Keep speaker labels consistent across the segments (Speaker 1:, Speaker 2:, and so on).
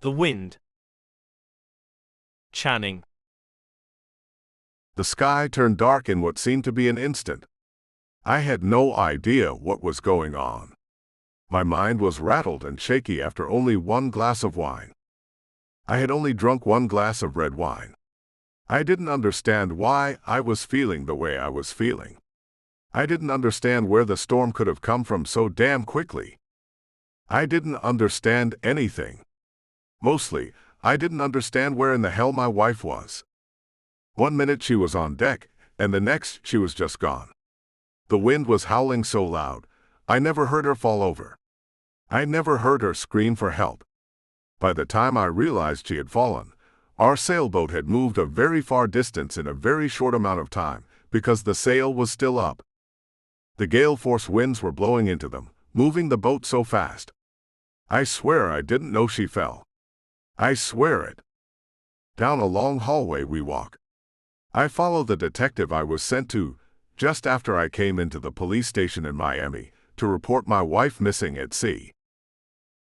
Speaker 1: The wind. Channing.
Speaker 2: The sky turned dark in what seemed to be an instant. I had no idea what was going on. My mind was rattled and shaky after only one glass of wine. I had only drunk one glass of red wine. I didn't understand why I was feeling the way I was feeling. I didn't understand where the storm could have come from so damn quickly. I didn't understand anything. Mostly, I didn't understand where in the hell my wife was. One minute she was on deck, and the next she was just gone. The wind was howling so loud, I never heard her fall over. I never heard her scream for help. By the time I realized she had fallen, our sailboat had moved a very far distance in a very short amount of time, because the sail was still up. The gale-force winds were blowing into them, moving the boat so fast. I swear I didn't know she fell. I swear it. Down a long hallway we walk. I follow the detective I was sent to, just after I came into the police station in Miami, to report my wife missing at sea.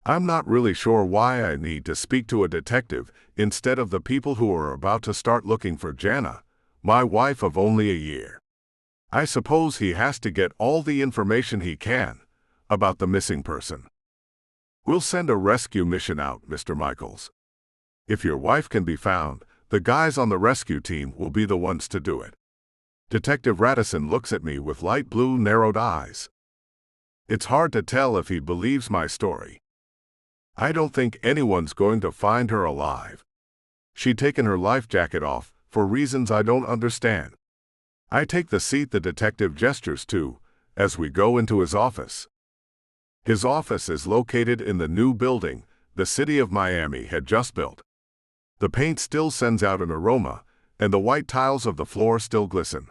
Speaker 2: I'm not really sure why I need to speak to a detective instead of the people who are about to start looking for Jana, my wife of only a year. I suppose he has to get all the information he can about the missing person. We'll send a rescue mission out, Mr. Michaels. If your wife can be found, the guys on the rescue team will be the ones to do it. Detective Radisson looks at me with light blue narrowed eyes. It's hard to tell if he believes my story. I don't think anyone's going to find her alive. She'd taken her life jacket off, for reasons I don't understand. I take the seat the detective gestures to, as we go into his office. His office is located in the new building the city of Miami had just built. The paint still sends out an aroma, and the white tiles of the floor still glisten.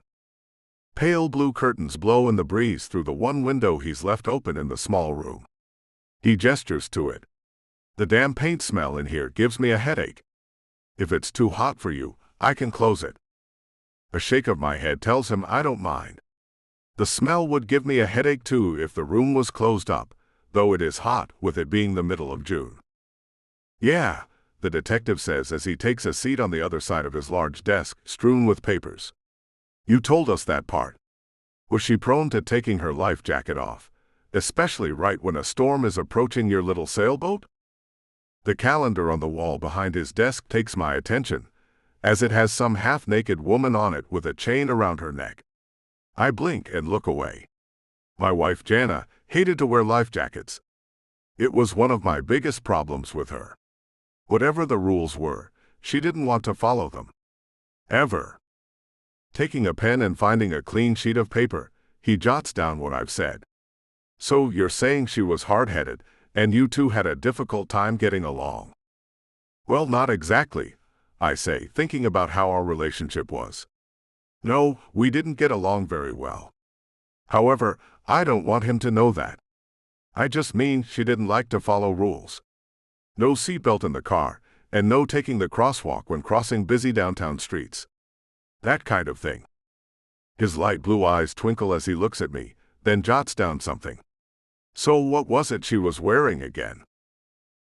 Speaker 2: Pale blue curtains blow in the breeze through the one window he's left open in the small room. He gestures to it. The damn paint smell in here gives me a headache. If it's too hot for you, I can close it. A shake of my head tells him I don't mind. The smell would give me a headache too if the room was closed up, though it is hot with it being the middle of June. Yeah, the detective says as he takes a seat on the other side of his large desk strewn with papers. You told us that part. Was she prone to taking her life jacket off, especially right when a storm is approaching your little sailboat? The calendar on the wall behind his desk takes my attention, as it has some half-naked woman on it with a chain around her neck. I blink and look away. My wife Jana hated to wear life jackets. It was one of my biggest problems with her. Whatever the rules were, she didn't want to follow them. Ever. Taking a pen and finding a clean sheet of paper, he jots down what I've said. So you're saying she was hard-headed, and you two had a difficult time getting along? Well, not exactly, I say, thinking about how our relationship was. No, we didn't get along very well. However, I don't want him to know that. I just mean she didn't like to follow rules. No seatbelt in the car, and no taking the crosswalk when crossing busy downtown streets. That kind of thing. His light blue eyes twinkle as he looks at me, then jots down something. So what was it she was wearing again?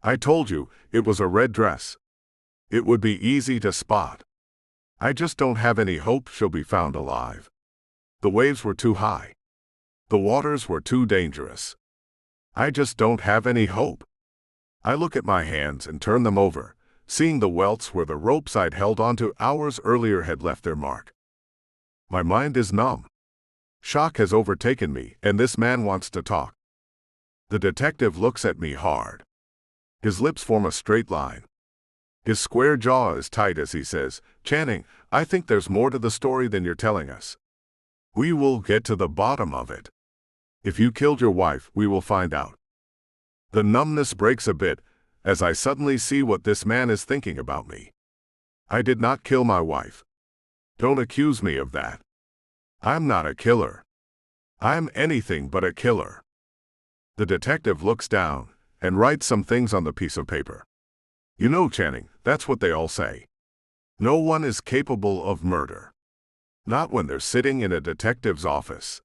Speaker 2: I told you, it was a red dress. It would be easy to spot. I just don't have any hope she'll be found alive. The waves were too high. The waters were too dangerous. I just don't have any hope. I look at my hands and turn them over, seeing the welts where the ropes I'd held onto hours earlier had left their mark. My mind is numb. Shock has overtaken me, and this man wants to talk. The detective looks at me hard. His lips form a straight line. His square jaw is tight as he says, Channing, I think there's more to the story than you're telling us. We will get to the bottom of it. If you killed your wife, we will find out. The numbness breaks a bit, as I suddenly see what this man is thinking about me. I did not kill my wife. Don't accuse me of that. I'm not a killer. I'm anything but a killer. The detective looks down and writes some things on the piece of paper. You know, Channing, that's what they all say. No one is capable of murder. Not when they're sitting in a detective's office.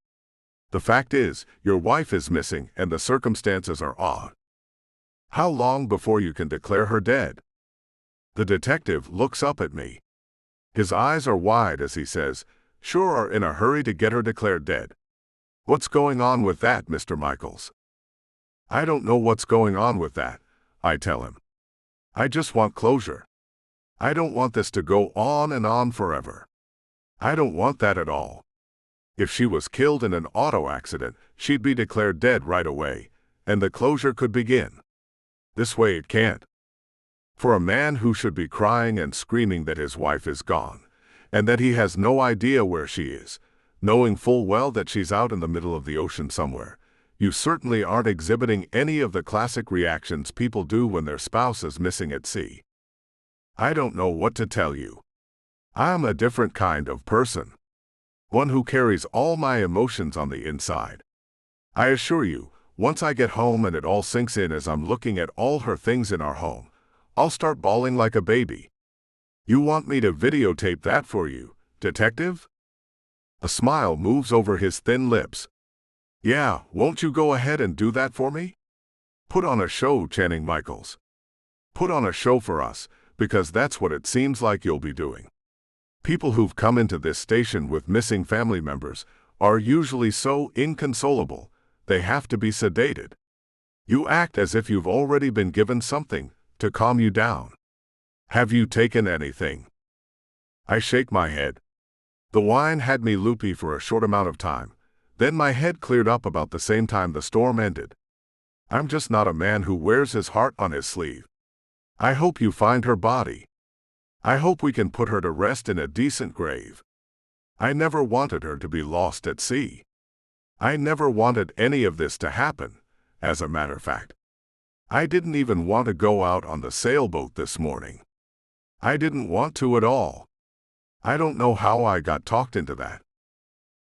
Speaker 2: The fact is, your wife is missing and the circumstances are odd. How long before you can declare her dead? The detective looks up at me. His eyes are wide as he says, "Sure are in a hurry to get her declared dead." "What's going on with that, Mr. Michaels?" "I don't know what's going on with that," I tell him. "I just want closure. I don't want this to go on and on forever. I don't want that at all. If she was killed in an auto accident, she'd be declared dead right away, and the closure could begin. This way it can't. For a man who should be crying and screaming that his wife is gone, and that he has no idea where she is, knowing full well that she's out in the middle of the ocean somewhere, you certainly aren't exhibiting any of the classic reactions people do when their spouse is missing at sea. I don't know what to tell you. I'm a different kind of person. One who carries all my emotions on the inside. I assure you, once I get home and it all sinks in as I'm looking at all her things in our home, I'll start bawling like a baby. You want me to videotape that for you, detective?" A smile moves over his thin lips. "Yeah, won't you go ahead and do that for me? Put on a show, Channing Michaels. Put on a show for us, because that's what it seems like you'll be doing. People who've come into this station with missing family members are usually so inconsolable, they have to be sedated. You act as if you've already been given something to calm you down. Have you taken anything?" I shake my head. The wine had me loopy for a short amount of time, then my head cleared up about the same time the storm ended. I'm just not a man who wears his heart on his sleeve. I hope you find her body. I hope we can put her to rest in a decent grave. I never wanted her to be lost at sea. I never wanted any of this to happen, as a matter of fact. I didn't even want to go out on the sailboat this morning. I didn't want to at all. I don't know how I got talked into that.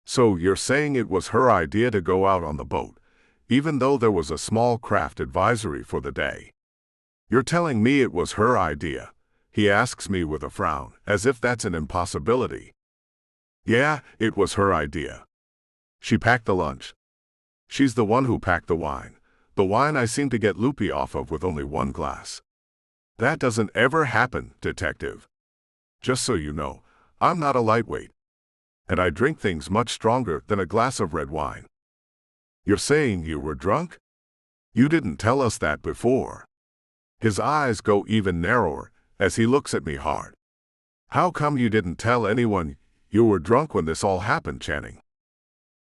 Speaker 2: So you're saying it was her idea to go out on the boat, even though there was a small craft advisory for the day? You're telling me it was her idea? He asks me with a frown, as if that's an impossibility. Yeah, it was her idea. She packed the lunch. She's the one who packed the wine I seem to get loopy off of with only one glass. That doesn't ever happen, detective. Just so you know, I'm not a lightweight. And I drink things much stronger than a glass of red wine. You're saying you were drunk? You didn't tell us that before. His eyes go even narrower as he looks at me hard. How come you didn't tell anyone you were drunk when this all happened, Channing?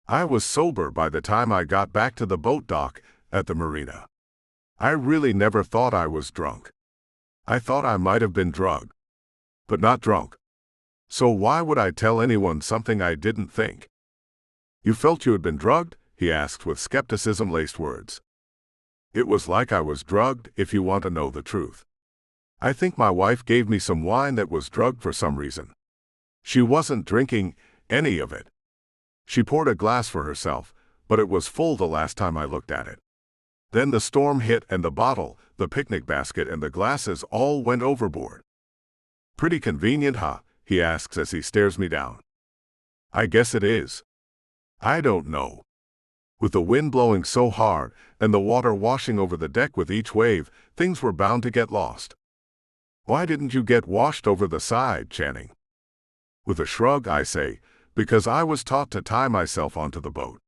Speaker 2: I was sober by the time I got back to the boat dock at the marina. I really never thought I was drunk. I thought I might have been drugged, but not drunk. So why would I tell anyone something I didn't think? You felt you had been drugged? He asked with skepticism-laced words. It was like I was drugged, if you want to know the truth. I think my wife gave me some wine that was drugged for some reason. She wasn't drinking any of it. She poured a glass for herself, but it was full the last time I looked at it. Then the storm hit and the bottle, the picnic basket and the glasses all went overboard. Pretty convenient, huh? He asks as he stares me down. I guess it is. I don't know. With the wind blowing so hard and the water washing over the deck with each wave, things were bound to get lost. Why didn't you get washed over the side, Channing? With a shrug, I say, because I was taught to tie myself onto the boat.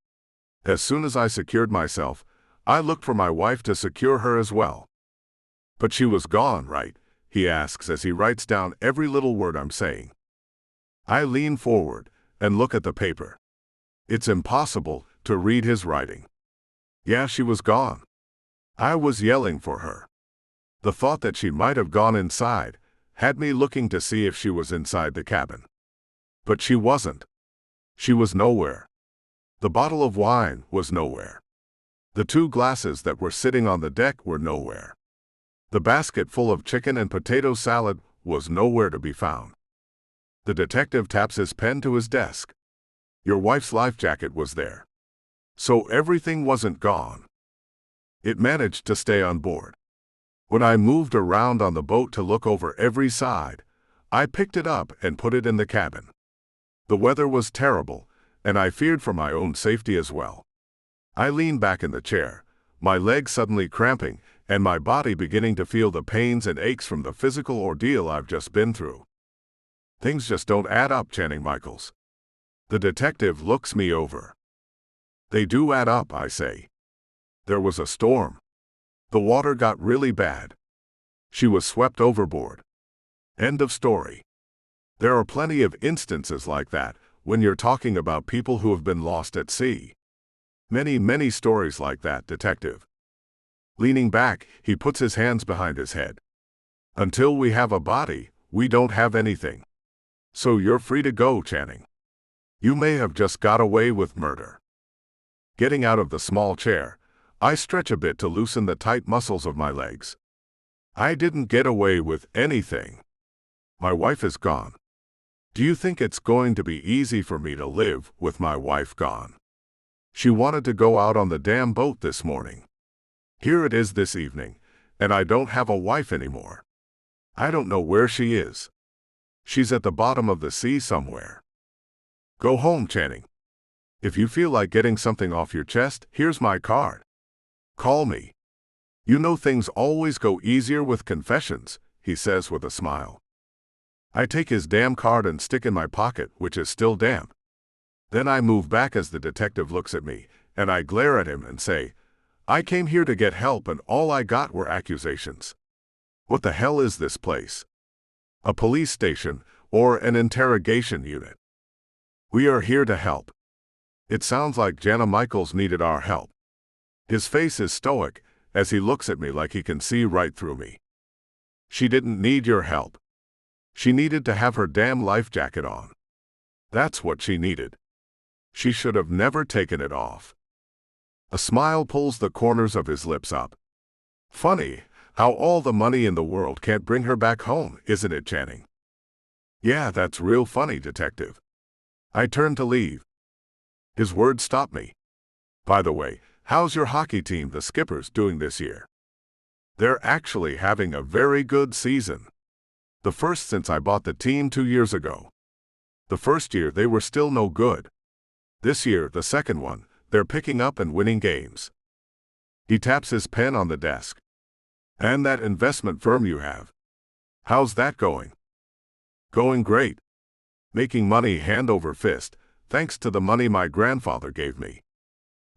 Speaker 2: As soon as I secured myself, I looked for my wife to secure her as well. But she was gone, right? He asks as he writes down every little word I'm saying. I lean forward and look at the paper. It's impossible to read his writing. Yeah, she was gone. I was yelling for her. The thought that she might have gone inside had me looking to see if she was inside the cabin. But she wasn't. She was nowhere. The bottle of wine was nowhere. The 2 glasses that were sitting on the deck were nowhere. The basket full of chicken and potato salad was nowhere to be found. The detective taps his pen to his desk. Your wife's life jacket was there. So everything wasn't gone. It managed to stay on board. When I moved around on the boat to look over every side, I picked it up and put it in the cabin. The weather was terrible, and I feared for my own safety as well. I leaned back in the chair, my legs suddenly cramping, and my body beginning to feel the pains and aches from the physical ordeal I've just been through. Things just don't add up, Channing Michaels. The detective looks me over. They do add up, I say. There was a storm. The water got really bad. She was swept overboard. End of story. There are plenty of instances like that when you're talking about people who have been lost at sea. Many, many stories like that, detective. Leaning back, he puts his hands behind his head. Until we have a body, we don't have anything. So you're free to go, Channing. You may have just got away with murder. Getting out of the small chair, I stretch a bit to loosen the tight muscles of my legs. I didn't get away with anything. My wife is gone. Do you think it's going to be easy for me to live with my wife gone? She wanted to go out on the damn boat this morning. Here it is this evening, and I don't have a wife anymore. I don't know where she is. She's at the bottom of the sea somewhere. Go home, Channing. If you feel like getting something off your chest, here's my card. Call me. You know things always go easier with confessions, he says with a smile. I take his damn card and stick in my pocket, which is still damp. Then I move back as the detective looks at me, and I glare at him and say, I came here to get help and all I got were accusations. What the hell is this place? A police station or an interrogation unit? We are here to help. It sounds like Jana Michaels needed our help. His face is stoic as he looks at me like he can see right through me. She didn't need your help. She needed to have her damn life jacket on. That's what she needed. She should have never taken it off. A smile pulls the corners of his lips up. Funny how all the money in the world can't bring her back home, isn't it, Channing? Yeah, that's real funny, detective. I turn to leave. His words stop me. By the way, how's your hockey team, the Skippers, doing this year? They're actually having a very good season. The first since I bought the team 2 years ago. The first year they were still no good. This year, the second one, they're picking up and winning games. He taps his pen on the desk. And that investment firm you have. How's that going? Going great. Making money hand over fist, thanks to the money my grandfather gave me.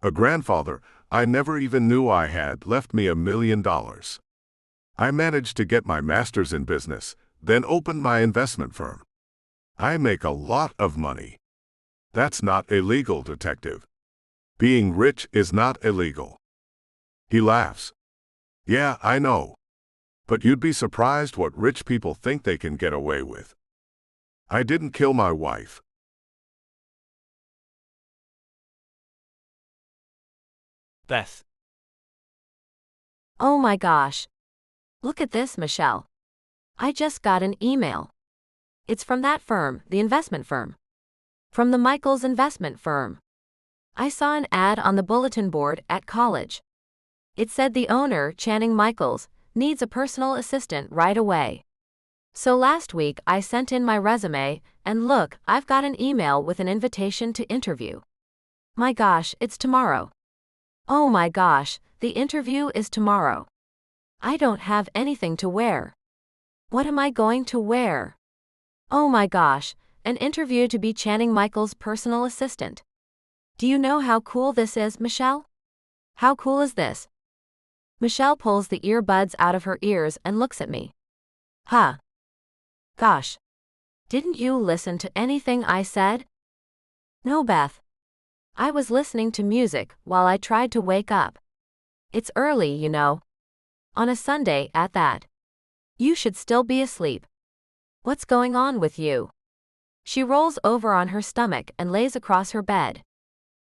Speaker 2: A grandfather I never even knew I had left me $1 million. I managed to get my master's in business, then opened my investment firm. I make a lot of money. That's not illegal, detective. Being rich is not illegal. He laughs. Yeah, I know. But you'd be surprised what rich people think they can get away with. I didn't kill my wife.
Speaker 1: Beth.
Speaker 3: Oh my gosh. Look at this, Michelle. I just got an email. It's from that firm, the investment firm. From the Michaels investment firm. I saw an ad on the bulletin board at college. It said the owner, Channing Michaels, needs a personal assistant right away. So last week I sent in my resume, and look, I've got an email with an invitation to interview. My gosh, it's tomorrow. Oh my gosh, the interview is tomorrow. I don't have anything to wear. What am I going to wear? Oh my gosh, an interview to be Channing Michaels' personal assistant. Do you know how cool this is, Michelle? How cool is this? Michelle pulls the earbuds out of her ears and looks at me. Huh. Gosh. Didn't you listen to anything I said? No, Beth. I was listening to music while I tried to wake up. It's early, you know. On a Sunday at that. You should still be asleep. What's going on with you? She rolls over on her stomach and lays across her bed.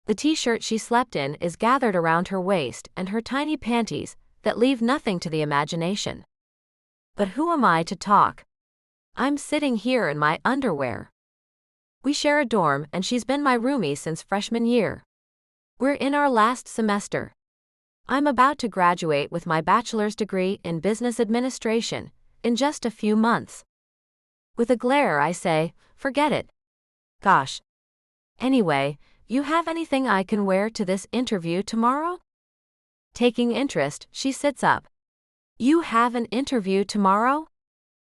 Speaker 3: The t-shirt she slept in is gathered around her waist and her tiny panties that leave nothing to the imagination. But who am I to talk? I'm sitting here in my underwear. We share a dorm and she's been my roomie since freshman year. We're in our last semester. I'm about to graduate with my bachelor's degree in business administration in just a few months. With a glare I say, forget it. Gosh. Anyway, you have anything I can wear to this interview tomorrow? Taking interest, she sits up, You have an interview tomorrow?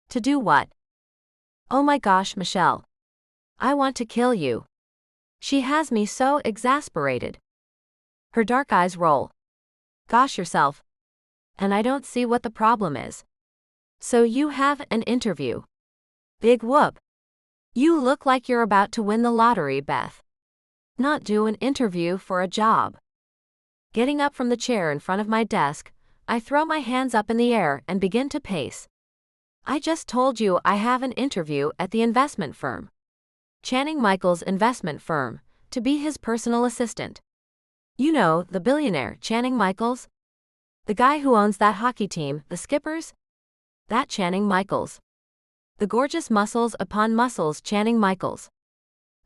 Speaker 3: To do what? Oh my gosh, Michelle. I want to kill you. She has me so exasperated. Her dark eyes roll. Gosh yourself. And I don't see what the problem is. So you have an interview. Big whoop. You look like you're about to win the lottery, Beth. Not do an interview for a job. Getting up from the chair in front of my desk, I throw my hands up in the air and begin to pace. I just told you I have an interview at the investment firm. Channing Michaels' investment firm, to be his personal assistant. You know, the billionaire Channing Michaels? The guy who owns that hockey team, the Skippers? That Channing Michaels. The gorgeous muscles upon muscles Channing Michaels.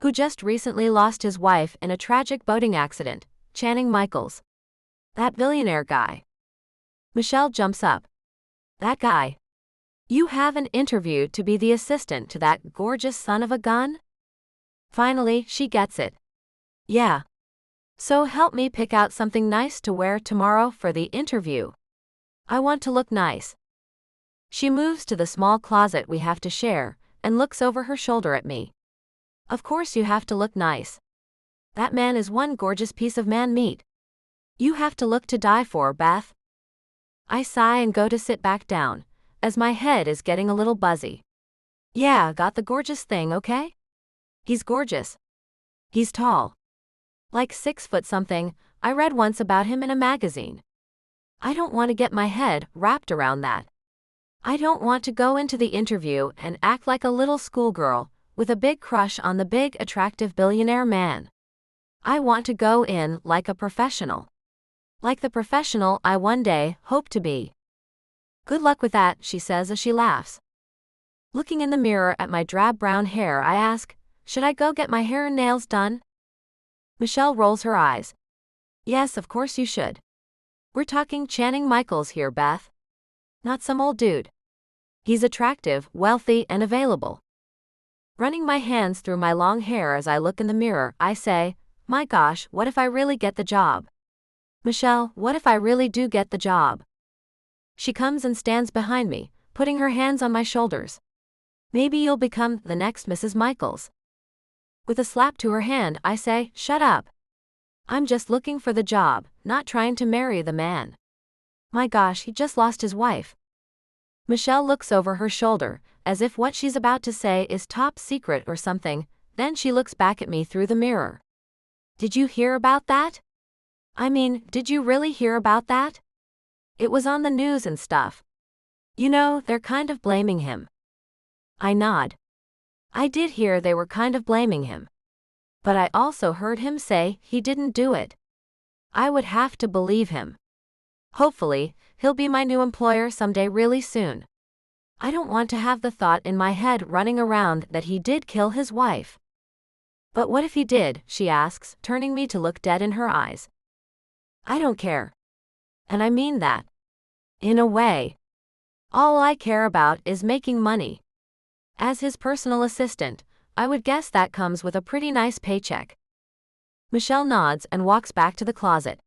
Speaker 3: Who just recently lost his wife in a tragic boating accident, Channing Michaels. That billionaire guy. Michelle jumps up. That guy. You have an interview to be the assistant to that gorgeous son of a gun? Finally, she gets it. Yeah. So help me pick out something nice to wear tomorrow for the interview. I want to look nice. She moves to the small closet we have to share, and looks over her shoulder at me. Of course you have to look nice. That man is one gorgeous piece of man meat. You have to look to die for, Beth. I sigh and go to sit back down, as my head is getting a little buzzy. Yeah, got the gorgeous thing, okay? He's gorgeous. He's tall. Like 6 foot something, I read once about him in a magazine. I don't want to get my head wrapped around that. I don't want to go into the interview and act like a little schoolgirl, with a big crush on the big attractive billionaire man. I want to go in like a professional. Like the professional I one day hope to be. Good luck with that, she says as she laughs. Looking in the mirror at my drab brown hair, I ask, should I go get my hair and nails done? Michelle rolls her eyes. Yes, of course you should. We're talking Channing Michaels here, Beth. Not some old dude. He's attractive, wealthy, and available. Running my hands through my long hair as I look in the mirror, I say, my gosh, what if I really get the job? Michelle, what if I really do get the job? She comes and stands behind me, putting her hands on my shoulders. Maybe you'll become the next Mrs. Michaels. With a slap to her hand, I say, shut up. I'm just looking for the job, not trying to marry the man. My gosh, he just lost his wife. Michelle looks over her shoulder, as if what she's about to say is top secret or something, then she looks back at me through the mirror. Did you hear about that? I mean, did you really hear about that? It was on the news and stuff. You know, they're kind of blaming him. I nod. I did hear they were kind of blaming him. But I also heard him say he didn't do it. I would have to believe him. Hopefully, he'll be my new employer someday really soon. I don't want to have the thought in my head running around that he did kill his wife. But what if he did, she asks, turning me to look dead in her eyes. I don't care. And I mean that. In a way. All I care about is making money. As his personal assistant, I would guess that comes with a pretty nice paycheck. Michelle nods and walks back to the closet.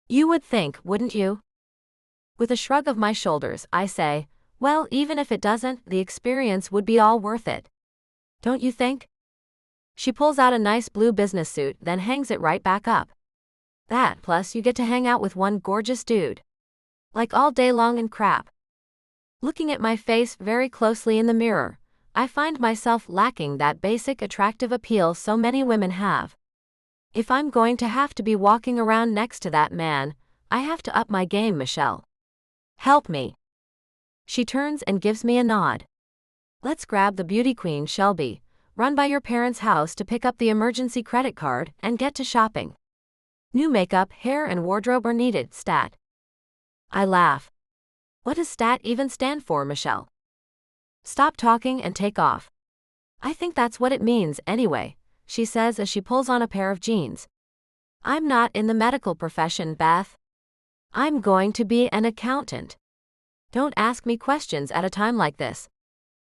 Speaker 3: You would think, wouldn't you? With a shrug of my shoulders, I say, well, even if it doesn't, the experience would be all worth it. Don't you think? She pulls out a nice blue business suit, then hangs it right back up. That, plus you get to hang out with one gorgeous dude. Like all day long and crap. Looking at my face very closely in the mirror, I find myself lacking that basic attractive appeal so many women have. If I'm going to have to be walking around next to that man, I have to up my game, Michelle. Help me. She turns and gives me a nod. Let's grab the beauty queen Shelby, run by your parents' house to pick up the emergency credit card, and get to shopping. New makeup, hair, and wardrobe are needed, stat. I laugh. What does stat even stand for, Michelle? Stop talking and take off. I think that's what it means anyway, she says as she pulls on a pair of jeans. I'm not in the medical profession, Beth. I'm going to be an accountant. Don't ask me questions at a time like this.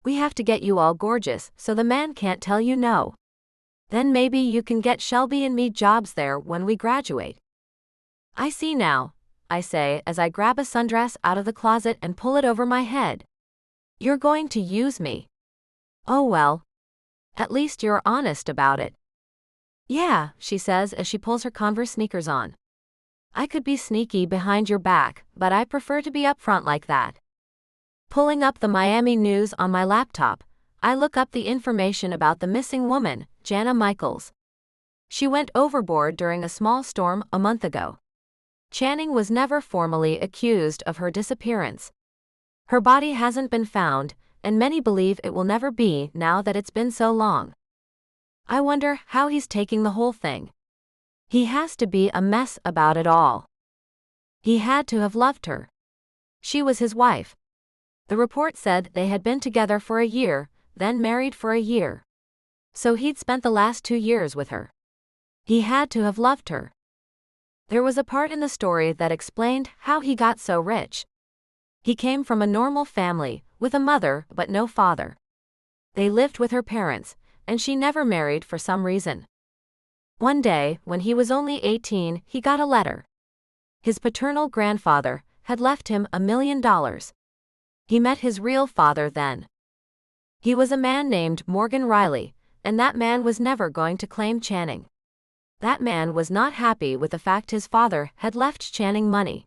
Speaker 3: We have to get you all gorgeous so the man can't tell you no. Then maybe you can get Shelby and me jobs there when we graduate. I see now. I say as I grab a sundress out of the closet and pull it over my head. You're going to use me. Oh well. At least you're honest about it. Yeah, she says as she pulls her Converse sneakers on. I could be sneaky behind your back, but I prefer to be upfront like that. Pulling up the Miami news on my laptop, I look up the information about the missing woman, Jana Michaels. She went overboard during a small storm a month ago. Channing was never formally accused of her disappearance. Her body hasn't been found, and many believe it will never be now that it's been so long. I wonder how he's taking the whole thing. He has to be a mess about it all. He had to have loved her. She was his wife. The report said they had been together for a year, then married for a year. So he'd spent the last 2 years with her. He had to have loved her. There was a part in the story that explained how he got so rich. He came from a normal family, with a mother but no father. They lived with her parents, and she never married for some reason. One day, when he was only 18, he got a letter. His paternal grandfather had left him $1 million. He met his real father then. He was a man named Morgan Riley, and that man was never going to claim Channing. That man was not happy with the fact his father had left Channing money.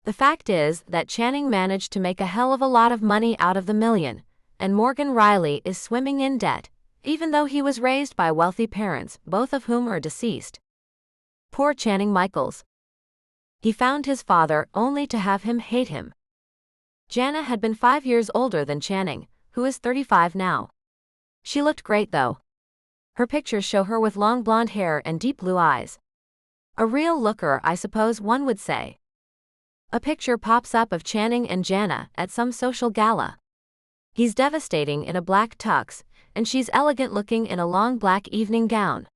Speaker 3: The fact is that Channing managed to make a hell of a lot of money out of the $1 million, and Morgan Riley is swimming in debt, even though he was raised by wealthy parents, both of whom are deceased. Poor Channing Michaels. He found his father only to have him hate him. Jana had been 5 years older than Channing, who is 35 now. She looked great though. Her pictures show her with long blonde hair and deep blue eyes. A real looker, I suppose one would say. A picture pops up of Channing and Jana at some social gala. He's devastating in a black tux, and she's elegant looking in a long black evening gown.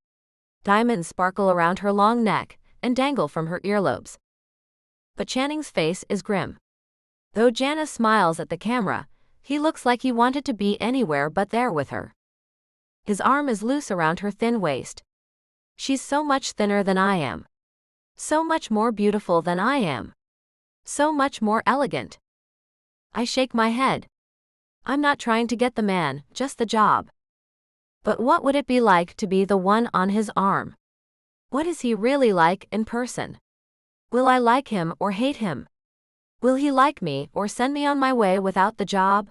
Speaker 3: Diamonds sparkle around her long neck and dangle from her earlobes. But Channing's face is grim. Though Jana smiles at the camera, he looks like he wanted to be anywhere but there with her. His arm is loose around her thin waist. She's so much thinner than I am. So much more beautiful than I am. So much more elegant. I shake my head. I'm not trying to get the man, just the job. But what would it be like to be the one on his arm? What is he really like in person? Will I like him or hate him? Will he like me or send me on my way without the job?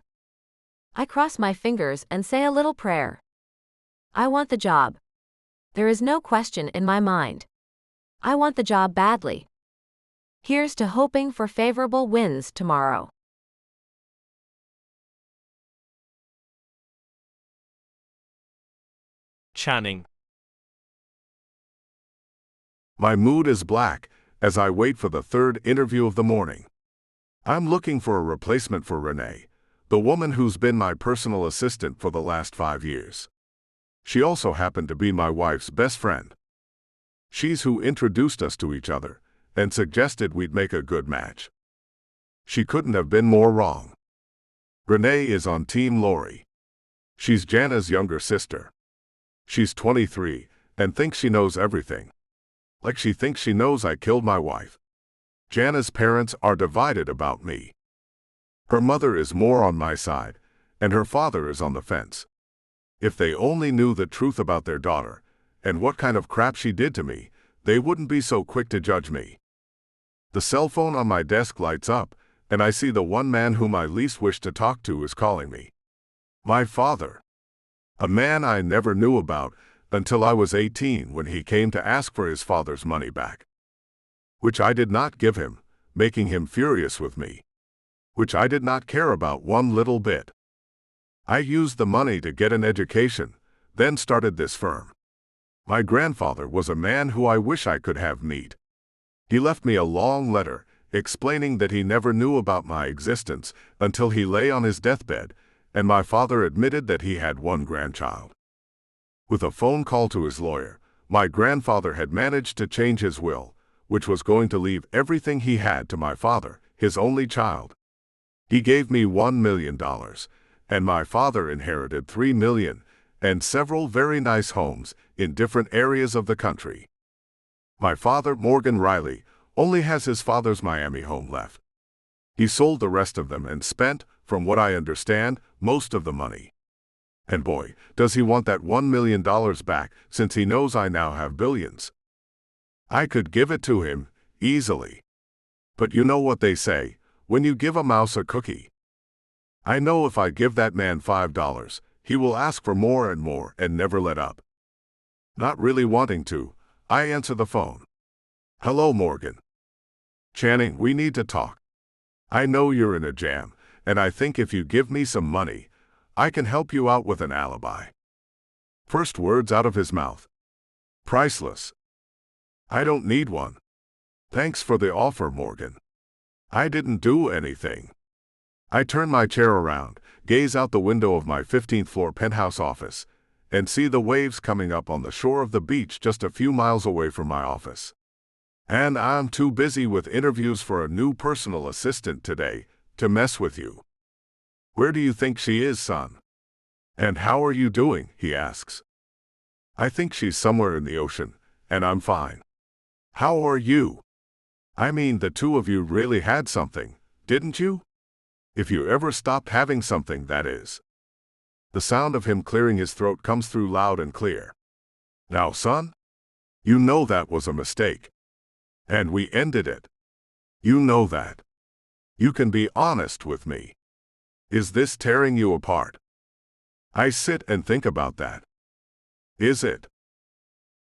Speaker 3: I cross my fingers and say a little prayer. I want the job. There is no question in my mind. I want the job badly. Here's to hoping for favorable winds tomorrow.
Speaker 1: Channing.
Speaker 2: My mood is black as I wait for the third interview of the morning. I'm looking for a replacement for Renee, the woman who's been my personal assistant for the last 5 years. She also happened to be my wife's best friend. She's who introduced us to each other and suggested we'd make a good match. She couldn't have been more wrong. Renee is on Team Lori. She's Jana's younger sister. She's 23 and thinks she knows everything. Like she thinks she knows I killed my wife. Jana's parents are divided about me. Her mother is more on my side, and her father is on the fence. If they only knew the truth about their daughter, and what kind of crap she did to me, they wouldn't be so quick to judge me. The cell phone on my desk lights up, and I see the one man whom I least wish to talk to is calling me. My father. A man I never knew about until I was 18 when he came to ask for his father's money back. Which I did not give him, making him furious with me. Which I did not care about one little bit. I used the money to get an education, then started this firm. My grandfather was a man who I wish I could have meet. He left me a long letter explaining that he never knew about my existence until he lay on his deathbed, and my father admitted that he had one grandchild. With a phone call to his lawyer, my grandfather had managed to change his will, which was going to leave everything he had to my father, his only child. He gave me $1 million, and my father inherited $3 million and several very nice homes in different areas of the country. My father, Morgan Riley, only has his father's Miami home left. He sold the rest of them and spent, from what I understand, most of the money. And boy, does he want that $1 million back, since he knows I now have billions. I could give it to him, easily. But you know what they say, when you give a mouse a cookie. I know if I give that man $5, he will ask for more and never let up. Not really wanting to, I answer the phone. Hello, Morgan. Channing, we need to talk. I know you're in a jam, and I think if you give me some money, I can help you out with an alibi. First words out of his mouth. Priceless. I don't need one. Thanks for the offer, Morgan. I didn't do anything. I turn my chair around, gaze out the window of my 15th floor penthouse office, and see the waves coming up on the shore of the beach just a few miles away from my office. And I'm too busy with interviews for a new personal assistant today to mess with you. Where do you think she is, son? And how are you doing? He asks. I think she's somewhere in the ocean, and I'm fine. How are you? I mean, the two of you really had something, didn't you? If you ever stopped having something, that is. The sound of him clearing his throat comes through loud and clear. Now, son, you know that was a mistake. And we ended it. You know that. You can be honest with me. Is this tearing you apart? I sit and think about that. Is it?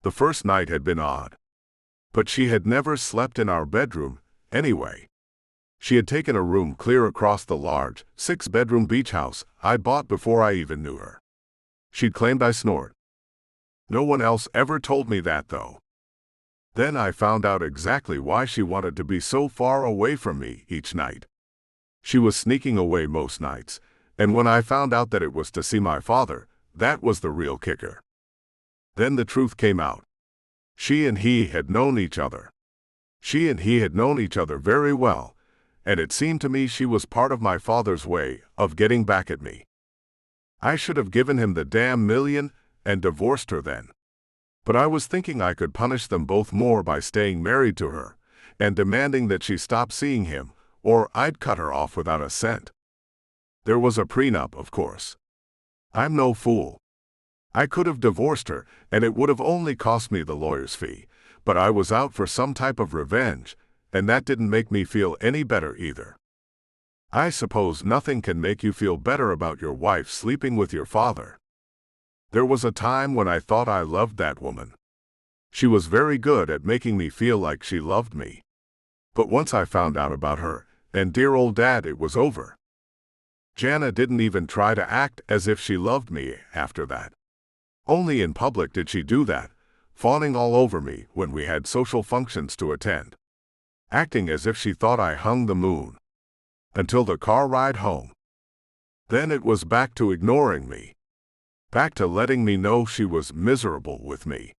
Speaker 2: The first night had been odd. But she had never slept in our bedroom, anyway. She had taken a room clear across the large, 6-bedroom beach house I'd bought before I even knew her. She'd claimed I snored. No one else ever told me that, though. Then I found out exactly why she wanted to be so far away from me each night. She was sneaking away most nights, and when I found out that it was to see my father, that was the real kicker. Then the truth came out. She and he had known each other. She and he had known each other very well, and it seemed to me she was part of my father's way of getting back at me. I should have given him the damn million and divorced her then. But I was thinking I could punish them both more by staying married to her and demanding that she stop seeing him, or I'd cut her off without a cent. There was a prenup, of course. I'm no fool. I could have divorced her, and it would have only cost me the lawyer's fee, but I was out for some type of revenge, and that didn't make me feel any better either. I suppose nothing can make you feel better about your wife sleeping with your father. There was a time when I thought I loved that woman. She was very good at making me feel like she loved me. But once I found out about her, and dear old Dad, it was over. Jana didn't even try to act as if she loved me after that. Only in public did she do that, fawning all over me when we had social functions to attend. Acting as if she thought I hung the moon. Until the car ride home. Then it was back to ignoring me. Back to letting me know she was miserable with me.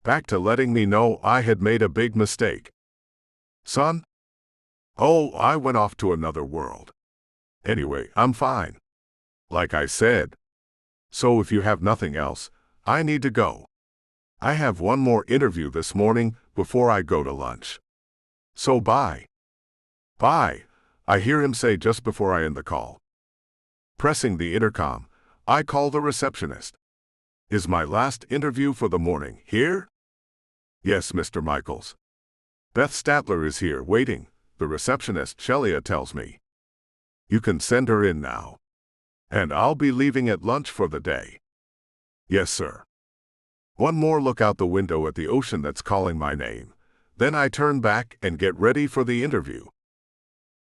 Speaker 2: Back to letting me know I had made a big mistake. Son? Oh, I went off to another world. Anyway, I'm fine. Like I said. So if you have nothing else, I need to go. I have one more interview this morning before I go to lunch. So bye. Bye, I hear him say just before I end the call. Pressing the intercom, I call the receptionist. Is my last interview for the morning here? Yes, Mr. Michaels. Beth Statler is here waiting, the receptionist Shelia tells me. You can send her in now. And I'll be leaving at lunch for the day. Yes, sir. One more look out the window at the ocean that's calling my name. Then I turn back and get ready for the interview.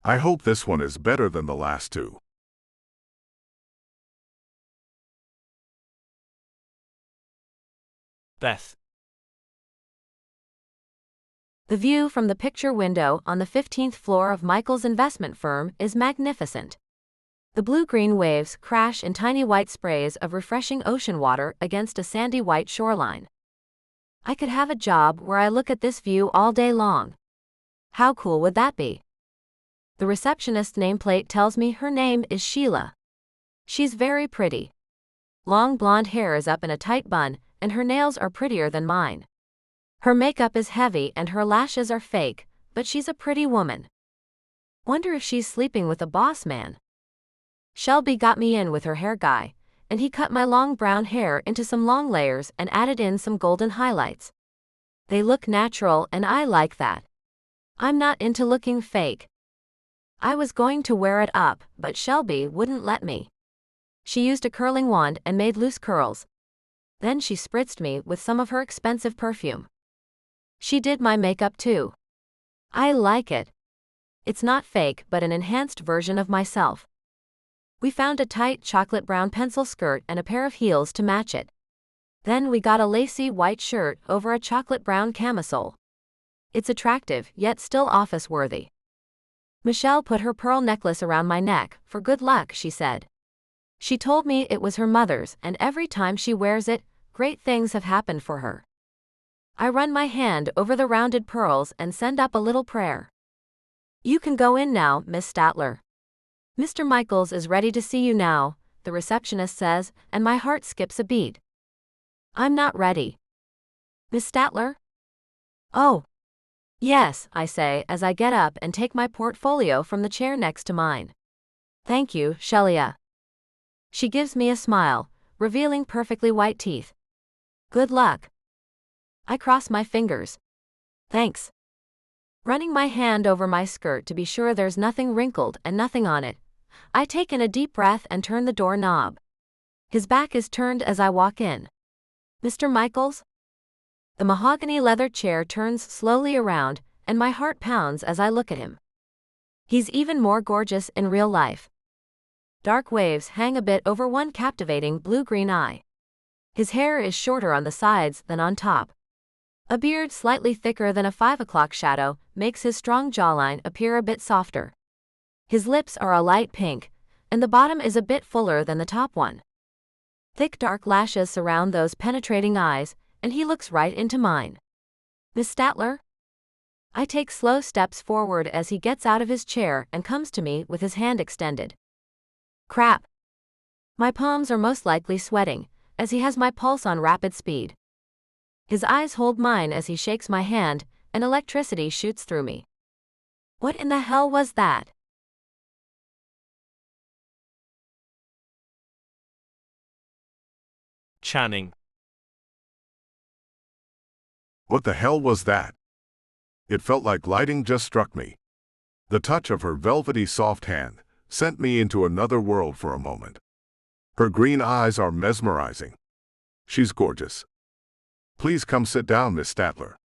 Speaker 2: I hope this one is better than the last two.
Speaker 1: Beth.
Speaker 3: The view from the picture window on the 15th floor of Michael's investment firm is magnificent. The blue-green waves crash in tiny white sprays of refreshing ocean water against a sandy white shoreline. I could have a job where I look at this view all day long. How cool would that be? The receptionist's nameplate tells me her name is Sheila. She's very pretty. Long blonde hair is up in a tight bun, and her nails are prettier than mine. Her makeup is heavy and her lashes are fake, but she's a pretty woman. Wonder if she's sleeping with a boss man. Shelby got me in with her hair guy, and he cut my long brown hair into some long layers and added in some golden highlights. They look natural and I like that. I'm not into looking fake. I was going to wear it up, but Shelby wouldn't let me. She used a curling wand and made loose curls. Then she spritzed me with some of her expensive perfume. She did my makeup too. I like it. It's not fake but an enhanced version of myself. We found a tight chocolate brown pencil skirt and a pair of heels to match it. Then we got a lacy white shirt over a chocolate brown camisole. It's attractive yet still office-worthy. Michelle put her pearl necklace around my neck, for good luck, she said. She told me it was her mother's and every time she wears it, great things have happened for her. I run my hand over the rounded pearls and send up a little prayer. You can go in now, Miss Statler. Mr. Michaels is ready to see you now, the receptionist says, and my heart skips a beat. I'm not ready. Miss Statler? Oh. Yes, I say as I get up and take my portfolio from the chair next to mine. Thank you, Shelia. She gives me a smile, revealing perfectly white teeth. Good luck. I cross my fingers. Thanks. Running my hand over my skirt to be sure there's nothing wrinkled and nothing on it, I take in a deep breath and turn the door knob. His back is turned as I walk in. Mr. Michaels? The mahogany leather chair turns slowly around, and my heart pounds as I look at him. He's even more gorgeous in real life. Dark waves hang a bit over one captivating blue-green eye. His hair is shorter on the sides than on top. A beard slightly thicker than a 5 o'clock shadow makes his strong jawline appear a bit softer. His lips are a light pink, and the bottom is a bit fuller than the top one. Thick dark lashes surround those penetrating eyes, and he looks right into mine. Miss Statler? I take slow steps forward as he gets out of his chair and comes to me with his hand extended. Crap. My palms are most likely sweating, as he has my pulse on rapid speed. His eyes hold mine as he shakes my hand, and electricity shoots through me. What in the hell was that?
Speaker 1: Channing.
Speaker 2: What the hell was that? It felt like lightning just struck me. The touch of her velvety soft hand sent me into another world for a moment. Her green eyes are mesmerizing. She's gorgeous. Please come sit down, Miss Statler.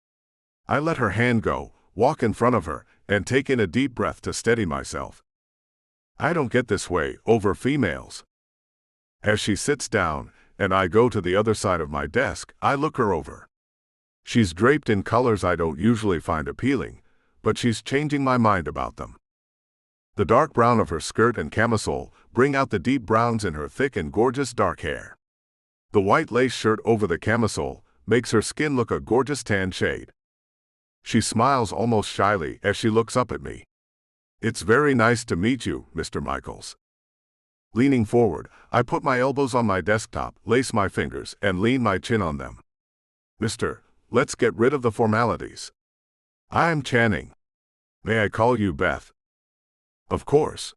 Speaker 2: I let her hand go, walk in front of her, and take in a deep breath to steady myself. I don't get this way over females. As she sits down, and I go to the other side of my desk, I look her over. She's draped in colors I don't usually find appealing, but she's changing my mind about them. The dark brown of her skirt and camisole bring out the deep browns in her thick and gorgeous dark hair. The white lace shirt over the camisole makes her skin look a gorgeous tan shade. She smiles almost shyly as she looks up at me. It's very nice to meet you, Mr. Michaels. Leaning forward, I put my elbows on my desktop, lace my fingers, and lean my chin on them. Mister, let's get rid of the formalities. I'm Channing. May I call you Beth? Of course.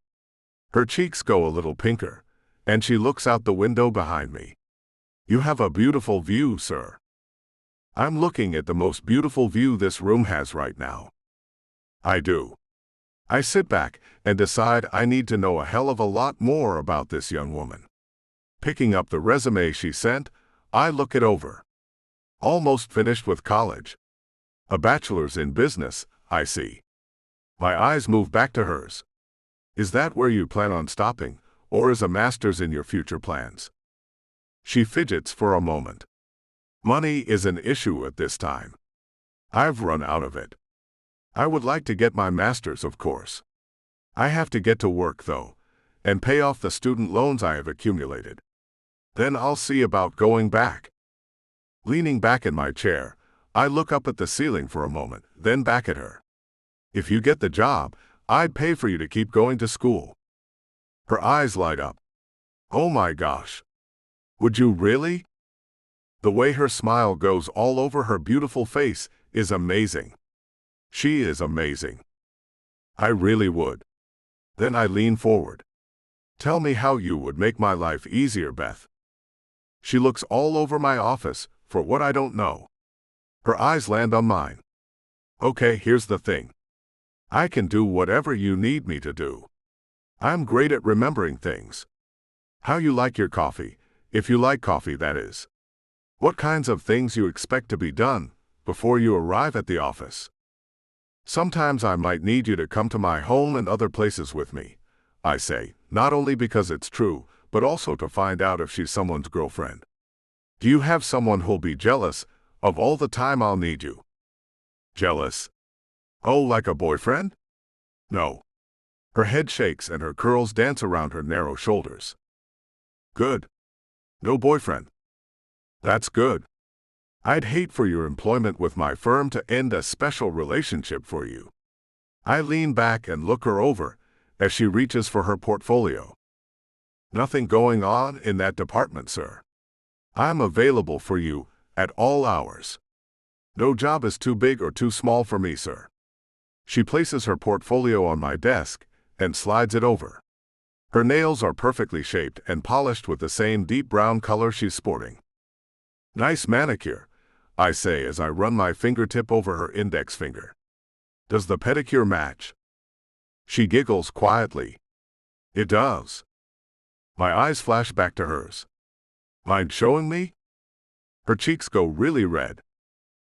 Speaker 2: Her cheeks go a little pinker, and she looks out the window behind me. You have a beautiful view, sir. I'm looking at the most beautiful view this room has right now. I do. I sit back and decide I need to know a hell of a lot more about this young woman. Picking up the resume she sent, I look it over. Almost finished with college. A bachelor's in business, I see. My eyes move back to hers. Is that where you plan on stopping, or is a master's in your future plans? She fidgets for a moment. Money is an issue at this time. I've run out of it. I would like to get my master's, of course. I have to get to work, though, and pay off the student loans I have accumulated. Then I'll see about going back. Leaning back in my chair, I look up at the ceiling for a moment, then back at her. If you get the job, I'd pay for you to keep going to school. Her eyes light up. Oh my gosh. Would you really? The way her smile goes all over her beautiful face is amazing. She is amazing. I really would. Then I lean forward. Tell me how you would make my life easier, Beth. She looks all over my office for what I don't know. Her eyes land on mine. Okay, here's the thing. I can do whatever you need me to do. I'm great at remembering things. How you like your coffee, if you like coffee, that is. What kinds of things you expect to be done before you arrive at the office. Sometimes I might need you to come to my home and other places with me, I say, not only because it's true, but also to find out if she's someone's girlfriend. Do you have someone who'll be jealous of all the time I'll need you? Jealous? Oh, like a boyfriend? No. Her head shakes and her curls dance around her narrow shoulders. Good. No boyfriend. That's good. I'd hate for your employment with my firm to end a special relationship for you. I lean back and look her over as she reaches for her portfolio. Nothing going on in that department, sir. I'm available for you at all hours. No job is too big or too small for me, sir. She places her portfolio on my desk and slides it over. Her nails are perfectly shaped and polished with the same deep brown color she's sporting. Nice manicure, I say as I run my fingertip over her index finger. Does the pedicure match? She giggles quietly. It does. My eyes flash back to hers. Mind showing me? Her cheeks go really red.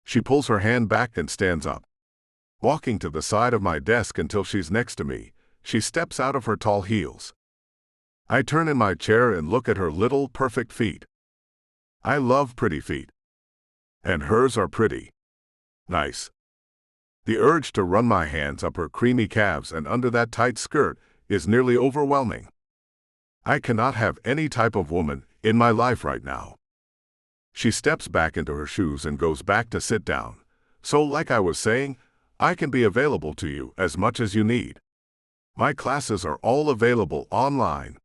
Speaker 2: She pulls her hand back and stands up. Walking to the side of my desk until she's next to me, she steps out of her tall heels. I turn in my chair and look at her little, perfect feet. I love pretty feet. And hers are pretty. Nice. The urge to run my hands up her creamy calves and under that tight skirt is nearly overwhelming. I cannot have any type of woman in my life right now. She steps back into her shoes and goes back to sit down. So, like I was saying, I can be available to you as much as you need. My classes are all available online.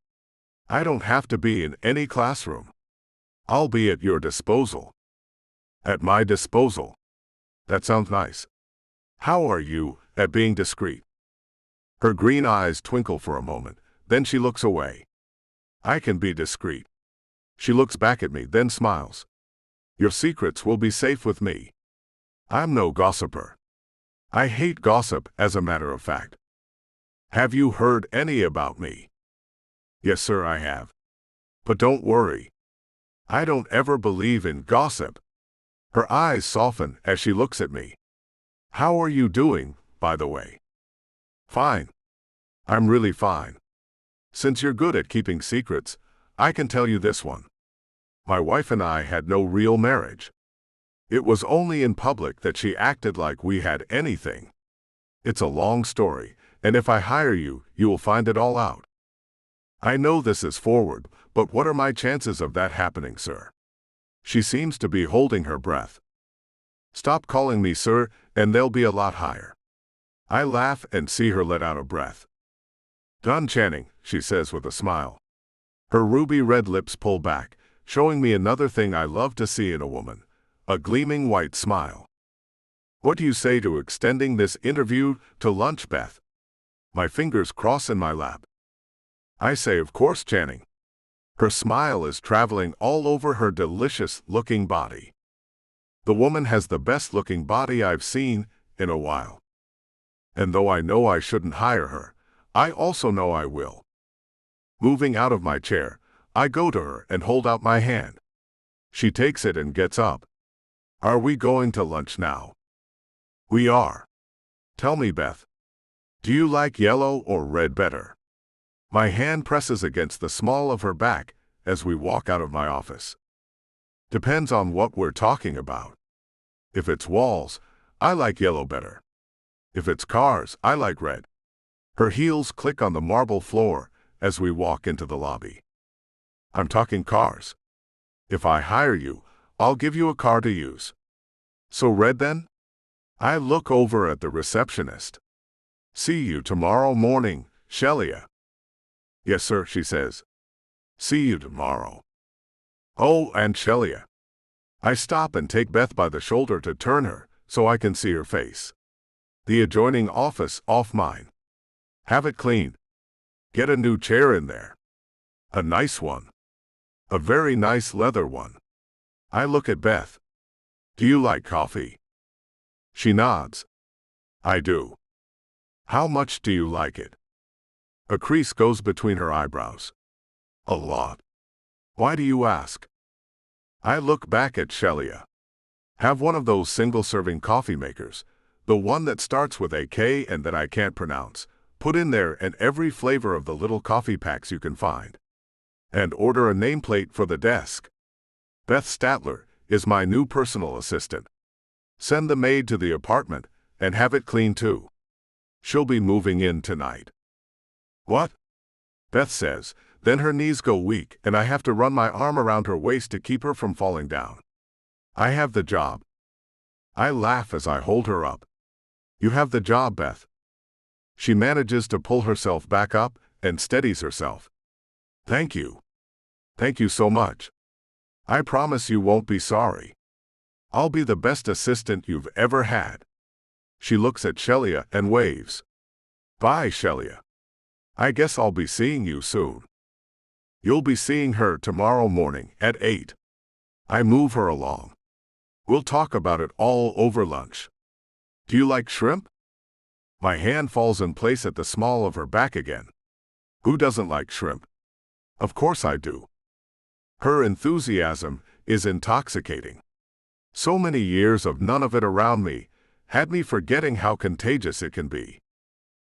Speaker 2: I don't have to be in any classroom. I'll be at your disposal. At my disposal. That sounds nice. How are you at being discreet? Her green eyes twinkle for a moment, then she looks away. I can be discreet. She looks back at me, then smiles. Your secrets will be safe with me. I'm no gossiper. I hate gossip, as a matter of fact. Have you heard any about me? Yes, sir, I have. But don't worry. I don't ever believe in gossip. Her eyes soften as she looks at me. How are you doing, by the way? Fine. I'm really fine. Since you're good at keeping secrets, I can tell you this one. My wife and I had no real marriage. It was only in public that she acted like we had anything. It's a long story, and if I hire you, you will find it all out. I know this is forward, but what are my chances of that happening, sir? She seems to be holding her breath. Stop calling me sir, and they'll be a lot higher. I laugh and see her let out a breath. Done, Channing, she says with a smile. Her ruby red lips pull back, showing me another thing I love to see in a woman, a gleaming white smile. What do you say to extending this interview to lunch, Beth? My fingers cross in my lap. I say, of course, Channing. Her smile is traveling all over her delicious-looking body. The woman has the best-looking body I've seen in a while. And though I know I shouldn't hire her, I also know I will. Moving out of my chair, I go to her and hold out my hand. She takes it and gets up. Are we going to lunch now? We are. Tell me, Beth. Do you like yellow or red better? My hand presses against the small of her back as we walk out of my office. Depends on what we're talking about. If it's walls, I like yellow better. If it's cars, I like red. Her heels click on the marble floor as we walk into the lobby. I'm talking cars. If I hire you, I'll give you a car to use. So red then? I look over at the receptionist. See you tomorrow morning, Shelia. Yes, sir, she says. See you tomorrow. Oh, and Shelia. I stop and take Beth by the shoulder to turn her so I can see her face. The adjoining office off mine. Have it cleaned. Get a new chair in there. A nice one. A very nice leather one. I look at Beth. Do you like coffee? She nods. I do. How much do you like it? A crease goes between her eyebrows. A lot. Why do you ask? I look back at Shelia. Have one of those single-serving coffee makers, the one that starts with a K and that I can't pronounce, put in there and every flavor of the little coffee packs you can find. And order a nameplate for the desk. Beth Statler is my new personal assistant. Send the maid to the apartment and have it cleaned too. She'll be moving in tonight. What? Beth says, then her knees go weak and I have to run my arm around her waist to keep her from falling down. I have the job. I laugh as I hold her up. You have the job, Beth. She manages to pull herself back up and steadies herself. Thank you. Thank you so much. I promise you won't be sorry. I'll be the best assistant you've ever had. She looks at Shelia and waves. Bye, Shelia. I guess I'll be seeing you soon. You'll be seeing her tomorrow morning at 8. I move her along. We'll talk about it all over lunch. Do you like shrimp? My hand falls in place at the small of her back again. Who doesn't like shrimp? Of course I do. Her enthusiasm is intoxicating. So many years of none of it around me had me forgetting how contagious it can be.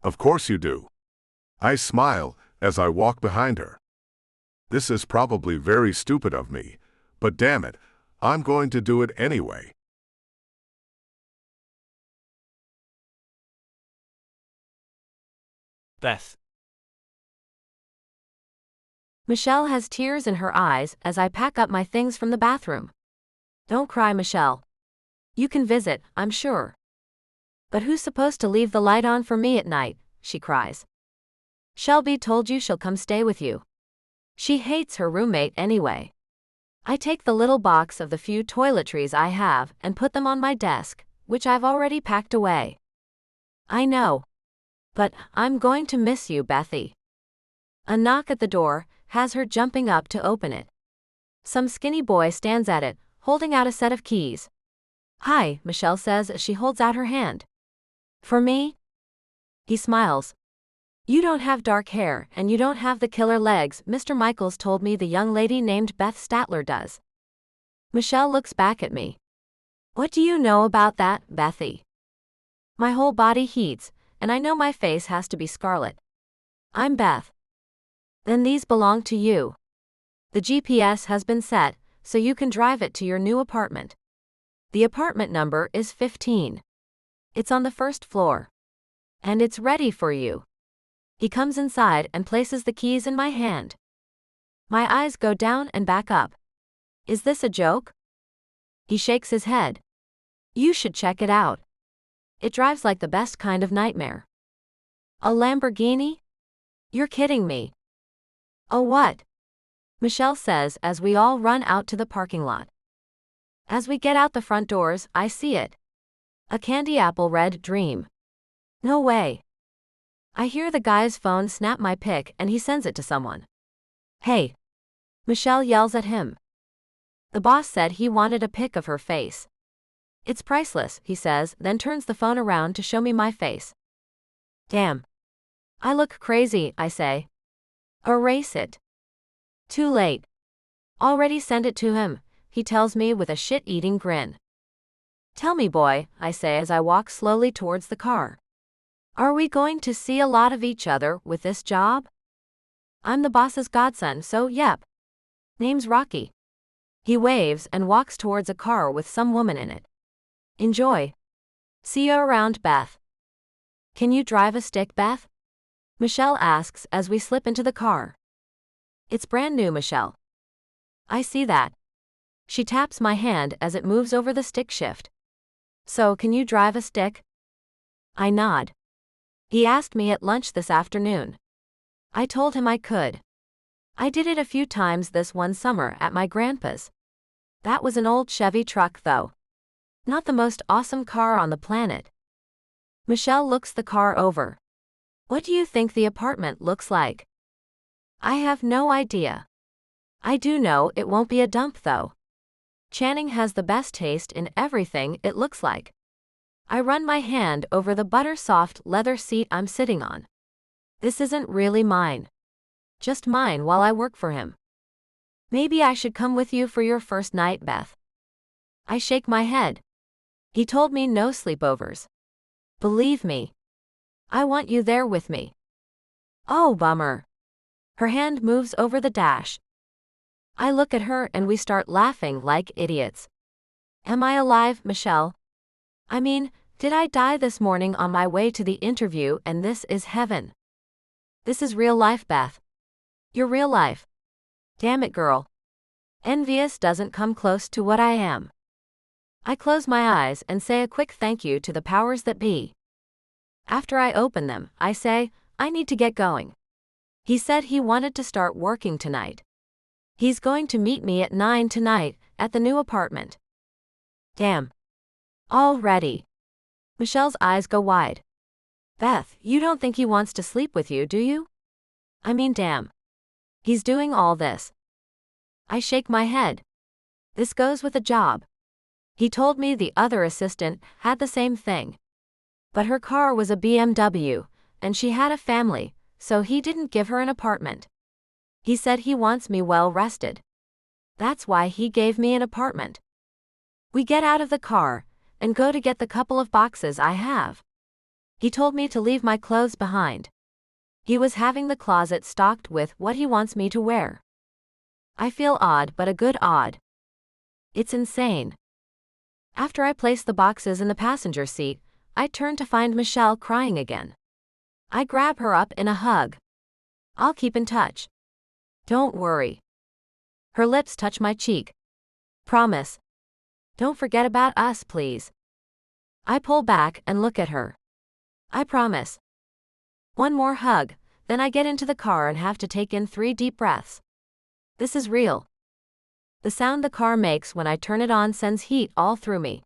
Speaker 2: Of course you do. I smile as I walk behind her. This is probably very stupid of me, but damn it, I'm going to do it anyway.
Speaker 1: Beth.
Speaker 3: Michelle has tears in her eyes as I pack up my things from the bathroom. Don't cry, Michelle. You can visit, I'm sure. But who's supposed to leave the light on for me at night? She cries. Shelby told you she'll come stay with you. She hates her roommate anyway. I take the little box of the few toiletries I have and put them on my desk, which I've already packed away. I know. But I'm going to miss you, Bethy. A knock at the door has her jumping up to open it. Some skinny boy stands at it, holding out a set of keys. Hi, Michelle says as she holds out her hand. For me? He smiles. You don't have dark hair and you don't have the killer legs Mr. Michaels told me the young lady named Beth Statler does. Michelle looks back at me. What do you know about that, Bethy? My whole body heats, and I know my face has to be scarlet. I'm Beth. Then these belong to you. The GPS has been set, so you can drive it to your new apartment. The apartment number is 15. It's on the first floor. And it's ready for you. He comes inside and places the keys in my hand. My eyes go down and back up. Is this a joke? He shakes his head. You should check it out. It drives like the best kind of nightmare. A Lamborghini? You're kidding me. Oh, what? Michelle says as we all run out to the parking lot. As we get out the front doors, I see it. A candy apple red dream. No way. I hear the guy's phone snap my pic and he sends it to someone. Hey. Michelle yells at him. The boss said he wanted a pic of her face. It's priceless, he says, then turns the phone around to show me my face. Damn. I look crazy, I say. Erase it. Too late. Already send it to him, he tells me with a shit-eating grin. Tell me, boy, I say as I walk slowly towards the car. Are we going to see a lot of each other with this job? I'm the boss's godson, so yep. Name's Rocky. He waves and walks towards a car with some woman in it. Enjoy. See you around, Beth. Can you drive a stick, Beth? Michelle asks as we slip into the car. It's brand new, Michelle. I see that. She taps my hand as it moves over the stick shift. So, can you drive a stick? I nod. He asked me at lunch this afternoon. I told him I could. I did it a few times this one summer at my grandpa's. That was an old Chevy truck, though. Not the most awesome car on the planet. Michelle looks the car over. What do you think the apartment looks like? I have no idea. I do know it won't be a dump though. Channing has the best taste in everything it looks like. I run my hand over the butter-soft leather seat I'm sitting on. This isn't really mine. Just mine while I work for him. Maybe I should come with you for your first night, Beth. I shake my head. He told me no sleepovers. Believe me. I want you there with me. Oh, bummer. Her hand moves over the dash. I look at her and we start laughing like idiots. Am I alive, Michelle? I mean, did I die this morning on my way to the interview and this is heaven? This is real life, Beth. You're real life. Damn it, girl. Envious doesn't come close to what I am. I close my eyes and say a quick thank you to the powers that be. After I open them, I say, I need to get going. He said he wanted to start working tonight. He's going to meet me at 9 tonight, at the new apartment. Damn. Already. Michelle's eyes go wide. Beth, you don't think he wants to sleep with you, do you? I mean, damn. He's doing all this. I shake my head. This goes with a job. He told me the other assistant had the same thing. But her car was a BMW, and she had a family, so he didn't give her an apartment. He said he wants me well rested. That's why he gave me an apartment. We get out of the car and go to get the couple of boxes I have. He told me to leave my clothes behind. He was having the closet stocked with what he wants me to wear. I feel odd, but a good odd. It's insane. After I place the boxes in the passenger seat, I turn to find Michelle crying again. I grab her up in a hug. I'll keep in touch. Don't worry. Her lips touch my cheek. Promise. Don't forget about us, please. I pull back and look at her. I promise. One more hug, then I get into the car and have to take in 3 deep breaths. This is real. The sound the car makes when I turn it on sends heat all through me.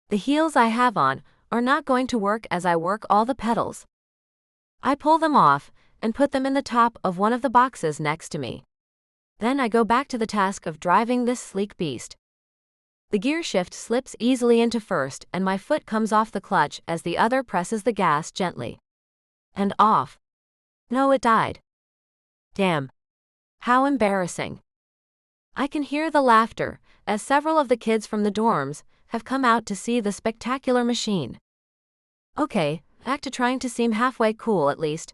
Speaker 3: The heels I have on are not going to work as I work all the pedals. I pull them off and put them in the top of one of the boxes next to me. Then I go back to the task of driving this sleek beast. The gear shift slips easily into first and my foot comes off the clutch as the other presses the gas gently. And off. No, it died. Damn. How embarrassing. I can hear the laughter, as several of the kids from the dorms have come out to see the spectacular machine. Okay, back to trying to seem halfway cool at least.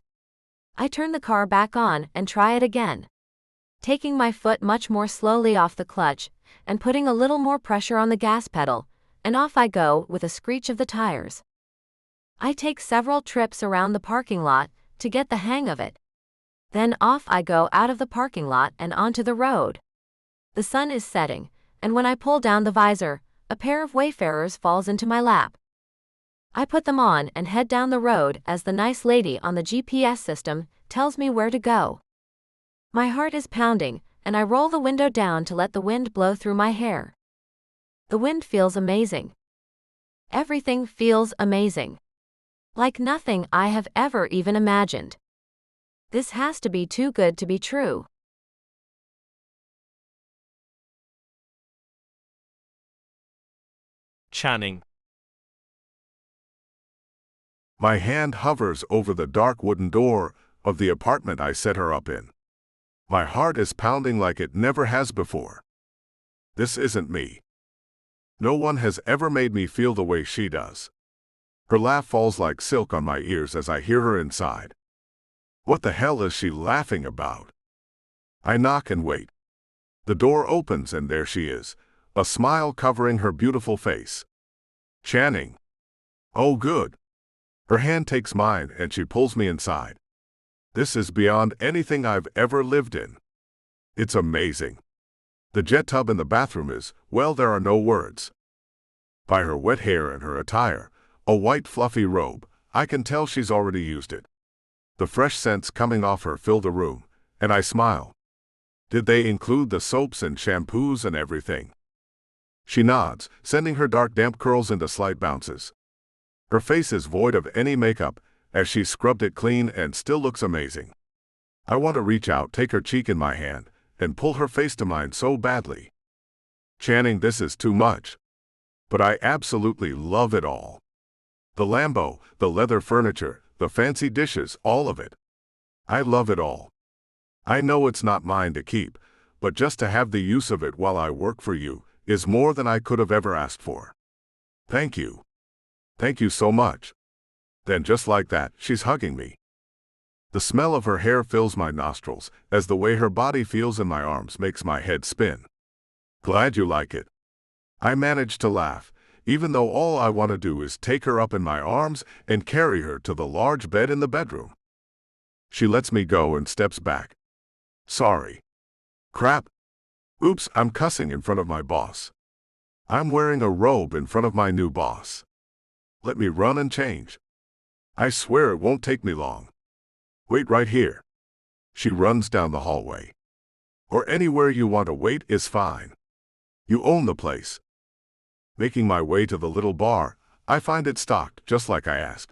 Speaker 3: I turn the car back on and try it again. Taking my foot much more slowly off the clutch, and putting a little more pressure on the gas pedal, and off I go with a screech of the tires. I take several trips around the parking lot to get the hang of it. Then off I go out of the parking lot and onto the road. The sun is setting, and when I pull down the visor, a pair of Wayfarers falls into my lap. I put them on and head down the road as the nice lady on the GPS system tells me where to go. My heart is pounding, and I roll the window down to let the wind blow through my hair. The wind feels amazing. Everything feels amazing. Like nothing I have ever even imagined. This has to be too good to be true.
Speaker 1: Channing.
Speaker 2: My hand hovers over the dark wooden door of the apartment I set her up in. My heart is pounding like it never has before. This isn't me. No one has ever made me feel the way she does. Her laugh falls like silk on my ears as I hear her inside. What the hell is she laughing about? I knock and wait. The door opens and there she is, a smile covering her beautiful face. Channing. Oh, good. Her hand takes mine and she pulls me inside. This is beyond anything I've ever lived in. It's amazing. The jet tub in the bathroom is, well, there are no words. By her wet hair and her attire, a white fluffy robe, I can tell she's already used it. The fresh scents coming off her fill the room, and I smile. Did they include the soaps and shampoos and everything? She nods, sending her dark damp curls into slight bounces. Her face is void of any makeup, as she scrubbed it clean and still looks amazing. I want to reach out, take her cheek in my hand, and pull her face to mine so badly. Channing, this is too much. But I absolutely love it all. The Lambo, the leather furniture, the fancy dishes, all of it. I love it all. I know it's not mine to keep, but just to have the use of it while I work for you is more than I could have ever asked for. Thank you. Thank you so much. Then just like that, she's hugging me. The smell of her hair fills my nostrils, as the way her body feels in my arms makes my head spin. Glad you like it. I manage to laugh, even though all I want to do is take her up in my arms and carry her to the large bed in the bedroom. She lets me go and steps back. Sorry. Crap. Oops, I'm cussing in front of my boss. I'm wearing a robe in front of my new boss. Let me run and change. I swear it won't take me long. Wait right here. She runs down the hallway. Or anywhere you want to wait is fine. You own the place. Making my way to the little bar, I find it stocked just like I asked.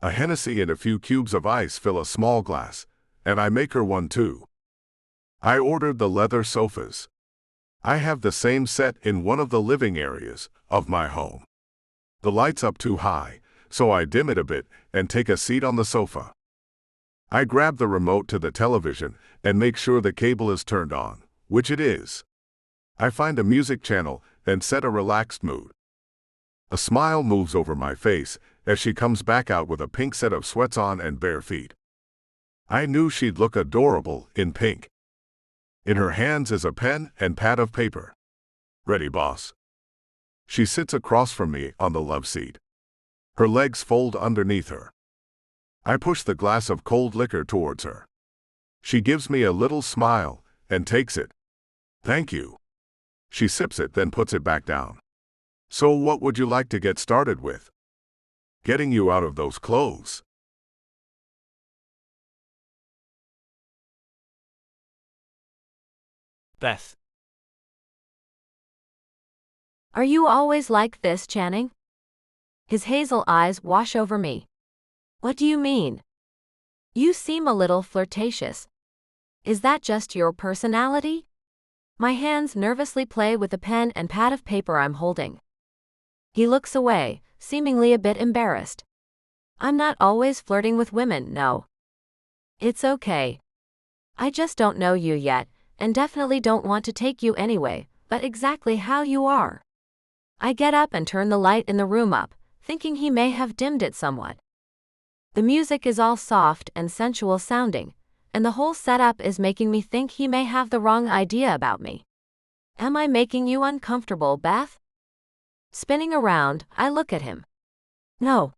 Speaker 2: A Hennessy and a few cubes of ice fill a small glass, and I make her one too. I ordered the leather sofas. I have the same set in one of the living areas of my home. The light's up too high, so I dim it a bit and take a seat on the sofa. I grab the remote to the television and make sure the cable is turned on, which it is. I find a music channel and set a relaxed mood. A smile moves over my face as she comes back out with a pink set of sweats on and bare feet. I knew she'd look adorable in pink. In her hands is a pen and pad of paper. Ready, boss. She sits across from me on the love seat. Her legs fold underneath her. I push the glass of cold liquor towards her. She gives me a little smile and takes it. Thank you. She sips it, then puts it back down. So what would you like to get started with? Getting you out of those clothes.
Speaker 1: Beth.
Speaker 3: Are you always like this, Channing? His hazel eyes wash over me. What do you mean? You seem a little flirtatious. Is that just your personality? My hands nervously play with the pen and pad of paper I'm holding. He looks away, seemingly a bit embarrassed. I'm not always flirting with women, no. It's okay. I just don't know you yet, and definitely don't want to take you anyway, but exactly how you are. I get up and turn the light in the room up, thinking he may have dimmed it somewhat. The music is all soft and sensual sounding, and the whole setup is making me think he may have the wrong idea about me. Am I making you uncomfortable, Beth? Spinning around, I look at him. No.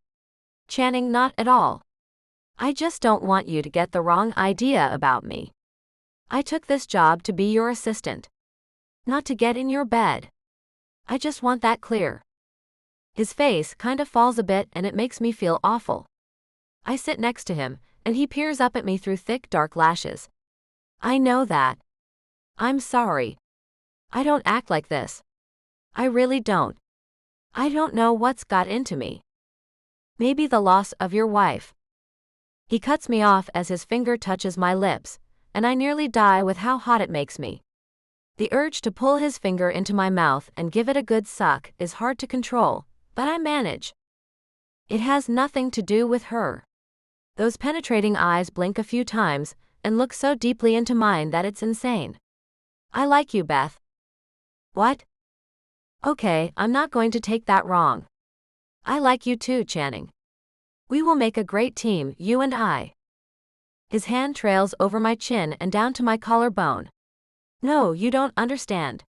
Speaker 3: Channing, not at all. I just don't want you to get the wrong idea about me. I took this job to be your assistant, not to get in your bed. I just want that clear. His face kind of falls a bit and it makes me feel awful. I sit next to him, and he peers up at me through thick dark lashes. I know that. I'm sorry. I don't act like this. I really don't. I don't know what's got into me. Maybe the loss of your wife. He cuts me off as his finger touches my lips, and I nearly die with how hot it makes me. The urge to pull his finger into my mouth and give it a good suck is hard to control, but I manage. It has nothing to do with her. Those penetrating eyes blink a few times and look so deeply into mine that it's insane. I like you, Beth. What? Okay, I'm not going to take that wrong. I like you too, Channing. We will make a great team, you and I. His hand trails over my chin and down to my collarbone. No, you don't understand.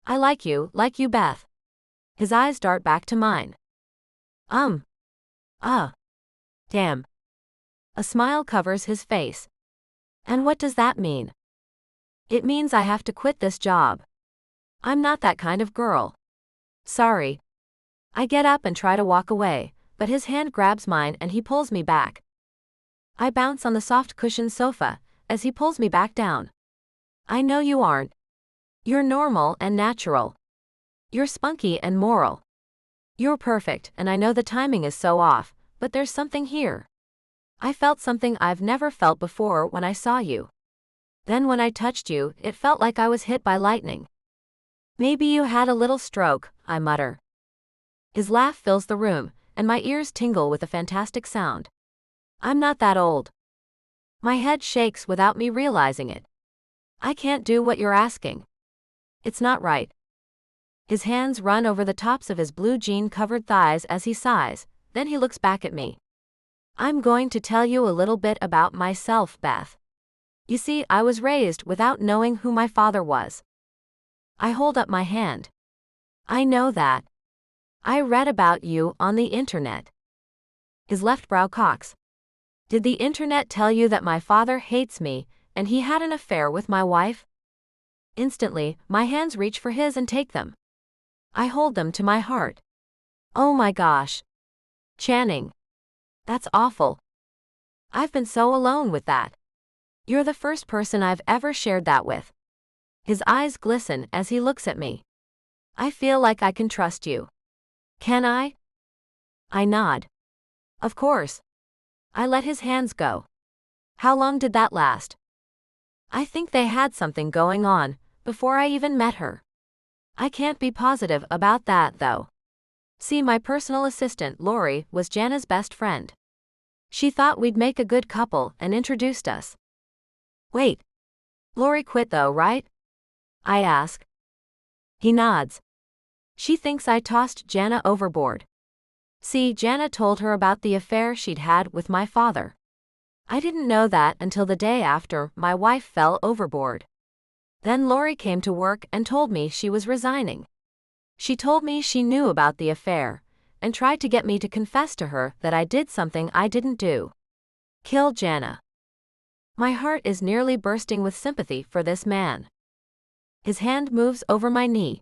Speaker 3: I like you, Beth. His eyes dart back to mine. Damn. A smile covers his face. And what does that mean? It means I have to quit this job. I'm not that kind of girl. Sorry. I get up and try to walk away, but his hand grabs mine and he pulls me back. I bounce on the soft cushioned sofa as he pulls me back down. I know you aren't. You're normal and natural. You're spunky and moral. You're perfect, and I know the timing is so off, but there's something here. I felt something I've never felt before when I saw you. Then when I touched you, it felt like I was hit by lightning. Maybe you had a little stroke, I mutter. His laugh fills the room, and my ears tingle with a fantastic sound. I'm not that old. My head shakes without me realizing it. I can't do what you're asking. It's not right. His hands run over the tops of his blue jean-covered thighs as he sighs, then he looks back at me. I'm going to tell you a little bit about myself, Beth. You see, I was raised without knowing who my father was. I hold up my hand. I know that. I read about you on the internet. His left brow cocks. Did the internet tell you that my father hates me, and he had an affair with my wife? Instantly, my hands reach for his and take them. I hold them to my heart. Oh my gosh. Channing. That's awful. I've been so alone with that. You're the first person I've ever shared that with. His eyes glisten as he looks at me. I feel like I can trust you. Can I? I nod. Of course. I let his hands go. How long did that last? I think they had something going on before I even met her. I can't be positive about that, though. See, my personal assistant, Lori, was Jana's best friend. She thought we'd make a good couple and introduced us. Wait. Lori quit though, right? I ask. He nods. She thinks I tossed Jana overboard. See, Jana told her about the affair she'd had with my father. I didn't know that until the day after my wife fell overboard. Then Lori came to work and told me she was resigning. She told me she knew about the affair, and tried to get me to confess to her that I did something I didn't do. Kill Jana. My heart is nearly bursting with sympathy for this man. His hand moves over my knee.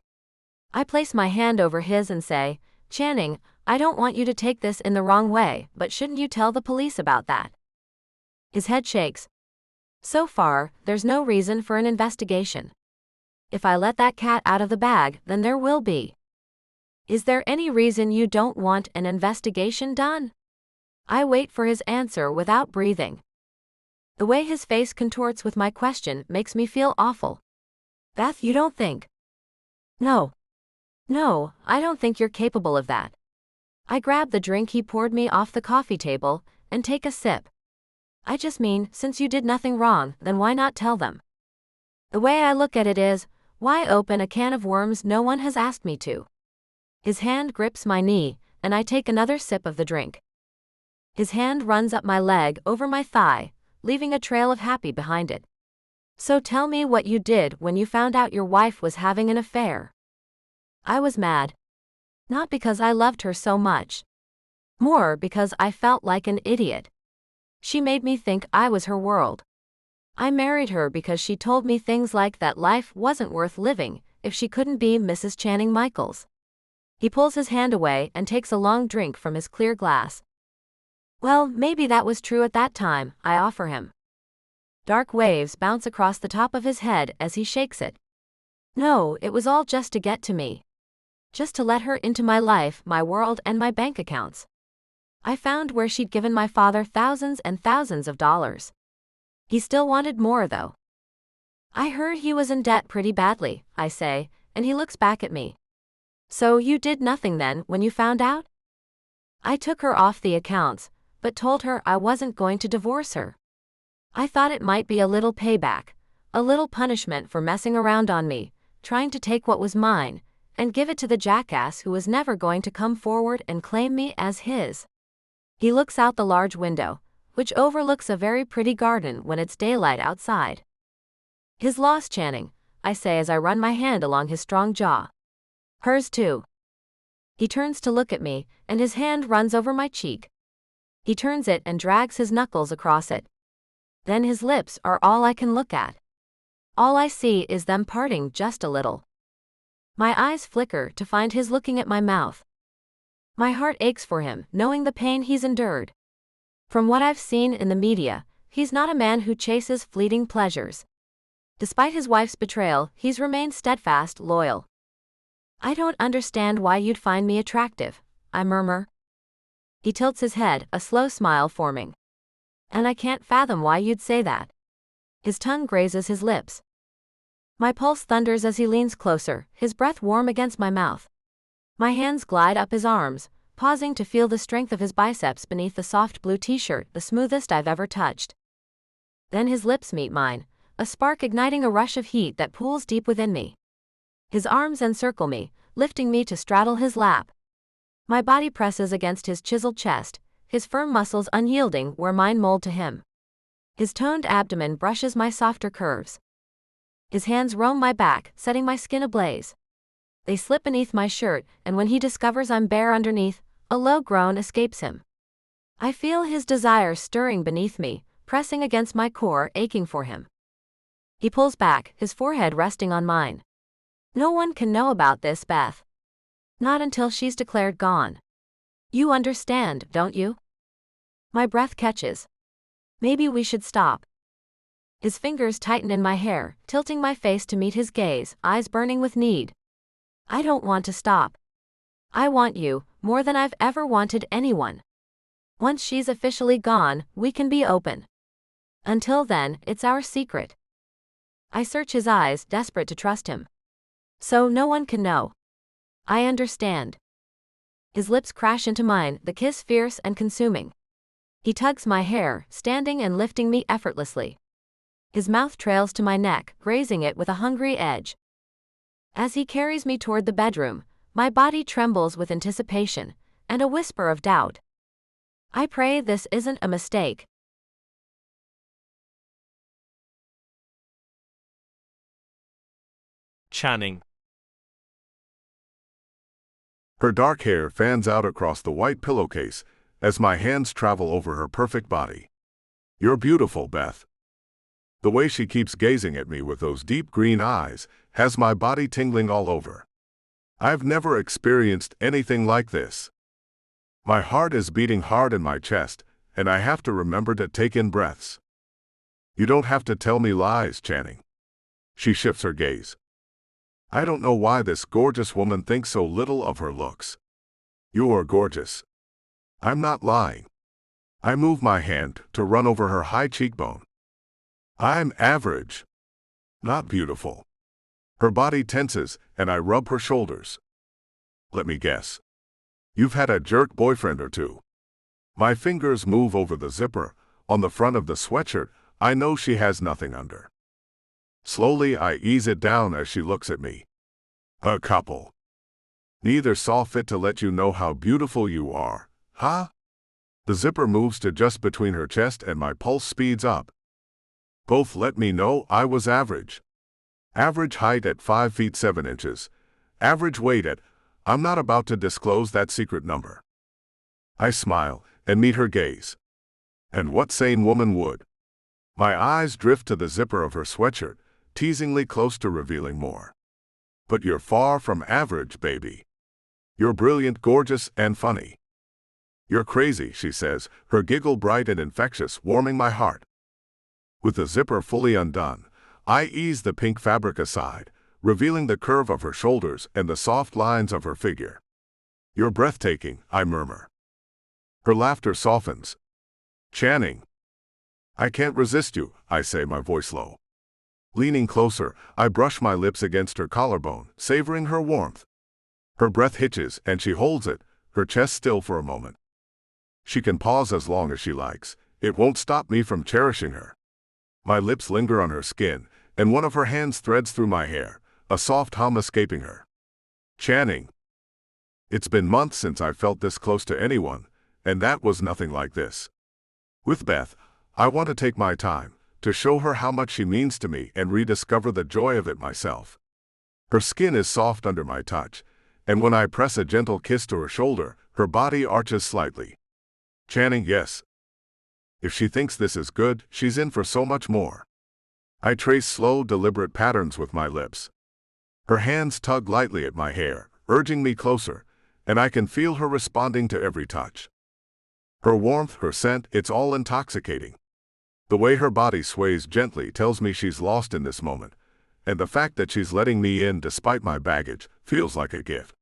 Speaker 3: I place my hand over his and say, Channing, I don't want you to take this in the wrong way, but shouldn't you tell the police about that? His head shakes. So far, there's no reason for an investigation. If I let that cat out of the bag, then there will be. Is there any reason you don't want an investigation done? I wait for his answer without breathing. The way his face contorts with my question makes me feel awful. Beth, you don't think? No. No, I don't think you're capable of that. I grab the drink he poured me off the coffee table and take a sip. I just mean, since you did nothing wrong, then why not tell them? The way I look at it is, why open a can of worms no one has asked me to? His hand grips my knee, and I take another sip of the drink. His hand runs up my leg over my thigh, leaving a trail of happy behind it. So tell me what you did when you found out your wife was having an affair. I was mad. Not because I loved her so much. More because I felt like an idiot. She made me think I was her world. I married her because she told me things like that life wasn't worth living if she couldn't be Mrs. Channing Michaels. He pulls his hand away and takes a long drink from his clear glass. Well, maybe that was true at that time, I offer him. Dark waves bounce across the top of his head as he shakes it. No, it was all just to get to me. Just to let her into my life, my world, and my bank accounts. I found where she'd given my father thousands and thousands of dollars. He still wanted more, though. I heard he was in debt pretty badly, I say, and he looks back at me. So you did nothing then when you found out? I took her off the accounts, but told her I wasn't going to divorce her. I thought it might be a little payback, a little punishment for messing around on me, trying to take what was mine, and give it to the jackass who was never going to come forward and claim me as his. He looks out the large window, which overlooks a very pretty garden when it's daylight outside. His loss, Channing, I say as I run my hand along his strong jaw. Hers too. He turns to look at me, and his hand runs over my cheek. He turns it and drags his knuckles across it. Then his lips are all I can look at. All I see is them parting just a little. My eyes flicker to find his looking at my mouth. My heart aches for him, knowing the pain he's endured. From what I've seen in the media, he's not a man who chases fleeting pleasures. Despite his wife's betrayal, he's remained steadfast, loyal. I don't understand why you'd find me attractive, I murmur. He tilts his head, a slow smile forming. And I can't fathom why you'd say that. His tongue grazes his lips. My pulse thunders as he leans closer, his breath warm against my mouth. My hands glide up his arms, pausing to feel the strength of his biceps beneath the soft blue t-shirt, the smoothest I've ever touched. Then his lips meet mine, a spark igniting a rush of heat that pools deep within me. His arms encircle me, lifting me to straddle his lap. My body presses against his chiseled chest, his firm muscles unyielding where mine mold to him. His toned abdomen brushes my softer curves. His hands roam my back, setting my skin ablaze. They slip beneath my shirt, and when he discovers I'm bare underneath, a low groan escapes him. I feel his desire stirring beneath me, pressing against my core, aching for him. He pulls back, his forehead resting on mine. No one can know about this, Beth. Not until she's declared gone. You understand, don't you? My breath catches. Maybe we should stop. His fingers tighten in my hair, tilting my face to meet his gaze, eyes burning with need. I don't want to stop. I want you, more than I've ever wanted anyone. Once she's officially gone, we can be open. Until then, it's our secret. I search his eyes, desperate to trust him. So no one can know. I understand. His lips crash into mine, the kiss fierce and consuming. He tugs my hair, standing and lifting me effortlessly. His mouth trails to my neck, grazing it with a hungry edge. As he carries me toward the bedroom, my body trembles with anticipation, and a whisper of doubt. I pray this isn't a mistake.
Speaker 1: Channing.
Speaker 2: Her dark hair fans out across the white pillowcase as my hands travel over her perfect body. You're beautiful, Beth. The way she keeps gazing at me with those deep green eyes has my body tingling all over. I've never experienced anything like this. My heart is beating hard in my chest, and I have to remember to take in breaths. You don't have to tell me lies, Channing. She shifts her gaze. I don't know why this gorgeous woman thinks so little of her looks. You are gorgeous. I'm not lying. I move my hand to run over her high cheekbone. I'm average, not beautiful. Her body tenses, and I rub her shoulders. Let me guess. You've had a jerk boyfriend or two. My fingers move over the zipper. On the front of the sweatshirt, I know she has nothing under. Slowly I ease it down as she looks at me. A couple. Neither saw fit to let you know how beautiful you are, huh? The zipper moves to just between her chest and my pulse speeds up. Both let me know I was average. Average height at 5 feet 7 inches. Average weight at, I'm not about to disclose that secret number. I smile and meet her gaze. And what sane woman would? My eyes drift to the zipper of her sweatshirt, teasingly close to revealing more. But you're far from average, baby. You're brilliant, gorgeous, and funny. You're crazy, she says, her giggle bright and infectious, warming my heart. With the zipper fully undone, I ease the pink fabric aside, revealing the curve of her shoulders and the soft lines of her figure. You're breathtaking, I murmur. Her laughter softens. Channing. I can't resist you, I say, my voice low. Leaning closer, I brush my lips against her collarbone, savoring her warmth. Her breath hitches, and she holds it, her chest still for a moment. She can pause as long as she likes. It won't stop me from cherishing her. My lips linger on her skin, and one of her hands threads through my hair, a soft hum escaping her. Channing. It's been months since I felt this close to anyone, and that was nothing like this. With Beth, I want to take my time, to show her how much she means to me and rediscover the joy of it myself. Her skin is soft under my touch, and when I press a gentle kiss to her shoulder, her body arches slightly. Channing, yes. If she thinks this is good, she's in for so much more. I trace slow, deliberate patterns with my lips. Her hands tug lightly at my hair, urging me closer, and I can feel her responding to every touch. Her warmth, her scent, it's all intoxicating. The way her body sways gently tells me she's lost in this moment, and the fact that she's letting me in despite my baggage feels like a gift.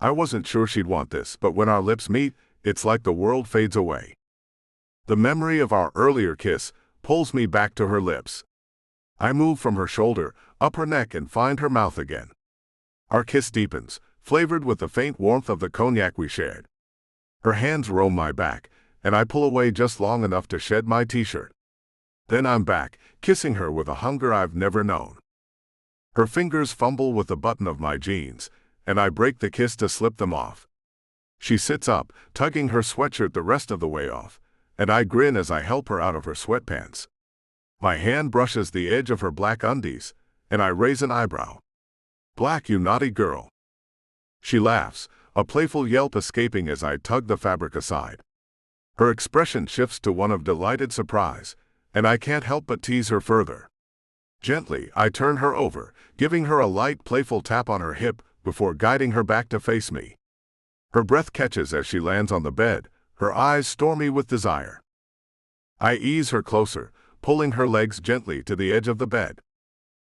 Speaker 2: I wasn't sure she'd want this, but when our lips meet, it's like the world fades away. The memory of our earlier kiss pulls me back to her lips. I move from her shoulder, up her neck, and find her mouth again. Our kiss deepens, flavored with the faint warmth of the cognac we shared. Her hands roam my back, and I pull away just long enough to shed my t-shirt. Then I'm back, kissing her with a hunger I've never known. Her fingers fumble with the button of my jeans, and I break the kiss to slip them off. She sits up, tugging her sweatshirt the rest of the way off, and I grin as I help her out of her sweatpants. My hand brushes the edge of her black undies, and I raise an eyebrow. "Black, you naughty girl." She laughs, a playful yelp escaping as I tug the fabric aside. Her expression shifts to one of delighted surprise, and I can't help but tease her further. Gently, I turn her over, giving her a light, playful tap on her hip before guiding her back to face me. Her breath catches as she lands on the bed, her eyes stormy with desire. I ease her closer, pulling her legs gently to the edge of the bed.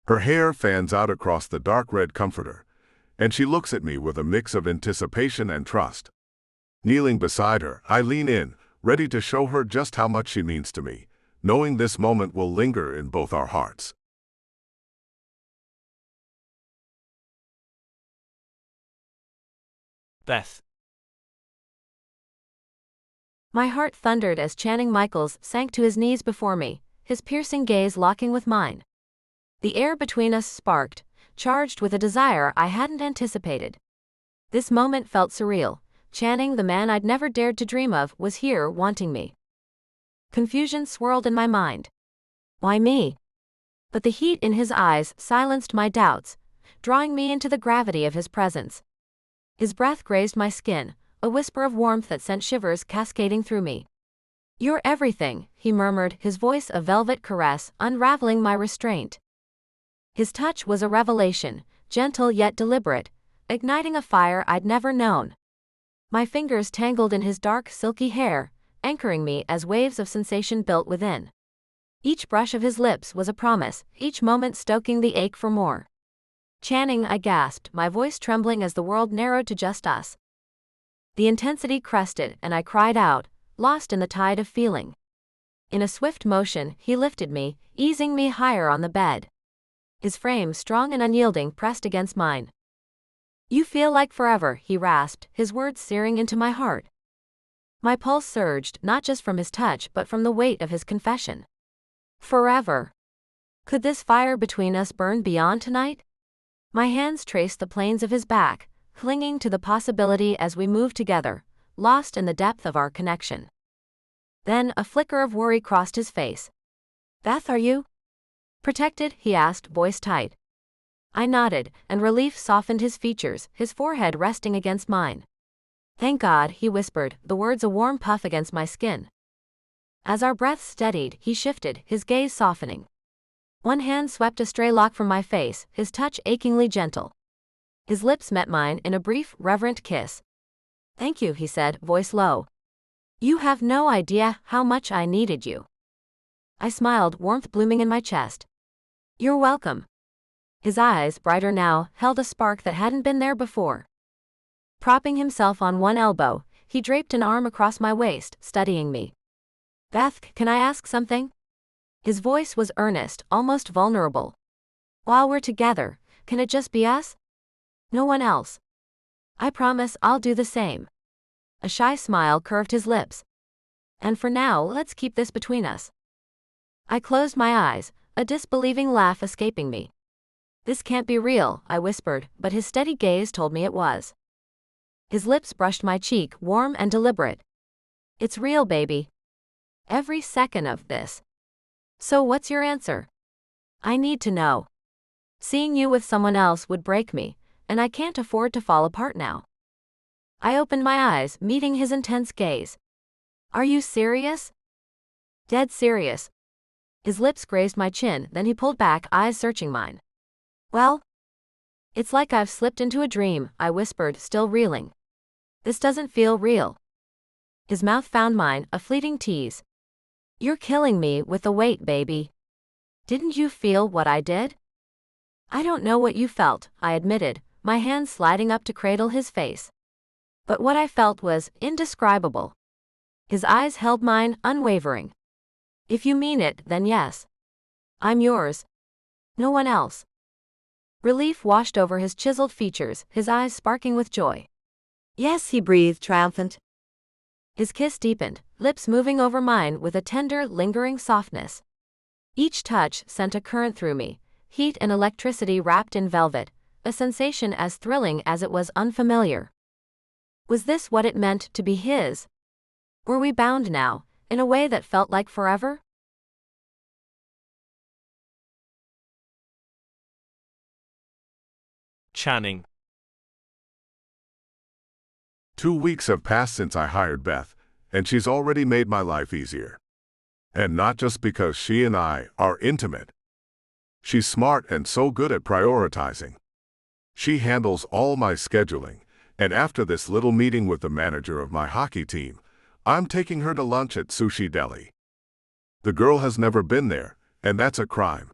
Speaker 2: Her hair fans out across the dark red comforter, and she looks at me with a mix of anticipation and trust. Kneeling beside her, I lean in, ready to show her just how much she means to me, knowing this moment will linger in both our hearts.
Speaker 1: Beth.
Speaker 3: My heart thundered as Channing Michaels sank to his knees before me, his piercing gaze locking with mine. The air between us sparked, charged with a desire I hadn't anticipated. This moment felt surreal. Channing, the man I'd never dared to dream of, was here wanting me. Confusion swirled in my mind. Why me? But the heat in his eyes silenced my doubts, drawing me into the gravity of his presence. His breath grazed my skin, a whisper of warmth that sent shivers cascading through me. "You're everything," he murmured, his voice a velvet caress, unraveling my restraint. His touch was a revelation, gentle yet deliberate, igniting a fire I'd never known. My fingers tangled in his dark, silky hair, anchoring me as waves of sensation built within. Each brush of his lips was a promise, each moment stoking the ache for more. "Channing," I gasped, my voice trembling as the world narrowed to just us. The intensity crested, and I cried out, lost in the tide of feeling. In a swift motion, he lifted me, easing me higher on the bed. His frame, strong and unyielding, pressed against mine. "You feel like forever," he rasped, his words searing into my heart. My pulse surged, not just from his touch but from the weight of his confession. Forever. Could this fire between us burn beyond tonight? My hands traced the planes of his back, clinging to the possibility as we moved together, lost in the depth of our connection. Then a flicker of worry crossed his face. "Beth, are you protected?" he asked, voice tight. I nodded, and relief softened his features, his forehead resting against mine. "Thank God," he whispered, the words a warm puff against my skin. As our breaths steadied, he shifted, his gaze softening. One hand swept a stray lock from my face, his touch achingly gentle. His lips met mine in a brief, reverent kiss. "Thank you," he said, voice low. "You have no idea how much I needed you." I smiled, warmth blooming in my chest. "You're welcome." His eyes, brighter now, held a spark that hadn't been there before. Propping himself on one elbow, he draped an arm across my waist, studying me. "Beth, can I ask something?" His voice was earnest, almost vulnerable. "While we're together, can it just be us? No one else?" "I promise I'll do the same." A shy smile curved his lips. "And for now, let's keep this between us." I closed my eyes, a disbelieving laugh escaping me. "This can't be real," I whispered, but his steady gaze told me it was. His lips brushed my cheek, warm and deliberate. "It's real, baby. Every second of this." "So what's your answer?" "I need to know. Seeing you with someone else would break me, and I can't afford to fall apart now." I opened my eyes, meeting his intense gaze. "Are you serious?" "Dead serious." His lips grazed my chin, then he pulled back, eyes searching mine. "Well, it's like I've slipped into a dream," I whispered, still reeling. "This doesn't feel real." His mouth found mine, a fleeting tease. "You're killing me with the weight, baby. Didn't you feel what I did?" I don't know what you felt, I admitted, my hand sliding up to cradle his face. But what I felt was indescribable. His eyes held mine, unwavering. If you mean it, then yes. I'm yours. No one else. Relief washed over his chiseled features, his eyes sparking with joy.
Speaker 4: Yes, he breathed, triumphant.
Speaker 3: His kiss deepened, lips moving over mine with a tender, lingering softness. Each touch sent a current through me, heat and electricity wrapped in velvet, a sensation as thrilling as it was unfamiliar. Was this what it meant to be his? Were we bound now, in a way that felt like forever?
Speaker 1: Channing.
Speaker 2: 2 weeks have passed since I hired Beth, and she's already made my life easier. And not just because she and I are intimate. She's smart and so good at prioritizing. She handles all my scheduling, and after this little meeting with the manager of my hockey team, I'm taking her to lunch at Sushi Deli. The girl has never been there, and that's a crime.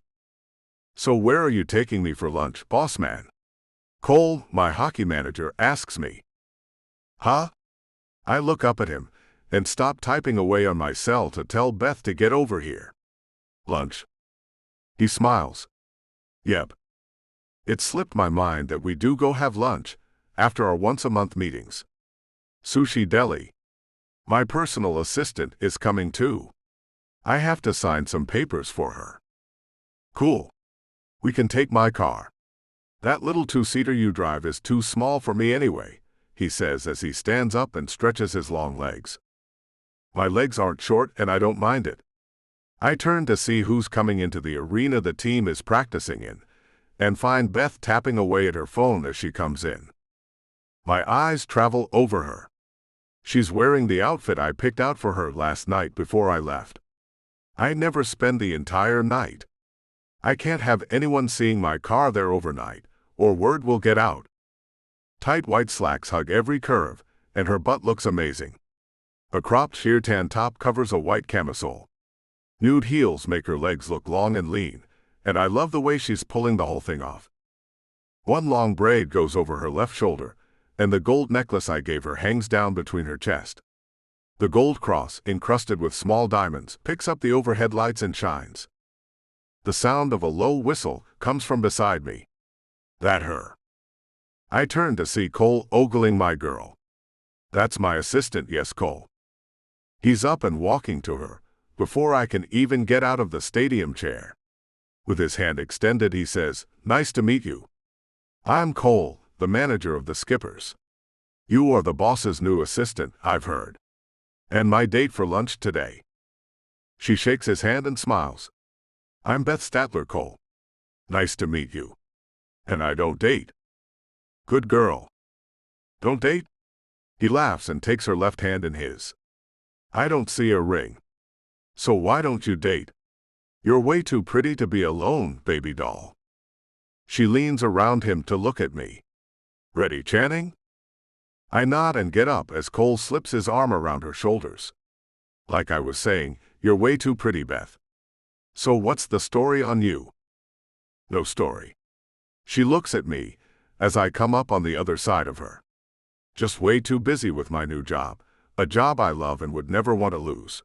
Speaker 2: So where are you taking me for lunch, boss man? Cole, my hockey manager, asks me. Huh? I look up at him, and stop typing away on my cell to tell Beth to get over here. Lunch? He smiles. Yep. It slipped my mind that we do go have lunch, after our once-a-month meetings. Sushi Deli. My personal assistant is coming too. I have to sign some papers for her. Cool. We can take my car. That little two-seater you drive is too small for me anyway, he says as he stands up and stretches his long legs. My legs aren't short and I don't mind it. I turn to see who's coming into the arena the team is practicing in, and find Beth tapping away at her phone as she comes in. My eyes travel over her. She's wearing the outfit I picked out for her last night before I left. I never spend the entire night. I can't have anyone seeing my car there overnight, or word will get out. Tight white slacks hug every curve, and her butt looks amazing. A cropped sheer tan top covers a white camisole. Nude heels make her legs look long and lean, and I love the way she's pulling the whole thing off. One long braid goes over her left shoulder, and the gold necklace I gave her hangs down between her chest. The gold cross, encrusted with small diamonds, picks up the overhead lights and shines. The sound of a low whistle comes from beside me. That her. I turn to see Cole ogling my girl. That's my assistant, yes, Cole. He's up and walking to her, before I can even get out of the stadium chair. With his hand extended, he says, "Nice to meet you. I'm Cole, the manager of the Skippers. You are the boss's new assistant, I've heard. And my date for lunch today." She shakes his hand and smiles. "I'm Beth Statler, Cole. Nice to meet you. And I don't date." "Good girl. Don't date?" He laughs and takes her left hand in his. "I don't see a ring. So why don't you date? You're way too pretty to be alone, baby doll." She leans around him to look at me. "Ready, Channing?" I nod and get up as Cole slips his arm around her shoulders. "Like I was saying, you're way too pretty, Beth. So what's the story on you?" "No story." She looks at me as I come up on the other side of her. "Just way too busy with my new job, a job I love and would never want to lose."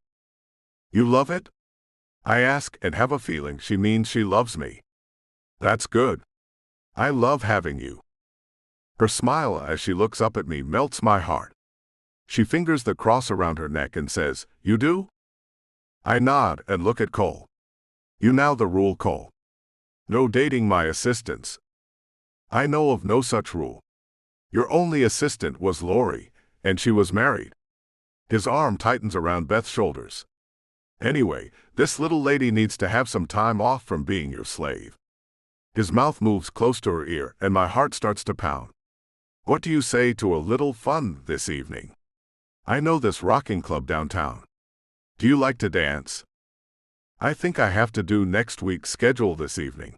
Speaker 2: "You love it?" I ask and have a feeling she means she loves me. "That's good. I love having you." Her smile as she looks up at me melts my heart. She fingers the cross around her neck and says, "You do?" I nod and look at Cole. "You know the rule, Cole. No dating my assistants." "I know of no such rule. Your only assistant was Lori, and she was married." His arm tightens around Beth's shoulders. "Anyway, this little lady needs to have some time off from being your slave." His mouth moves close to her ear and my heart starts to pound. "What do you say to a little fun this evening? I know this rocking club downtown. Do you like to dance?" "I think I have to do next week's schedule this evening.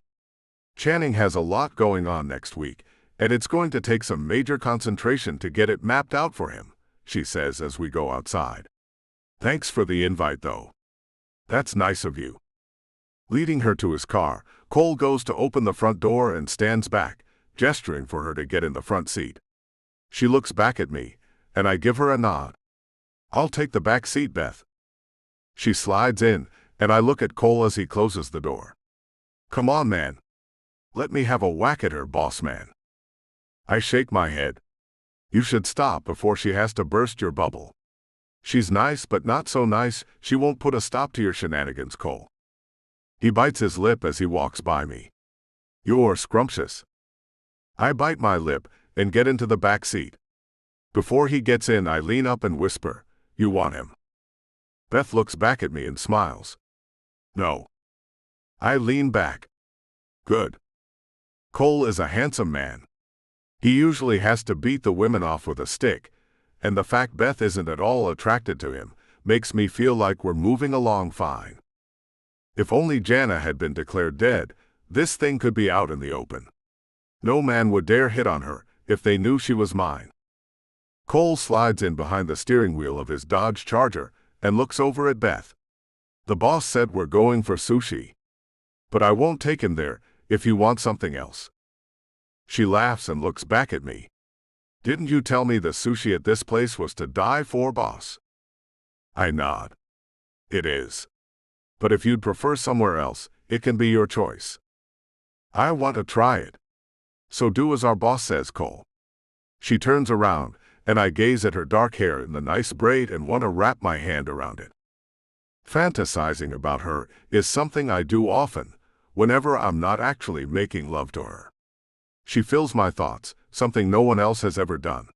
Speaker 2: Channing has a lot going on next week, and it's going to take some major concentration to get it mapped out for him," she says as we go outside. "Thanks for the invite, though. That's nice of you." Leading her to his car, Cole goes to open the front door and stands back, gesturing for her to get in the front seat. She looks back at me, and I give her a nod. I'll take the back seat, Beth. She slides in, and I look at Cole as he closes the door. Come on, man. Let me have a whack at her, boss man. I shake my head. You should stop before she has to burst your bubble. She's nice, but not so nice, she won't put a stop to your shenanigans, Cole. He bites his lip as he walks by me. You're scrumptious. I bite my lip and get into the back seat. Before he gets in, I lean up and whisper, You want him? Beth looks back at me and smiles. No. I lean back. Good. Cole is a handsome man. He usually has to beat the women off with a stick, and the fact Beth isn't at all attracted to him makes me feel like we're moving along fine. If only Jana had been declared dead, this thing could be out in the open. No man would dare hit on her if they knew she was mine. Cole slides in behind the steering wheel of his Dodge Charger and looks over at Beth. The boss said we're going for sushi. But I won't take him there if you want something else. She laughs and looks back at me. Didn't you tell me the sushi at this place was to die for, boss? I nod. It is. But if you'd prefer somewhere else, it can be your choice. I want to try it. So do as our boss says, Cole. She turns around, and I gaze at her dark hair in the nice braid and want to wrap my hand around it. Fantasizing about her is something I do often, whenever I'm not actually making love to her. She fills my thoughts, something no one else has ever done.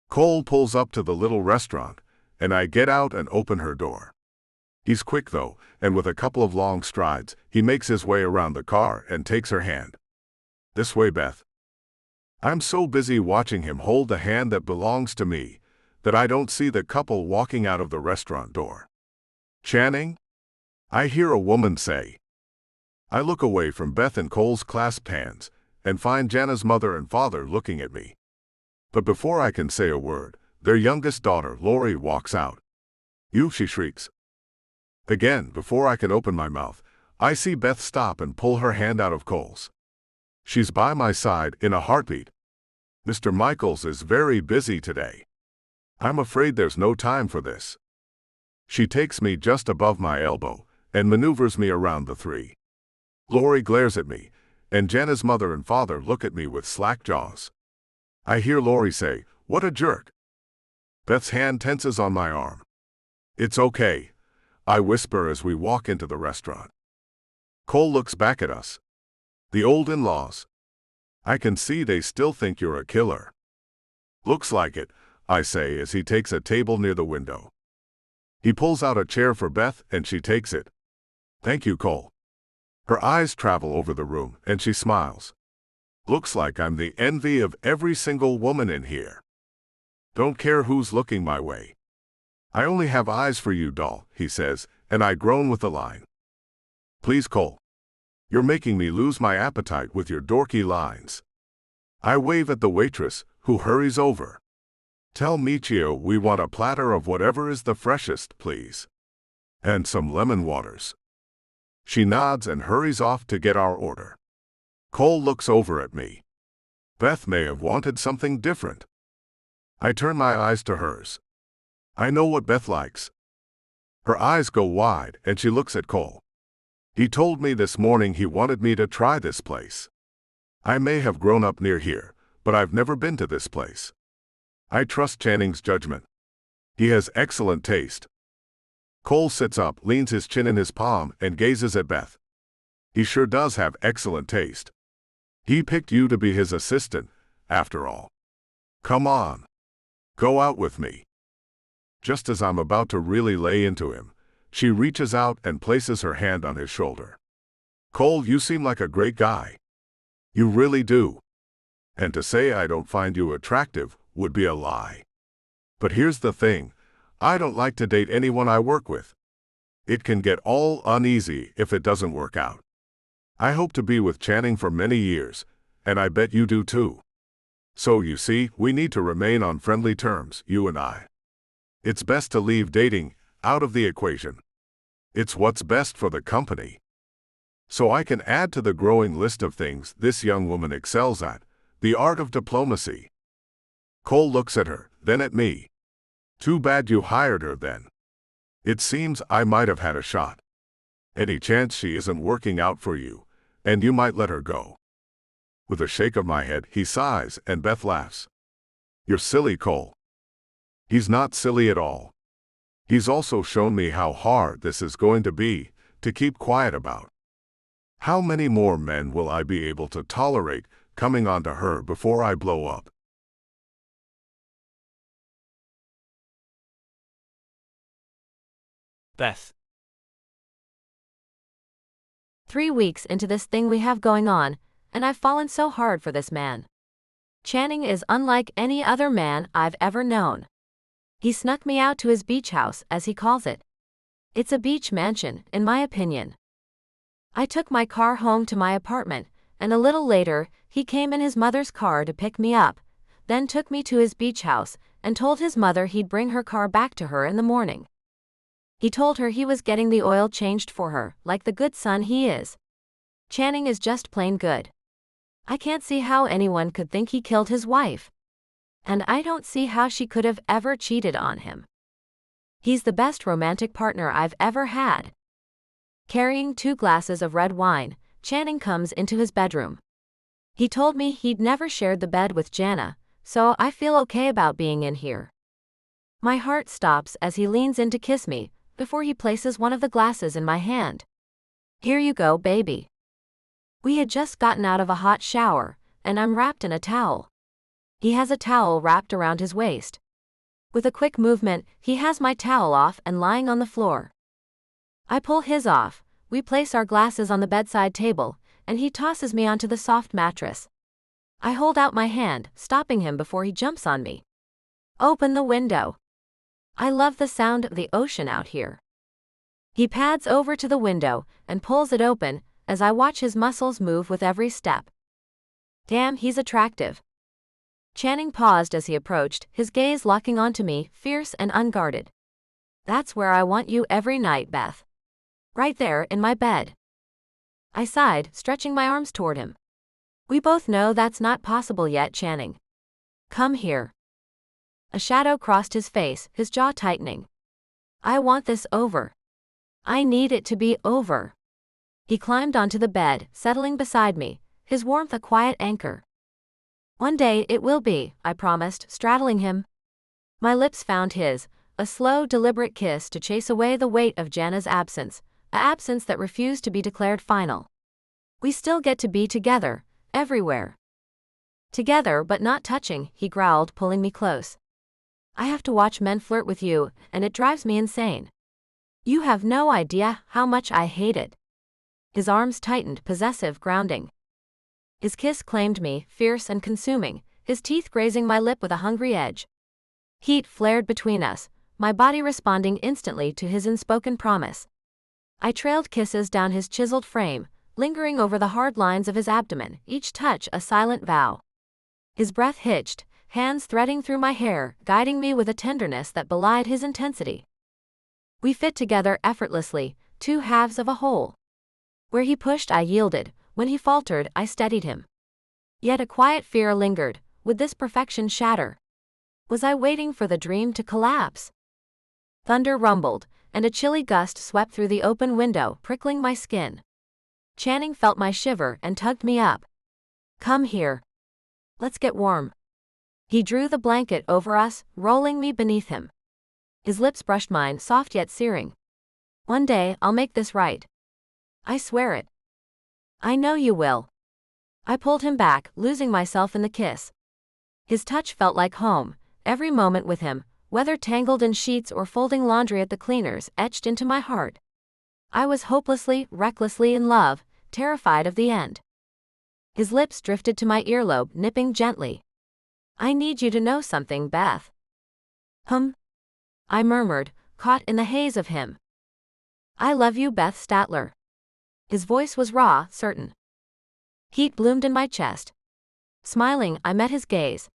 Speaker 2: Cole pulls up to the little restaurant, and I get out and open her door. He's quick though, and with a couple of long strides, he makes his way around the car and takes her hand. This way, Beth. I'm so busy watching him hold the hand that belongs to me that I don't see the couple walking out of the restaurant door. Channing? I hear a woman say. I look away from Beth and Cole's clasped hands and find Jana's mother and father looking at me. But before I can say a word, their youngest daughter, Lori, walks out. You, she shrieks. Again, before I can open my mouth, I see Beth stop and pull her hand out of Cole's. She's by my side in a heartbeat. Mr. Michaels is very busy today. I'm afraid there's no time for this. She takes me just above my elbow and maneuvers me around the three. Lori glares at me, and Jana's mother and father look at me with slack jaws. I hear Lori say, "What a jerk." Beth's hand tenses on my arm. It's okay, I whisper as we walk into the restaurant. Cole looks back at us. The old in-laws. I can see they still think you're a killer. Looks like it, I say as he takes a table near the window. He pulls out a chair for Beth and she takes it. Thank you, Cole. Her eyes travel over the room and she smiles. Looks like I'm the envy of every single woman in here. Don't care who's looking my way. I only have eyes for you, doll, he says, and I groan with the line. Please, Cole. You're making me lose my appetite with your dorky lines. I wave at the waitress, who hurries over. Tell Michio we want a platter of whatever is the freshest, please. And some lemon waters. She nods and hurries off to get our order. Cole looks over at me. Beth may have wanted something different. I turn my eyes to hers. I know what Beth likes. Her eyes go wide and she looks at Cole. He told me this morning he wanted me to try this place. I may have grown up near here, but I've never been to this place. I trust Channing's judgment. He has excellent taste. Cole sits up, leans his chin in his palm, and gazes at Beth. He sure does have excellent taste. He picked you to be his assistant, after all. Come on. Go out with me. Just as I'm about to really lay into him, she reaches out and places her hand on his shoulder. Cole, you seem like a great guy. You really do. And to say I don't find you attractive would be a lie. But here's the thing, I don't like to date anyone I work with. It can get all uneasy if it doesn't work out. I hope to be with Channing for many years, and I bet you do too. So you see, we need to remain on friendly terms, you and I. It's best to leave dating out of the equation. It's what's best for the company. So I can add to the growing list of things this young woman excels at, the art of diplomacy. Cole looks at her, then at me. Too bad you hired her then. It seems I might have had a shot. Any chance she isn't working out for you, and you might let her go? With a shake of my head, he sighs, and Beth laughs. You're silly, Cole. He's not silly at all. He's also shown me how hard this is going to be to keep quiet about. How many more men will I be able to tolerate coming onto her before I blow up?
Speaker 1: Beth.
Speaker 3: 3 weeks into this thing we have going on, and I've fallen so hard for this man. Channing is unlike any other man I've ever known. He snuck me out to his beach house, as he calls it. It's a beach mansion, in my opinion. I took my car home to my apartment, and a little later, he came in his mother's car to pick me up, then took me to his beach house, and told his mother he'd bring her car back to her in the morning. He told her he was getting the oil changed for her, like the good son he is. Channing is just plain good. I can't see how anyone could think he killed his wife. And I don't see how she could have ever cheated on him. He's the best romantic partner I've ever had. Carrying 2 glasses of red wine, Channing comes into his bedroom. He told me he'd never shared the bed with Jana, so I feel okay about being in here. My heart stops as he leans in to kiss me, before he places one of the glasses in my hand. Here you go, baby. We had just gotten out of a hot shower, and I'm wrapped in a towel. He has a towel wrapped around his waist. With a quick movement, he has my towel off and lying on the floor. I pull his off, we place our glasses on the bedside table, and he tosses me onto the soft mattress. I hold out my hand, stopping him before he jumps on me. Open the window. I love the sound of the ocean out here. He pads over to the window and pulls it open as I watch his muscles move with every step. Damn, he's attractive. Channing paused as he approached, his gaze locking onto me, fierce and unguarded. That's where I want you every night, Beth. Right there in my bed. I sighed, stretching my arms toward him. We both know that's not possible yet, Channing. Come here. A shadow crossed his face, his jaw tightening. I want this over. I need it to be over. He climbed onto the bed, settling beside me, his warmth a quiet anchor. One day it will be, I promised, straddling him. My lips found his, a slow, deliberate kiss to chase away the weight of Jana's absence, an absence that refused to be declared final. We still get to be together, everywhere. Together but not touching, he growled, pulling me close. I have to watch men flirt with you, and it drives me insane. You have no idea how much I hate it. His arms tightened, possessive, grounding. His kiss claimed me, fierce and consuming, his teeth grazing my lip with a hungry edge. Heat flared between us, my body responding instantly to his unspoken promise. I trailed kisses down his chiseled frame, lingering over the hard lines of his abdomen, each touch a silent vow. His breath hitched, hands threading through my hair, guiding me with a tenderness that belied his intensity. We fit together effortlessly, 2 halves of a whole. Where he pushed, I yielded. When he faltered, I steadied him. Yet a quiet fear lingered. Would this perfection shatter? Was I waiting for the dream to collapse? Thunder rumbled, and a chilly gust swept through the open window, prickling my skin. Channing felt my shiver and tugged me up. Come here. Let's get warm. He drew the blanket over us, rolling me beneath him. His lips brushed mine, soft yet searing. One day, I'll make this right. I swear it. I know you will. I pulled him back, losing myself in the kiss. His touch felt like home, every moment with him, whether tangled in sheets or folding laundry at the cleaners, etched into my heart. I was hopelessly, recklessly in love, terrified of the end. His lips drifted to my earlobe, nipping gently. I need you to know something, Beth. I murmured, caught in the haze of him. I love you, Beth Statler. His voice was raw, certain. Heat bloomed in my chest. Smiling, I met his gaze.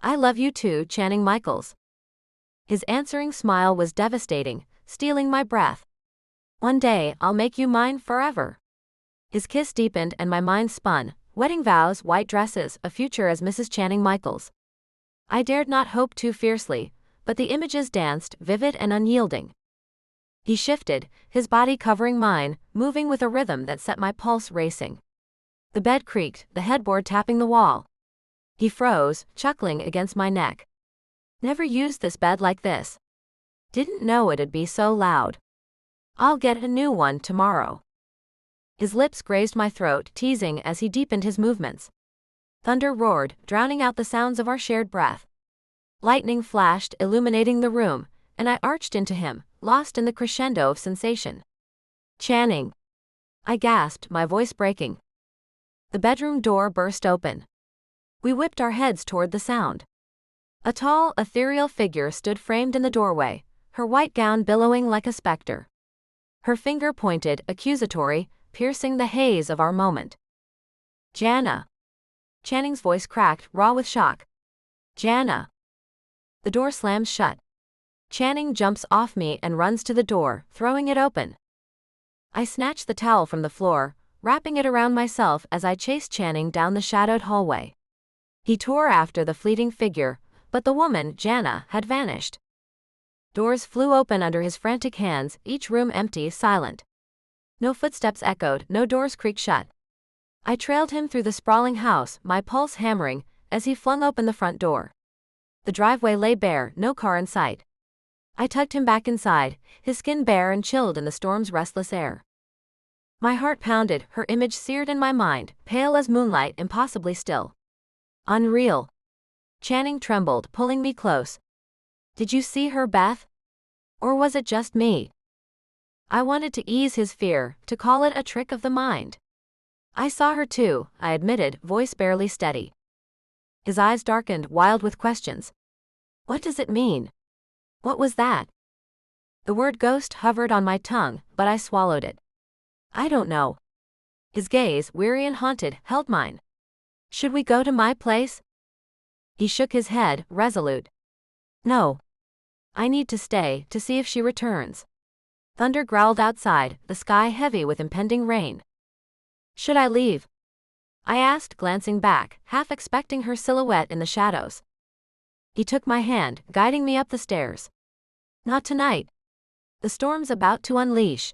Speaker 3: I love you too, Channing Michaels. His answering smile was devastating, stealing my breath. One day, I'll make you mine forever. His kiss deepened and my mind spun. Wedding vows, white dresses, a future as Mrs. Channing Michaels. I dared not hope too fiercely, but the images danced, vivid and unyielding. He shifted, his body covering mine, moving with a rhythm that set my pulse racing. The bed creaked, the headboard tapping the wall. He froze, chuckling against my neck. Never used this bed like this. Didn't know it'd be so loud. I'll get a new one tomorrow. His lips grazed my throat, teasing as he deepened his movements. Thunder roared, drowning out the sounds of our shared breath. Lightning flashed, illuminating the room, and I arched into him, lost in the crescendo of sensation. Channing! I gasped, my voice breaking. The bedroom door burst open. We whipped our heads toward the sound. A tall, ethereal figure stood framed in the doorway, her white gown billowing like a specter. Her finger pointed, accusatory, piercing the haze of our moment. Jana! Channing's voice cracked, raw with shock. Jana! The door slams shut. Channing jumps off me and runs to the door, throwing it open. I snatch the towel from the floor, wrapping it around myself as I chase Channing down the shadowed hallway. He tore after the fleeting figure, but the woman, Jana, had vanished. Doors flew open under his frantic hands, each room empty, silent. No footsteps echoed, no doors creaked shut. I trailed him through the sprawling house, my pulse hammering, as he flung open the front door. The driveway lay bare, no car in sight. I tugged him back inside, his skin bare and chilled in the storm's restless air. My heart pounded, her image seared in my mind, pale as moonlight, impossibly still. Unreal. Channing trembled, pulling me close. Did you see her, Beth? Or was it just me? I wanted to ease his fear, to call it a trick of the mind. I saw her too, I admitted, voice barely steady. His eyes darkened, wild with questions. What does it mean? What was that? The word ghost hovered on my tongue, but I swallowed it. I don't know. His gaze, weary and haunted, held mine. Should we go to my place? He shook his head, resolute. No. I need to stay, to see if she returns. Thunder growled outside, the sky heavy with impending rain. Should I leave? I asked, glancing back, half expecting her silhouette in the shadows. He took my hand, guiding me up the stairs. Not tonight. The storm's about to unleash.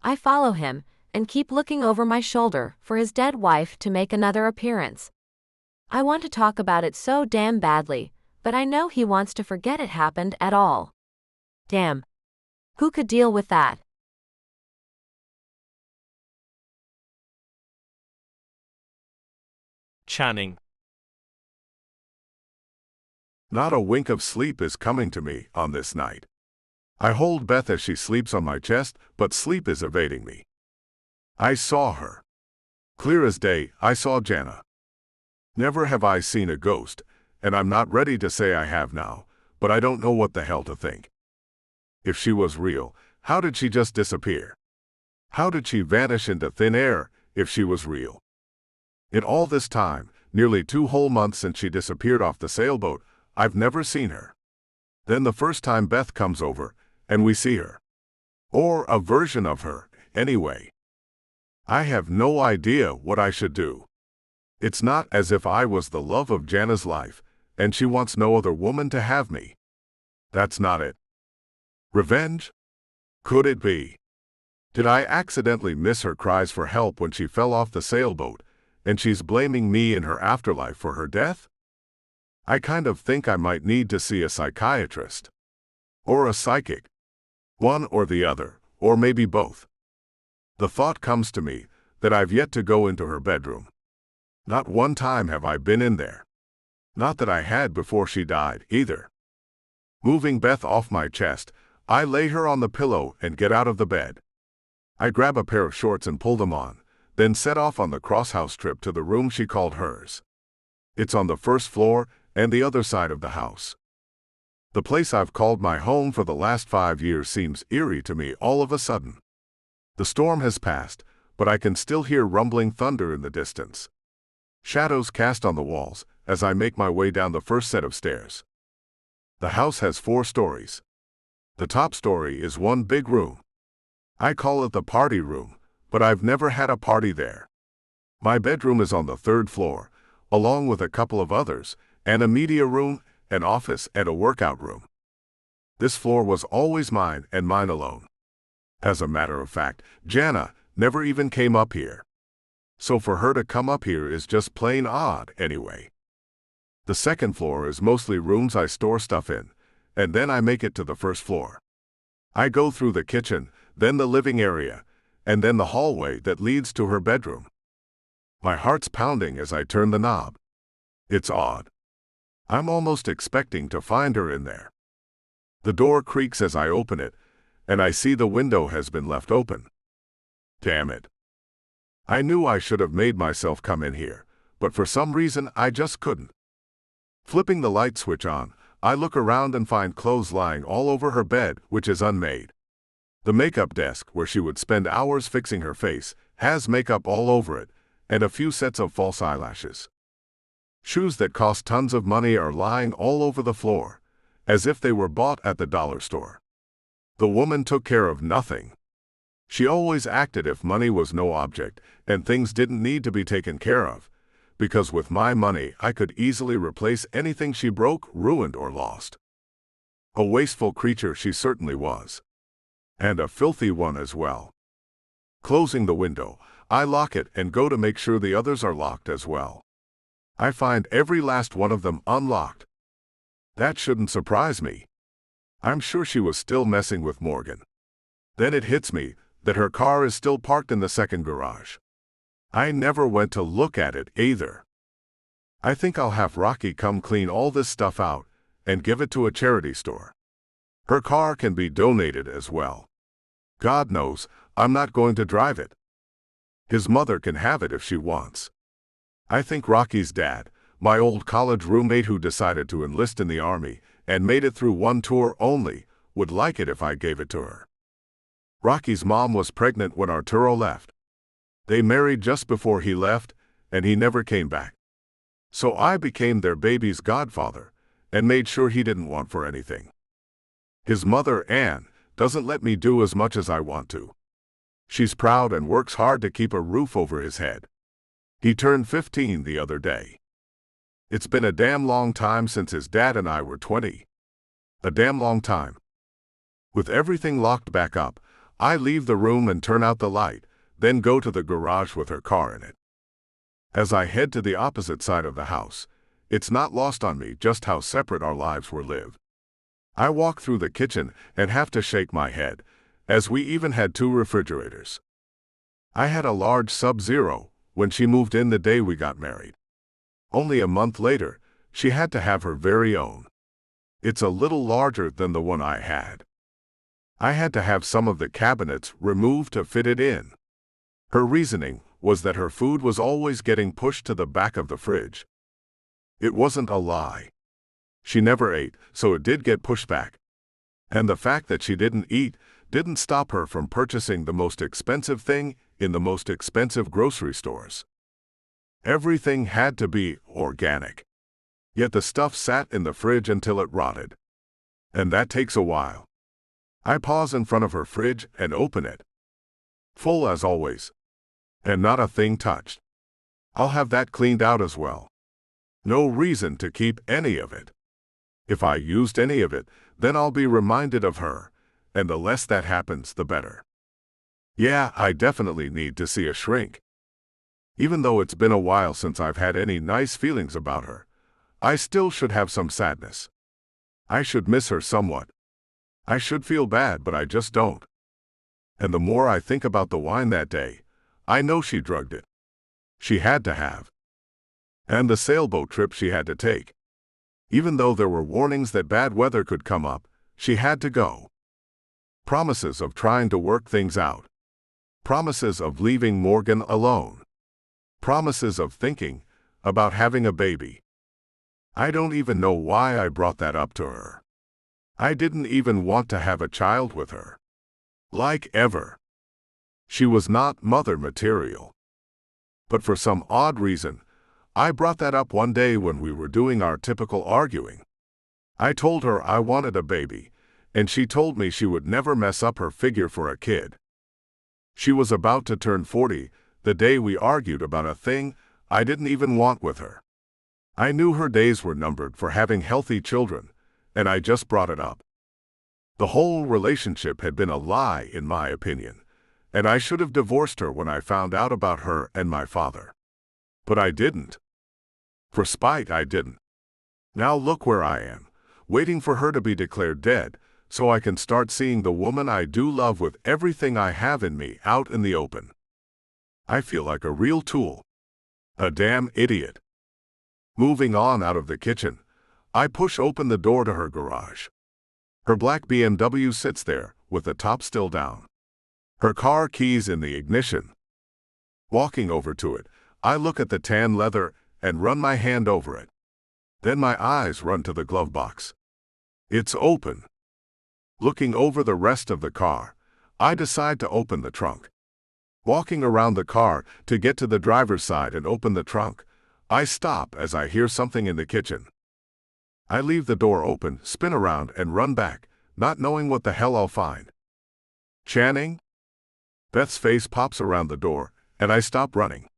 Speaker 3: I follow him, and keep looking over my shoulder for his dead wife to make another appearance. I want to talk about it so damn badly, but I know he wants to forget it happened at all. Damn. Who could deal with that?
Speaker 1: Channing.
Speaker 2: Not a wink of sleep is coming to me on this night. I hold Beth as she sleeps on my chest, but sleep is evading me. I saw her. Clear as day, I saw Jana. Never have I seen a ghost, and I'm not ready to say I have now, but I don't know what the hell to think. If she was real, how did she just disappear? How did she vanish into thin air, if she was real? In all this time, nearly 2 whole months since she disappeared off the sailboat, I've never seen her. Then the first time Beth comes over, and we see her. Or a version of her, anyway. I have no idea what I should do. It's not as if I was the love of Jana's life, and she wants no other woman to have me. That's not it. Revenge? Could it be? Did I accidentally miss her cries for help when she fell off the sailboat, and she's blaming me in her afterlife for her death? I kind of think I might need to see a psychiatrist. Or a psychic. One or the other, or maybe both. The thought comes to me that I've yet to go into her bedroom. Not one time have I been in there. Not that I had before she died, either. Moving Beth off my chest, I lay her on the pillow and get out of the bed. I grab a pair of shorts and pull them on, then set off on the cross-house trip to the room she called hers. It's on the first floor and the other side of the house. The place I've called my home for the last 5 years seems eerie to me all of a sudden. The storm has passed, but I can still hear rumbling thunder in the distance. Shadows cast on the walls as I make my way down the first set of stairs. The house has 4 stories. The top story is one big room. I call it the party room, but I've never had a party there. My bedroom is on the 3rd floor, along with a couple of others, and a media room, an office, and a workout room. This floor was always mine and mine alone. As a matter of fact, Jana never even came up here. So for her to come up here is just plain odd anyway. The 2nd floor is mostly rooms I store stuff in, and then I make it to the 1st floor. I go through the kitchen, then the living area, and then the hallway that leads to her bedroom. My heart's pounding as I turn the knob. It's odd. I'm almost expecting to find her in there. The door creaks as I open it, and I see the window has been left open. Damn it. I knew I should have made myself come in here, but for some reason I just couldn't. Flipping the light switch on, I look around and find clothes lying all over her bed, which is unmade. The makeup desk, where she would spend hours fixing her face, has makeup all over it, and a few sets of false eyelashes. Shoes that cost tons of money are lying all over the floor, as if they were bought at the dollar store. The woman took care of nothing. She always acted if money was no object, and things didn't need to be taken care of, because with my money I could easily replace anything she broke, ruined, or lost. A wasteful creature she certainly was. And a filthy one as well. Closing the window, I lock it and go to make sure the others are locked as well. I find every last one of them unlocked. That shouldn't surprise me. I'm sure she was still messing with Morgan. Then it hits me that her car is still parked in the 2nd garage. I never went to look at it either. I think I'll have Rocky come clean all this stuff out and give it to a charity store. Her car can be donated as well. God knows, I'm not going to drive it. His mother can have it if she wants. I think Rocky's dad, my old college roommate who decided to enlist in the army and made it through one tour only, would like it if I gave it to her. Rocky's mom was pregnant when Arturo left. They married just before he left, and he never came back. So I became their baby's godfather, and made sure he didn't want for anything. His mother, Anne, doesn't let me do as much as I want to. She's proud and works hard to keep a roof over his head. He turned 15 the other day. It's been a damn long time since his dad and I were 20. A damn long time. With everything locked back up, I leave the room and turn out the light, then go to the garage with her car in it. As I head to the opposite side of the house, it's not lost on me just how separate our lives were lived. I walk through the kitchen and have to shake my head, as we even had 2 refrigerators. I had a large Sub-Zero when she moved in the day we got married. Only a month later, she had to have her very own. It's a little larger than the one I had. I had to have some of the cabinets removed to fit it in. Her reasoning was that her food was always getting pushed to the back of the fridge. It wasn't a lie. She never ate, so it did get pushed back. And the fact that she didn't eat didn't stop her from purchasing the most expensive thing in the most expensive grocery stores. Everything had to be organic. Yet the stuff sat in the fridge until it rotted. And that takes a while. I pause in front of her fridge and open it. Full as always. And not a thing touched. I'll have that cleaned out as well. No reason to keep any of it. If I used any of it, then I'll be reminded of her, and the less that happens, the better. Yeah, I definitely need to see a shrink. Even though it's been a while since I've had any nice feelings about her, I still should have some sadness. I should miss her somewhat. I should feel bad, but I just don't. And the more I think about the wine that day, I know she drugged it. She had to have. And the sailboat trip she had to take. Even though there were warnings that bad weather could come up, she had to go. Promises of trying to work things out. Promises of leaving Morgan alone. Promises of thinking about having a baby. I don't even know why I brought that up to her. I didn't even want to have a child with her. Like ever. She was not mother material. But for some odd reason, I brought that up one day when we were doing our typical arguing. I told her I wanted a baby, and she told me she would never mess up her figure for a kid. She was about to turn 40, the day we argued about a thing I didn't even want with her. I knew her days were numbered for having healthy children, and I just brought it up. The whole relationship had been a lie, in my opinion, and I should have divorced her when I found out about her and my father. But I didn't. For spite, I didn't. Now look where I am, waiting for her to be declared dead, so I can start seeing the woman I do love with everything I have in me out in the open. I feel like a real tool. A damn idiot. Moving on out of the kitchen, I push open the door to her garage. Her black BMW sits there, with the top still down. Her car keys in the ignition. Walking over to it, I look at the tan leather and run my hand over it. Then my eyes run to the glove box. It's open. Looking over the rest of the car, I decide to open the trunk. Walking around the car to get to the driver's side and open the trunk, I stop as I hear something in the kitchen. I leave the door open, spin around, and run back, not knowing what the hell I'll find. Channing? Beth's face pops around the door, and I stop running.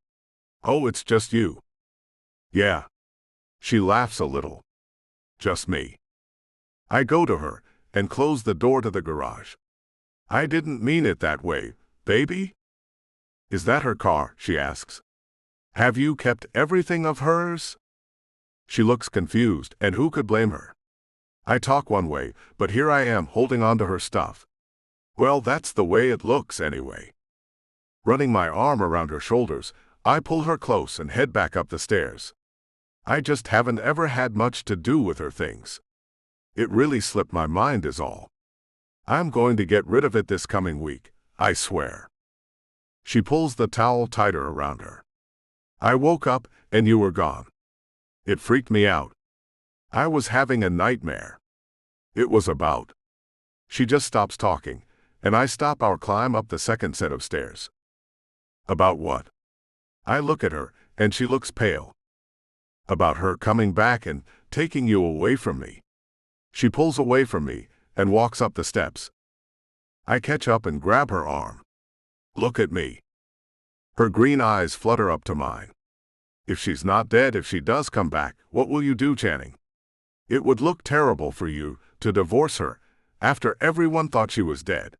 Speaker 2: Oh, it's just you. Yeah. She laughs a little. Just me. I go to her and close the door to the garage. I didn't mean it that way, baby. Is that her car? She asks. Have you kept everything of hers? She looks confused, and who could blame her? I talk one way, but here I am holding on to her stuff. Well, that's the way it looks anyway. Running my arm around her shoulders, I pull her close and head back up the stairs. I just haven't ever had much to do with her things. It really slipped my mind is all. I'm going to get rid of it this coming week, I swear. She pulls the towel tighter around her. I woke up, and you were gone. It freaked me out. I was having a nightmare. It was about. She just stops talking, and I stop our climb up the second set of stairs. About what? I look at her, and she looks pale. About her coming back and taking you away from me. She pulls away from me and walks up the steps. I catch up and grab her arm. Look at me. Her green eyes flutter up to mine. If she's not dead, if she does come back, what will you do, Channing? It would look terrible for you to divorce her after everyone thought she was dead.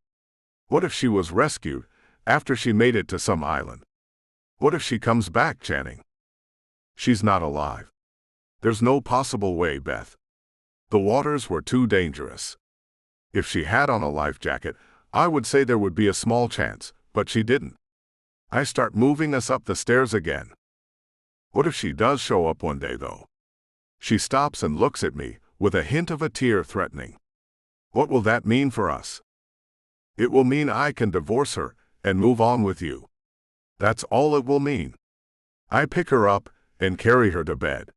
Speaker 2: What if she was rescued after she made it to some island? What if she comes back, Channing? She's not alive. There's no possible way, Beth. The waters were too dangerous. If she had on a life jacket, I would say there would be a small chance, but she didn't. I start moving us up the stairs again. What if she does show up one day, though? She stops and looks at me, with a hint of a tear threatening. What will that mean for us? It will mean I can divorce her and move on with you. That's all it will mean. I pick her up and carry her to bed.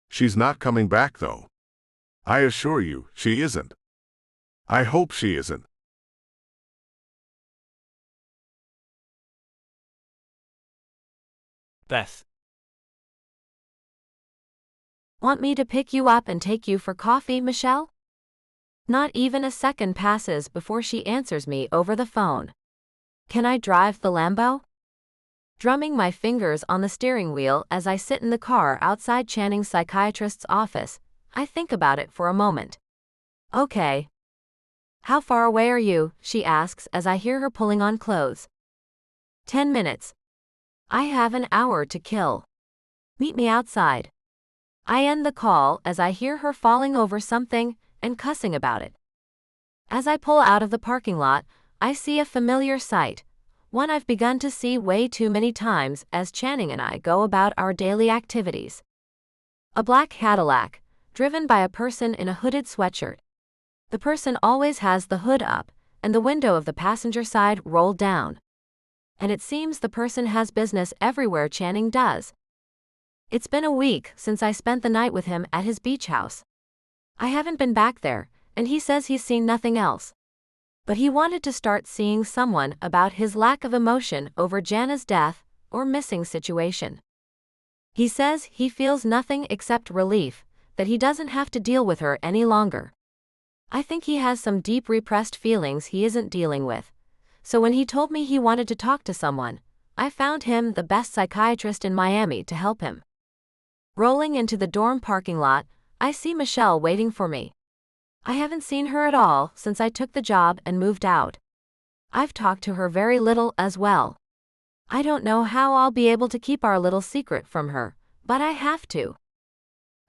Speaker 2: She's not coming back, though. I assure you, she isn't. I hope she isn't.
Speaker 1: Beth.
Speaker 3: Want me to pick you up and take you for coffee, Michelle? Not even a second passes before she answers me over the phone. Can I drive the Lambo? Drumming my fingers on the steering wheel as I sit in the car outside Channing's psychiatrist's office, I think about it for a moment. Okay. How far away are you? She asks as I hear her pulling on clothes. 10 minutes. I have an hour to kill. Meet me outside. I end the call as I hear her falling over something and cussing about it. As I pull out of the parking lot, I see a familiar sight, one I've begun to see way too many times as Channing and I go about our daily activities. A black Cadillac, driven by a person in a hooded sweatshirt. The person always has the hood up and the window of the passenger side rolled down. And it seems the person has business everywhere Channing does. It's been a week since I spent the night with him at his beach house. I haven't been back there, and he says he's seen nothing else. But he wanted to start seeing someone about his lack of emotion over Jana's death or missing situation. He says he feels nothing except relief, that he doesn't have to deal with her any longer. I think he has some deep repressed feelings he isn't dealing with, So when he told me he wanted to talk to someone, I found him the best psychiatrist in Miami to help him. Rolling into the dorm parking lot, I see Michelle waiting for me. I haven't seen her at all since I took the job and moved out. I've talked to her very little as well. I don't know how I'll be able to keep our little secret from her, but I have to.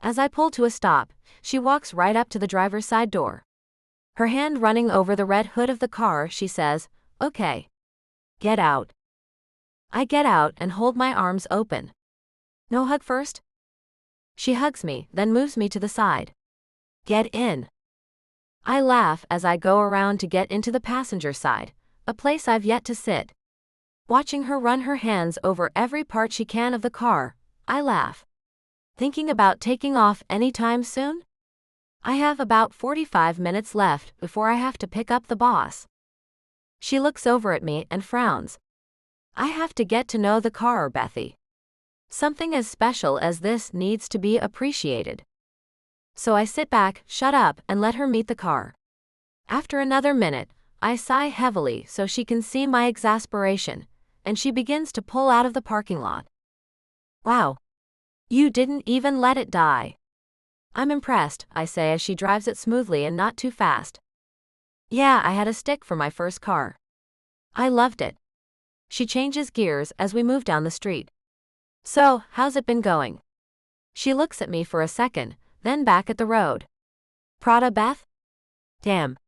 Speaker 3: As I pull to a stop, she walks right up to the driver's side door. Her hand running over the red hood of the car, she says, "Okay. Get out." I get out and hold my arms open. "No hug first?" She hugs me, then moves me to the side. "Get in." I laugh as I go around to get into the passenger side, a place I've yet to sit. Watching her run her hands over every part she can of the car, I laugh. Thinking about taking off anytime soon? I have about 45 minutes left before I have to pick up the boss. She looks over at me and frowns. I have to get to know the car, Bethy. Something as special as this needs to be appreciated. So I sit back, shut up, and let her meet the car. After another minute, I sigh heavily so she can see my exasperation, and she begins to pull out of the parking lot. "Wow. You didn't even let it die." "I'm impressed," I say as she drives it smoothly and not too fast. "Yeah, I had a stick for my first car. I loved it." She changes gears as we move down the street. "So, how's it been going?" She looks at me for a second, then back at the road. "Prada, Beth?" "Damn."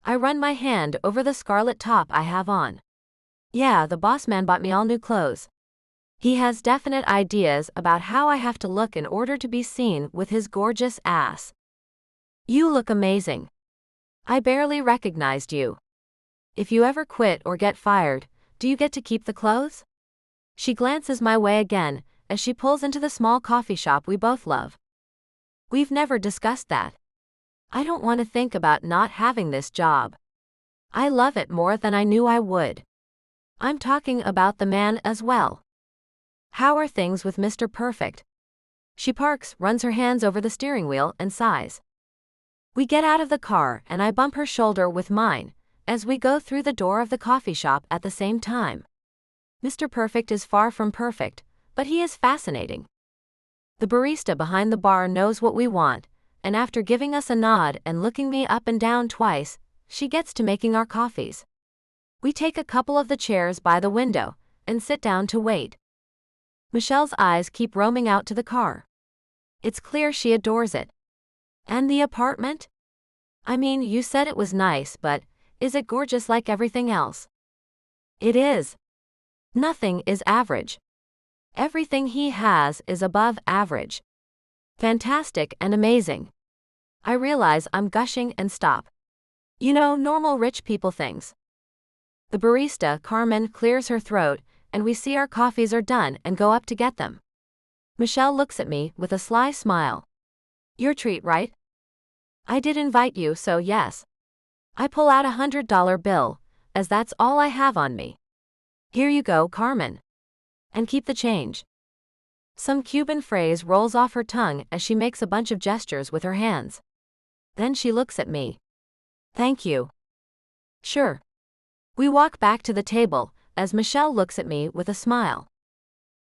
Speaker 3: I run my hand over the scarlet top I have on. "Yeah, the boss man bought me all new clothes. He has definite ideas about how I have to look in order to be seen with his gorgeous ass." "You look amazing. I barely recognized you. If you ever quit or get fired, do you get to keep the clothes?" She glances my way again as she pulls into the small coffee shop we both love. "We've never discussed that. I don't want to think about not having this job. I love it more than I knew I would. I'm talking about the man as well. How are things with Mr. Perfect?" She parks, runs her hands over the steering wheel, and sighs. We get out of the car and I bump her shoulder with mine as we go through the door of the coffee shop at the same time. Mr. Perfect is far from perfect, but he is fascinating. The barista behind the bar knows what we want, and after giving us a nod and looking me up and down twice, she gets to making our coffees. We take a couple of the chairs by the window and sit down to wait. Michelle's eyes keep roaming out to the car. It's clear she adores it. "And the apartment? I mean, you said it was nice, but is it gorgeous like everything else?" "It is. Nothing is average. Everything he has is above average. Fantastic and amazing." I realize I'm gushing and stop. You know, normal rich people things. The barista, Carmen, clears her throat, and we see our coffees are done and go up to get them. Michelle looks at me with a sly smile. "Your treat, right?" "I did invite you, so yes." I pull out a $100 bill, as that's all I have on me. "Here you go, Carmen. And keep the change." Some Cuban phrase rolls off her tongue as she makes a bunch of gestures with her hands. Then she looks at me. "Thank you." "Sure." We walk back to the table, as Michelle looks at me with a smile.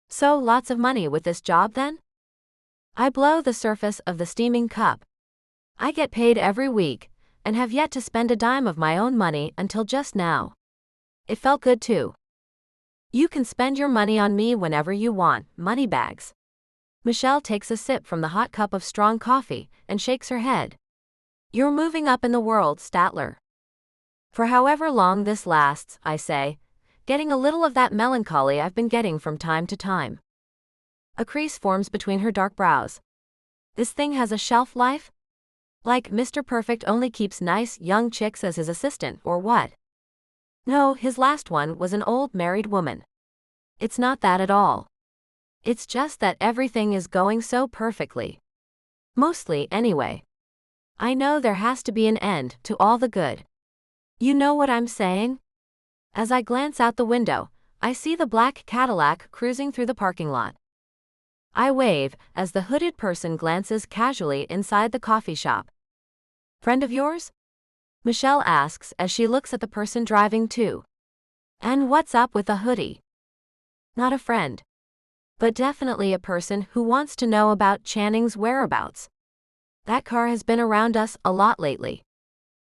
Speaker 3: "So lots of money with this job then?" I blow the surface of the steaming cup. I get paid every week, and have yet to spend a dime of my own money until just now. It felt good too. "You can spend your money on me whenever you want, moneybags." Michelle takes a sip from the hot cup of strong coffee and shakes her head. "You're moving up in the world, Statler." "For however long this lasts," I say, getting a little of that melancholy I've been getting from time to time. A crease forms between her dark brows. "This thing has a shelf life? Like Mr. Perfect only keeps nice, young chicks as his assistant, or what?" "No, his last one was an old married woman. It's not that at all. It's just that everything is going so perfectly. Mostly, anyway. I know there has to be an end to all the good. You know what I'm saying?" As I glance out the window, I see the black Cadillac cruising through the parking lot. I wave as the hooded person glances casually inside the coffee shop. "Friend of yours?" Michelle asks as she looks at the person driving too. And what's up with the hoodie? Not a friend. But definitely a person who wants to know about Channing's whereabouts. That car has been around us a lot lately.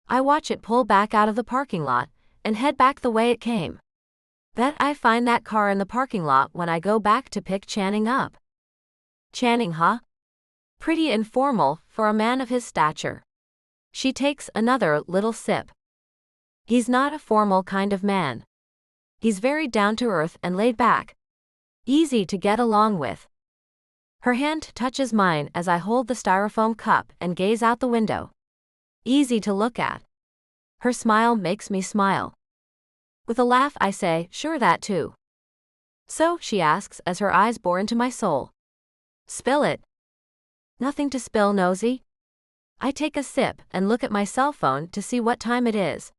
Speaker 3: I watch it pull back out of the parking lot and head back the way it came. Bet I find that car in the parking lot when I go back to pick Channing up. Channing, huh? Pretty informal for a man of his stature. She takes another little sip. He's not a formal kind of man. He's very down to earth and laid back. Easy to get along with. Her hand touches mine as I hold the styrofoam cup and gaze out the window. Easy to look at. Her smile makes me smile. With a laugh I say, sure, that too. So, she asks as her eyes bore into my soul. Spill it. Nothing to spill, nosy. I take a sip and look at my cell phone to see what time it is.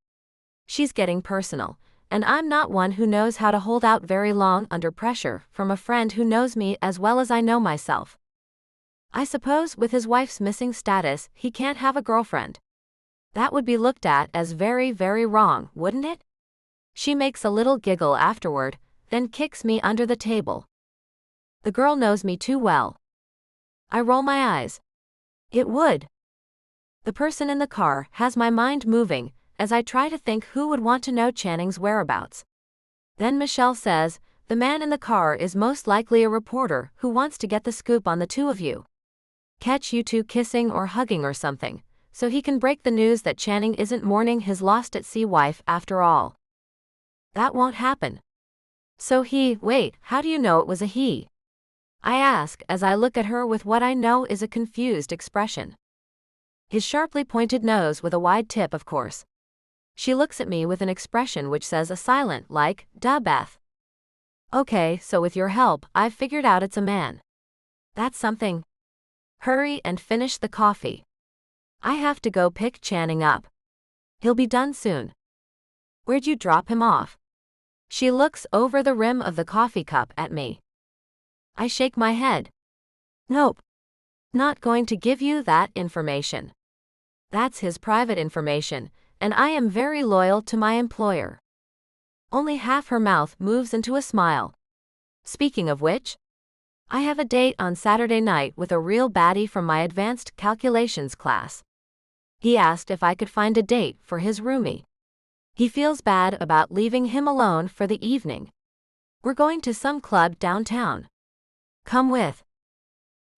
Speaker 3: She's getting personal, and I'm not one who knows how to hold out very long under pressure from a friend who knows me as well as I know myself. I suppose with his wife's missing status, he can't have a girlfriend. That would be looked at as very, very wrong, wouldn't it? She makes a little giggle afterward, then kicks me under the table. The girl knows me too well. I roll my eyes. It would. The person in the car has my mind moving as I try to think who would want to know Channing's whereabouts. Then Michelle says, the man in the car is most likely a reporter who wants to get the scoop on the two of you. Catch you two kissing or hugging or something, so he can break the news that Channing isn't mourning his lost-at-sea wife after all. That won't happen. So wait, how do you know it was a he? I ask as I look at her with what I know is a confused expression. His sharply pointed nose with a wide tip, of course. She looks at me with an expression which says a silent, like, duh, Beth. Okay, so with your help, I've figured out it's a man. That's something. Hurry and finish the coffee. I have to go pick Channing up. He'll be done soon. Where'd you drop him off? She looks over the rim of the coffee cup at me. I shake my head. Nope. Not going to give you that information. That's his private information, and I am very loyal to my employer. Only half her mouth moves into a smile. Speaking of which, I have a date on Saturday night with a real baddie from my advanced calculations class. He asked if I could find a date for his roomie. He feels bad about leaving him alone for the evening. We're going to some club downtown. Come with.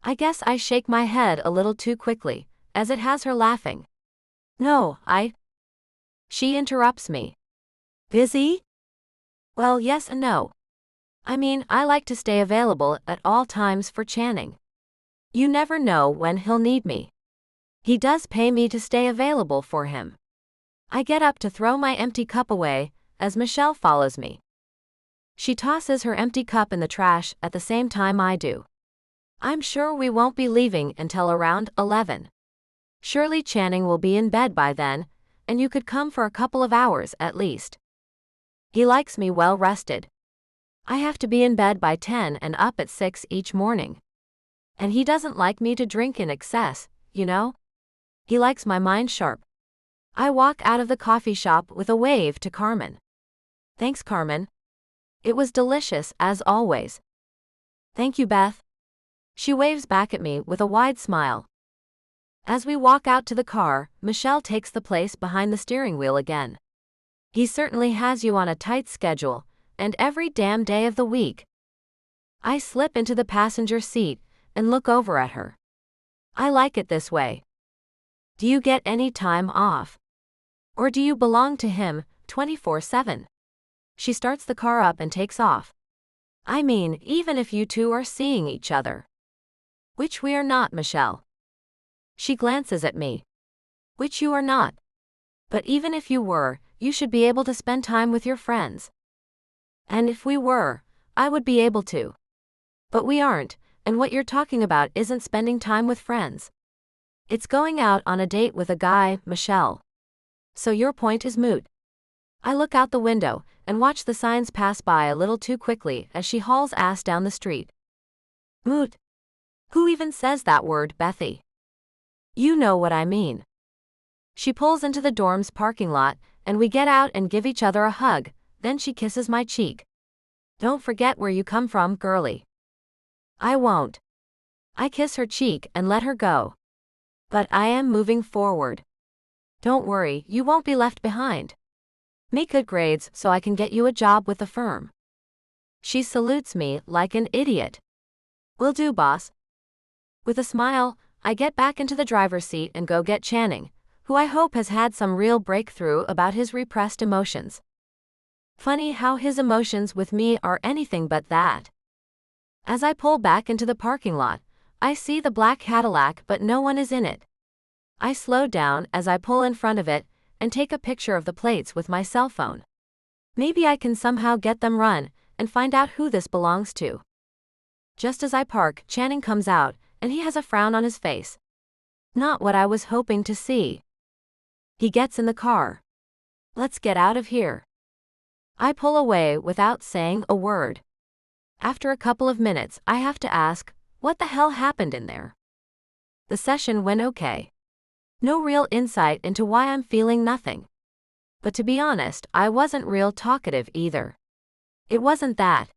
Speaker 3: I guess I shake my head a little too quickly, as it has her laughing. No, She interrupts me. Busy? Well, yes and no. I mean, I like to stay available at all times for Channing. You never know when he'll need me. He does pay me to stay available for him. I get up to throw my empty cup away, as Michelle follows me. She tosses her empty cup in the trash at the same time I do. I'm sure we won't be leaving until around 11. Surely Channing will be in bed by then, and you could come for a couple of hours at least. He likes me well rested. I have to be in bed by 10 and up at 6 each morning. And he doesn't like me to drink in excess, you know? He likes my mind sharp. I walk out of the coffee shop with a wave to Carmen. Thanks, Carmen. It was delicious, as always. Thank you, Beth. She waves back at me with a wide smile. As we walk out to the car, Michelle takes the place behind the steering wheel again. He certainly has you on a tight schedule, and every damn day of the week. I slip into the passenger seat and look over at her. I like it this way. Do you get any time off? Or do you belong to him, 24/7? She starts the car up and takes off. I mean, even if you two are seeing each other. Which we are not, Michelle. She glances at me. Which you are not. But even if you were, you should be able to spend time with your friends. And if we were, I would be able to. But we aren't, and what you're talking about isn't spending time with friends. It's going out on a date with a guy, Michelle. So your point is moot. I look out the window and watch the signs pass by a little too quickly as she hauls ass down the street. Moot? Who even says that word, Bethy? You know what I mean. She pulls into the dorm's parking lot, and we get out and give each other a hug, then she kisses my cheek. Don't forget where you come from, girlie. I won't. I kiss her cheek and let her go. But I am moving forward. Don't worry, you won't be left behind. Make good grades so I can get you a job with the firm. She salutes me like an idiot. Will do, boss. With a smile, I get back into the driver's seat and go get Channing, who I hope has had some real breakthrough about his repressed emotions. Funny how his emotions with me are anything but that. As I pull back into the parking lot, I see the black Cadillac but no one is in it. I slow down as I pull in front of it and take a picture of the plates with my cell phone. Maybe I can somehow get them run and find out who this belongs to. Just as I park, Channing comes out, and he has a frown on his face. Not what I was hoping to see. He gets in the car. Let's get out of here. I pull away without saying a word. After a couple of minutes, I have to ask, what the hell happened in there? The session went okay. No real insight into why I'm feeling nothing. But to be honest, I wasn't real talkative either. It wasn't that.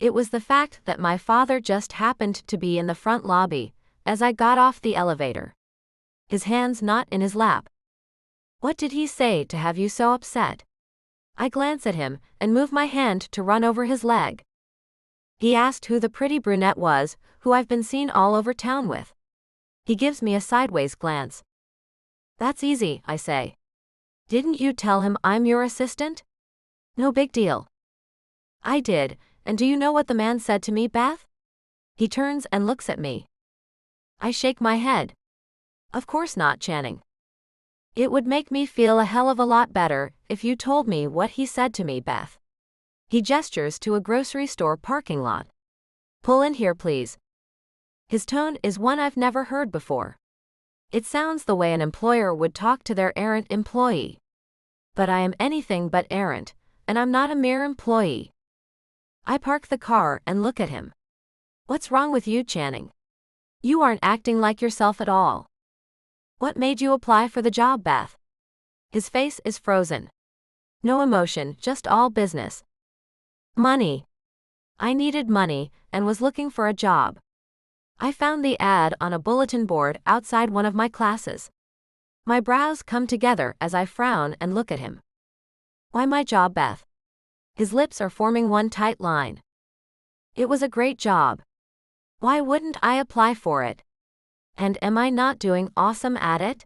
Speaker 3: It was the fact that my father just happened to be in the front lobby as I got off the elevator. His hands not in his lap. What did he say to have you so upset? I glance at him and move my hand to run over his leg. He asked who the pretty brunette was, who I've been seen all over town with. He gives me a sideways glance. That's easy, I say. Didn't you tell him I'm your assistant? No big deal. I did, and do you know what the man said to me, Beth? He turns and looks at me. I shake my head. Of course not, Channing. It would make me feel a hell of a lot better if you told me what he said to me, Beth. He gestures to a grocery store parking lot. Pull in here, please. His tone is one I've never heard before. It sounds the way an employer would talk to their errant employee. But I am anything but errant, and I'm not a mere employee. I park the car and look at him. What's wrong with you, Channing? You aren't acting like yourself at all. What made you apply for the job, Beth? His face is frozen. No emotion, just all business. Money. I needed money and was looking for a job. I found the ad on a bulletin board outside one of my classes. My brows come together as I frown and look at him. Why my job, Beth? His lips are forming one tight line. It was a great job. Why wouldn't I apply for it? And am I not doing awesome at it?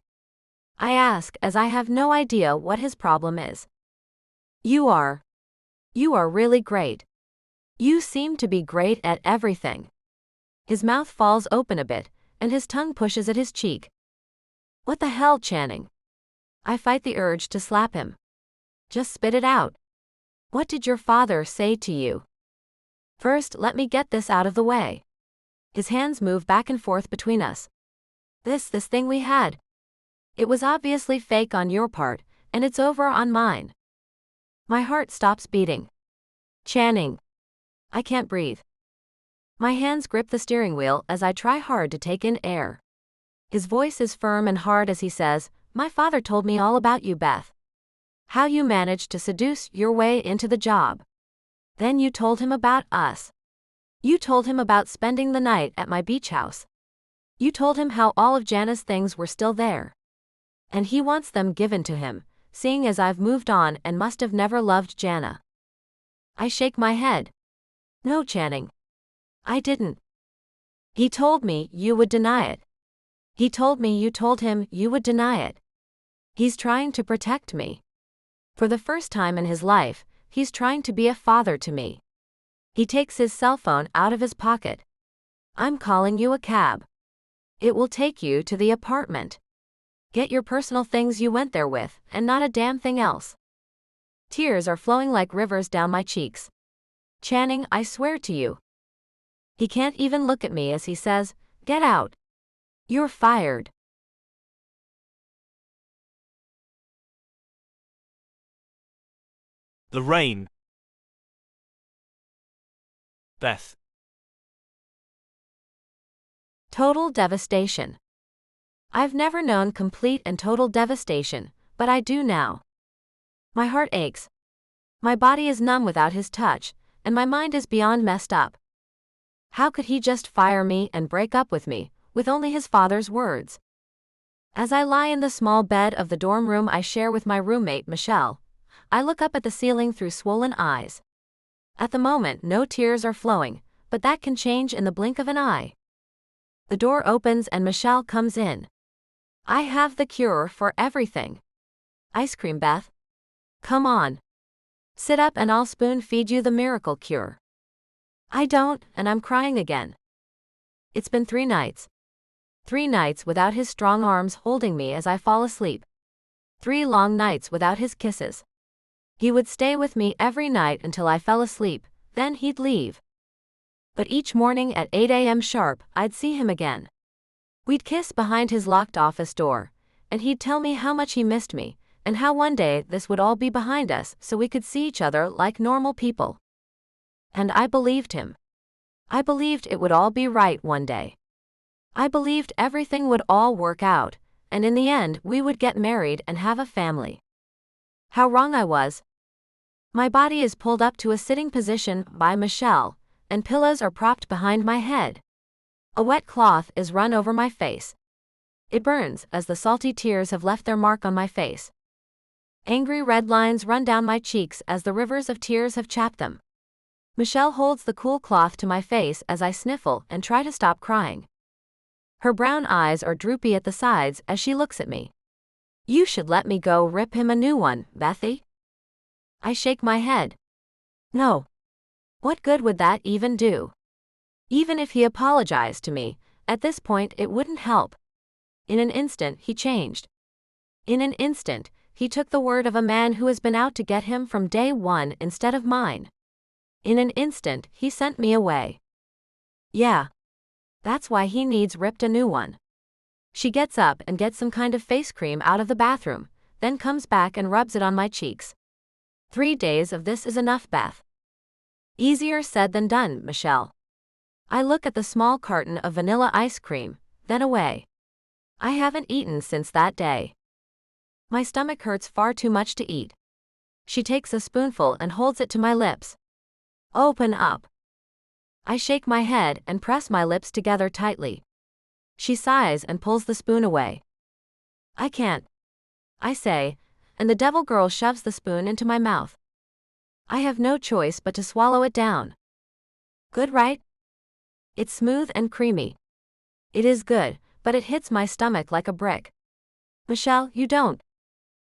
Speaker 3: I ask as I have no idea what his problem is. You are. You are really great. You seem to be great at everything. His mouth falls open a bit, and his tongue pushes at his cheek. What the hell, Channing? I fight the urge to slap him. Just spit it out. What did your father say to you? First, let me get this out of the way. His hands move back and forth between us. This thing we had. It was obviously fake on your part, and it's over on mine. My heart stops beating. Channing. I can't breathe. My hands grip the steering wheel as I try hard to take in air. His voice is firm and hard as he says, "My father told me all about you, Beth. How you managed to seduce your way into the job. Then you told him about us. You told him about spending the night at my beach house. You told him how all of Jana's things were still there. And he wants them given to him, seeing as I've moved on and must have never loved Jana." I shake my head. No, Channing. I didn't. He told me you would deny it. He told me you told him you would deny it. He's trying to protect me. For the first time in his life, he's trying to be a father to me. He takes his cell phone out of his pocket. I'm calling you a cab. It will take you to the apartment. Get your personal things you went there with, and not a damn thing else. Tears are flowing like rivers down my cheeks. Channing, I swear to you. He can't even look at me as he says, "Get out. You're fired."
Speaker 1: The rain. Beth.
Speaker 3: Total devastation. I've never known complete and total devastation, but I do now. My heart aches. My body is numb without his touch, and my mind is beyond messed up. How could he just fire me and break up with me, with only his father's words? As I lie in the small bed of the dorm room I share with my roommate Michelle, I look up at the ceiling through swollen eyes. At the moment, no tears are flowing, but that can change in the blink of an eye. The door opens and Michelle comes in. I have the cure for everything. Ice cream, Beth. Come on. Sit up and I'll spoon feed you the miracle cure. I don't, and I'm crying again. It's been 3 nights. 3 nights without his strong arms holding me as I fall asleep. 3 long nights without his kisses. He would stay with me every night until I fell asleep, then he'd leave. But each morning at 8 a.m. sharp, I'd see him again. We'd kiss behind his locked office door, and he'd tell me how much he missed me, and how one day this would all be behind us so we could see each other like normal people. And I believed him. I believed it would all be right one day. I believed everything would all work out, and in the end we would get married and have a family. How wrong I was. My body is pulled up to a sitting position by Michelle, and pillows are propped behind my head. A wet cloth is run over my face. It burns as the salty tears have left their mark on my face. Angry red lines run down my cheeks as the rivers of tears have chapped them. Michelle holds the cool cloth to my face as I sniffle and try to stop crying. Her brown eyes are droopy at the sides as she looks at me. You should let me go rip him a new one, Bethy. I shake my head. No. What good would that even do? Even if he apologized to me, at this point it wouldn't help. In an instant he changed. In an instant, he took the word of a man who has been out to get him from day one instead of mine. In an instant he sent me away. Yeah. That's why he needs ripped a new one. She gets up and gets some kind of face cream out of the bathroom, then comes back and rubs it on my cheeks. 3 days of this is enough, Beth. Easier said than done, Michelle. I look at the small carton of vanilla ice cream, then away. I haven't eaten since that day. My stomach hurts far too much to eat. She takes a spoonful and holds it to my lips. Open up. I shake my head and press my lips together tightly. She sighs and pulls the spoon away. I can't, I say, and the devil girl shoves the spoon into my mouth. I have no choice but to swallow it down. Good, right? It's smooth and creamy. It is good, but it hits my stomach like a brick. Michelle, you don't.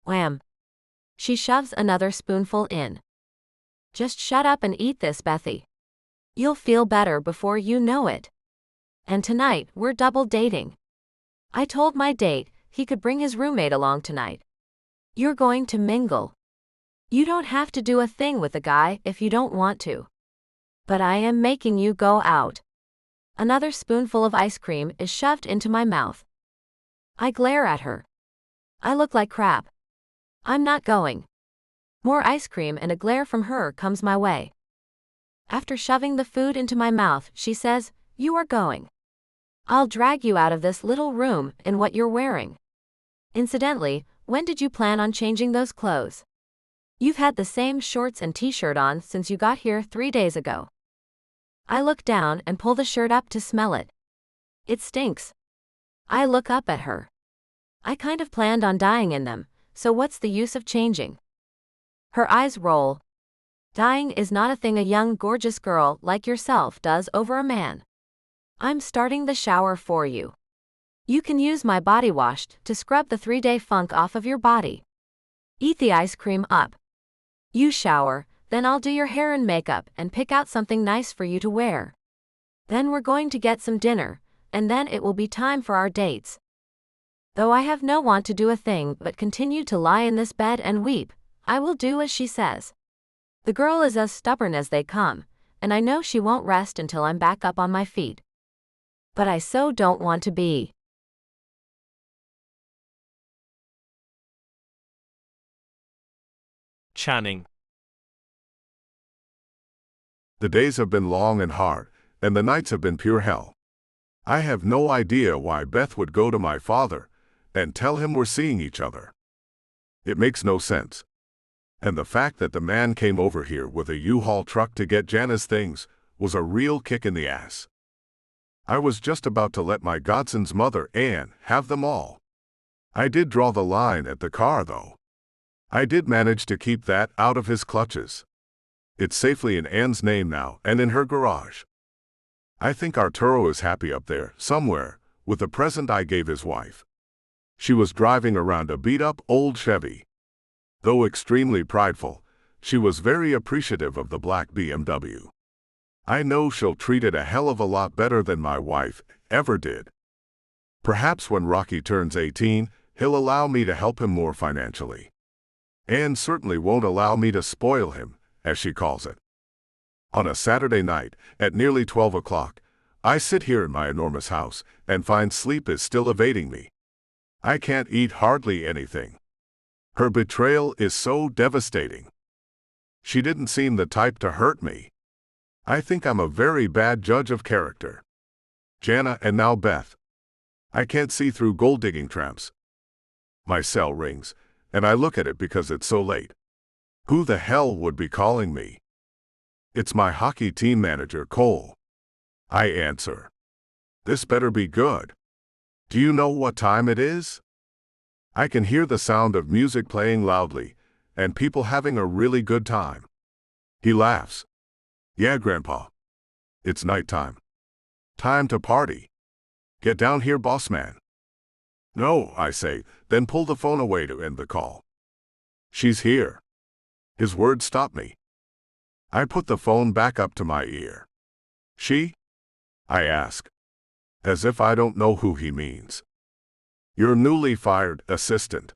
Speaker 3: Wham. She shoves another spoonful in. Just shut up and eat this, Bethy. You'll feel better before you know it. And tonight, we're double dating. I told my date he could bring his roommate along tonight. You're going to mingle. You don't have to do a thing with a guy if you don't want to. But I am making you go out. Another spoonful of ice cream is shoved into my mouth. I glare at her. I look like crap. I'm not going. More ice cream and a glare from her comes my way. After shoving the food into my mouth, she says, "You are going. I'll drag you out of this little room in what you're wearing. Incidentally, when did you plan on changing those clothes? You've had the same shorts and t-shirt on since you got here 3 days ago." I look down and pull the shirt up to smell it. It stinks. I look up at her. I kind of planned on dying in them, so what's the use of changing? Her eyes roll. Dying is not a thing a young, gorgeous girl like yourself does over a man. I'm starting the shower for you. You can use my body wash to scrub the 3-day funk off of your body. Eat the ice cream up. You shower, then I'll do your hair and makeup and pick out something nice for you to wear. Then we're going to get some dinner, and then it will be time for our dates. Though I have no want to do a thing but continue to lie in this bed and weep, I will do as she says. The girl is as stubborn as they come, and I know she won't rest until I'm back up on my feet. But I so don't want to be.
Speaker 1: Channing.
Speaker 2: The days have been long and hard, and the nights have been pure hell. I have no idea why Beth would go to my father and tell him we're seeing each other. It makes no sense. And the fact that the man came over here with a U-Haul truck to get Jana's things was a real kick in the ass. I was just about to let my godson's mother, Anne, have them all. I did draw the line at the car, though. I did manage to keep that out of his clutches. It's safely in Anne's name now and in her garage. I think Arturo is happy up there, somewhere, with the present I gave his wife. She was driving around a beat-up old Chevy. Though extremely prideful, she was very appreciative of the black BMW. I know she'll treat it a hell of a lot better than my wife ever did. Perhaps when Rocky turns 18, he'll allow me to help him more financially. Anne certainly won't allow me to spoil him, as she calls it. On a Saturday night, at nearly 12 o'clock, I sit here in my enormous house and find sleep is still evading me. I can't eat hardly anything. Her betrayal is so devastating. She didn't seem the type to hurt me. I think I'm a very bad judge of character. Jana and now Beth. I can't see through gold-digging tramps. My cell rings, and I look at it because it's so late. Who the hell would be calling me? It's my hockey team manager, Cole. I answer. This better be good. Do you know what time it is? I can hear the sound of music playing loudly, and people having a really good time. He laughs. Yeah, Grandpa. It's nighttime. Time to party. Get down here, boss man. No, I say, then pull the phone away to end the call. She's here. His words stop me. I put the phone back up to my ear. She? I ask. As if I don't know who he means. Your newly fired assistant.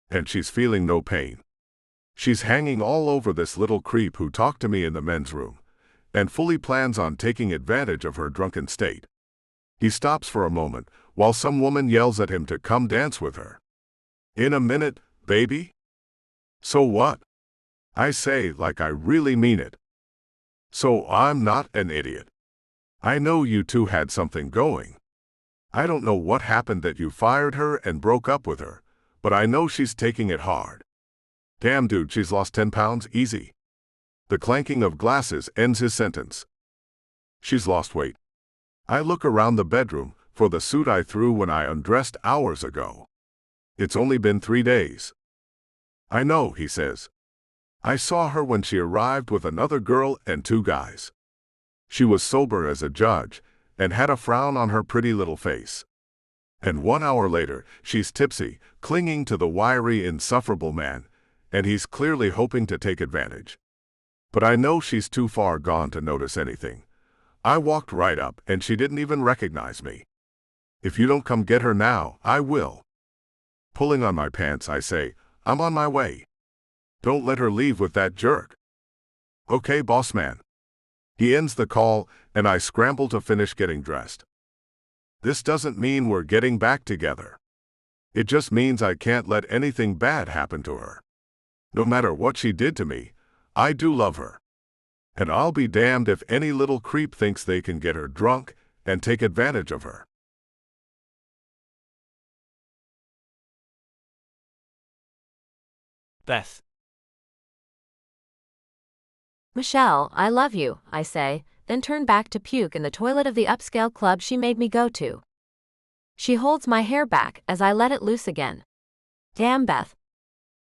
Speaker 2: And she's feeling no pain. She's hanging all over this little creep who talked to me in the men's room, and fully plans on taking advantage of her drunken state. He stops for a moment, while some woman yells at him to come dance with her. In a minute, baby? So what? I say like I really mean it. So I'm not an idiot. I know you two had something going. I don't know what happened that you fired her and broke up with her, but I know she's taking it hard. Damn dude, she's lost 10 pounds easy. The clanking of glasses ends his sentence. She's lost weight. I look around the bedroom for the suit I threw when I undressed hours ago. It's only been 3 days. I know, he says. I saw her when she arrived with another girl and 2 guys. She was sober as a judge and had a frown on her pretty little face. And 1 hour later, she's tipsy, clinging to the wiry, insufferable man, and he's clearly hoping to take advantage. But I know she's too far gone to notice anything. I walked right up and she didn't even recognize me. If you don't come get her now, I will. Pulling on my pants, I say, I'm on my way. Don't let her leave with that jerk. Okay, boss man. He ends the call, and I scramble to finish getting dressed. This doesn't mean we're getting back together. It just means I can't let anything bad happen to her. No matter what she did to me, I do love her. And I'll be damned if any little creep thinks they can get her drunk and take advantage of her.
Speaker 1: Beth.
Speaker 3: Michelle, I love you, I say, then turn back to puke in the toilet of the upscale club she made me go to. She holds my hair back as I let it loose again. Damn, Beth.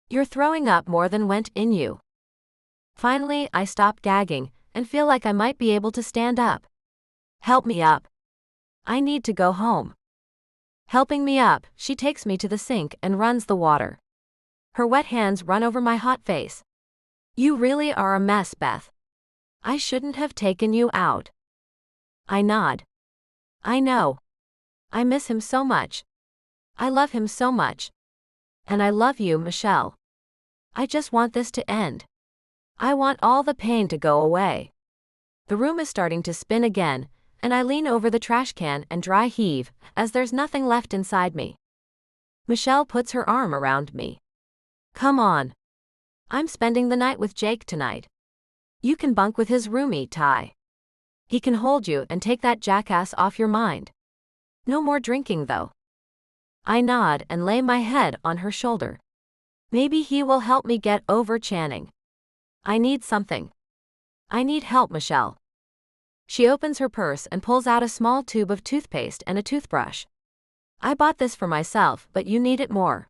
Speaker 3: You're throwing up more than went in you. Finally, I stop gagging and feel like I might be able to stand up. Help me up. I need to go home. Helping me up, she takes me to the sink and runs the water. Her wet hands run over my hot face. You really are a mess, Beth. I shouldn't have taken you out. I nod. I know. I miss him so much. I love him so much. And I love you, Michelle. I just want this to end. I want all the pain to go away. The room is starting to spin again, and I lean over the trash can and dry heave, as there's nothing left inside me. Michelle puts her arm around me. Come on. I'm spending the night with Jake tonight. You can bunk with his roomie, Ty. He can hold you and take that jackass off your mind. No more drinking, though. I nod and lay my head on her shoulder. Maybe he will help me get over Channing. I need something. I need help, Michelle. She opens her purse and pulls out a small tube of toothpaste and a toothbrush. I bought this for myself, but you need it more.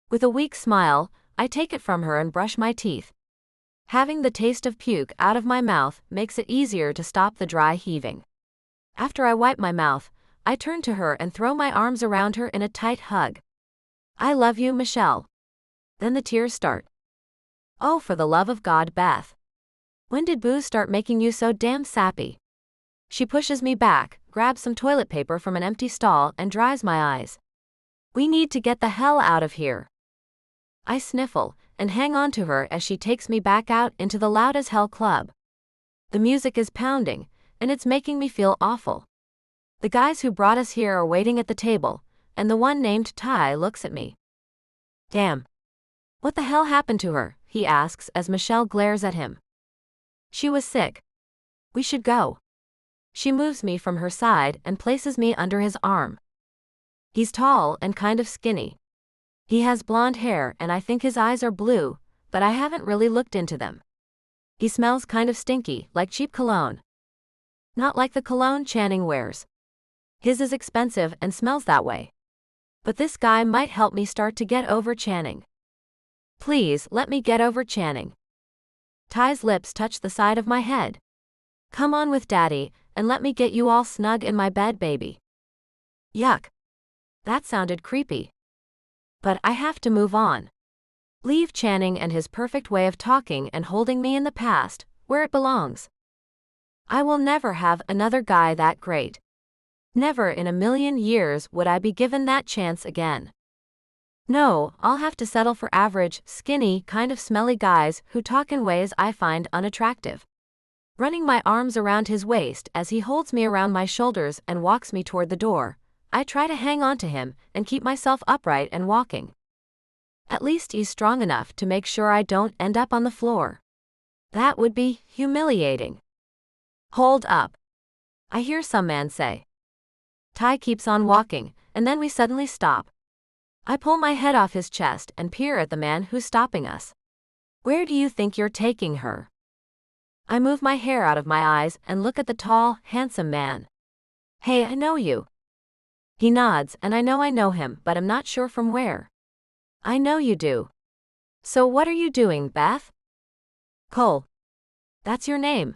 Speaker 3: With a weak smile, I take it from her and brush my teeth. Having the taste of puke out of my mouth makes it easier to stop the dry heaving. After I wipe my mouth, I turn to her and throw my arms around her in a tight hug. I love you, Michelle. Then the tears start. Oh, for the love of God, Beth. When did booze start making you so damn sappy? She pushes me back, grabs some toilet paper from an empty stall and dries my eyes. We need to get the hell out of here. I sniffle and hang on to her as she takes me back out into the loud as hell club. The music is pounding, and it's making me feel awful. The guys who brought us here are waiting at the table, and the one named Ty looks at me. Damn. What the hell happened to her? He asks as Michelle glares at him. She was sick. We should go. She moves me from her side and places me under his arm. He's tall and kind of skinny. He has blonde hair and I think his eyes are blue, but I haven't really looked into them. He smells kind of stinky, like cheap cologne. Not like the cologne Channing wears. His is expensive and smells that way. But this guy might help me start to get over Channing. Please, let me get over Channing. Ty's lips touch the side of my head. Come on with Daddy, and let me get you all snug in my bed, baby. Yuck. That sounded creepy. But I have to move on. Leave Channing and his perfect way of talking and holding me in the past, where it belongs. I will never have another guy that great. Never in a million years would I be given that chance again. No, I'll have to settle for average, skinny, kind of smelly guys who talk in ways I find unattractive. Running my arms around his waist as he holds me around my shoulders and walks me toward the door, I try to hang on to him and keep myself upright and walking. At least he's strong enough to make sure I don't end up on the floor. That would be humiliating. Hold up. I hear some man say. Ty keeps on walking, and then we suddenly stop. I pull my head off his chest and peer at the man who's stopping us. Where do you think you're taking her? I move my hair out of my eyes and look at the tall, handsome man. Hey, I know you. He nods, and I know him, but I'm not sure from where. I know you do. So what are you doing, Beth? Cole. That's your name.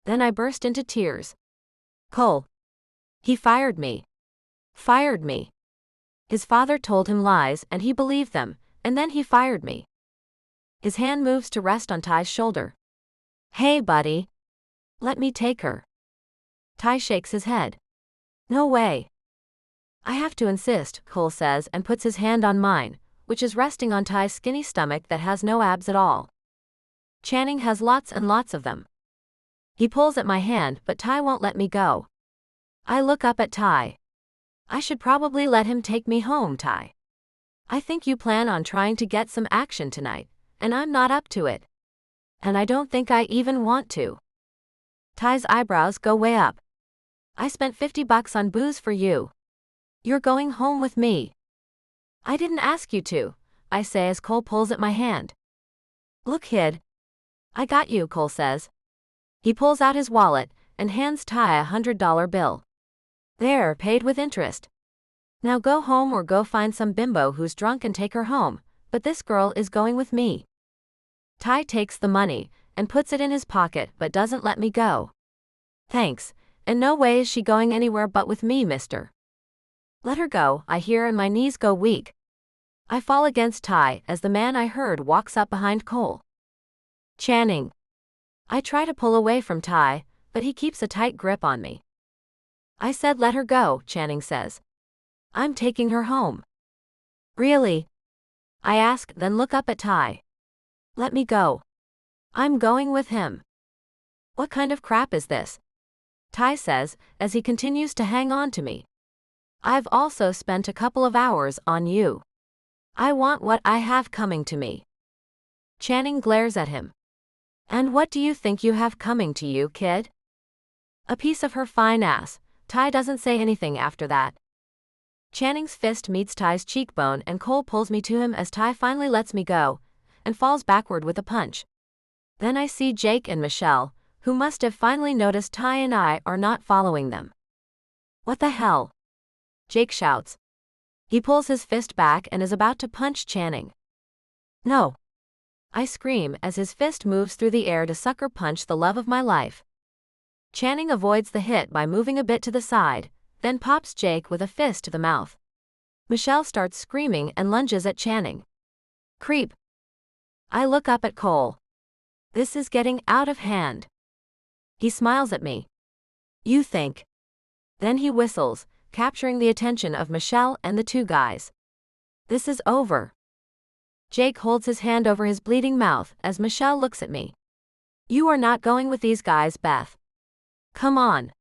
Speaker 3: Then I burst into tears. Cole. He fired me. Fired me. His father told him lies and he believed them, and then he fired me. His hand moves to rest on Ty's shoulder. Hey, buddy. Let me take her. Ty shakes his head. No way. I have to insist, Cole says and puts his hand on mine, which is resting on Ty's skinny stomach that has no abs at all. Channing has lots and lots of them. He pulls at my hand, but Ty won't let me go. I look up at Ty. I should probably let him take me home, Ty. I think you plan on trying to get some action tonight, and I'm not up to it. And I don't think I even want to. Ty's eyebrows go way up. I spent $50 on booze for you. You're going home with me. I didn't ask you to, I say as Cole pulls at my hand. Look, kid. I got you, Cole says. He pulls out his wallet and hands Ty $100 bill. There, paid with interest. Now go home or go find some bimbo who's drunk and take her home, but this girl is going with me. Ty takes the money and puts it in his pocket but doesn't let me go. Thanks, and no way is she going anywhere but with me, mister. Let her go, I hear, and my knees go weak. I fall against Ty as the man I heard walks up behind Cole. Channing. I try to pull away from Ty, but he keeps a tight grip on me. I said let her go, Channing says. I'm taking her home. Really? I ask, then look up at Ty. Let me go. I'm going with him. What kind of crap is this? Ty says, as he continues to hang on to me. I've also spent a couple of hours on you. I want what I have coming to me. Channing glares at him. And what do you think you have coming to you, kid? A piece of her fine ass. Ty doesn't say anything after that. Channing's fist meets Ty's cheekbone and Cole pulls me to him as Ty finally lets me go and falls backward with a punch. Then I see Jake and Michelle, who must have finally noticed Ty and I are not following them. What the hell? Jake shouts. He pulls his fist back and is about to punch Channing. No. I scream as his fist moves through the air to sucker punch the love of my life. Channing avoids the hit by moving a bit to the side, then pops Jake with a fist to the mouth. Michelle starts screaming and lunges at Channing. Creep. I look up at Cole. This is getting out of hand. He smiles at me. You think. Then he whistles, capturing the attention of Michelle and the two guys. This is over. Jake holds his hand over his bleeding mouth as Michelle looks at me. You are not going with these guys, Beth. Come on.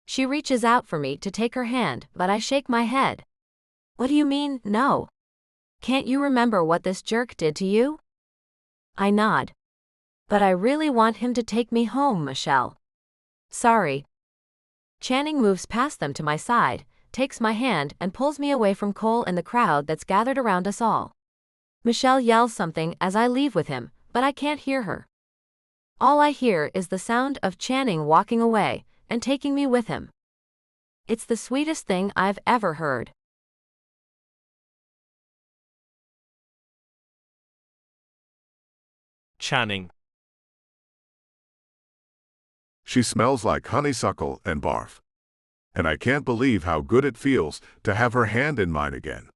Speaker 3: She reaches out for me to take her hand, but I shake my head. What do you mean, no? Can't you remember what this jerk did to you? I nod. But I really want him to take me home, Michelle. Sorry. Channing moves past them to my side, takes my hand and pulls me away from Cole and the crowd that's gathered around us all. Michelle yells something as I leave with him, but I can't hear her. All I hear is the sound of Channing walking away and taking me with him. It's the sweetest thing I've ever heard.
Speaker 1: Channing.
Speaker 2: She smells like honeysuckle and barf. And I can't believe how good it feels to have her hand in mine again.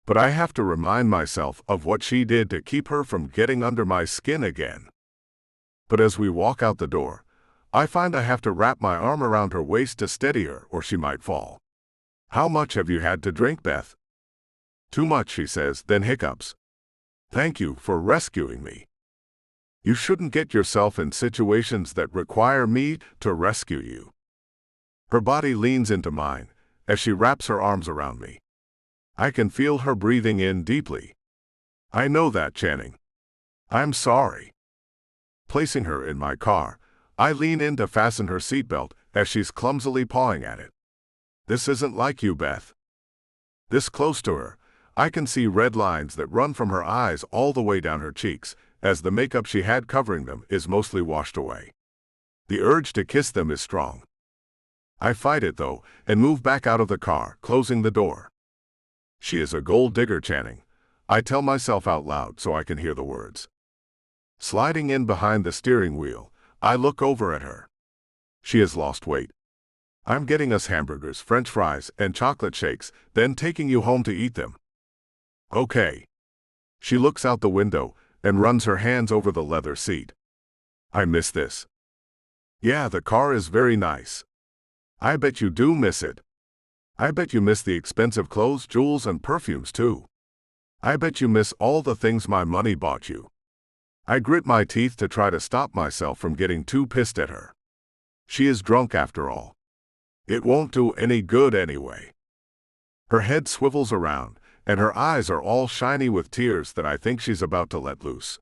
Speaker 2: But I have to remind myself of what she did to keep her from getting under my skin again. But as we walk out the door, I find I have to wrap my arm around her waist to steady her or she might fall. How much have you had to drink, Beth? Too much, she says, then hiccups. Thank you for rescuing me. You shouldn't get yourself in situations that require me to rescue you. Her body leans into mine as she wraps her arms around me. I can feel her breathing in deeply. I know that, Channing. I'm sorry. Placing her in my car, I lean in to fasten her seatbelt as she's clumsily pawing at it. This isn't like you, Beth. This close to her, I can see red lines that run from her eyes all the way down her cheeks, as the makeup she had covering them is mostly washed away. The urge to kiss them is strong. I fight it, though, and move back out of the car, closing the door. She is a gold digger, Channing. I tell myself out loud so I can hear the words. Sliding in behind the steering wheel, I look over at her. She has lost weight. I'm getting us hamburgers, French fries, and chocolate shakes, then taking you home to eat them. Okay. She looks out the window and runs her hands over the leather seat. I miss this. Yeah, the car is very nice. I bet you do miss it. I bet you miss the expensive clothes, jewels, and perfumes too. I bet you miss all the things my money bought you. I grit my teeth to try to stop myself from getting too pissed at her. She is drunk after all. It won't do any good anyway. Her head swivels around, and her eyes are all shiny with tears that I think she's about to let loose.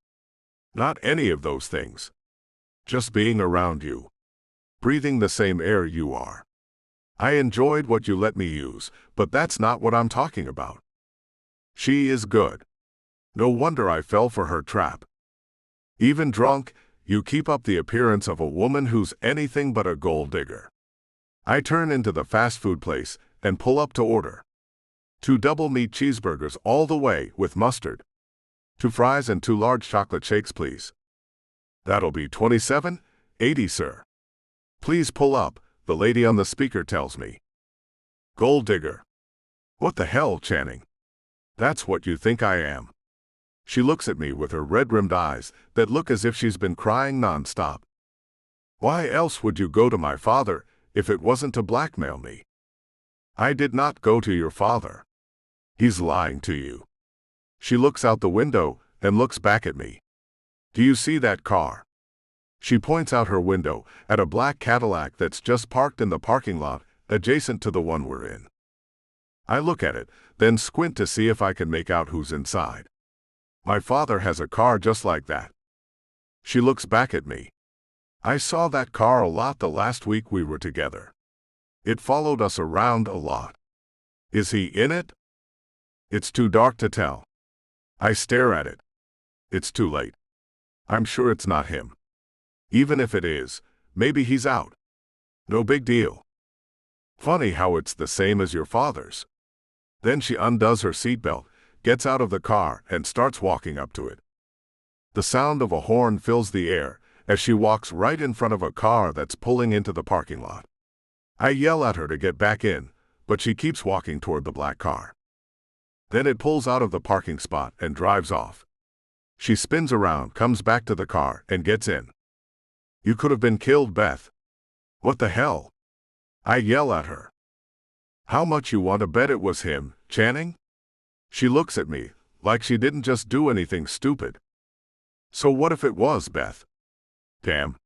Speaker 2: Not any of those things. Just being around you. Breathing the same air you are. I enjoyed what you let me use, but that's not what I'm talking about. She is good. No wonder I fell for her trap. Even drunk, you keep up the appearance of a woman who's anything but a gold digger. I turn into the fast food place and pull up to order. 2 double meat cheeseburgers all the way with mustard. 2 fries and 2 large chocolate shakes, please. That'll be $27.80, sir. Please pull up, the lady on the speaker tells me. Gold digger. What the hell, Channing? That's what you think I am. She looks at me with her red-rimmed eyes that look as if she's been crying non-stop. Why else would you go to my father if it wasn't to blackmail me? I did not go to your father. He's lying to you. She looks out the window and looks back at me. Do you see that car? She points out her window at a black Cadillac that's just parked in the parking lot adjacent to the one we're in. I look at it, then squint to see if I can make out who's inside. My father has a car just like that. She looks back at me. I saw that car a lot the last week we were together. It followed us around a lot. Is he in it? It's too dark to tell. I stare at it. It's too late. I'm sure it's not him. Even if it is, maybe he's out. No big deal. Funny how it's the same as your father's. Then she undoes her seatbelt, gets out of the car, and starts walking up to it. The sound of a horn fills the air as she walks right in front of a car that's pulling into the parking lot. I yell at her to get back in, but she keeps walking toward the black car. Then it pulls out of the parking spot and drives off. She spins around, comes back to the car, and gets in. You could have been killed, Beth. What the hell? I yell at her. How much you want to bet it was him, Channing? She looks at me, like she didn't just do anything stupid. So what if it was, Beth? Damn.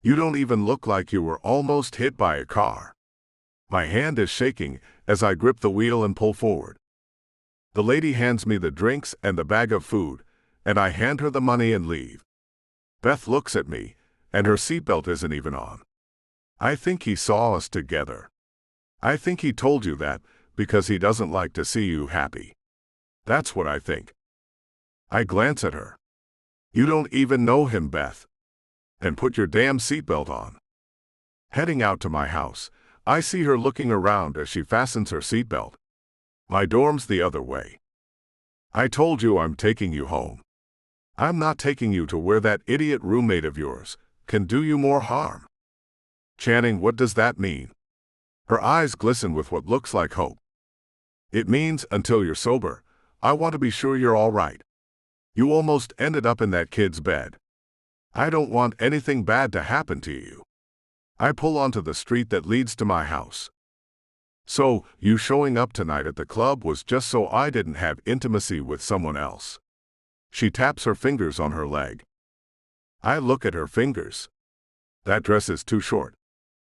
Speaker 2: You don't even look like you were almost hit by a car. My hand is shaking as I grip the wheel and pull forward. The lady hands me the drinks and the bag of food, and I hand her the money and leave. Beth looks at me, and her seatbelt isn't even on. I think he saw us together. I think he told you that because he doesn't like to see you happy. That's what I think. I glance at her. You don't even know him, Beth. And put your damn seatbelt on. Heading out to my house, I see her looking around as she fastens her seatbelt. My dorm's the other way. I told you I'm taking you home. I'm not taking you to where that idiot roommate of yours can do you more harm. Channing, what does that mean? Her eyes glisten with what looks like hope. It means, until you're sober, I want to be sure you're all right. You almost ended up in that kid's bed. I don't want anything bad to happen to you. I pull onto the street that leads to my house. So, you showing up tonight at the club was just so I didn't have intimacy with someone else. She taps her fingers on her leg. I look at her fingers. That dress is too short.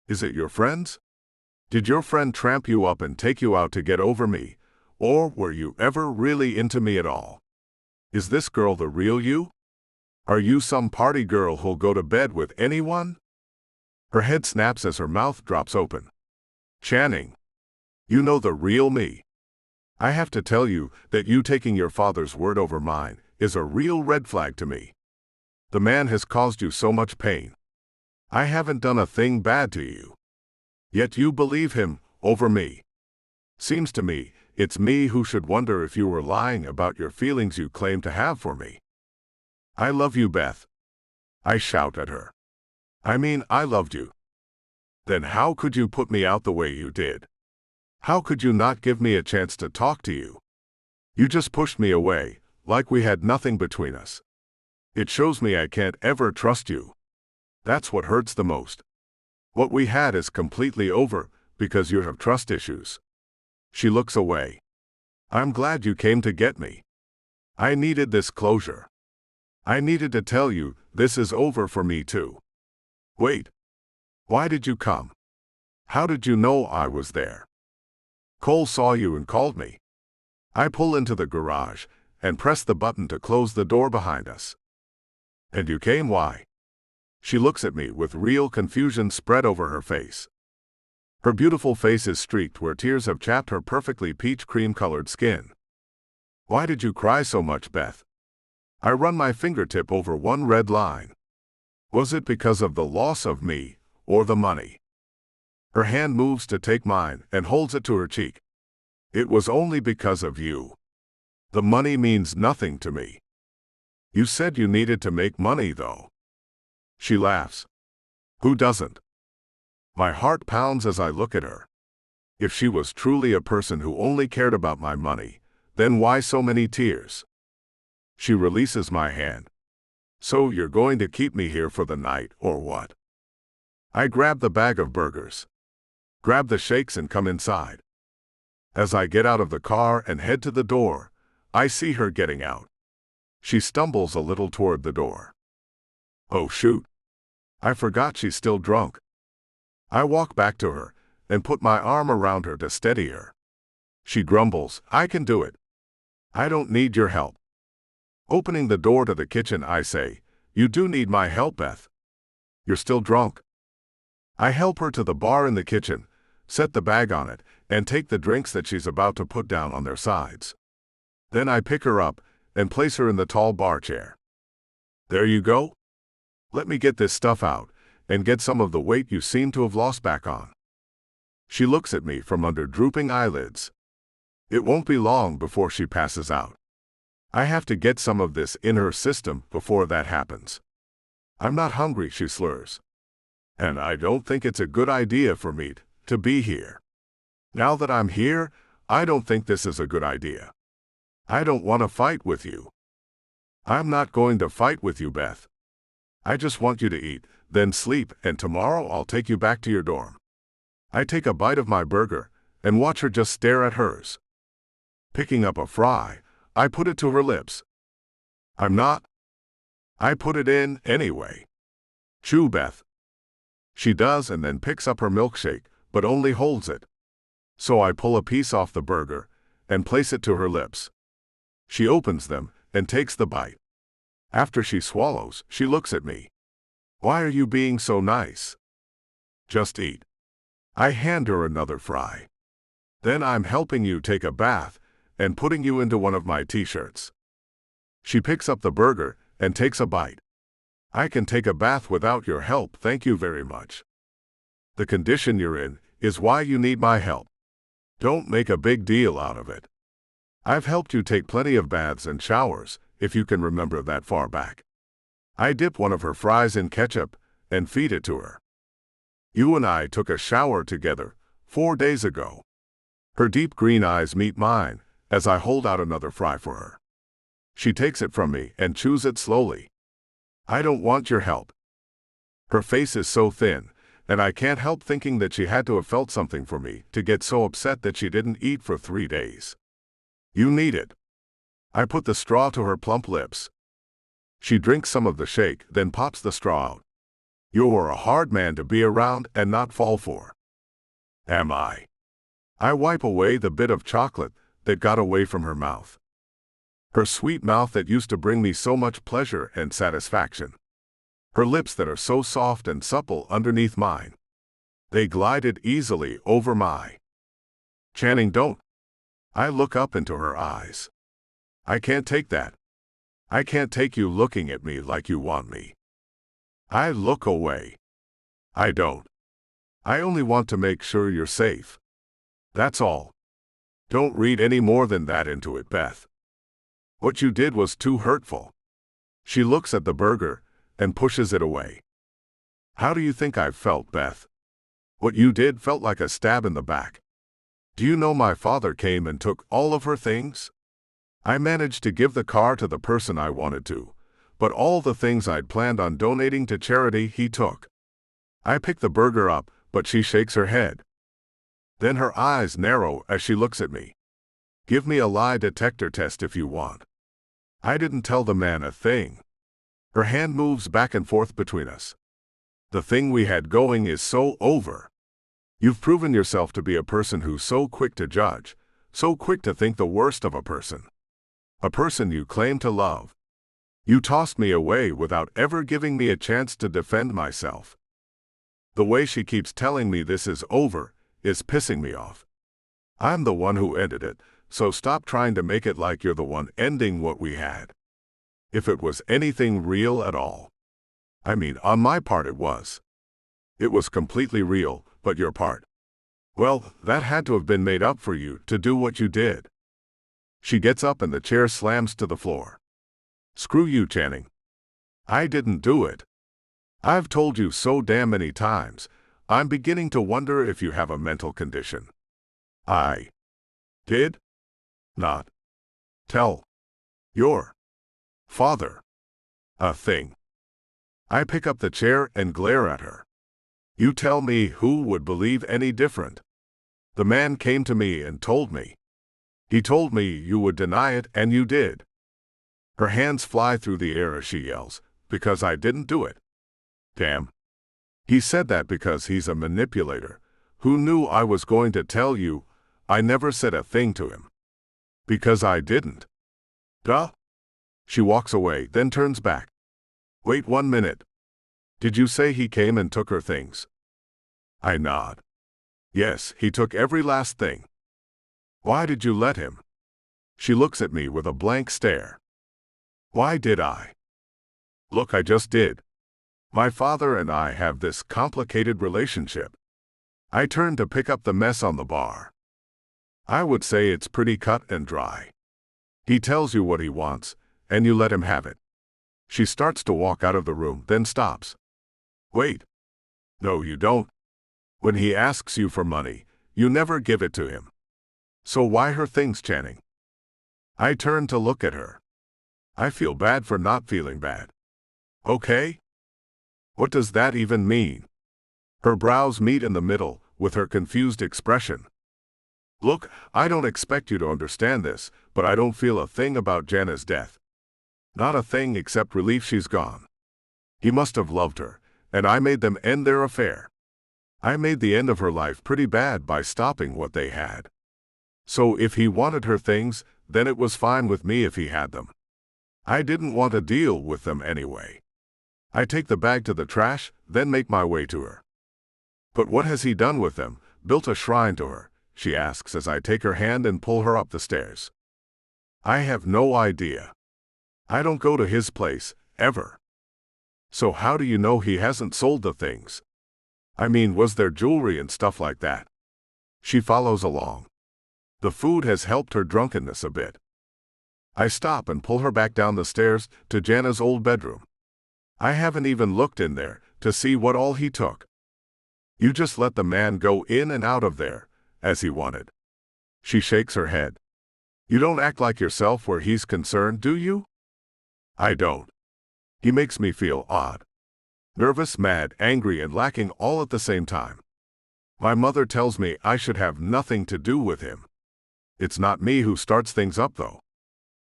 Speaker 2: Is it your friend's? Did your friend tramp you up and take you out to get over me, or were you ever really into me at all? Is this girl the real you? Are you some party girl who'll go to bed with anyone? Her head snaps as her mouth drops open. Channing, you know the real me. I have to tell you that you taking your father's word over mine is a real red flag to me. The man has caused you so much pain. I haven't done a thing bad to you. Yet you believe him over me. Seems to me it's me who should wonder if you were lying about your feelings you claim to have for me. I love you, Beth. I shout at her. I mean, I loved you. Then how could you put me out the way you did? How could you not give me a chance to talk to you? You just pushed me away, like we had nothing between us. It shows me I can't ever trust you. That's what hurts the most. What we had is completely over because you have trust issues. She looks away. I'm glad you came to get me. I needed this closure. I needed to tell you this is over for me too. Wait. Why did you come? How did you know I was there? Cole saw you and called me. I pull into the garage and press the button to close the door behind us. And you came, why? She looks at me with real confusion spread over her face. Her beautiful face is streaked where tears have chapped her perfectly peach cream-colored skin. Why did you cry so much, Beth? I run my fingertip over one red line. Was it because of the loss of me, or the money? Her hand moves to take mine and holds it to her cheek. It was only because of you. The money means nothing to me. You said you needed to make money, though. She laughs. Who doesn't? My heart pounds as I look at her. If she was truly a person who only cared about my money, then why so many tears? She releases my hand. So you're going to keep me here for the night, or what? I grab the bag of burgers. Grab the shakes and come inside. As I get out of the car and head to the door, I see her getting out. She stumbles a little toward the door. Oh shoot. I forgot she's still drunk. I walk back to her and put my arm around her to steady her. She grumbles, I can do it. I don't need your help. Opening the door to the kitchen, I say, you do need my help, Beth. You're still drunk. I help her to the bar in the kitchen, set the bag on it, and take the drinks that she's about to put down on their sides. Then I pick her up and place her in the tall bar chair. There you go. Let me get this stuff out and get some of the weight you seem to have lost back on. She looks at me from under drooping eyelids. It won't be long before she passes out. I have to get some of this in her system before that happens. I'm not hungry, she slurs. And I don't think it's a good idea for me to be here. Now that I'm here, I don't think this is a good idea. I don't want to fight with you. I'm not going to fight with you, Beth. I just want you to eat, then sleep, and tomorrow I'll take you back to your dorm. I take a bite of my burger and watch her just stare at hers. Picking up a fry, I put it to her lips. I'm not. I put it in anyway. Chew, Beth. She does and then picks up her milkshake, but only holds it. So I pull a piece off the burger and place it to her lips. She opens them and takes the bite. After she swallows, she looks at me. Why are you being so nice? Just eat. I hand her another fry. Then I'm helping you take a bath and putting you into one of my t-shirts. She picks up the burger and takes a bite. I can take a bath without your help, thank you very much. The condition you're in is why you need my help. Don't make a big deal out of it. I've helped you take plenty of baths and showers, if you can remember that far back. I dip one of her fries in ketchup and feed it to her. You and I took a shower together 4 days ago. Her deep green eyes meet mine as I hold out another fry for her. She takes it from me and chews it slowly. I don't want your help. Her face is so thin, and I can't help thinking that she had to have felt something for me to get so upset that she didn't eat for 3 days. You need it. I put the straw to her plump lips. She drinks some of the shake, then pops the straw out. You're a hard man to be around and not fall for. Am I? I wipe away the bit of chocolate that got away from her mouth. Her sweet mouth that used to bring me so much pleasure and satisfaction. Her lips that are so soft and supple underneath mine. They glided easily over my. Channing, don't. I look up into her eyes. I can't take that. I can't take you looking at me like you want me. I look away. I don't. I only want to make sure you're safe. That's all. Don't read any more than that into it, Beth. What you did was too hurtful. She looks at the burger and pushes it away. How do you think I felt, Beth? What you did felt like a stab in the back. Do you know my father came and took all of her things? I managed to give the car to the person I wanted to, but all the things I'd planned on donating to charity he took. I pick the burger up, but she shakes her head. Then her eyes narrow as she looks at me. Give me a lie detector test if you want. I didn't tell the man a thing. Her hand moves back and forth between us. The thing we had going is so over. You've proven yourself to be a person who's so quick to judge, so quick to think the worst of a person. A person you claim to love. You tossed me away without ever giving me a chance to defend myself. The way she keeps telling me this is over is pissing me off. I'm the one who ended it, so stop trying to make it like you're the one ending what we had. If it was anything real at all. I mean, on my part it was. It was completely real, but your part. Well, that had to have been made up for you to do what you did. She gets up and the chair slams to the floor. Screw you, Channing. I didn't do it. I've told you so damn many times, I'm beginning to wonder if you have a mental condition. I did not tell your father a thing. I pick up the chair and glare at her. You tell me, who would believe any different? The man came to me and told me. He told me you would deny it, and you did. Her hands fly through the air as she yells, because I didn't do it. Damn. He said that because he's a manipulator, who knew I was going to tell you. I never said a thing to him. Because I didn't. Duh. She walks away, then turns back. Wait 1 minute. Did you say he came and took her things? I nod. Yes, he took every last thing. Why did you let him? She looks at me with a blank stare. Why did I? Look, I just did. My father and I have this complicated relationship. I turn to pick up the mess on the bar. I would say it's pretty cut and dry. He tells you what he wants, and you let him have it. She starts to walk out of the room, then stops. Wait. No, you don't. When he asks you for money, you never give it to him. So why her things, Channing? I turn to look at her. I feel bad for not feeling bad. Okay? What does that even mean? Her brows meet in the middle, with her confused expression. Look, I don't expect you to understand this, but I don't feel a thing about Jana's death. Not a thing except relief she's gone. He must have loved her, and I made them end their affair. I made the end of her life pretty bad by stopping what they had. So if he wanted her things, then it was fine with me if he had them. I didn't want to deal with them anyway. I take the bag to the trash, then make my way to her. But what has he done with them? Built a shrine to her, she asks as I take her hand and pull her up the stairs. I have no idea. I don't go to his place, ever. So how do you know he hasn't sold the things? I mean, was there jewelry and stuff like that? She follows along. The food has helped her drunkenness a bit. I stop and pull her back down the stairs to Jana's old bedroom. I haven't even looked in there to see what all he took. You just let the man go in and out of there, as he wanted. She shakes her head. You don't act like yourself where he's concerned, do you? I don't. He makes me feel odd. Nervous, mad, angry, and lacking all at the same time. My mother tells me I should have nothing to do with him. It's not me who starts things up, though.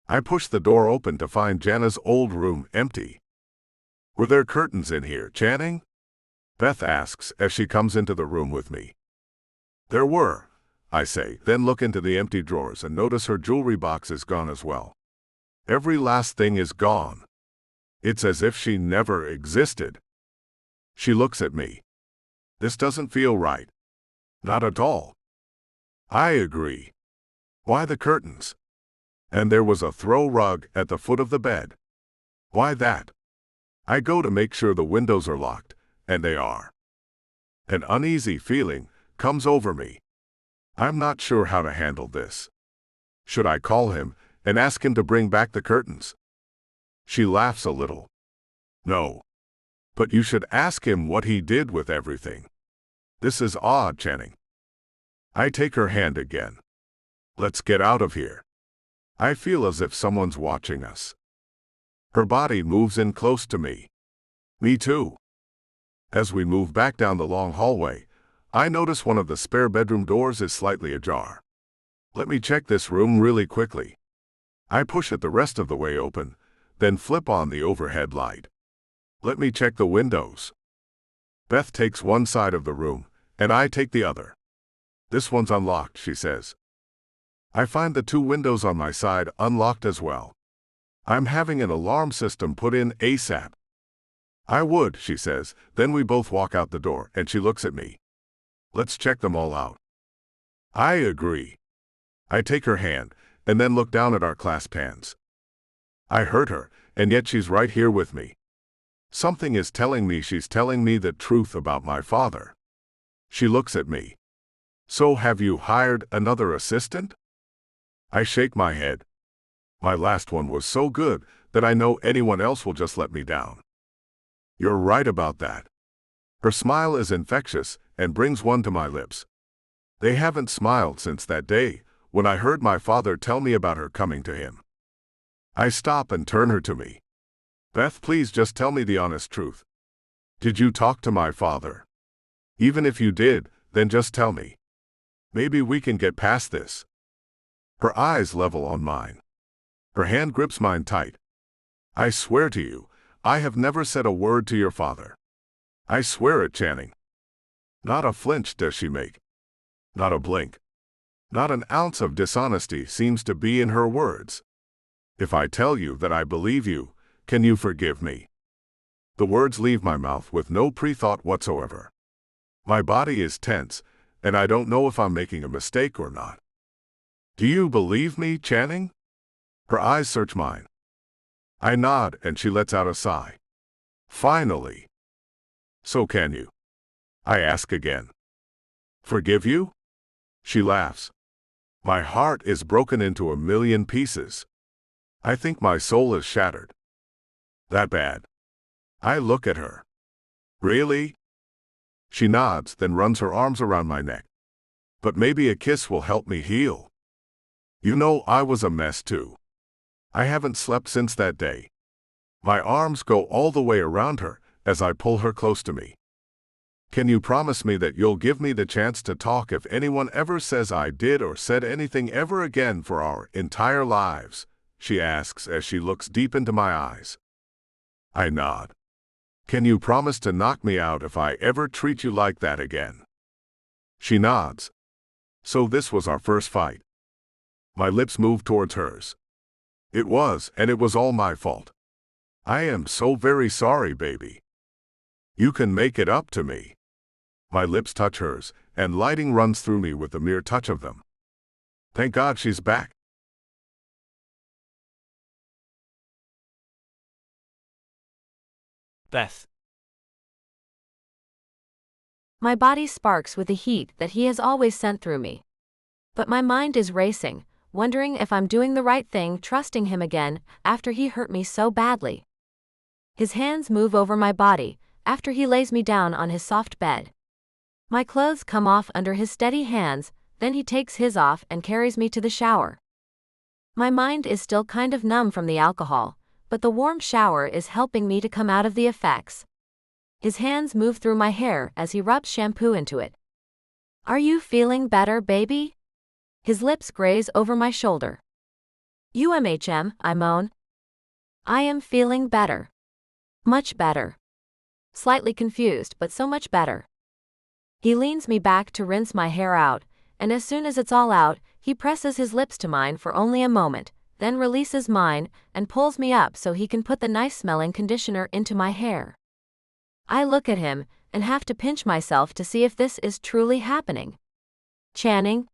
Speaker 2: I push the door open to find Jana's old room empty. Were there curtains in here, Channing? Beth asks as she comes into the room with me. There were, I say, then look into the empty drawers and notice her jewelry box is gone as well. Every last thing is gone. It's as if she never existed. She looks at me. This doesn't feel right. Not at all. I agree. Why the curtains? And there was a throw rug at the foot of the bed. Why that? I go to make sure the windows are locked, and they are. An uneasy feeling comes over me. I'm not sure how to handle this. Should I call him and ask him to bring back the curtains? She laughs a little. No. But you should ask him what he did with everything. This is odd, Channing. I take her hand again. Let's get out of here. I feel as if someone's watching us. Her body moves in close to me. Me too. As we move back down the long hallway, I notice one of the spare bedroom doors is slightly ajar. Let me check this room really quickly. I push it the rest of the way open, then flip on the overhead light. Let me check the windows. Beth takes one side of the room, and I take the other. This one's unlocked, she says. I find the two windows on my side unlocked as well. I'm having an alarm system put in ASAP. I would, she says, then we both walk out the door, and she looks at me. Let's check them all out. I agree. I take her hand, and then look down at our clasped hands. I hurt her, and yet she's right here with me. Something is telling me she's telling me the truth about my father. She looks at me. So have you hired another assistant? I shake my head. My last one was so good that I know anyone else will just let me down. You're right about that. Her smile is infectious and brings one to my lips. They haven't smiled since that day when I heard my father tell me about her coming to him. I stop and turn her to me. Beth, please just tell me the honest truth. Did you talk to my father? Even if you did, then just tell me. Maybe we can get past this. Her eyes level on mine. Her hand grips mine tight. I swear to you, I have never said a word to your father. I swear it, Channing. Not a flinch does she make. Not a blink. Not an ounce of dishonesty seems to be in her words. If I tell you that I believe you, can you forgive me? The words leave my mouth with no pre-thought whatsoever. My body is tense, and I don't know if I'm making a mistake or not. Do you believe me, Channing? Her eyes search mine. I nod, and she lets out a sigh. Finally. So can you? I ask again. Forgive you? She laughs. My heart is broken into a million pieces. I think my soul is shattered. That bad? I look at her. Really? She nods, then runs her arms around my neck. But maybe a kiss will help me heal. You know, I was a mess too. I haven't slept since that day. My arms go all the way around her as I pull her close to me. Can you promise me that you'll give me the chance to talk if anyone ever says I did or said anything ever again for our entire lives? She asks as she looks deep into my eyes. I nod. Can you promise to knock me out if I ever treat you like that again? She nods. So this was our first fight. My lips move towards hers. It was, and it was all my fault. I am so very sorry, baby. You can make it up to me. My lips touch hers, and lighting runs through me with the mere touch of them. Thank God she's back.
Speaker 1: Beth.
Speaker 3: My body sparks with the heat that he has always sent through me. But my mind is racing, wondering if I'm doing the right thing trusting him again after he hurt me so badly. His hands move over my body after he lays me down on his soft bed. My clothes come off under his steady hands, then he takes his off and carries me to the shower. My mind is still kind of numb from the alcohol, but the warm shower is helping me to come out of the effects. His hands move through my hair as he rubs shampoo into it. Are you feeling better, baby? His lips graze over my shoulder. UMHM, I moan. I am feeling better. Much better. Slightly confused, but so much better. He leans me back to rinse my hair out, and as soon as it's all out, he presses his lips to mine for only a moment, then releases mine and pulls me up so he can put the nice-smelling conditioner into my hair. I look at him and have to pinch myself to see if this is truly happening. Channing?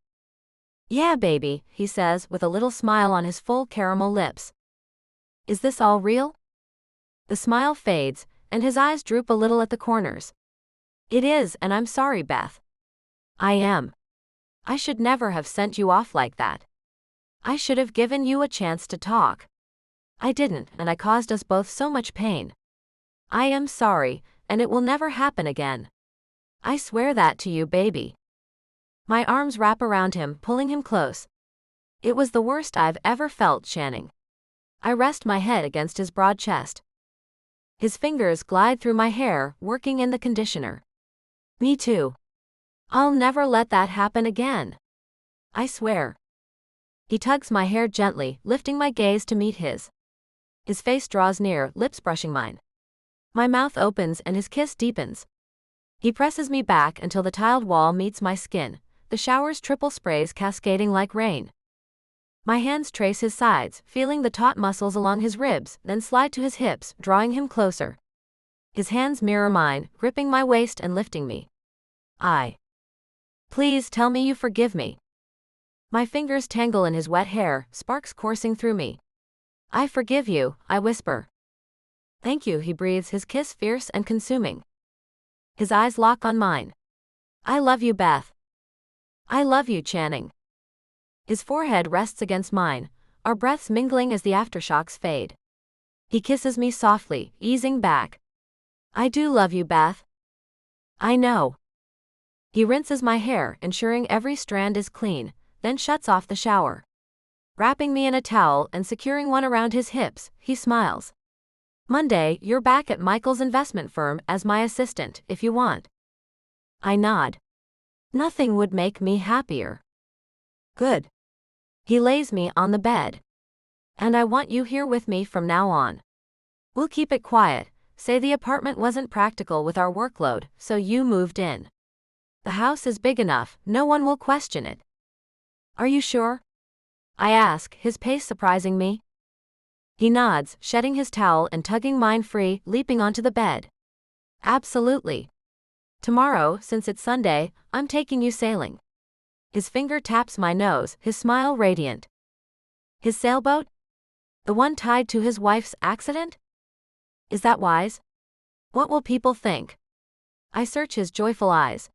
Speaker 3: Yeah, baby, he says with a little smile on his full caramel lips. Is this all real? The smile fades, and his eyes droop a little at the corners. It is, and I'm sorry, Beth. I am. I should never have sent you off like that. I should have given you a chance to talk. I didn't, and I caused us both so much pain. I am sorry, and it will never happen again. I swear that to you, baby. My arms wrap around him, pulling him close. It was the worst I've ever felt, Channing. I rest my head against his broad chest. His fingers glide through my hair, working in the conditioner. Me too. I'll never let that happen again. I swear. He tugs my hair gently, lifting my gaze to meet his. His face draws near, lips brushing mine. My mouth opens and his kiss deepens. He presses me back until the tiled wall meets my skin, the shower's triple sprays cascading like rain. My hands trace his sides, feeling the taut muscles along his ribs, then slide to his hips, drawing him closer. His hands mirror mine, gripping my waist and lifting me. Please tell me you forgive me. My fingers tangle in his wet hair, sparks coursing through me. I forgive you, I whisper. Thank you, he breathes, his kiss fierce and consuming. His eyes lock on mine. I love you, Beth. I love you, Channing. His forehead rests against mine, our breaths mingling as the aftershocks fade. He kisses me softly, easing back. I do love you, Beth. I know. He rinses my hair, ensuring every strand is clean, then shuts off the shower. Wrapping me in a towel and securing one around his hips, he smiles. Monday, you're back at Michael's investment firm as my assistant, if you want. I nod. Nothing would make me happier. Good. He lays me on the bed. And I want you here with me from now on. We'll keep it quiet, say the apartment wasn't practical with our workload, so you moved in. The house is big enough, no one will question it. Are you sure? I ask, his pace surprising me. He nods, shedding his towel and tugging mine free, leaping onto the bed. Absolutely. Tomorrow, since it's Sunday, I'm taking you sailing. His finger taps my nose, his smile radiant. His sailboat? The one tied to his wife's accident? Is that wise? What will people think? I search his joyful eyes.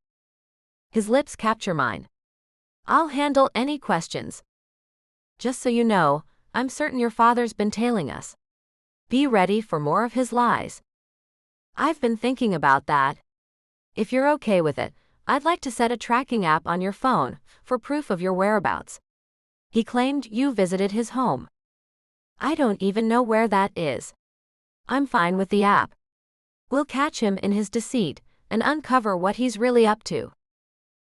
Speaker 3: His lips capture mine. I'll handle any questions. Just so you know, I'm certain your father's been tailing us. Be ready for more of his lies. I've been thinking about that. If you're okay with it, I'd like to set a tracking app on your phone for proof of your whereabouts. He claimed you visited his home. I don't even know where that is. I'm fine with the app. We'll catch him in his deceit and uncover what he's really up to.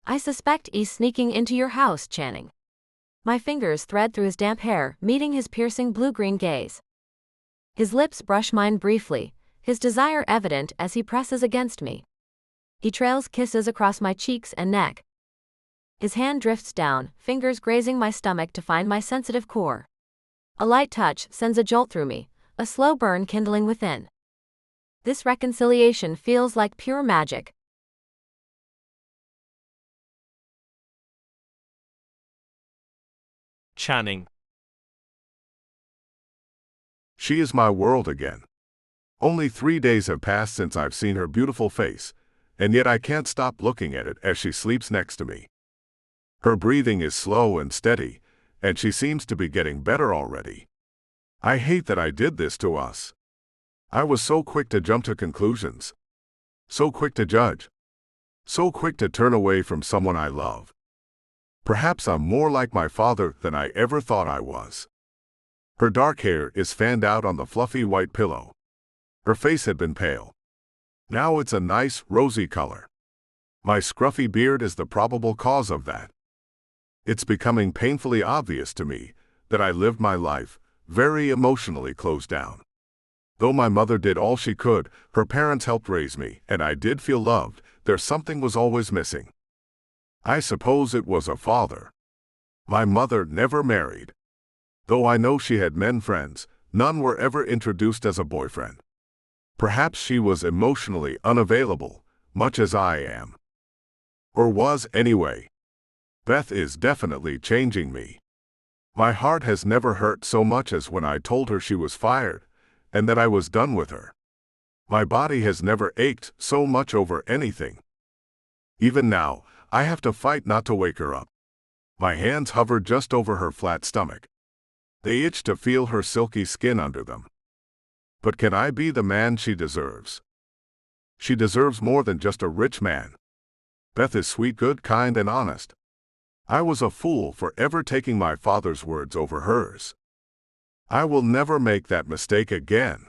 Speaker 3: I suspect he's sneaking into your house, Channing. My fingers thread through his damp hair, meeting his piercing blue-green gaze. His lips brush mine briefly, his desire evident as he presses against me. He trails kisses across my cheeks and neck. His hand drifts down, fingers grazing my stomach to find my sensitive core. A light touch sends a jolt through me, a slow burn kindling within. This reconciliation feels like pure magic.
Speaker 1: Channing.
Speaker 2: She is my world again. Only 3 days have passed since I've seen her beautiful face, and yet I can't stop looking at it as she sleeps next to me. Her breathing is slow and steady, and she seems to be getting better already. I hate that I did this to us. I was so quick to jump to conclusions. So quick to judge. So quick to turn away from someone I love. Perhaps I'm more like my father than I ever thought I was. Her dark hair is fanned out on the fluffy white pillow. Her face had been pale. Now it's a nice, rosy color. My scruffy beard is the probable cause of that. It's becoming painfully obvious to me that I lived my life very emotionally closed down. Though my mother did all she could, her parents helped raise me, and I did feel loved, there something was always missing. I suppose it was a father. My mother never married. Though I know she had men friends, none were ever introduced as a boyfriend. Perhaps she was emotionally unavailable, much as I am. Or was anyway. Beth is definitely changing me. My heart has never hurt so much as when I told her she was fired, and that I was done with her. My body has never ached so much over anything. Even now, I have to fight not to wake her up. My hands hover just over her flat stomach. They itch to feel her silky skin under them. But can I be the man she deserves? She deserves more than just a rich man. Beth is sweet, good, kind, and honest. I was a fool for ever taking my father's words over hers. I will never make that mistake again.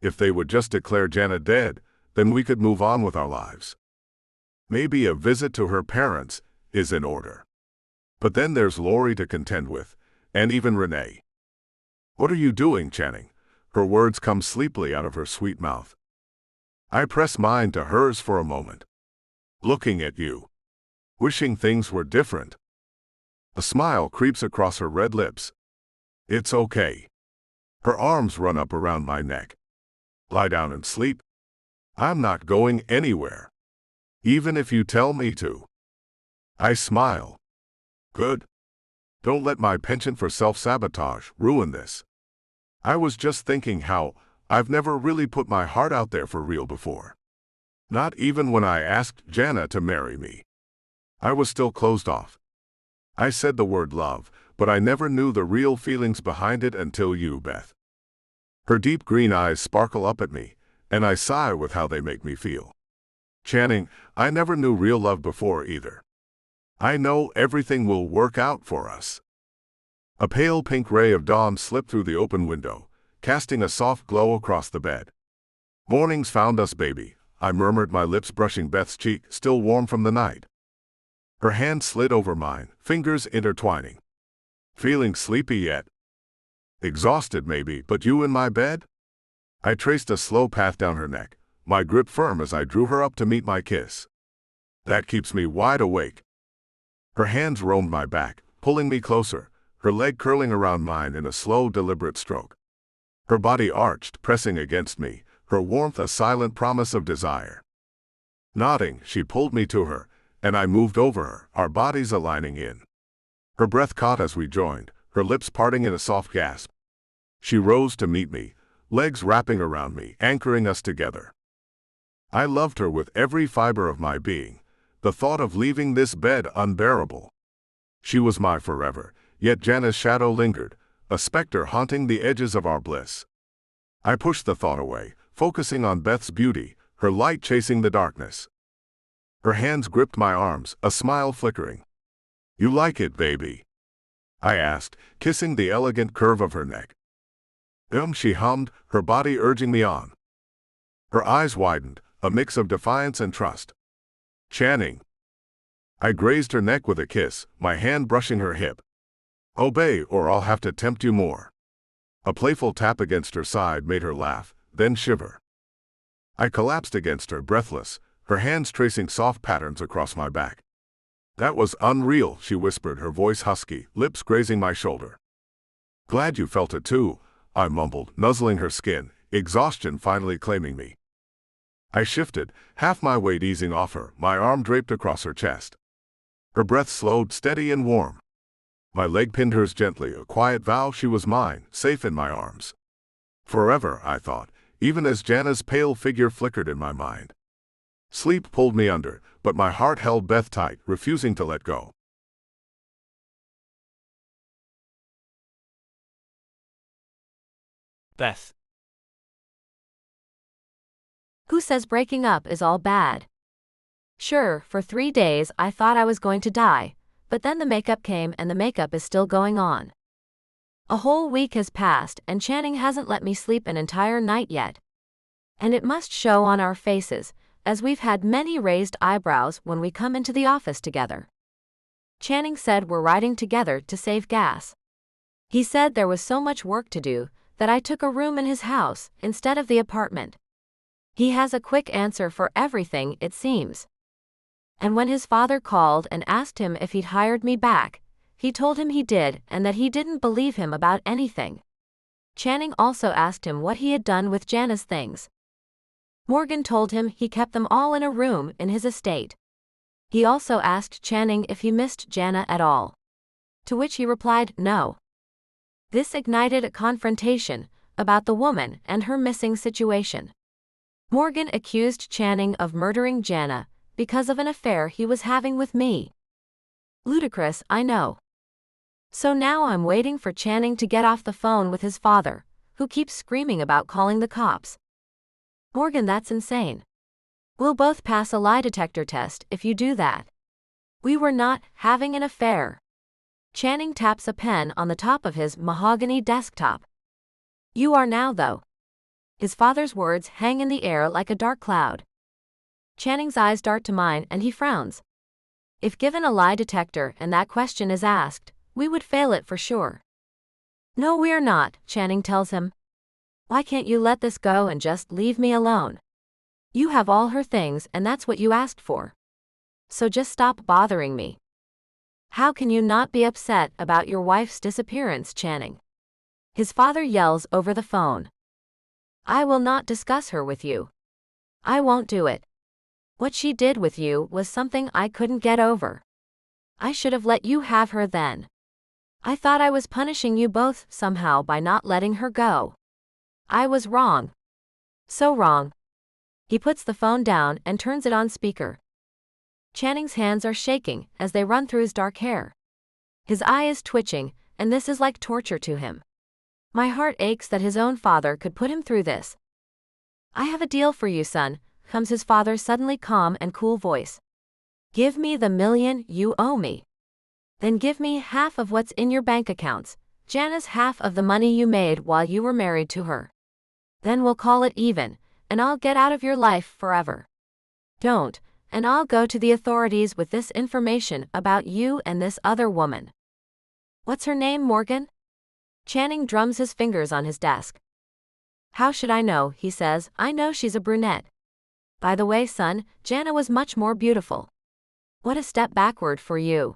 Speaker 2: If they would just declare Jana dead, then we could move on with our lives. Maybe a visit to her parents is in order. But then there's Lori to contend with, and even Renee. What are you doing, Channing? Her words come sleepily out of her sweet mouth. I press mine to hers for a moment. Looking at you. Wishing things were different. A smile creeps across her red lips. It's okay. Her arms run up around my neck. Lie down and sleep. I'm not going anywhere. Even if you tell me to. I smile. Good. Don't let my penchant for self-sabotage ruin this. I was just thinking how I've never really put my heart out there for real before. Not even when I asked Jana to marry me. I was still closed off. I said the word love, but I never knew the real feelings behind it until you, Beth. Her deep green eyes sparkle up at me, and I sigh with how they make me feel. Channing, I never knew real love before either. I know everything will work out for us. A pale pink ray of dawn slipped through the open window, casting a soft glow across the bed. Morning's found us, baby, I murmured, my lips brushing Beth's cheek, still warm from the night. Her hand slid over mine, fingers intertwining. Feeling sleepy yet? Exhausted maybe, but you in my bed? I traced a slow path down her neck, my grip firm as I drew her up to meet my kiss. That keeps me wide awake. Her hands roamed my back, pulling me closer, her leg curling around mine in a slow, deliberate stroke. Her body arched, pressing against me, her warmth a silent promise of desire. Nodding, she pulled me to her, and I moved over her, our bodies aligning in. Her breath caught as we joined, her lips parting in a soft gasp. She rose to meet me, legs wrapping around me, anchoring us together. I loved her with every fiber of my being, the thought of leaving this bed unbearable. She was my forever, yet Jana's shadow lingered, a specter haunting the edges of our bliss. I pushed the thought away, focusing on Beth's beauty, her light chasing the darkness. Her hands gripped my arms, a smile flickering. "You like it, baby?" I asked, kissing the elegant curve of her neck. She hummed, her body urging me on. Her eyes widened, a mix of defiance and trust. "Channing." I grazed her neck with a kiss, my hand brushing her hip. "Obey, or I'll have to tempt you more." A playful tap against her side made her laugh, then shiver. I collapsed against her, breathless, her hands tracing soft patterns across my back. "That was unreal," she whispered, her voice husky, lips grazing my shoulder. "Glad you felt it too," I mumbled, nuzzling her skin, exhaustion finally claiming me. I shifted, half my weight easing off her, my arm draped across her chest. Her breath slowed, steady and warm. My leg pinned hers gently, a quiet vow she was mine, safe in my arms. Forever, I thought, even as Jana's pale figure flickered in my mind. Sleep pulled me under, but my heart held Beth tight, refusing to let go.
Speaker 1: Beth.
Speaker 3: Who says breaking up is all bad? Sure, for 3 days I thought I was going to die, but then the makeup came and the makeup is still going on. A whole week has passed and Channing hasn't let me sleep an entire night yet. And it must show on our faces, as we've had many raised eyebrows when we come into the office together. Channing said we're riding together to save gas. He said there was so much work to do that I took a room in his house instead of the apartment. He has a quick answer for everything, it seems. And when his father called and asked him if he'd hired me back, he told him he did and that he didn't believe him about anything. Channing also asked him what he had done with Jana's things. Morgan told him he kept them all in a room in his estate. He also asked Channing if he missed Jana at all. To which he replied no. This ignited a confrontation about the woman and her missing situation. Morgan accused Channing of murdering Jana because of an affair he was having with me. Ludicrous, I know. So now I'm waiting for Channing to get off the phone with his father, who keeps screaming about calling the cops. Morgan, that's insane. We'll both pass a lie detector test if you do that. We were not having an affair. Channing taps a pen on the top of his mahogany desktop. You are now, though. His father's words hang in the air like a dark cloud. Channing's eyes dart to mine and he frowns. If given a lie detector and that question is asked, we would fail it for sure. No, we're not, Channing tells him. Why can't you let this go and just leave me alone? You have all her things and that's what you asked for. So just stop bothering me. How can you not be upset about your wife's disappearance, Channing? His father yells over the phone. I will not discuss her with you. I won't do it. What she did with you was something I couldn't get over. I should have let you have her then. I thought I was punishing you both somehow by not letting her go. I was wrong. So wrong. He puts the phone down and turns it on speaker. Channing's hands are shaking as they run through his dark hair. His eye is twitching, and this is like torture to him. My heart aches that his own father could put him through this. I have a deal for you, son, comes his father's suddenly calm and cool voice. Give me the $1 million you owe me. Then give me half of what's in your bank accounts, Jana's half of the money you made while you were married to her. Then we'll call it even, and I'll get out of your life forever. Don't, and I'll go to the authorities with this information about you and this other woman. What's her name, Morgan? Channing drums his fingers on his desk. How should I know, he says, I know she's a brunette. By the way, son, Jana was much more beautiful. What a step backward for you.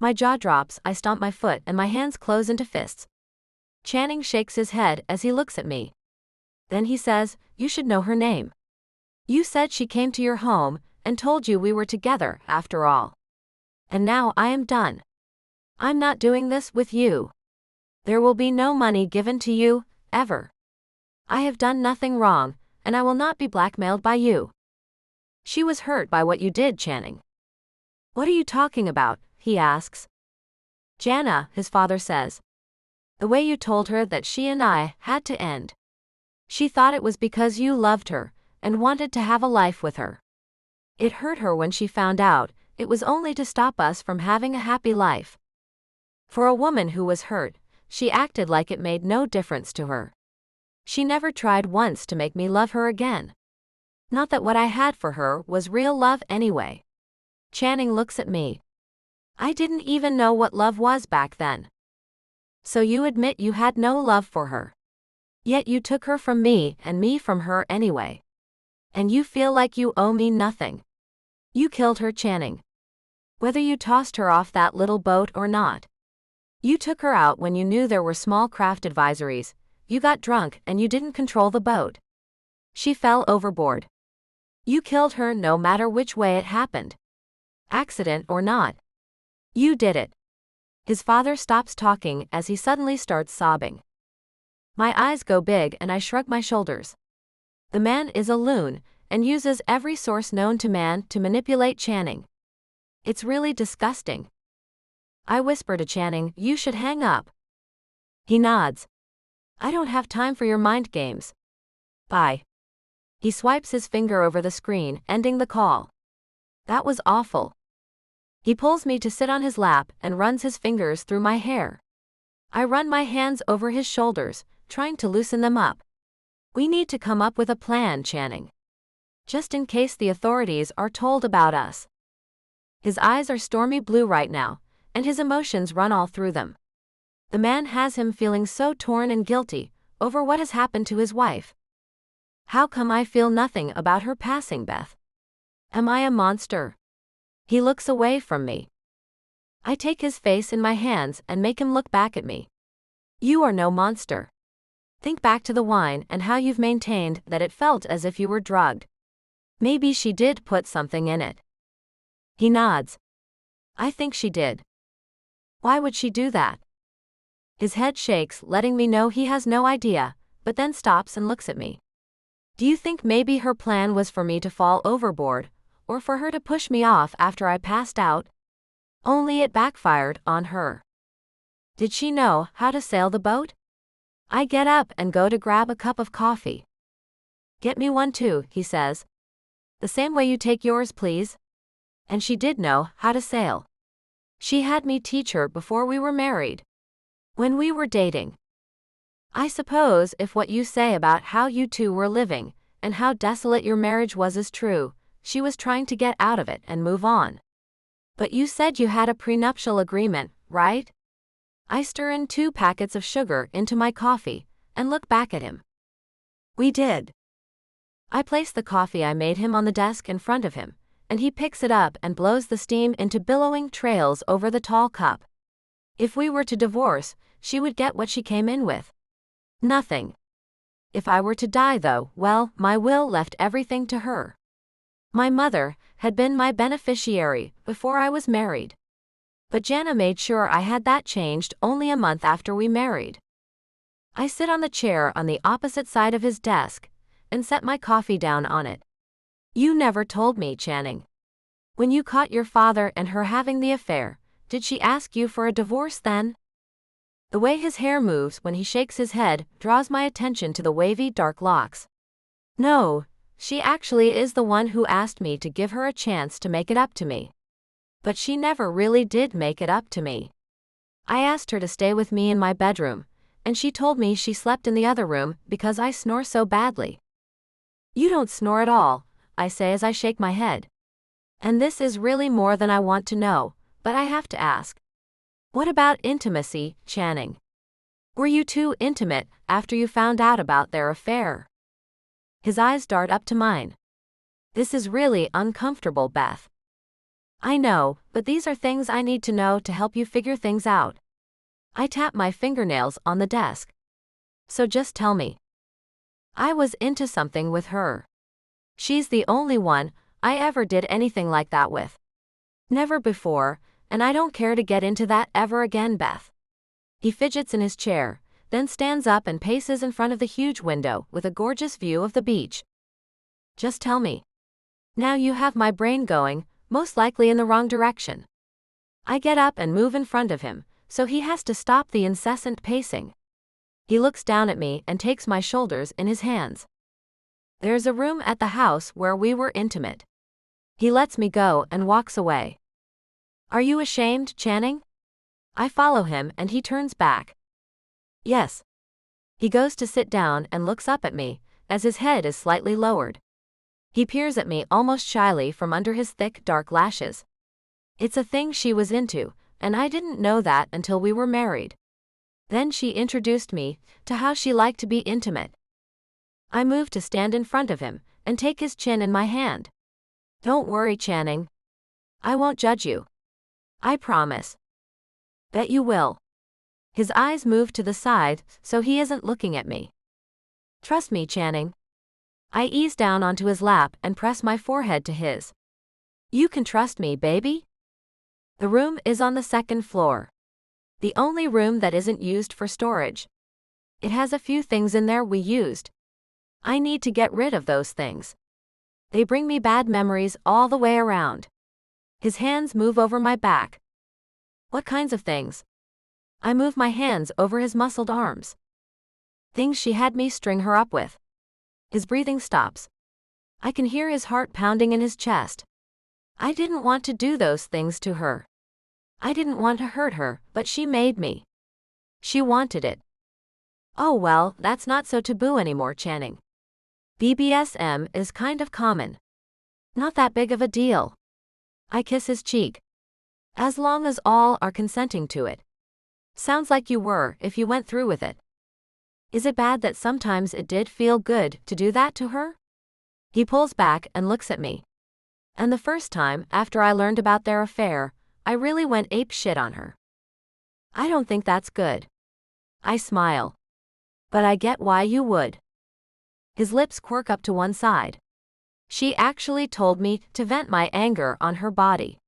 Speaker 3: My jaw drops, I stomp my foot and my hands close into fists. Channing shakes his head as he looks at me. Then he says, you should know her name. You said she came to your home and told you we were together after all. And now I am done. I'm not doing this with you. There will be no money given to you, ever. I have done nothing wrong, and I will not be blackmailed by you. She was hurt by what you did, Channing. What are you talking about? He asks. Jana, his father says. The way you told her that she and I had to end. She thought it was because you loved her and wanted to have a life with her. It hurt her when she found out it was only to stop us from having a happy life. For a woman who was hurt, she acted like it made no difference to her. She never tried once to make me love her again. Not that what I had for her was real love anyway. Channing looks at me. I didn't even know what love was back then. So you admit you had no love for her. Yet you took her from me and me from her anyway. And you feel like you owe me nothing. You killed her, Channing. Whether you tossed her off that little boat or not. You took her out when you knew there were small craft advisories. You got drunk and you didn't control the boat. She fell overboard. You killed her no matter which way it happened. Accident or not. You did it. His father stops talking as he suddenly starts sobbing. My eyes go big and I shrug my shoulders. The man is a loon and uses every source known to man to manipulate Channing. It's really disgusting. I whisper to Channing, you should hang up. He nods. I don't have time for your mind games. Bye. He swipes his finger over the screen, ending the call. That was awful. He pulls me to sit on his lap and runs his fingers through my hair. I run my hands over his shoulders, trying to loosen them up. We need to come up with a plan, Channing. Just in case the authorities are told about us. His eyes are stormy blue right now, and his emotions run all through them. The man has him feeling so torn and guilty over what has happened to his wife. How come I feel nothing about her passing, Beth? Am I a monster? He looks away from me. I take his face in my hands and make him look back at me. You are no monster. Think back to the wine and how you've maintained that it felt as if you were drugged. Maybe she did put something in it. He nods. I think she did. Why would she do that? His head shakes, letting me know he has no idea, but then stops and looks at me. Do you think maybe her plan was for me to fall overboard, or for her to push me off after I passed out? Only it backfired on her. Did she know how to sail the boat? I get up and go to grab a cup of coffee. Get me one too, he says. The same way you take yours, please. And she did know how to sail. She had me teach her before we were married. When we were dating. I suppose if what you say about how you two were living, and how desolate your marriage was is true, she was trying to get out of it and move on. But you said you had a prenuptial agreement, right? I stir in 2 packets of sugar into my coffee, and look back at him. We did. I place the coffee I made him on the desk in front of him, and he picks it up and blows the steam into billowing trails over the tall cup. If we were to divorce, she would get what she came in with. Nothing. If I were to die though, well, my will left everything to her. My mother had been my beneficiary before I was married. But Jana made sure I had that changed only a month after we married. I sit on the chair on the opposite side of his desk, and set my coffee down on it. You never told me, Channing. When you caught your father and her having the affair, did she ask you for a divorce then? The way his hair moves when he shakes his head draws my attention to the wavy dark locks. No, she actually is the one who asked me to give her a chance to make it up to me. But she never really did make it up to me. I asked her to stay with me in my bedroom, and she told me she slept in the other room because I snore so badly. You don't snore at all, I say as I shake my head. And this is really more than I want to know, but I have to ask. What about intimacy, Channing? Were you too intimate after you found out about their affair? His eyes dart up to mine. This is really uncomfortable, Beth. I know, but these are things I need to know to help you figure things out. I tap my fingernails on the desk. So just tell me. I was into something with her. She's the only one I ever did anything like that with. Never before, and I don't care to get into that ever again, Beth. He fidgets in his chair, then stands up and paces in front of the huge window with a gorgeous view of the beach. Just tell me. Now you have my brain going, most likely in the wrong direction. I get up and move in front of him, so he has to stop the incessant pacing. He looks down at me and takes my shoulders in his hands. There's a room at the house where we were intimate. He lets me go and walks away. Are you ashamed, Channing? I follow him and he turns back. Yes. He goes to sit down and looks up at me, as his head is slightly lowered. He peers at me almost shyly from under his thick, dark lashes. It's a thing she was into, and I didn't know that until we were married. Then she introduced me to how she liked to be intimate. I move to stand in front of him and take his chin in my hand. Don't worry, Channing. I won't judge you. I promise. Bet you will. His eyes move to the side so he isn't looking at me. Trust me, Channing. I ease down onto his lap and press my forehead to his. You can trust me, baby. The room is on the second floor. The only room that isn't used for storage. It has a few things in there we used. I need to get rid of those things. They bring me bad memories all the way around. His hands move over my back. What kinds of things? I move my hands over his muscled arms. Things she had me string her up with. His breathing stops. I can hear his heart pounding in his chest. I didn't want to do those things to her. I didn't want to hurt her, but she made me. She wanted it. Oh well, that's not so taboo anymore, Channing. BDSM is kind of common. Not that big of a deal. I kiss his cheek. As long as all are consenting to it. Sounds like you were if you went through with it. Is it bad that sometimes it did feel good to do that to her? He pulls back and looks at me. And the first time after I learned about their affair, I really went ape shit on her. I don't think that's good. I smile. But I get why you would. His lips quirk up to one side. She actually told me to vent my anger on her body.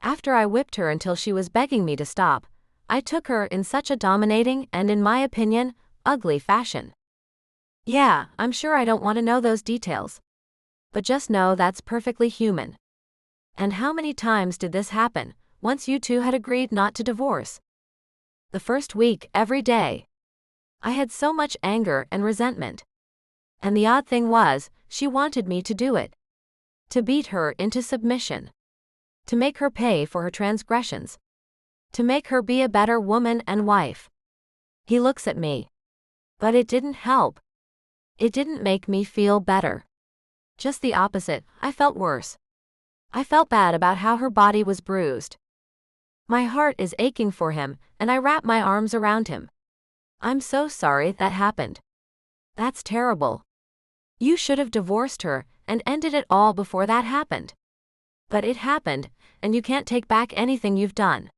Speaker 3: After I whipped her until she was begging me to stop, I took her in such a dominating and, in my opinion, ugly fashion. Yeah, I'm sure I don't want to know those details. But just know that's perfectly human. And how many times did this happen, once you two had agreed not to divorce? The first week, every day. I had so much anger and resentment. And the odd thing was, she wanted me to do it. To beat her into submission. To make her pay for her transgressions. To make her be a better woman and wife. He looks at me. But it didn't help. It didn't make me feel better. Just the opposite, I felt worse. I felt bad about how her body was bruised. My heart is aching for him, and I wrap my arms around him. I'm so sorry that happened. That's terrible. You should have divorced her and ended it all before that happened. But it happened, and you can't take back anything you've done.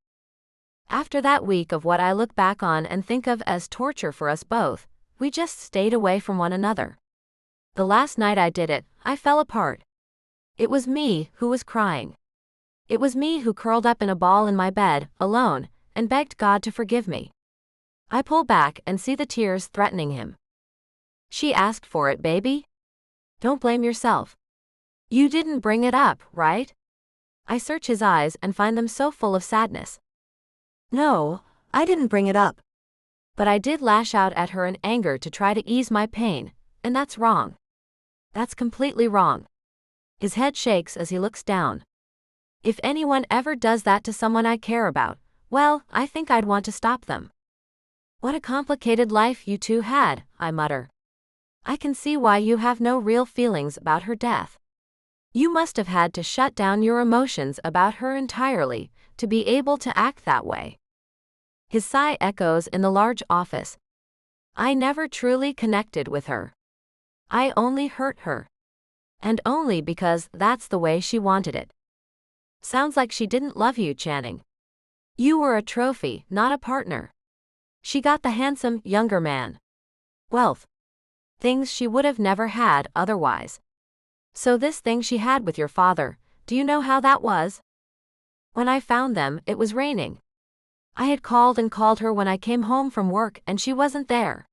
Speaker 3: After that week of what I look back on and think of as torture for us both, we just stayed away from one another. The last night I did it, I fell apart. It was me who was crying. It was me who curled up in a ball in my bed, alone, and begged God to forgive me. I pull back and see the tears threatening him. She asked for it, baby. Don't blame yourself. You didn't bring it up, right? I search his eyes and find them so full of sadness.
Speaker 4: No, I didn't bring it up.
Speaker 3: But I did lash out at her in anger to try to ease my pain, and that's wrong. That's completely wrong. His head shakes as he looks down. If anyone ever does that to someone I care about, well, I think I'd want to stop them. What a complicated life you two had, I mutter. I can see why you have no real feelings about her death. You must have had to shut down your emotions about her entirely to be able to act that way. His sigh echoes in the large office. I never truly connected with her. I only hurt her. And only because that's the way she wanted it. Sounds like she didn't love you, Channing. You were a trophy, not a partner. She got the handsome, younger man. Wealth. Things she would have never had otherwise. So this thing she had with your father, do you know how that was? When I found them, it was raining. I had called and called her when I came home from work and she wasn't there.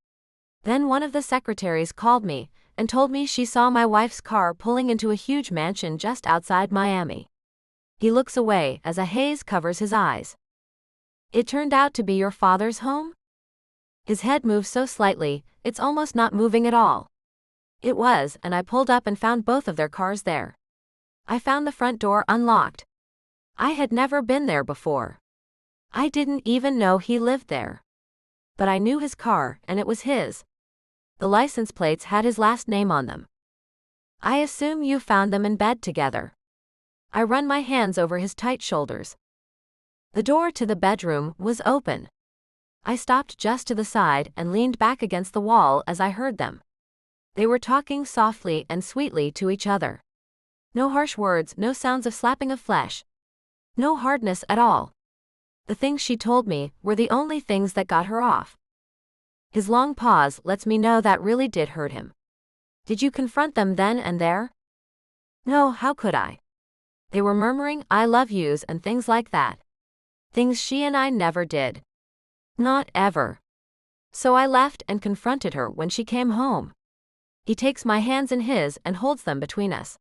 Speaker 3: Then one of the secretaries called me and told me she saw my wife's car pulling into a huge mansion just outside Miami. He looks away as a haze covers his eyes. It turned out to be your father's home? His head moves so slightly, it's almost not moving at all. It was, and I pulled up and found both of their cars there. I found the front door unlocked. I had never been there before. I didn't even know he lived there. But I knew his car, and it was his. The license plates had his last name on them. I assume you found them in bed together. I run my hands over his tight shoulders. The door to the bedroom was open. I stopped just to the side and leaned back against the wall as I heard them. They were talking softly and sweetly to each other. No harsh words, no sounds of slapping of flesh. No hardness at all. The things she told me were the only things that got her off. His long pause lets me know that really did hurt him. Did you confront them then and there? No, how could I? They were murmuring I love yous and things like that. Things she and I never did. Not ever. So I left and confronted her when she came home. He takes my hands in his and holds them between us.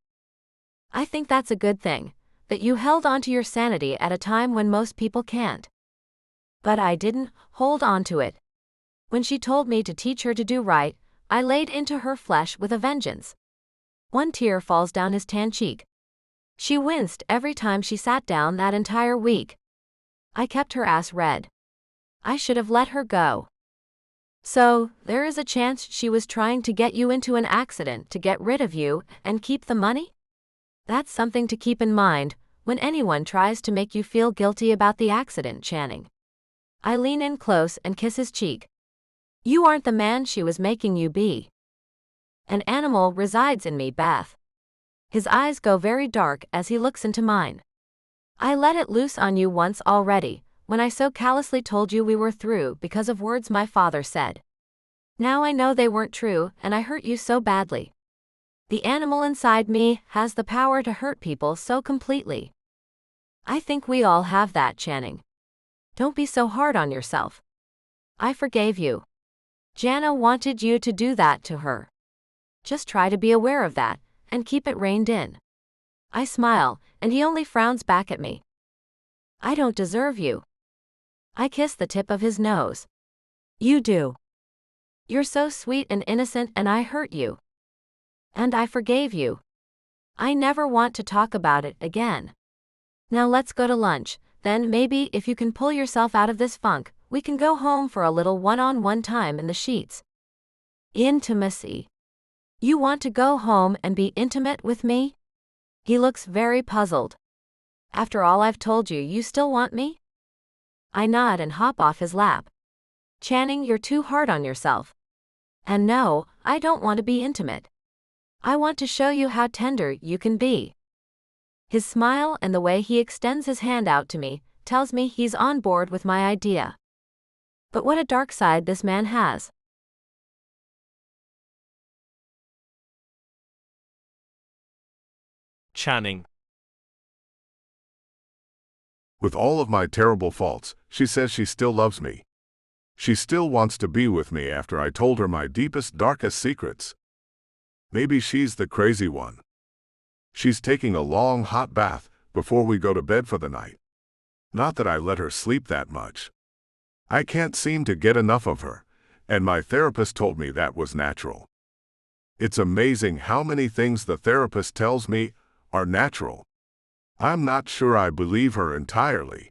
Speaker 3: I think that's a good thing, that you held onto your sanity at a time when most people can't. But I didn't hold on to it. When she told me to teach her to do right, I laid into her flesh with a vengeance. One tear falls down his tan cheek. She winced every time she sat down that entire week. I kept her ass red. I should have let her go. So, there is a chance she was trying to get you into an accident to get rid of you and keep the money? That's something to keep in mind when anyone tries to make you feel guilty about the accident, Channing. I lean in close and kiss his cheek. You aren't the man she was making you be. An animal resides in me, Beth. His eyes go very dark as he looks into mine. I let it loose on you once already, when I so callously told you we were through because of words my father said. Now I know they weren't true and I hurt you so badly. The animal inside me has the power to hurt people so completely. I think we all have that, Channing. Don't be so hard on yourself. I forgave you. Jana wanted you to do that to her. Just try to be aware of that, and keep it reined in. I smile, and he only frowns back at me. I don't deserve you. I kiss the tip of his nose. You do. You're so sweet and innocent and I hurt you. And I forgave you. I never want to talk about it again. Now let's go to lunch, then maybe if you can pull yourself out of this funk, we can go home for a little one-on-one time in the sheets. Intimacy. You want to go home and be intimate with me? He looks very puzzled. After all I've told you, you still want me? I nod and hop off his lap. Channing, you're too hard on yourself. And no, I don't want to be intimate. I want to show you how tender you can be. His smile and the way he extends his hand out to me tells me he's on board with my idea. But what a dark side this man has.
Speaker 1: Channing.
Speaker 2: With all of my terrible faults, she says she still loves me. She still wants to be with me after I told her my deepest, darkest secrets. Maybe she's the crazy one. She's taking a long hot bath before we go to bed for the night. Not that I let her sleep that much. I can't seem to get enough of her, and my therapist told me that was natural. It's amazing how many things the therapist tells me are natural. I'm not sure I believe her entirely.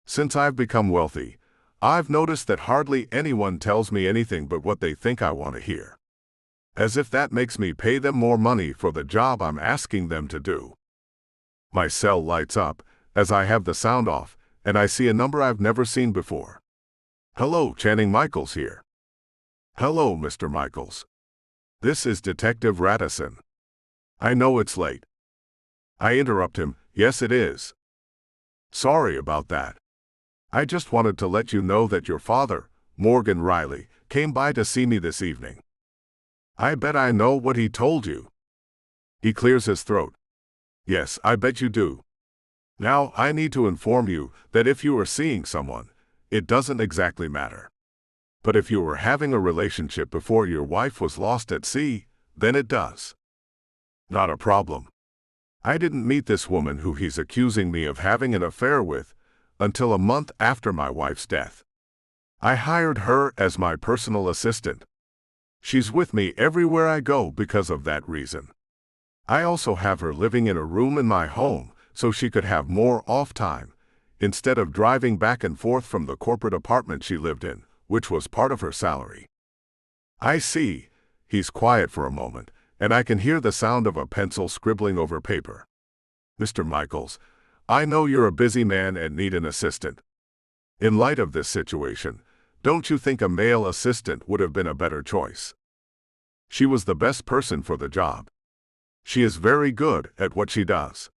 Speaker 2: Since I've become wealthy, I've noticed that hardly anyone tells me anything but what they think I want to hear. As if that makes me pay them more money for the job I'm asking them to do. My cell lights up as I have the sound off, and I see a number I've never seen before. Hello, Channing, Michaels here. Hello, Mr. Michaels. This is Detective Radisson. I know it's late. I interrupt him. Yes, it is. Sorry about that. I just wanted to let you know that your father, Morgan Riley, came by to see me this evening. I bet I know what he told you. He clears his throat. Yes, I bet you do. Now, I need to inform you that if you are seeing someone, it doesn't exactly matter. But if you were having a relationship before your wife was lost at sea, then it does. Not a problem. I didn't meet this woman who he's accusing me of having an affair with until a month after my wife's death. I hired her as my personal assistant. She's with me everywhere I go because of that reason. I also have her living in a room in my home so she could have more off time, instead of driving back and forth from the corporate apartment she lived in, which was part of her salary. I see. He's quiet for a moment, and I can hear the sound of a pencil scribbling over paper. Mr. Michaels, I know you're a busy man and need an assistant. In light of this situation, don't you think a male assistant would have been a better choice? She was the best person for the job. She is very good at what she does.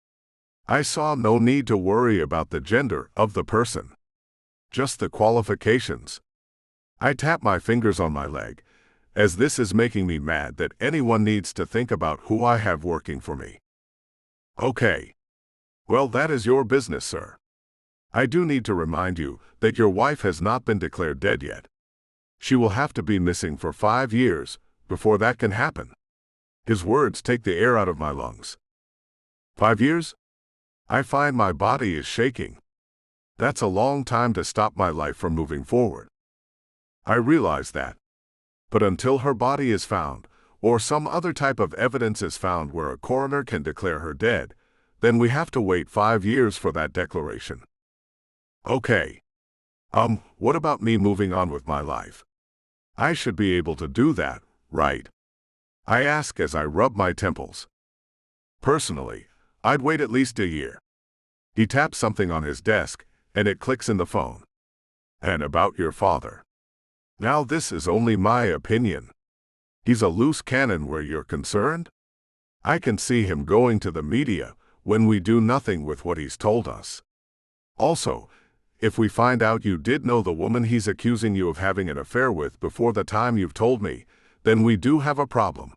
Speaker 2: I saw no need to worry about the gender of the person. Just the qualifications. I tap my fingers on my leg, as this is making me mad that anyone needs to think about who I have working for me. Okay. Well, that is your business, sir. I do need to remind you that your wife has not been declared dead yet. She will have to be missing for 5 years before that can happen. His words take the air out of my lungs. 5 years? I find my body is shaking. That's a long time to stop my life from moving forward. I realize that. But until her body is found, or some other type of evidence is found where a coroner can declare her dead, then we have to wait 5 years for that declaration. Okay. What about me moving on with my life? I should be able to do that, right? I ask as I rub my temples. Personally, I'd wait at least a year. He taps something on his desk, and it clicks in the phone. And about your father. Now this is only my opinion. He's a loose cannon where you're concerned. I can see him going to the media when we do nothing with what he's told us. Also, if we find out you did know the woman he's accusing you of having an affair with before the time you've told me, then we do have a problem.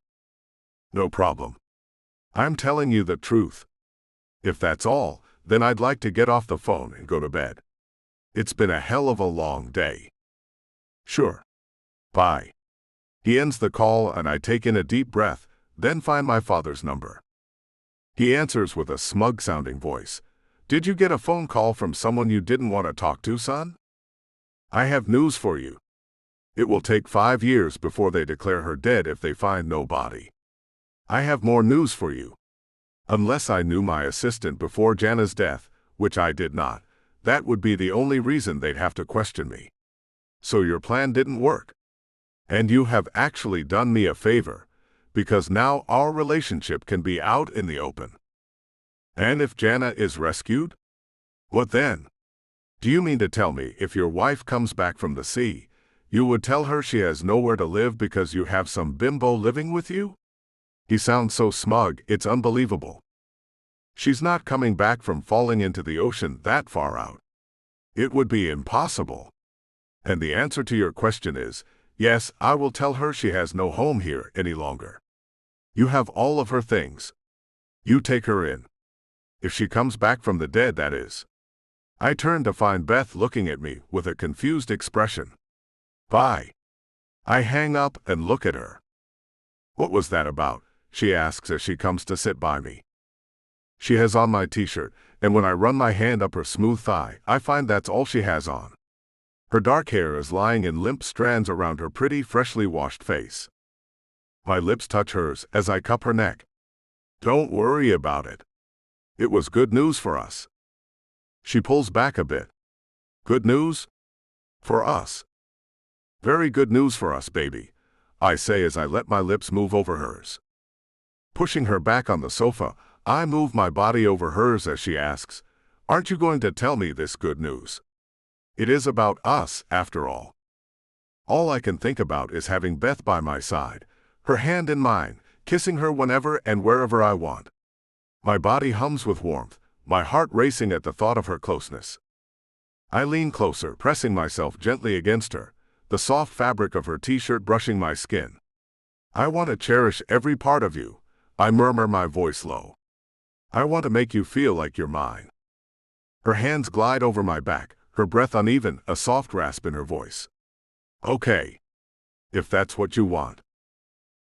Speaker 2: No problem. I'm telling you the truth. If that's all, then I'd like to get off the phone and go to bed. It's been a hell of a long day. Sure. Bye. He ends the call and I take in a deep breath, then find my father's number. He answers with a smug-sounding voice. Did you get a phone call from someone you didn't want to talk to, son? I have news for you. It will take 5 years before they declare her dead if they find no body. I have more news for you. Unless I knew my assistant before Jana's death, which I did not, that would be the only reason they'd have to question me. So your plan didn't work. And you have actually done me a favor, because now our relationship can be out in the open. And if Jana is rescued? What then? Do you mean to tell me if your wife comes back from the sea, you would tell her she has nowhere to live because you have some bimbo living with you? He sounds so smug, it's unbelievable. She's not coming back from falling into the ocean that far out. It would be impossible. And the answer to your question is, yes, I will tell her she has no home here any longer. You have all of her things. You take her in. If she comes back from the dead, that is. I turn to find Beth looking at me with a confused expression. Bye. I hang up and look at her. What was that about? She asks as she comes to sit by me. She has on my t-shirt, and when I run my hand up her smooth thigh, I find that's all she has on. Her dark hair is lying in limp strands around her pretty, freshly washed face. My lips touch hers as I cup her neck. Don't worry about it. It was good news for us. She pulls back a bit. Good news? For us. Very good news for us, baby, I say as I let my lips move over hers. Pushing her back on the sofa, I move my body over hers as she asks, aren't you going to tell me this good news? It is about us, after all. All I can think about is having Beth by my side, her hand in mine, kissing her whenever and wherever I want. My body hums with warmth, my heart racing at the thought of her closeness. I lean closer, pressing myself gently against her, the soft fabric of her t-shirt brushing my skin. I want to cherish every part of you, I murmur, my voice low. I want to make you feel like you're mine. Her hands glide over my back, her breath uneven, a soft rasp in her voice. Okay. If that's what you want.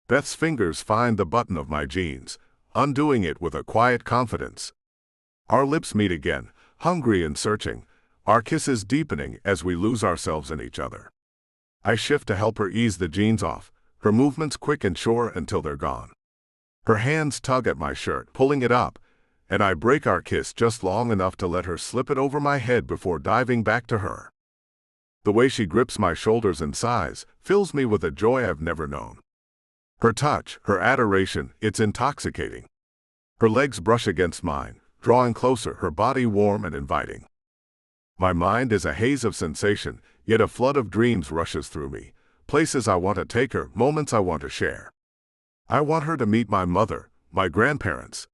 Speaker 2: Beth's fingers find the button of my jeans, undoing it with a quiet confidence. Our lips meet again, hungry and searching, our kisses deepening as we lose ourselves in each other. I shift to help her ease the jeans off, her movements quick and sure until they're gone. Her hands tug at my shirt, pulling it up, and I break our kiss just long enough to let her slip it over my head before diving back to her. The way she grips my shoulders and sighs fills me with a joy I've never known. Her touch, her adoration, it's intoxicating. Her legs brush against mine, drawing closer, her body warm and inviting. My mind is a haze of sensation, yet a flood of dreams rushes through me, places I want to take her, moments I want to share. I want her to meet my mother, my grandparents.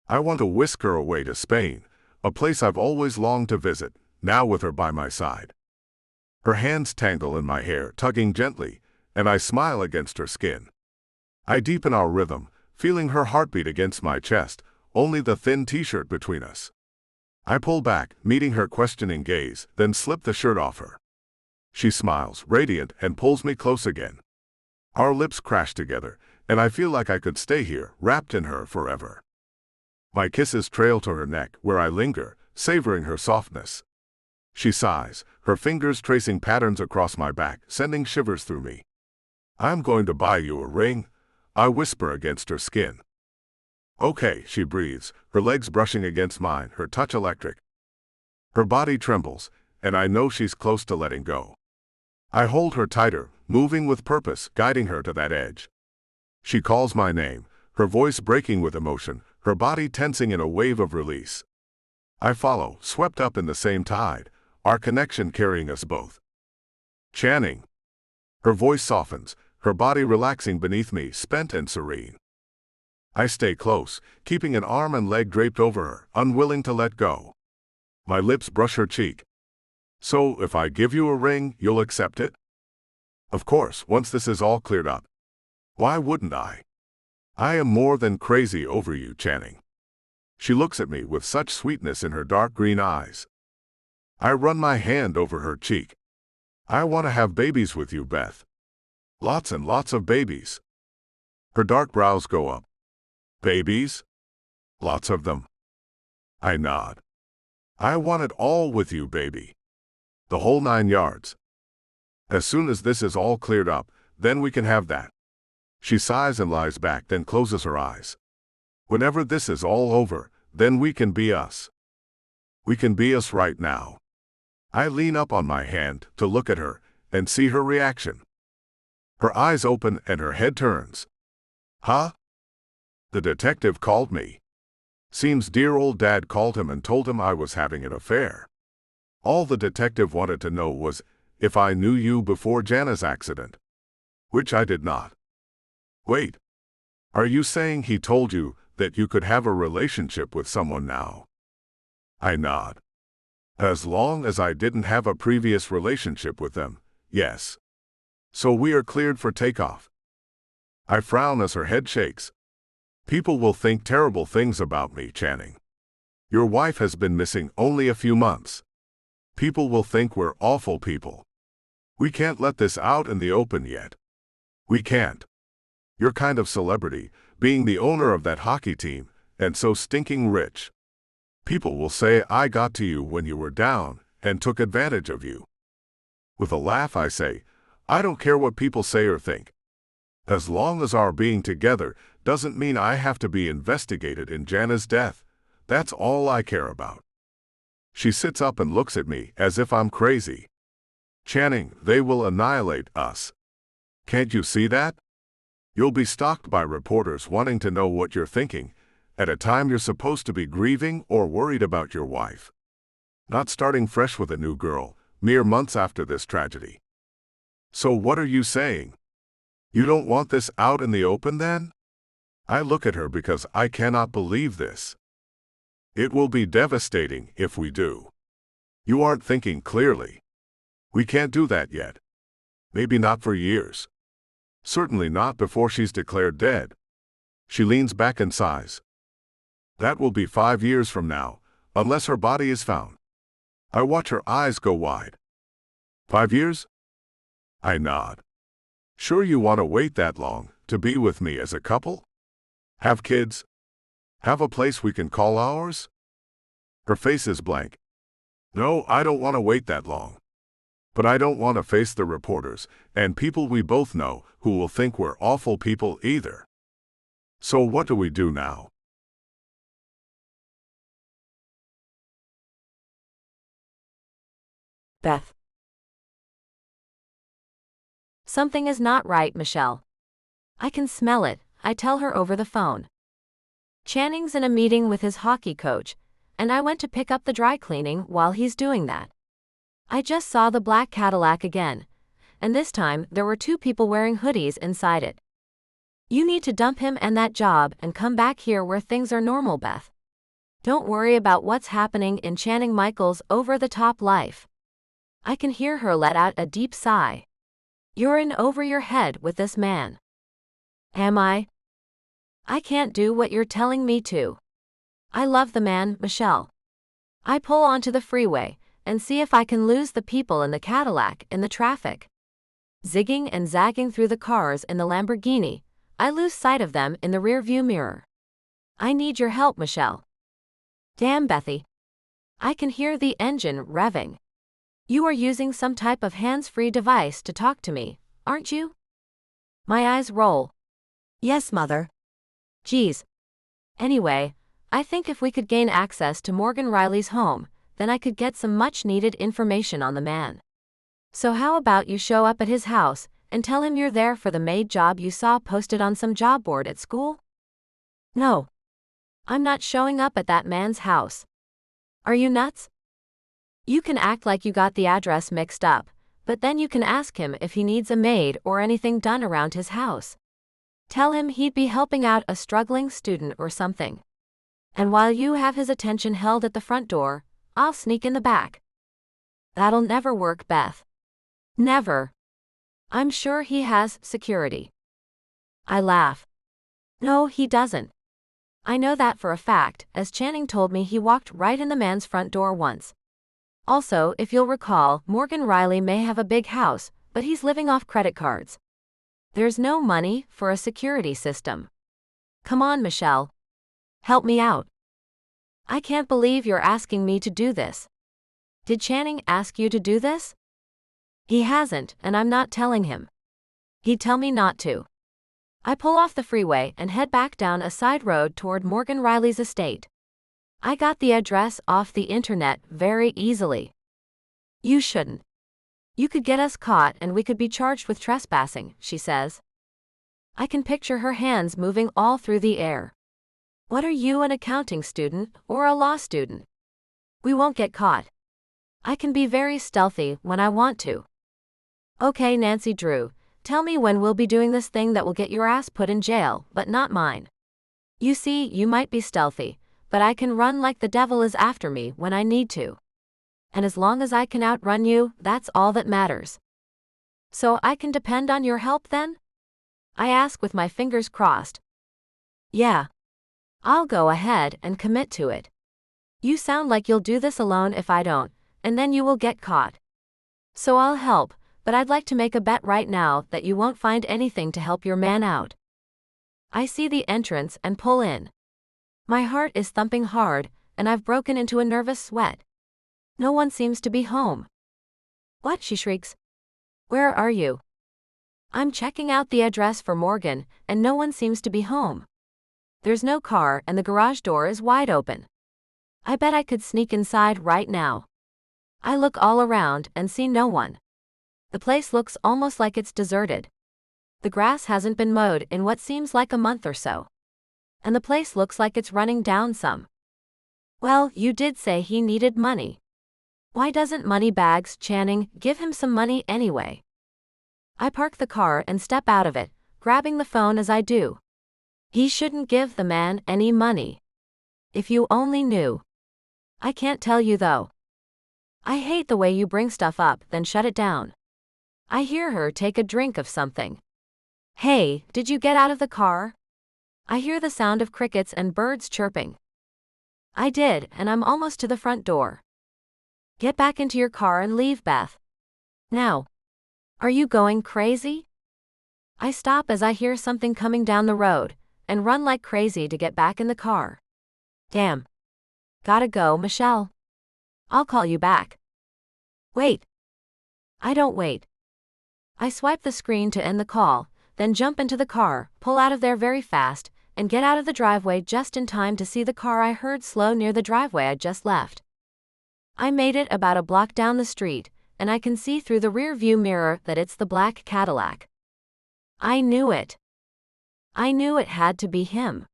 Speaker 2: I want to whisk her away to Spain, a place I've always longed to visit, now with her by my side. Her hands tangle in my hair, tugging gently, and I smile against her skin. I deepen our rhythm, feeling her heartbeat against my chest, only the thin t-shirt between us. I pull back, meeting her questioning gaze, then slip the shirt off her. She smiles, radiant, and pulls me close again. Our lips crash together, and I feel like I could stay here, wrapped in her forever. My kisses trail to her neck, where I linger, savoring her softness. She sighs, her fingers tracing patterns across my back, sending shivers through me. I'm going to buy you a ring, I whisper against her skin. Okay, she breathes, her legs brushing against mine, her touch electric. Her body trembles, and I know she's close to letting go. I hold her tighter, moving with purpose, guiding her to that edge. She calls my name, her voice breaking with emotion, her body tensing in a wave of release. I follow, swept up in the same tide, our connection carrying us both. Channing. Her voice softens, her body relaxing beneath me, spent and serene. I stay close, keeping an arm and leg draped over her, unwilling to let go. My lips brush her cheek. So, if I give you a ring, you'll accept it? Of course, once this is all cleared up. Why wouldn't I? I am more than crazy over you, Channing. She looks at me with such sweetness in her dark green eyes. I run my hand over her cheek. I want to have babies with you, Beth. Lots and lots of babies. Her dark brows go up. Babies? Lots of them. I nod. I want it all with you, baby. The whole 9 yards. As soon as this is all cleared up, then we can have that. She sighs and lies back, then closes her eyes. Whenever this is all over, then we can be us. We can be us right now. I lean up on my hand to look at her and see her reaction. Her eyes open and her head turns. Huh? The detective called me. Seems dear old dad called him and told him I was having an affair. All the detective wanted to know was if I knew you before Jana's accident. Which I did not. Wait. Are you saying he told you that you could have a relationship with someone now? I nod. As long as I didn't have a previous relationship with them, yes. So we are cleared for takeoff. I frown as her head shakes. People will think terrible things about me, Channing. Your wife has been missing only a few months. People will think we're awful people. We can't let this out in the open yet. We can't. You're kind of celebrity, being the owner of that hockey team, and so stinking rich. People will say I got to you when you were down and took advantage of you. With a laugh I say, I don't care what people say or think. As long as our being together doesn't mean I have to be investigated in Jana's death, that's all I care about. She sits up and looks at me as if I'm crazy. Channing, they will annihilate us. Can't you see that? You'll be stalked by reporters wanting to know what you're thinking, at a time you're supposed to be grieving or worried about your wife. Not starting fresh with a new girl, mere months after this tragedy. So what are you saying? You don't want this out in the open then? I look at her because I cannot believe this. It will be devastating if we do. You aren't thinking clearly. We can't do that yet. Maybe not for years. Certainly not before she's declared dead. She leans back and sighs. That will be 5 years from now, unless her body is found. I watch her eyes go wide. 5 years? I nod. Sure you want to wait that long, to be with me as a couple? Have kids? Have a place we can call ours? Her face is blank. No, I don't want to wait that long. But I don't want to face the reporters, and people we both know, who will think we're awful people either. So what do we do now?
Speaker 3: Beth. Something is not right, Michelle. I can smell it, I tell her over the phone. Channing's in a meeting with his hockey coach, and I went to pick up the dry cleaning while he's doing that. I just saw the black Cadillac again, and this time there were 2 people wearing hoodies inside it. You need to dump him and that job and come back here where things are normal, Beth. Don't worry about what's happening in Channing Michael's over-the-top life. I can hear her let out a deep sigh. You're in over your head with this man. Am I? I can't do what you're telling me to. I love the man, Michelle. I pull onto the freeway and see if I can lose the people in the Cadillac in the traffic. Zigging and zagging through the cars in the Lamborghini, I lose sight of them in the rearview mirror. I need your help, Michelle. Damn, Bethy. I can hear the engine revving. You are using some type of hands-free device to talk to me, aren't you? My eyes roll.
Speaker 4: Yes, Mother.
Speaker 3: Geez. Anyway, I think if we could gain access to Morgan Riley's home, then I could get some much-needed information on the man. So how about you show up at his house and tell him you're there for the maid job you saw posted on some job board at school? No. I'm not showing up at that man's house. Are you nuts? You can act like you got the address mixed up, but then you can ask him if he needs a maid or anything done around his house. Tell him he'd be helping out a struggling student or something. And while you have his attention held at the front door, I'll sneak in the back. That'll never work, Beth. Never. I'm sure he has security. I laugh. No, he doesn't. I know that for a fact, as Channing told me he walked right in the man's front door once. Also, if you'll recall, Morgan Riley may have a big house, but he's living off credit cards. There's no money for a security system. Come on, Michelle. Help me out. I can't believe you're asking me to do this. Did Channing ask you to do this? He hasn't, and I'm not telling him. He'd tell me not to. I pull off the freeway and head back down a side road toward Morgan Riley's estate. I got the address off the internet very easily. You shouldn't. You could get us caught and we could be charged with trespassing, she says. I can picture her hands moving all through the air. What are you, an accounting student or a law student? We won't get caught. I can be very stealthy when I want to. Okay, Nancy Drew, tell me when we'll be doing this thing that will get your ass put in jail, but not mine. You see, you might be stealthy, but I can run like the devil is after me when I need to. And as long as I can outrun you, that's all that matters. So I can depend on your help then? I ask with my fingers crossed. Yeah. I'll go ahead and commit to it. You sound like you'll do this alone if I don't, and then you will get caught. So I'll help, but I'd like to make a bet right now that you won't find anything to help your man out. I see the entrance and pull in. My heart is thumping hard, and I've broken into a nervous sweat. No one seems to be home. What? She shrieks. Where are you? I'm checking out the address for Morgan, and no one seems to be home. There's no car and the garage door is wide open. I bet I could sneak inside right now. I look all around and see no one. The place looks almost like it's deserted. The grass hasn't been mowed in what seems like a month or so. And the place looks like it's running down some. Well, you did say he needed money. Why doesn't Moneybags Channing give him some money anyway? I park the car and step out of it, grabbing the phone as I do. He shouldn't give the man any money. If you only knew. I can't tell you though. I hate the way you bring stuff up, then shut it down. I hear her take a drink of something. Hey, did you get out of the car? I hear the sound of crickets and birds chirping. I did, and I'm almost to the front door. Get back into your car and leave, Beth. Now. Are you going crazy? I stop as I hear something coming down the road, and run like crazy to get back in the car. Damn. Gotta go, Michelle. I'll call you back. Wait. I don't wait. I swipe the screen to end the call, then jump into the car, pull out of there very fast, and get out of the driveway just in time to see the car I heard slow near the driveway I just left. I made it about a block down the street, and I can see through the rear view mirror that it's the black Cadillac. I knew it. I knew it had to be him.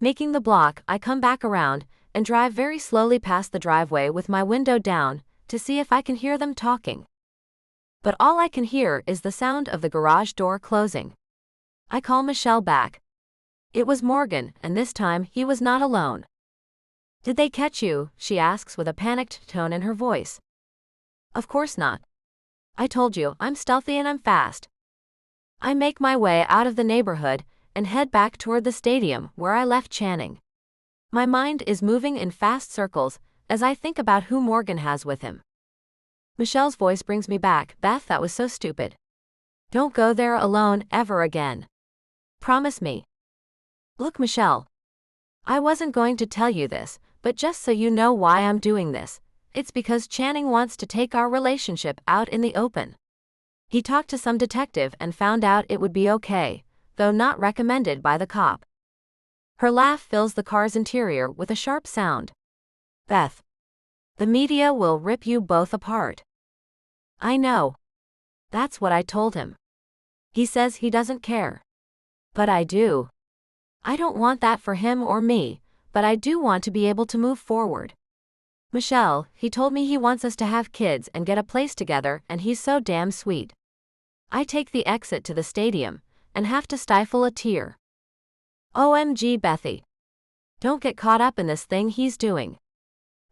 Speaker 3: Making the block, I come back around and drive very slowly past the driveway with my window down to see if I can hear them talking. But all I can hear is the sound of the garage door closing. I call Michelle back. It was Morgan, and this time he was not alone. Did they catch you? She asks with a panicked tone in her voice. Of course not. I told you, I'm stealthy and I'm fast. I make my way out of the neighborhood and head back toward the stadium where I left Channing. My mind is moving in fast circles as I think about who Morgan has with him. Michelle's voice brings me back. Beth, that was so stupid. Don't go there alone ever again. Promise me. Look, Michelle. I wasn't going to tell you this, but just so you know why I'm doing this, it's because Channing wants to take our relationship out in the open. He talked to some detective and found out it would be okay, though not recommended by the cop. Her laugh fills the car's interior with a sharp sound. Beth. The media will rip you both apart. I know. That's what I told him. He says he doesn't care. But I do. I don't want that for him or me, but I do want to be able to move forward. Michelle, he told me he wants us to have kids and get a place together, and he's so damn sweet. I take the exit to the stadium and have to stifle a tear. OMG, Bethy. Don't get caught up in this thing he's doing.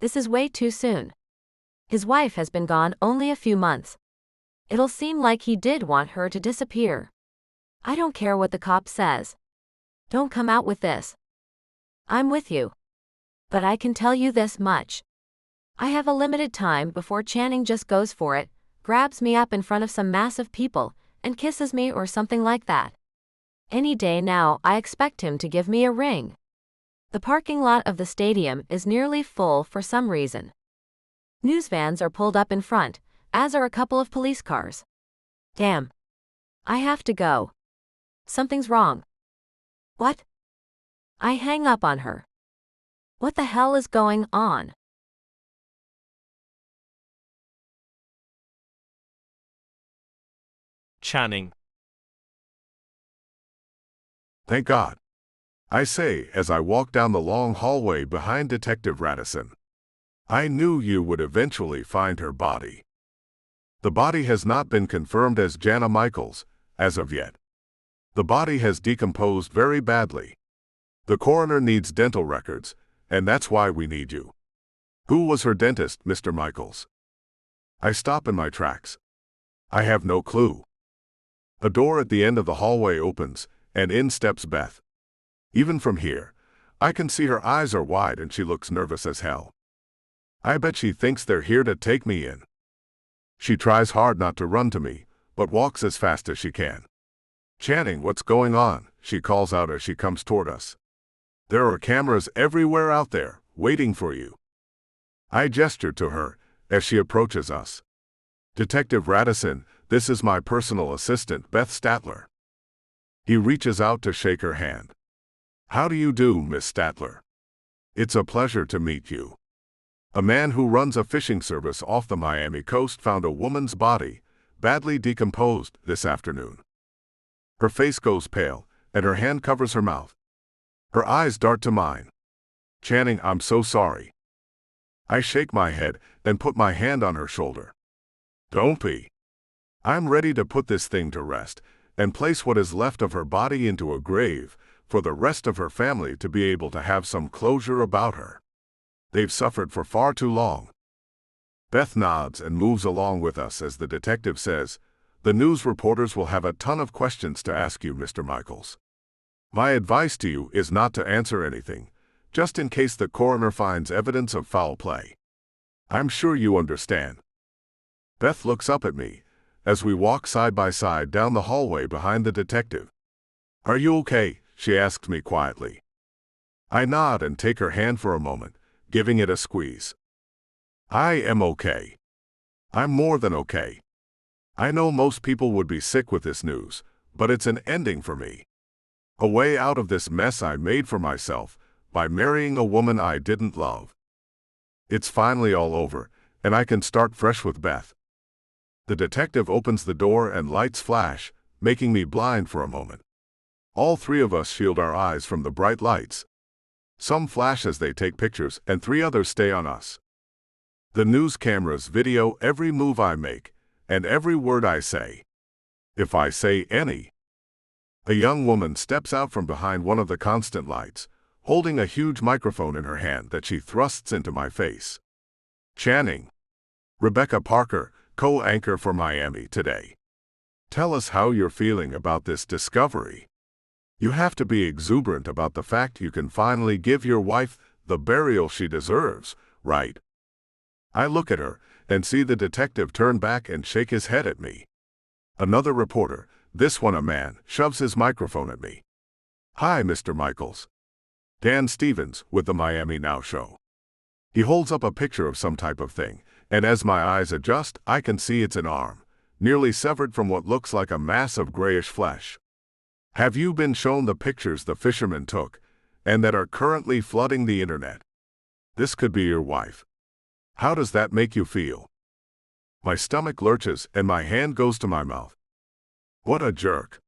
Speaker 3: This is way too soon. His wife has been gone only a few months. It'll seem like he did want her to disappear. I don't care what the cop says. Don't come out with this. I'm with you. But I can tell you this much. I have a limited time before Channing just goes for it, grabs me up in front of some massive people, and kisses me or something like that. Any day now I expect him to give me a ring. The parking lot of the stadium is nearly full for some reason. News vans are pulled up in front, as are a couple of police cars. Damn. I have to go. Something's wrong. What? I hang up on her. What the hell is going on?
Speaker 1: Channing.
Speaker 2: Thank God. I say as I walk down the long hallway behind Detective Radisson. I knew you would eventually find her body. The body has not been confirmed as Jana Michaels, as of yet. The body has decomposed very badly. The coroner needs dental records, and that's why we need you. Who was her dentist, Mr. Michaels? I stop in my tracks. I have no clue. A door at the end of the hallway opens, and in steps Beth. Even from here, I can see her eyes are wide and she looks nervous as hell. I bet she thinks they're here to take me in. She tries hard not to run to me, but walks as fast as she can. Channing, what's going on? She calls out as she comes toward us. There are cameras everywhere out there, waiting for you. I gesture to her as she approaches us. Detective Radisson, this is my personal assistant, Beth Statler. He reaches out to shake her hand. How do you do, Miss Statler? It's a pleasure to meet you. A man who runs a fishing service off the Miami coast found a woman's body, badly decomposed, this afternoon. Her face goes pale, and her hand covers her mouth. Her eyes dart to mine. Channing, I'm so sorry. I shake my head, then put my hand on her shoulder. Don't be. I'm ready to put this thing to rest, and place what is left of her body into a grave, for the rest of her family to be able to have some closure about her. They've suffered for far too long. Beth nods and moves along with us as the detective says, the news reporters will have a ton of questions to ask you, Mr. Michaels. My advice to you is not to answer anything, just in case the coroner finds evidence of foul play. I'm sure you understand. Beth looks up at me as we walk side by side down the hallway behind the detective. Are you okay? She asks me quietly. I nod and take her hand for a moment, giving it a squeeze. I am okay. I'm more than okay. I know most people would be sick with this news, but it's an ending for me. A way out of this mess I made for myself by marrying a woman I didn't love. It's finally all over, and I can start fresh with Beth. The detective opens the door and lights flash, making me blind for a moment. All three of us shield our eyes from the bright lights. Some flash as they take pictures, and 3 others stay on us. The news cameras video every move I make, and every word I say. If I say any. A young woman steps out from behind one of the constant lights, holding a huge microphone in her hand that she thrusts into my face. Channing. Rebecca Parker, co-anchor for Miami Today. Tell us how you're feeling about this discovery. You have to be exuberant about the fact you can finally give your wife the burial she deserves, right? I look at her and see the detective turn back and shake his head at me. Another reporter, this one a man, shoves his microphone at me. Hi, Mr. Michaels. Dan Stevens with the Miami Now show. He holds up a picture of some type of thing, and as my eyes adjust, I can see it's an arm, nearly severed from what looks like a mass of grayish flesh. Have you been shown the pictures the fisherman took, and that are currently flooding the internet? This could be your wife. How does that make you feel? My stomach lurches and my hand goes to my mouth. What a jerk.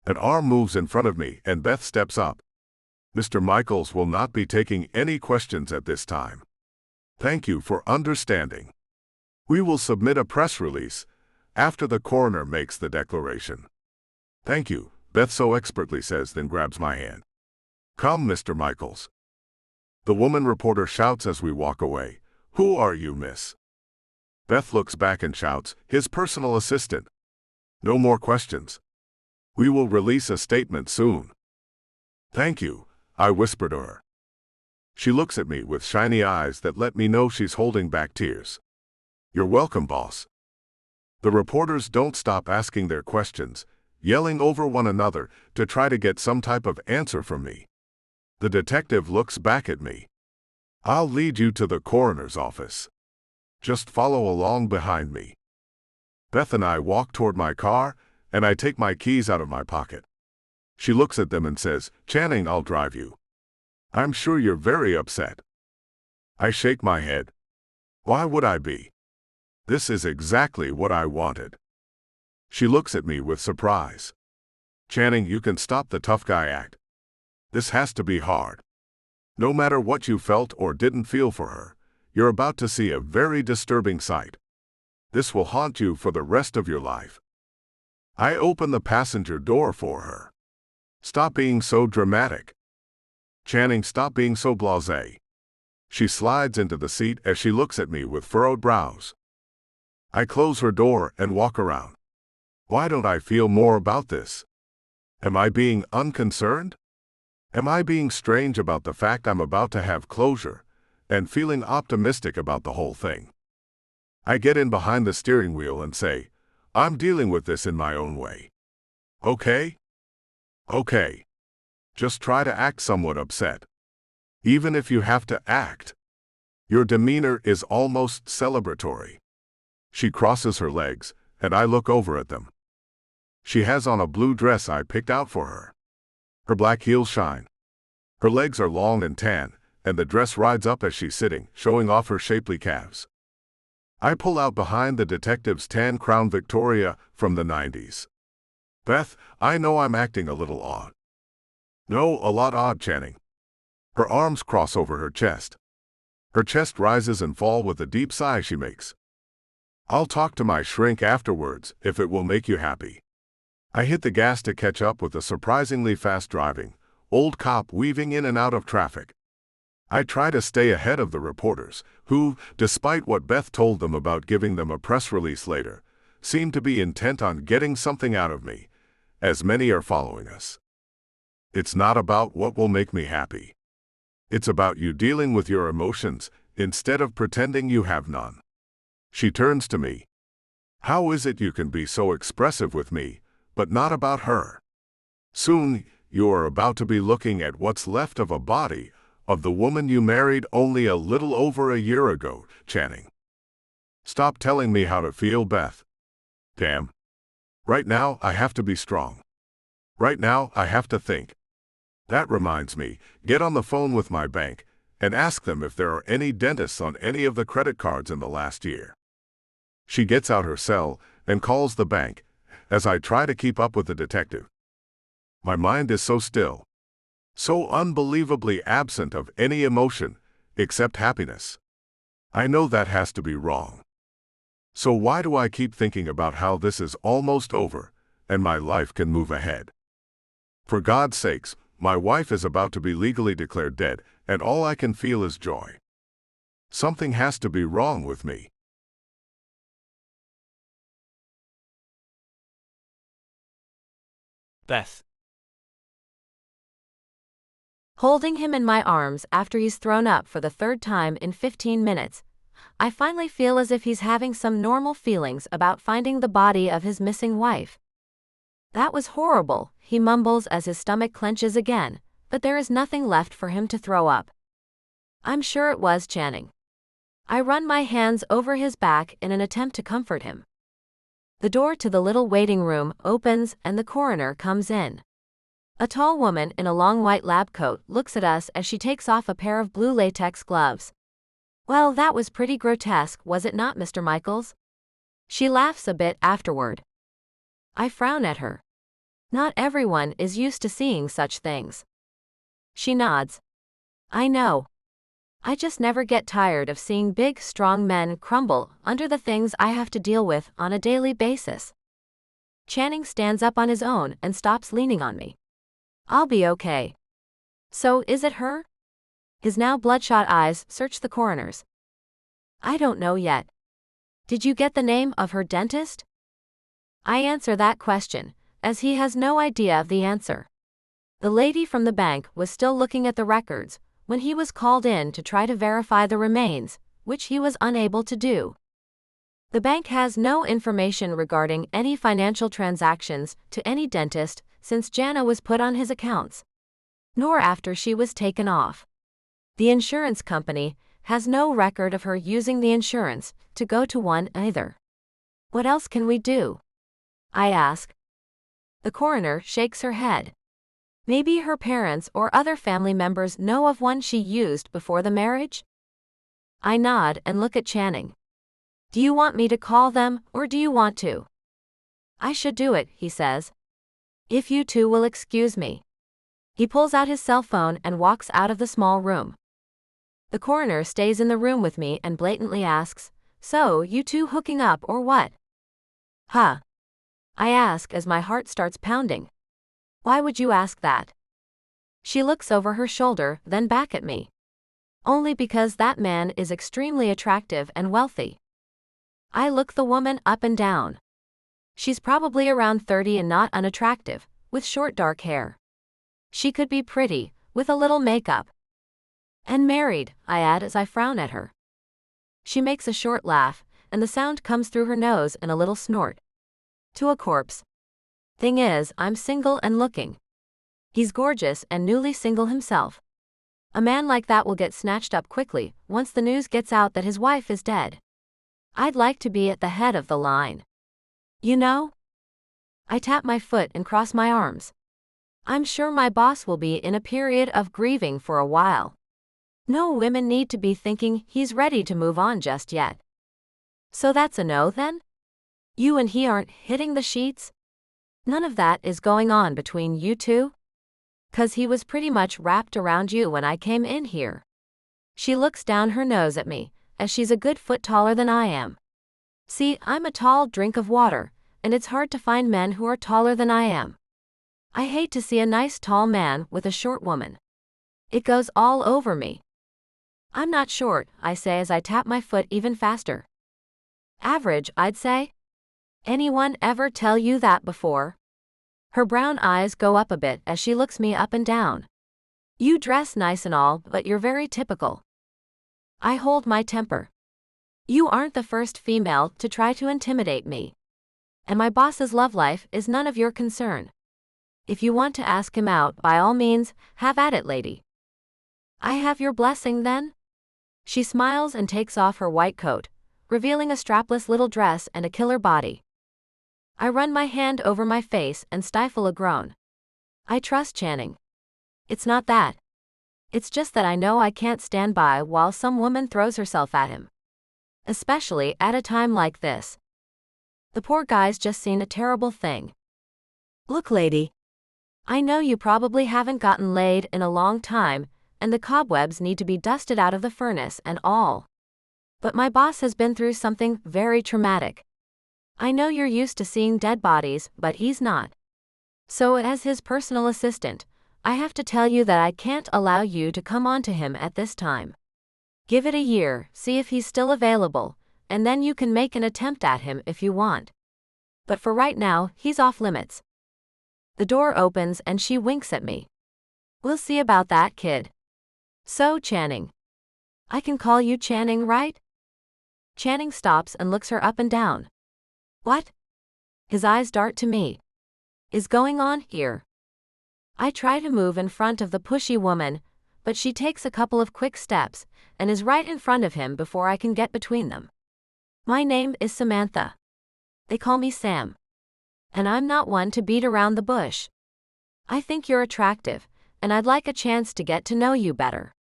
Speaker 2: An arm moves in front of me and Beth steps up. Mr. Michaels will not be taking any questions at this time. Thank you for understanding. We will submit a press release after the coroner makes the declaration. Thank you, Beth so expertly says, then grabs my hand. Come, Mr. Michaels. The woman reporter shouts as we walk away. Who are you, miss? Beth looks back and shouts, his personal assistant. No more questions. We will release a statement soon. Thank you, I whisper to her. She looks at me with shiny eyes that let me know she's holding back tears. You're welcome, boss. The reporters don't stop asking their questions, yelling over one another to try to get some type of answer from me. The detective looks back at me. I'll lead you to the coroner's office. Just follow along behind me. Beth and I walk toward my car, and I take my keys out of my pocket. She looks at them and says, Channing, I'll drive you. I'm sure you're very upset. I shake my head. Why would I be? This is exactly what I wanted. She looks at me with surprise. Channing, you can stop the tough guy act. This has to be hard. No matter what you felt or didn't feel for her, you're about to see a very disturbing sight. This will haunt you for the rest of your life. I open the passenger door for her. Stop being so dramatic. Channing, stop being so blasé. She slides into the seat as she looks at me with furrowed brows. I close her door and walk around. Why don't I feel more about this? Am I being unconcerned? Am I being strange about the fact I'm about to have closure, and feeling optimistic about the whole thing? I get in behind the steering wheel and say, I'm dealing with this in my own way. Okay? Okay. Just try to act somewhat upset. Even if you have to act. Your demeanor is almost celebratory. She crosses her legs, and I look over at them. She has on a blue dress I picked out for her. Her black heels shine. Her legs are long and tan, and the dress rides up as she's sitting, showing off her shapely calves. I pull out behind the detective's tan Crown Victoria from the 90s. Beth, I know I'm acting a little odd. No, a lot odd, Channing. Her arms cross over her chest. Her chest rises and falls with a deep sigh she makes. I'll talk to my shrink afterwards, if it will make you happy. I hit the gas to catch up with the surprisingly fast driving old cop weaving in and out of traffic. I try to stay ahead of the reporters, who, despite what Beth told them about giving them a press release later, seem to be intent on getting something out of me, as many are following us. It's not about what will make me happy. It's about you dealing with your emotions instead of pretending you have none. She turns to me. How is it you can be so expressive with me, but not about her? Soon, you are about to be looking at what's left of a body of the woman you married only a little over a year ago, Channing. Stop telling me how to feel, Beth. Damn. Right now, I have to be strong. Right now, I have to think. That reminds me, get on the phone with my bank and ask them if there are any dentists on any of the credit cards in the last year. She gets out her cell and calls the bank as I try to keep up with the detective. My mind is so still, so unbelievably absent of any emotion except happiness. I know that has to be wrong. So why do I keep thinking about how this is almost over and my life can move ahead? For God's sakes, my wife is about to be legally declared dead, and all I can feel is joy. Something has to be wrong with me.
Speaker 1: Beth.
Speaker 3: Holding him in my arms after he's thrown up for the third time in 15 minutes, I finally feel as if he's having some normal feelings about finding the body of his missing wife. That was horrible, he mumbles as his stomach clenches again, but there is nothing left for him to throw up. I'm sure it was Channing. I run my hands over his back in an attempt to comfort him. The door to the little waiting room opens and the coroner comes in. A tall woman in a long white lab coat looks at us as she takes off a pair of blue latex gloves. Well, that was pretty grotesque, was it not, Mr. Michaels? She laughs a bit afterward. I frown at her. Not everyone is used to seeing such things. She nods. I know. I just never get tired of seeing big, strong men crumble under the things I have to deal with on a daily basis. Channing stands up on his own and stops leaning on me. I'll be okay. So, is it her? His now bloodshot eyes search the coroner's. I don't know yet. Did you get the name of her dentist? I answer that question, as he has no idea of the answer. The lady from the bank was still looking at the records when he was called in to try to verify the remains, which he was unable to do. The bank has no information regarding any financial transactions to any dentist since Jana was put on his accounts, nor after she was taken off. The insurance company has no record of her using the insurance to go to one either. What else can we do? I ask. The coroner shakes her head. Maybe her parents or other family members know of one she used before the marriage? I nod and look at Channing. Do you want me to call them, or do you want to? I should do it, he says. If you two will excuse me. He pulls out his cell phone and walks out of the small room. The coroner stays in the room with me and blatantly asks, so, you two hooking up or what? Huh? I ask as my heart starts pounding. Why would you ask that? She looks over her shoulder, then back at me. Only because that man is extremely attractive and wealthy. I look the woman up and down. She's probably around 30 and not unattractive, with short dark hair. She could be pretty, with a little makeup. And married, I add as I frown at her. She makes a short laugh, and the sound comes through her nose in a little snort. To a corpse. Thing is, I'm single and looking. He's gorgeous and newly single himself. A man like that will get snatched up quickly once the news gets out that his wife is dead. I'd like to be at the head of the line. You know? I tap my foot and cross my arms. I'm sure my boss will be in a period of grieving for a while. No women need to be thinking he's ready to move on just yet. So that's a no then? You and he aren't hitting the sheets? None of that is going on between you two? 'Cause he was pretty much wrapped around you when I came in here. She looks down her nose at me, as she's a good foot taller than I am. See, I'm a tall drink of water, and it's hard to find men who are taller than I am. I hate to see a nice tall man with a short woman. It goes all over me. I'm not short, I say as I tap my foot even faster. Average, I'd say. Anyone ever tell you that before? Her brown eyes go up a bit as she looks me up and down. You dress nice and all, but you're very typical. I hold my temper. You aren't the first female to try to intimidate me. And my boss's love life is none of your concern. If you want to ask him out, by all means, have at it, lady. I have your blessing then? She smiles and takes off her white coat, revealing a strapless little dress and a killer body. I run my hand over my face and stifle a groan. I trust Channing. It's not that. It's just that I know I can't stand by while some woman throws herself at him. Especially at a time like this. The poor guy's just seen a terrible thing.
Speaker 4: Look, lady.
Speaker 3: I know you probably haven't gotten laid in a long time, and the cobwebs need to be dusted out of the furnace and all. But my boss has been through something very traumatic. I know you're used to seeing dead bodies, but he's not. So as his personal assistant, I have to tell you that I can't allow you to come on to him at this time. Give it a year, see if he's still available, and then you can make an attempt at him if you want. But for right now, he's off limits. The door opens and she winks at me. We'll see about that, kid. So, Channing. I can call you Channing, right? Channing stops and looks her up and down. What? His eyes dart to me. Is going on here? I try to move in front of the pushy woman, but she takes a couple of quick steps and is right in front of him before I can get between them. My name is Samantha. They call me Sam. And I'm not one to beat around the bush. I think you're attractive, and I'd like a chance to get to know you better.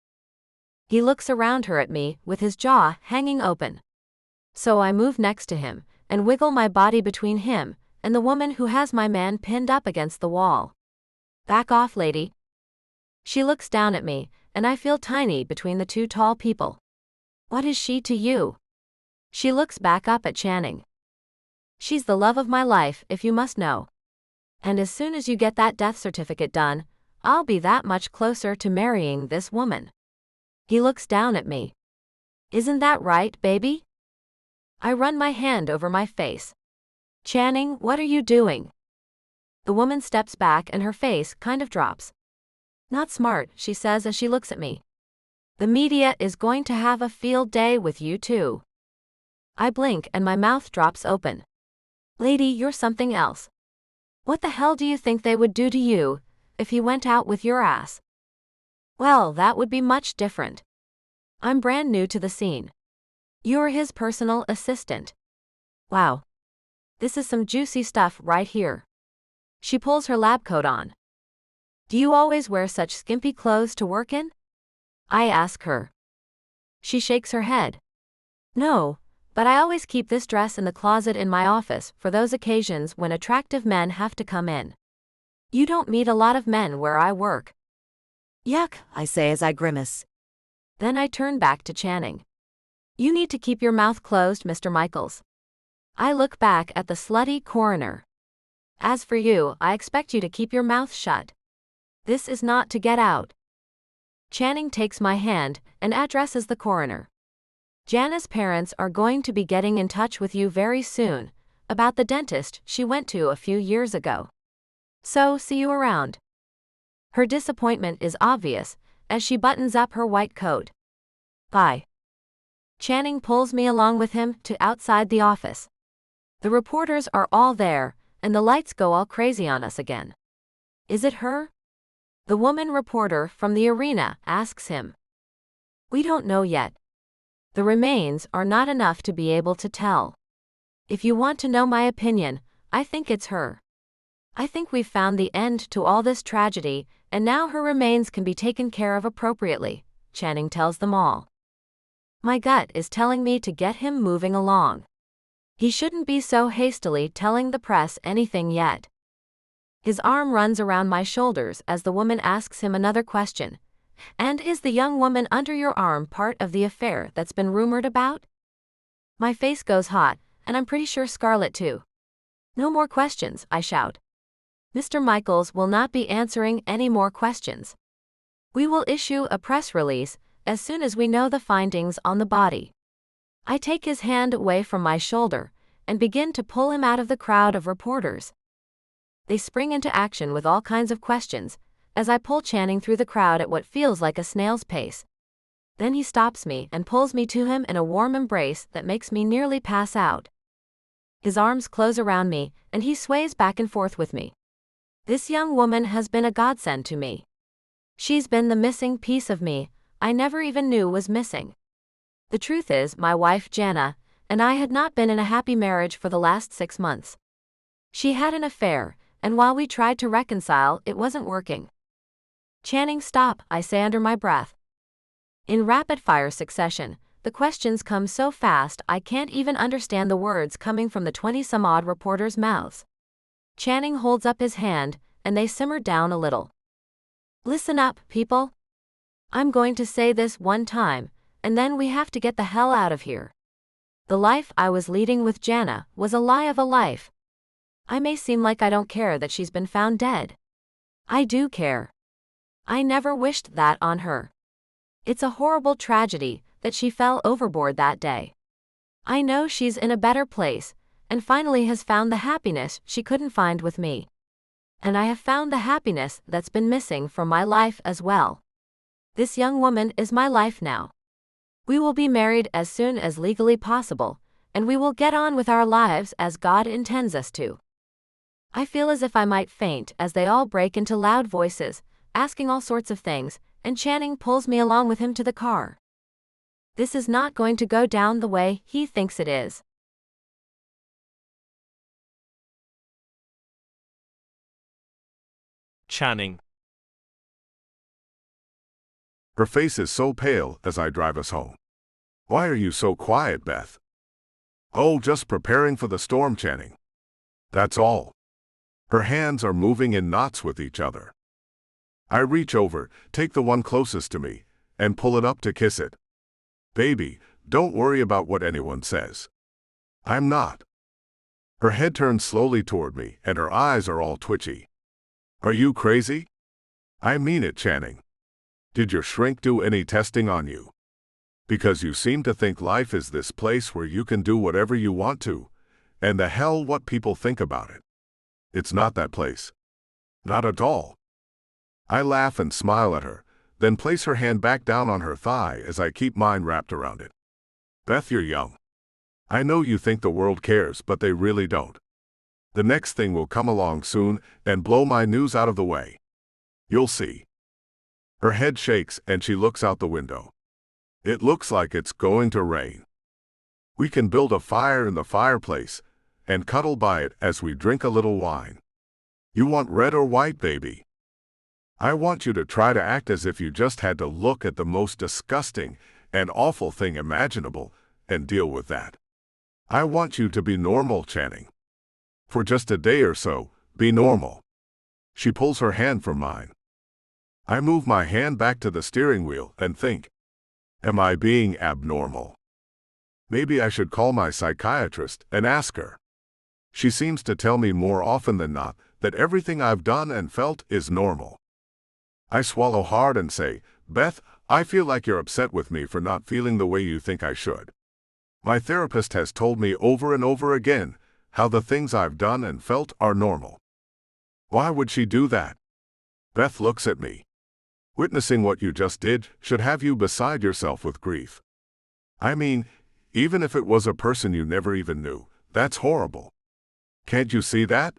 Speaker 3: He looks around her at me with his jaw hanging open. So I move next to him and wiggle my body between him and the woman who has my man pinned up against the wall. Back off, lady. She looks down at me, and I feel tiny between the two tall people. What is she to you? She looks back up at Channing. She's the love of my life, if you must know. And as soon as you get that death certificate done, I'll be that much closer to marrying this woman. He looks down at me. Isn't that right, baby? I run my hand over my face. Channing, what are you doing? The woman steps back and her face kind of drops. Not smart, she says as she looks at me. The media is going to have a field day with you too. I blink and my mouth drops open. Lady, you're something else. What the hell do you think they would do to you if he went out with your ass? Well, that would be much different. I'm brand new to the scene. You're his personal assistant. Wow. This is some juicy stuff right here. She pulls her lab coat on. Do you always wear such skimpy clothes to work in? I ask her. She shakes her head. No, but I always keep this dress in the closet in my office for those occasions when attractive men have to come in. You don't meet a lot of men where I work.
Speaker 4: Yuck, I say as I grimace.
Speaker 3: Then I turn back to Channing. You need to keep your mouth closed, Mr. Michaels. I look back at the slutty coroner. As for you, I expect you to keep your mouth shut. This is not to get out. Channing takes my hand and addresses the coroner. Jana's parents are going to be getting in touch with you very soon about the dentist she went to a few years ago. So, see you around. Her disappointment is obvious as she buttons up her white coat. Bye. Channing pulls me along with him to outside the office. The reporters are all there, and the lights go all crazy on us again. Is it her? The woman reporter from the arena asks him. We don't know yet. The remains are not enough to be able to tell. If you want to know my opinion, I think it's her. I think we've found the end to all this tragedy, and now her remains can be taken care of appropriately, Channing tells them all. My gut is telling me to get him moving along. He shouldn't be so hastily telling the press anything yet. His arm runs around my shoulders as the woman asks him another question. And is the young woman under your arm part of the affair that's been rumored about? My face goes hot, and I'm pretty sure Scarlett too. No more questions, I shout. Mr. Michaels will not be answering any more questions. We will issue a press release as soon as we know the findings on the body. I take his hand away from my shoulder and begin to pull him out of the crowd of reporters. They spring into action with all kinds of questions, as I pull Channing through the crowd at what feels like a snail's pace. Then he stops me and pulls me to him in a warm embrace that makes me nearly pass out. His arms close around me, and he sways back and forth with me. This young woman has been a godsend to me. She's been the missing piece of me I never even knew was missing. The truth is, my wife Jana and I had not been in a happy marriage for the last 6 months. She had an affair, and while we tried to reconcile, it wasn't working. Channing, stop, I say under my breath. In rapid-fire succession, the questions come so fast I can't even understand the words coming from the 20-some-odd reporters' mouths. Channing holds up his hand, and they simmer down a little. Listen up, people. I'm going to say this one time, and then we have to get the hell out of here. The life I was leading with Jana was a lie of a life. I may seem like I don't care that she's been found dead. I do care. I never wished that on her. It's a horrible tragedy that she fell overboard that day. I know she's in a better place, and finally has found the happiness she couldn't find with me. And I have found the happiness that's been missing from my life as well. This young woman is my life now. We will be married as soon as legally possible, and we will get on with our lives as God intends us to. I feel as if I might faint as they all break into loud voices, asking all sorts of things, and Channing pulls me along with him to the car. This is not going to go down the way he thinks it is.
Speaker 1: Channing.
Speaker 2: Her face is so pale as I drive us home. Why are you so quiet, Beth? Oh, just preparing for the storm, Channing. That's all. Her hands are moving in knots with each other. I reach over, take the one closest to me, and pull it up to kiss it. Baby, don't worry about what anyone says. I'm not. Her head turns slowly toward me, and her eyes are all twitchy. Are you crazy? I mean it, Channing. Did your shrink do any testing on you? Because you seem to think life is this place where you can do whatever you want to, and the hell what people think about it. It's not that place. Not at all. I laugh and smile at her, then place her hand back down on her thigh as I keep mine wrapped around it. Beth, you're young. I know you think the world cares, but they really don't. The next thing will come along soon and blow my news out of the way. You'll see. Her head shakes and she looks out the window. It looks like it's going to rain. We can build a fire in the fireplace and cuddle by it as we drink a little wine. You want red or white, baby? I want you to try to act as if you just had to look at the most disgusting and awful thing imaginable and deal with that. I want you to be normal, Channing. For just a day or so, be normal. She pulls her hand from mine. I move my hand back to the steering wheel and think, am I being abnormal? Maybe I should call my psychiatrist and ask her. She seems to tell me more often than not that everything I've done and felt is normal. I swallow hard and say, Beth, I feel like you're upset with me for not feeling the way you think I should. My therapist has told me over and over again how the things I've done and felt are normal. Why would she do that? Beth looks at me. Witnessing what you just did should have you beside yourself with grief. I mean, even if it was a person you never even knew, that's horrible. Can't you see that?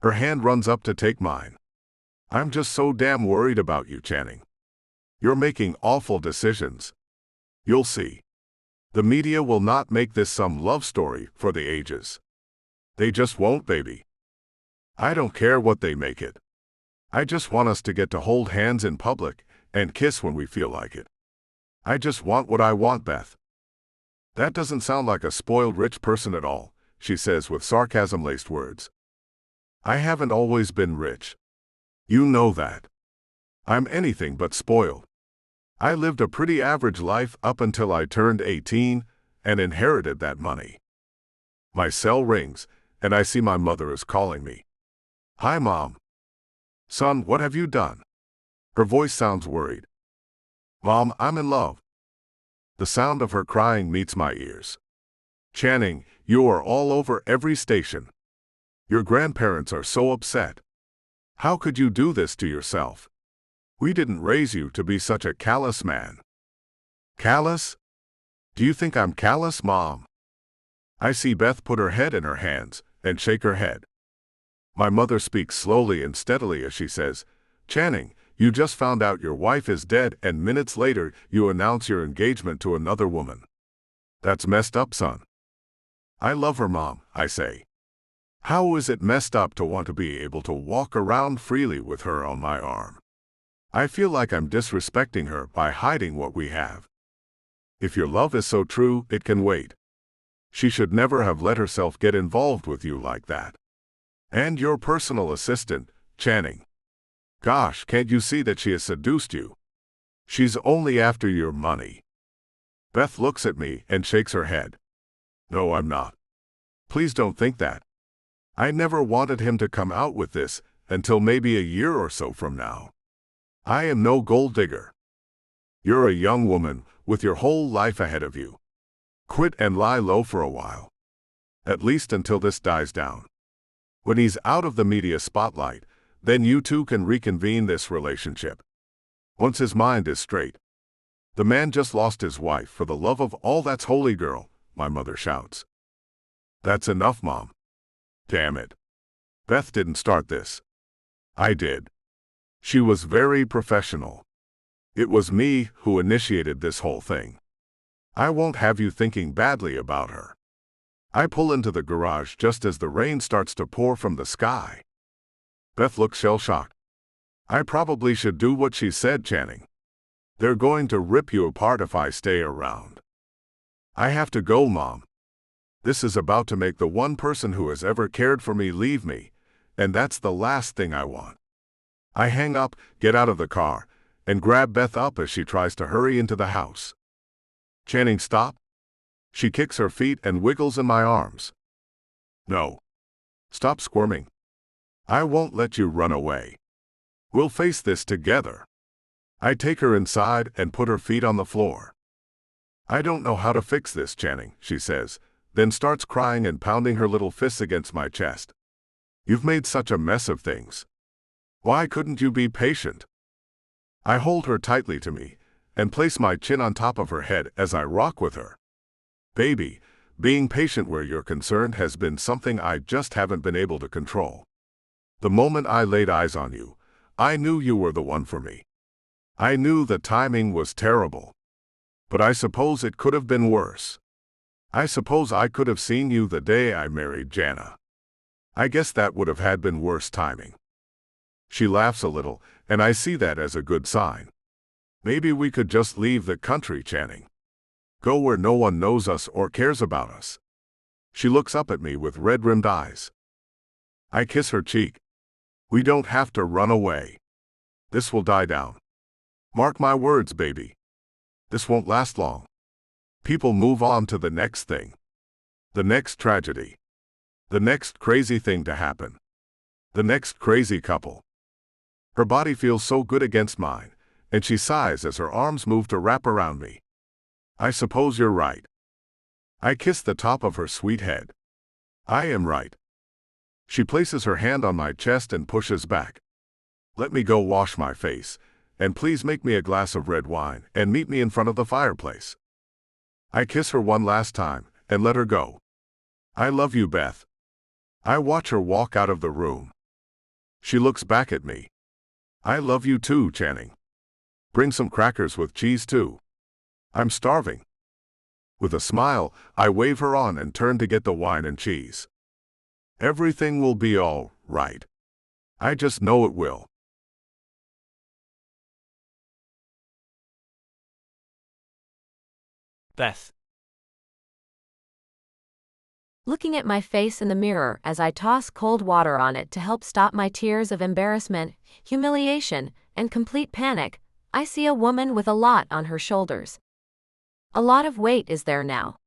Speaker 2: Her hand runs up to take mine. I'm just so damn worried about you, Channing. You're making awful decisions. You'll see. The media will not make this some love story for the ages. They just won't, baby. I don't care what they make it. I just want us to get to hold hands in public and kiss when we feel like it. I just want what I want, Beth. That doesn't sound like a spoiled rich person at all, she says with sarcasm-laced words. I haven't always been rich. You know that. I'm anything but spoiled. I lived a pretty average life up until I turned 18 and inherited that money. My cell rings, and I see my mother is calling me. Hi, Mom. Son, what have you done? Her voice sounds worried. Mom, I'm in love. The sound of her crying meets my ears. Channing, you are all over every station. Your grandparents are so upset. How could you do this to yourself? We didn't raise you to be such a callous man. Callous? Do you think I'm callous, Mom? I see Beth put her head in her hands and shake her head. My mother speaks slowly and steadily as she says, Channing, you just found out your wife is dead and minutes later you announce your engagement to another woman. That's messed up, son. I love her, Mom, I say. How is it messed up to want to be able to walk around freely with her on my arm? I feel like I'm disrespecting her by hiding what we have. If your love is so true, it can wait. She should never have let herself get involved with you like that. And your personal assistant, Channing. Gosh, can't you see that she has seduced you? She's only after your money. Beth looks at me and shakes her head. No, I'm not. Please don't think that. I never wanted him to come out with this until maybe a year or so from now. I am no gold digger. You're a young woman with your whole life ahead of you. Quit and lie low for a while. At least until this dies down. When he's out of the media spotlight, then you two can reconvene this relationship. Once his mind is straight. The man just lost his wife for the love of all that's holy, girl, my mother shouts. That's enough, Mom. Damn it. Beth didn't start this. I did. She was very professional. It was me who initiated this whole thing. I won't have you thinking badly about her. I pull into the garage just as the rain starts to pour from the sky. Beth looks shell-shocked. I probably should do what she said, Channing. They're going to rip you apart if I stay around. I have to go, Mom. This is about to make the one person who has ever cared for me leave me, and that's the last thing I want. I hang up, get out of the car, and grab Beth up as she tries to hurry into the house. Channing, stop. She kicks her feet and wiggles in my arms. No. Stop squirming. I won't let you run away. We'll face this together. I take her inside and put her feet on the floor. I don't know how to fix this, Channing, she says, then starts crying and pounding her little fists against my chest. You've made such a mess of things. Why couldn't you be patient? I hold her tightly to me and place my chin on top of her head as I rock with her. Baby, being patient where you're concerned has been something I just haven't been able to control. The moment I laid eyes on you, I knew you were the one for me. I knew the timing was terrible. But I suppose it could have been worse. I suppose I could have seen you the day I married Jana. I guess that would have had been worse timing. She laughs a little, and I see that as a good sign. Maybe we could just leave the country, Channing. Go where no one knows us or cares about us. She looks up at me with red-rimmed eyes. I kiss her cheek. We don't have to run away. This will die down. Mark my words, baby. This won't last long. People move on to the next thing. The next tragedy. The next crazy thing to happen. The next crazy couple. Her body feels so good against mine, and she sighs as her arms move to wrap around me. I suppose you're right. I kiss the top of her sweet head. I am right. She places her hand on my chest and pushes back. Let me go wash my face, and please make me a glass of red wine and meet me in front of the fireplace. I kiss her one last time and let her go. I love you, Beth. I watch her walk out of the room. She looks back at me. I love you too, Channing. Bring some crackers with cheese too. I'm starving. With a smile, I wave her on and turn to get the wine and cheese. Everything will be all right. I just know it will.
Speaker 1: Beth.
Speaker 3: Looking at my face in the mirror as I toss cold water on it to help stop my tears of embarrassment, humiliation, and complete panic, I see a woman with a lot on her shoulders. A lot of weight is there now.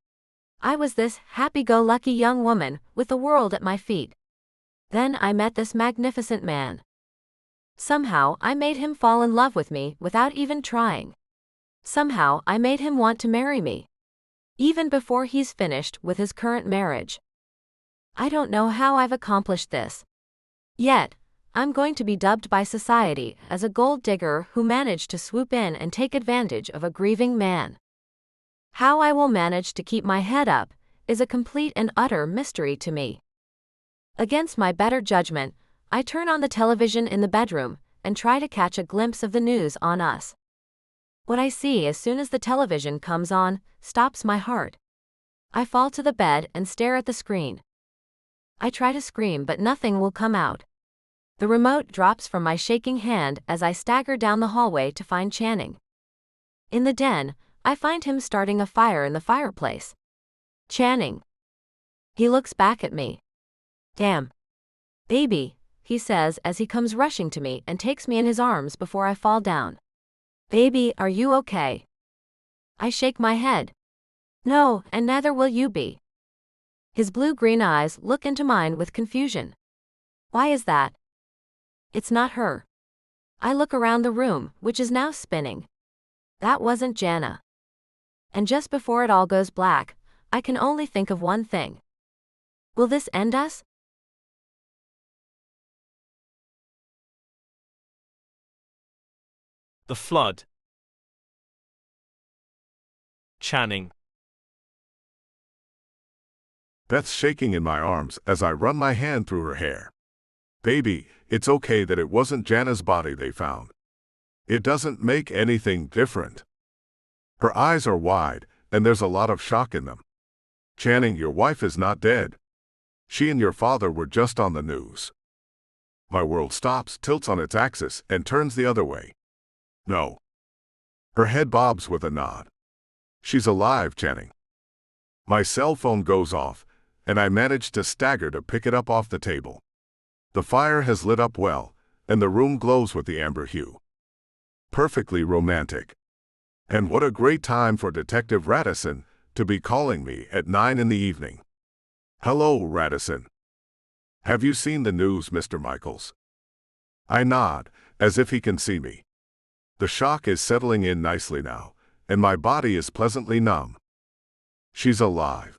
Speaker 3: I was this happy-go-lucky young woman with the world at my feet. Then I met this magnificent man. Somehow I made him fall in love with me without even trying. Somehow I made him want to marry me. Even before he's finished with his current marriage. I don't know how I've accomplished this. Yet, I'm going to be dubbed by society as a gold digger who managed to swoop in and take advantage of a grieving man. How I will manage to keep my head up is a complete and utter mystery to me. Against my better judgment, I turn on the television in the bedroom and try to catch a glimpse of the news on us. What I see as soon as the television comes on stops my heart. I fall to the bed and stare at the screen. I try to scream, but nothing will come out. The remote drops from my shaking hand as I stagger down the hallway to find Channing. In the den, I find him starting a fire in the fireplace. Channing. He looks back at me. Damn. Baby, he says as he comes rushing to me and takes me in his arms before I fall down. Baby, are you okay? I shake my head. No, and neither will you be. His blue-green eyes look into mine with confusion. Why is that? It's not her. I look around the room, which is now spinning. That wasn't Jana. And just before it all goes black, I can only think of one thing. Will this end us?
Speaker 1: The flood. Channing.
Speaker 2: Beth's shaking in my arms as I run my hand through her hair. Baby, it's okay that it wasn't Jana's body they found. It doesn't make anything different. Her eyes are wide, and there's a lot of shock in them. Channing, your wife is not dead. She and your father were just on the news. My world stops, tilts on its axis, and turns the other way. No. Her head bobs with a nod. She's alive, Channing. My cell phone goes off, and I manage to stagger to pick it up off the table. The fire has lit up well, and the room glows with the amber hue. Perfectly romantic. And what a great time for Detective Radisson to be calling me at 9 in the evening. Hello, Radisson. Have you seen the news, Mr. Michaels? I nod, as if he can see me. The shock is settling in nicely now, and my body is pleasantly numb. She's alive.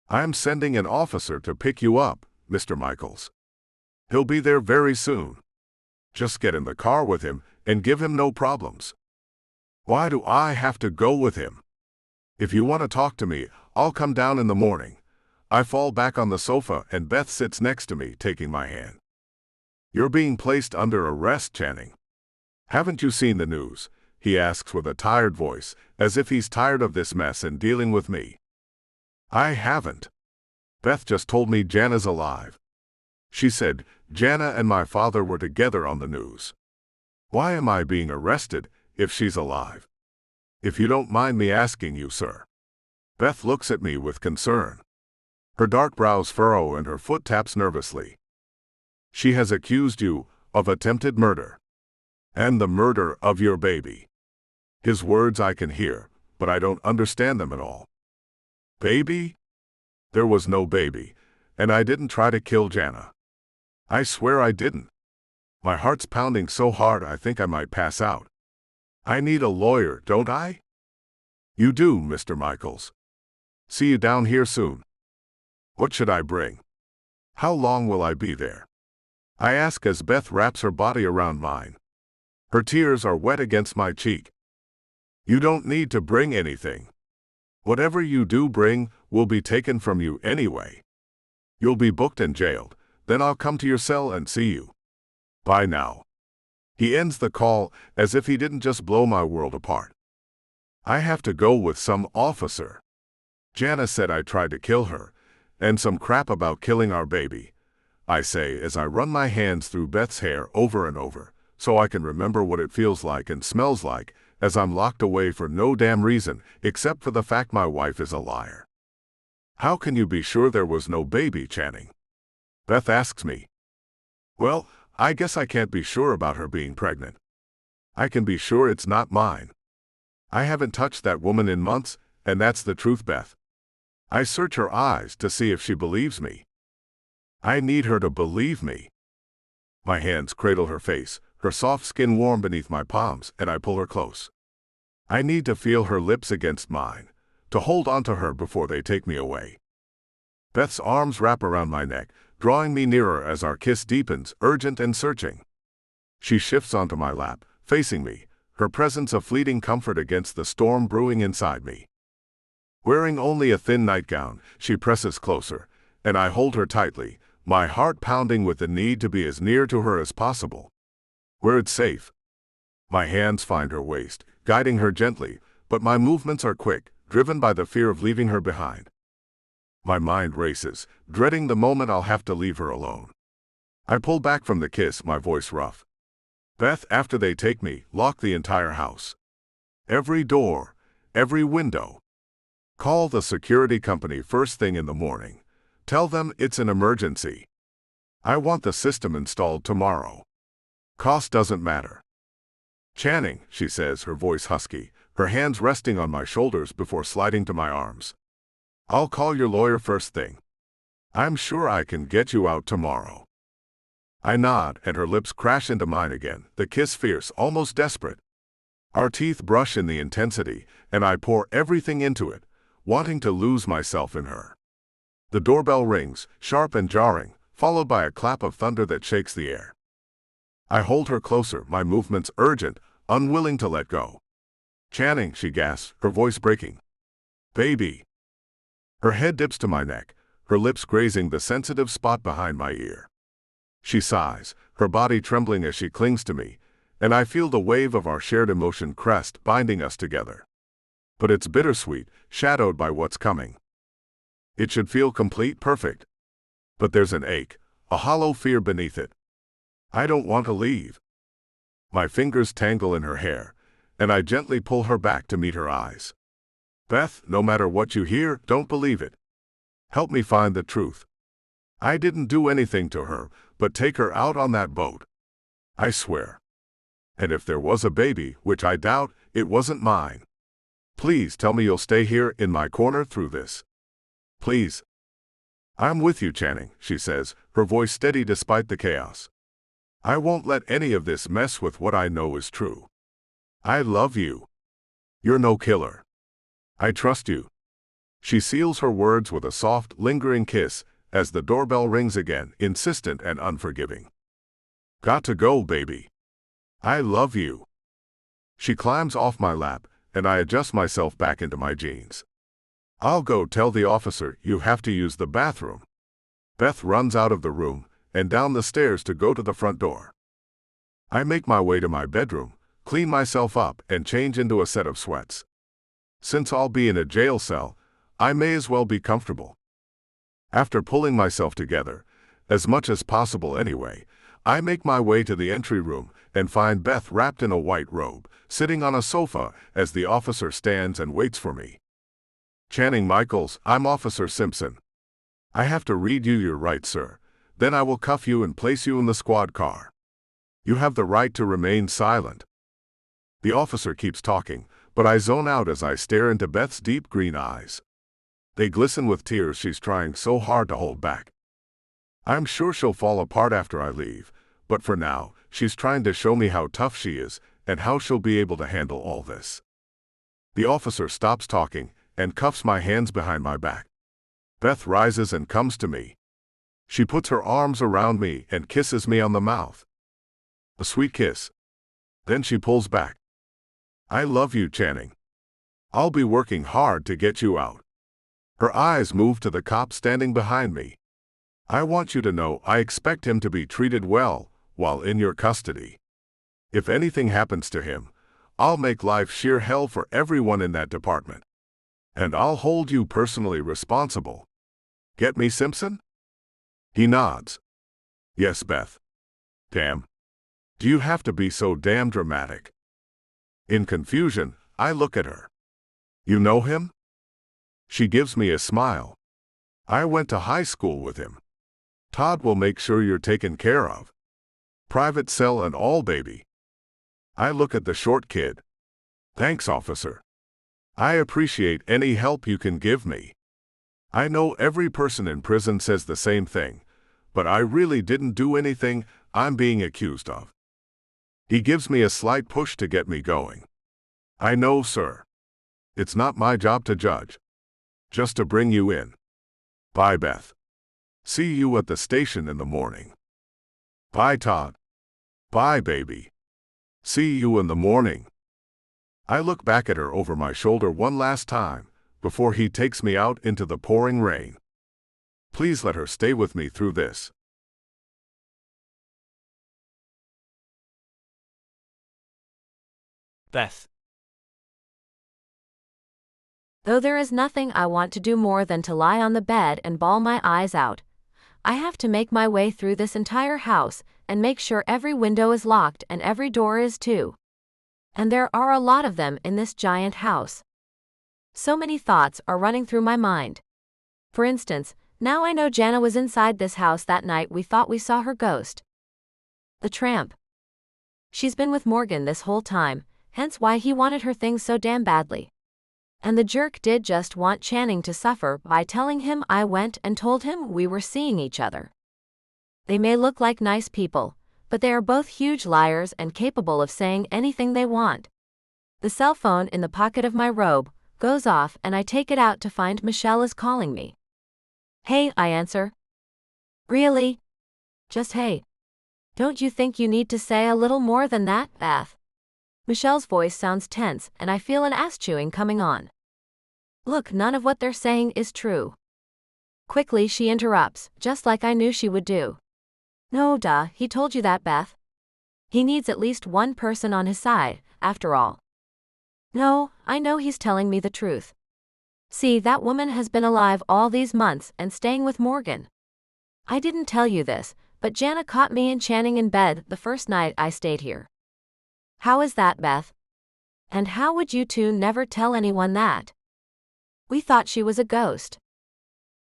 Speaker 2: I am sending an officer to pick you up, Mr. Michaels. He'll be there very soon. Just get in the car with him and give him no problems. Why do I have to go with him? If you want to talk to me, I'll come down in the morning. I fall back on the sofa and Beth sits next to me, taking my hand. You're being placed under arrest, Channing. Haven't you seen the news? He asks with a tired voice, as if he's tired of this mess and dealing with me. I haven't. Beth just told me Jana's alive. She said Jana and my father were together on the news. Why am I being arrested if she's alive? If you don't mind me asking you, sir. Beth looks at me with concern. Her dark brows furrow and her foot taps nervously. She has accused you of attempted murder. And the murder of your baby. His words I can hear, but I don't understand them at all. Baby? There was no baby, and I didn't try to kill Jana. I swear I didn't. My heart's pounding so hard I think I might pass out. I need a lawyer, don't I? You do, Mr. Michaels. See you down here soon. What should I bring? How long will I be there? I ask as Beth wraps her body around mine. Her tears are wet against my cheek. You don't need to bring anything. Whatever you do bring will be taken from you anyway. You'll be booked and jailed, then I'll come to your cell and see you. Bye now. He ends the call as if he didn't just blow my world apart. I have to go with some officer. Jana said I tried to kill her, and some crap about killing our baby. I say as I run my hands through Beth's hair over and over, so I can remember what it feels like and smells like as I'm locked away for no damn reason except for the fact my wife is a liar. How can you be sure there was no baby, Channing? Beth asks me. Well, I guess I can't be sure about her being pregnant. I can be sure it's not mine. I haven't touched that woman in months, and that's the truth, Beth. I search her eyes to see if she believes me. I need her to believe me. My hands cradle her face, her soft skin warm beneath my palms, and I pull her close. I need to feel her lips against mine, to hold onto her before they take me away. Beth's arms wrap around my neck, drawing me nearer as our kiss deepens, urgent and searching. She shifts onto my lap, facing me, her presence a fleeting comfort against the storm brewing inside me. Wearing only a thin nightgown, she presses closer, and I hold her tightly, my heart pounding with the need to be as near to her as possible. Where it's safe. My hands find her waist, guiding her gently, but my movements are quick, driven by the fear of leaving her behind. My mind races, dreading the moment I'll have to leave her alone. I pull back from the kiss, my voice rough. Beth, after they take me, lock the entire house. Every door, every window. Call the security company first thing in the morning. Tell them it's an emergency. I want the system installed tomorrow. Cost doesn't matter. Channing, she says, her voice husky, her hands resting on my shoulders before sliding to my arms. I'll call your lawyer first thing. I'm sure I can get you out tomorrow. I nod, and her lips crash into mine again, the kiss fierce, almost desperate. Our teeth brush in the intensity, and I pour everything into it, wanting to lose myself in her. The doorbell rings, sharp and jarring, followed by a clap of thunder that shakes the air. I hold her closer, my movements urgent, unwilling to let go. Channing, she gasps, her voice breaking. Baby. Her head dips to my neck, her lips grazing the sensitive spot behind my ear. She sighs, her body trembling as she clings to me, and I feel the wave of our shared emotion crest binding us together. But it's bittersweet, shadowed by what's coming. It should feel complete, perfect. But there's an ache, a hollow fear beneath it. I don't want to leave. My fingers tangle in her hair, and I gently pull her back to meet her eyes. Beth, no matter what you hear, don't believe it. Help me find the truth. I didn't do anything to her, but take her out on that boat. I swear. And if there was a baby, which I doubt, it wasn't mine. Please tell me you'll stay here in my corner through this. Please. I'm with you, Channing, she says, her voice steady despite the chaos. I won't let any of this mess with what I know is true. I love you. You're no killer. I trust you. She seals her words with a soft, lingering kiss as the doorbell rings again, insistent and unforgiving. Got to go, baby. I love you. She climbs off my lap, and I adjust myself back into my jeans. I'll go tell the officer you have to use the bathroom. Beth runs out of the room and down the stairs to go to the front door. I make my way to my bedroom, clean myself up, and change into a set of sweats. Since I'll be in a jail cell, I may as well be comfortable. After pulling myself together, as much as possible anyway, I make my way to the entry room and find Beth wrapped in a white robe, sitting on a sofa as the officer stands and waits for me. Channing Michaels, I'm Officer Simpson. I have to read you your rights, sir. Then I will cuff you and place you in the squad car. You have the right to remain silent. The officer keeps talking, but I zone out as I stare into Beth's deep green eyes. They glisten with tears she's trying so hard to hold back. I'm sure she'll fall apart after I leave, but for now, she's trying to show me how tough she is and how she'll be able to handle all this. The officer stops talking and cuffs my hands behind my back. Beth rises and comes to me. She puts her arms around me and kisses me on the mouth. A sweet kiss. Then she pulls back. I love you, Channing. I'll be working hard to get you out. Her eyes move to the cop standing behind me. I want you to know I expect him to be treated well while in your custody. If anything happens to him, I'll make life sheer hell for everyone in that department. And I'll hold you personally responsible. Get me, Simpson? He nods. Yes, Beth. Damn. Do you have to be so damn dramatic? In confusion, I look at her. You know him? She gives me a smile. I went to high school with him. Todd will make sure you're taken care of. Private cell and all, baby. I look at the short kid. Thanks, officer. I appreciate any help you can give me. I know every person in prison says the same thing, but I really didn't do anything I'm being accused of. He gives me a slight push to get me going. I know, sir. It's not my job to judge. Just to bring you in. Bye, Beth. See you at the station in the morning. Bye, Todd. Bye, baby. See you in the morning. I look back at her over my shoulder one last time, before he takes me out into the pouring rain. Please let her stay with me through this.
Speaker 1: Beth.
Speaker 3: Though there is nothing I want to do more than to lie on the bed and bawl my eyes out, I have to make my way through this entire house and make sure every window is locked and every door is too. And there are a lot of them in this giant house. So many thoughts are running through my mind. For instance, now I know Jana was inside this house that night we thought we saw her ghost. The tramp. She's been with Morgan this whole time, hence why he wanted her things so damn badly. And the jerk did just want Channing to suffer by telling him I went and told him we were seeing each other. They may look like nice people, but they are both huge liars and capable of saying anything they want. The cell phone in the pocket of my robe goes off and I take it out to find Michelle is calling me. Hey, I answer. Really? Just hey. Don't you think you need to say a little more than that, Beth? Michelle's voice sounds tense and I feel an ass chewing coming on. Look, none of what they're saying is true. Quickly she interrupts, just like I knew she would do. No, duh, he told you that, Beth. He needs at least one person on his side, after all. No, I know he's telling me the truth. See, that woman has been alive all these months and staying with Morgan. I didn't tell you this, but Jana caught me and Channing in bed the first night I stayed here. How is that, Beth? And how would you two never tell anyone that? We thought she was a ghost.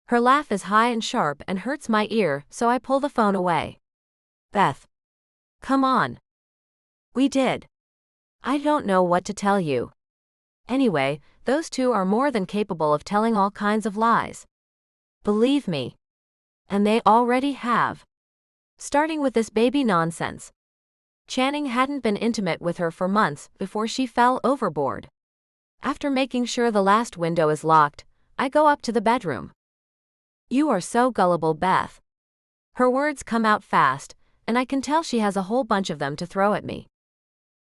Speaker 3: Her laugh is high and sharp and hurts my ear, so I pull the phone away. Beth. Come on. We did. I don't know what to tell you. Anyway, those two are more than capable of telling all kinds of lies. Believe me. And they already have. Starting with this baby nonsense. Channing hadn't been intimate with her for months before she fell overboard. After making sure the last window is locked, I go up to the bedroom. You are so gullible, Beth. Her words come out fast, and I can tell she has a whole bunch of them to throw at me.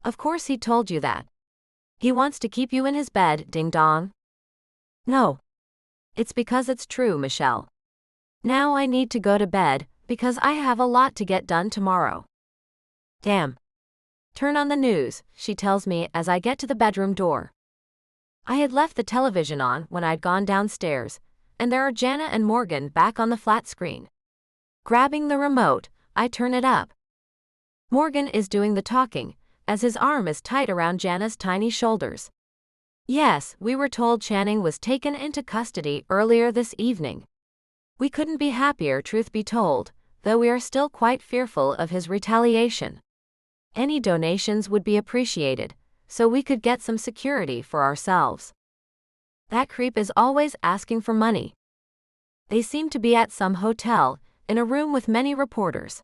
Speaker 3: Of course he told you that. He wants to keep you in his bed, ding-dong. No. It's because it's true, Michelle. Now I need to go to bed, because I have a lot to get done tomorrow. Damn. Turn on the news, she tells me as I get to the bedroom door. I had left the television on when I'd gone downstairs, and there are Jana and Morgan back on the flat screen. Grabbing the remote, I turn it up. Morgan is doing the talking, as his arm is tight around Jana's tiny shoulders. Yes, we were told Channing was taken into custody earlier this evening. We couldn't be happier, truth be told, though we are still quite fearful of his retaliation. Any donations would be appreciated, so we could get some security for ourselves. That creep is always asking for money. They seem to be at some hotel, in a room with many reporters.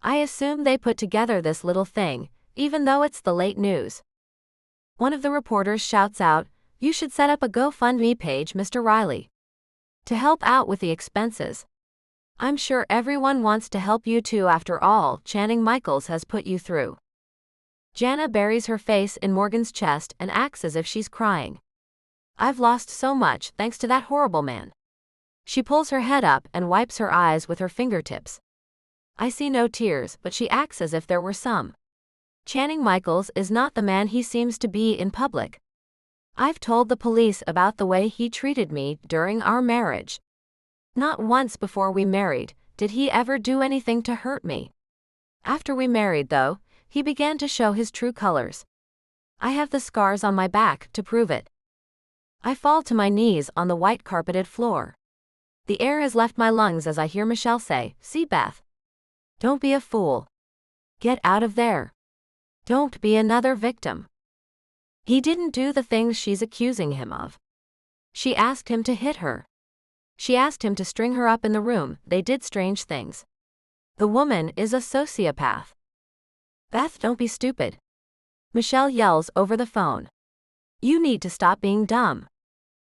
Speaker 3: I assume they put together this little thing, even though it's the late news. One of the reporters shouts out, "You should set up a GoFundMe page, Mr. Riley, to help out with the expenses. I'm sure everyone wants to help you too after all Channing Michaels has put you through." Jana buries her face in Morgan's chest and acts as if she's crying. I've lost so much thanks to that horrible man. She pulls her head up and wipes her eyes with her fingertips. I see no tears, but she acts as if there were some. Channing Michaels is not the man he seems to be in public. I've told the police about the way he treated me during our marriage. Not once before we married did he ever do anything to hurt me. After we married, though, he began to show his true colors. I have the scars on my back to prove it. I fall to my knees on the white carpeted floor. The air has left my lungs as I hear Michelle say, "See, Beth. Don't be a fool. Get out of there. Don't be another victim." He didn't do the things she's accusing him of. She asked him to hit her. She asked him to string her up in the room. They did strange things. The woman is a sociopath. Beth, don't be stupid. Michelle yells over the phone. You need to stop being dumb.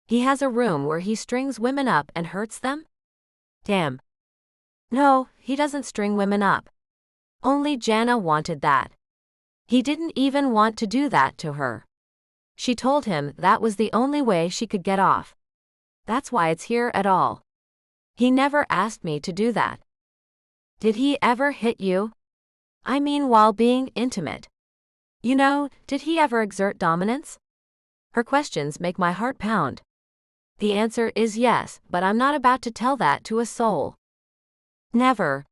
Speaker 3: He has a room where he strings women up and hurts them? Damn. No, he doesn't string women up. Only Jana wanted that. He didn't even want to do that to her. She told him that was the only way she could get off. That's why it's here at all. He never asked me to do that. Did he ever hit you? I mean, while being intimate. You know, did he ever exert dominance? Her questions make my heart pound. The answer is yes, but I'm not about to tell that to a soul. Never.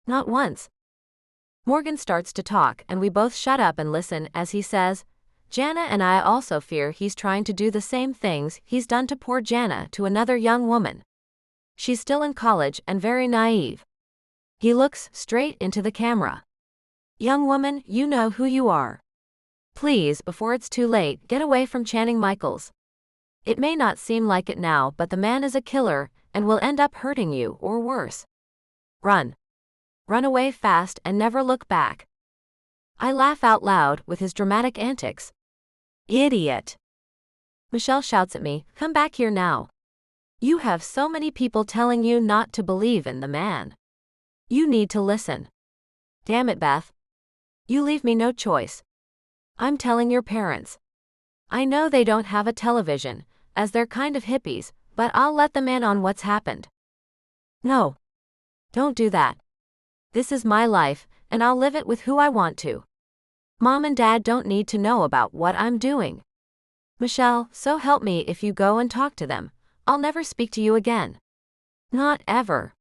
Speaker 3: Not once. Morgan starts to talk and we both shut up and listen as he says, Jana and I also fear he's trying to do the same things he's done to poor Jana to another young woman. She's still in college and very naive. He looks straight into the camera. Young woman, you know who you are. Please, before it's too late, get away from Channing Michaels. It may not seem like it now, but the man is a killer and will end up hurting you or worse. Run. Run away fast and never look back. I laugh out loud with his dramatic antics. Idiot. Michelle shouts at me, come back here now. You have so many people telling you not to believe in the man. You need to listen. Damn it, Beth. You leave me no choice. I'm telling your parents. I know they don't have a television, as they're kind of hippies, but I'll let them in on what's happened. No. Don't do that. This is my life, and I'll live it with who I want to. Mom and Dad don't need to know about what I'm doing. Michelle, so help me if you go and talk to them, I'll never speak to you again. Not ever.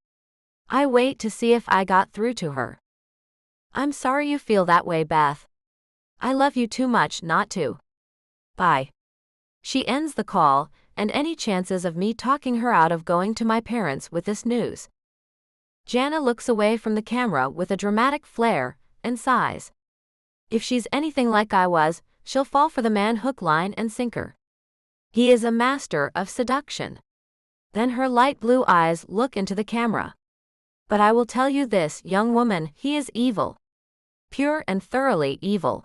Speaker 3: I wait to see if I got through to her. I'm sorry you feel that way, Beth. I love you too much not to. Bye. She ends the call, and any chances of me talking her out of going to my parents with this news. Jana looks away from the camera with a dramatic flair, and sighs. If she's anything like I was, she'll fall for the man hook, line, and sinker. He is a master of seduction. Then her light blue eyes look into the camera. But I will tell you this, young woman, he is evil. Pure and thoroughly evil.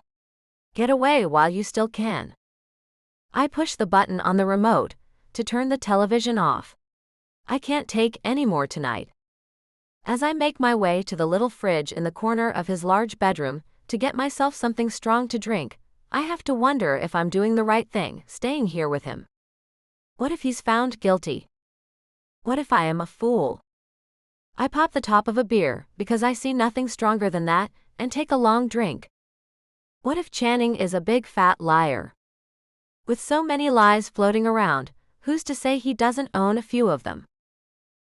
Speaker 3: Get away while you still can. I push the button on the remote to turn the television off. I can't take any more tonight. As I make my way to the little fridge in the corner of his large bedroom to get myself something strong to drink, I have to wonder if I'm doing the right thing, staying here with him. What if he's found guilty? What if I am a fool? I pop the top of a beer, because I see nothing stronger than that, and take a long drink. What if Channing is a big fat liar? With so many lies floating around, who's to say he doesn't own a few of them?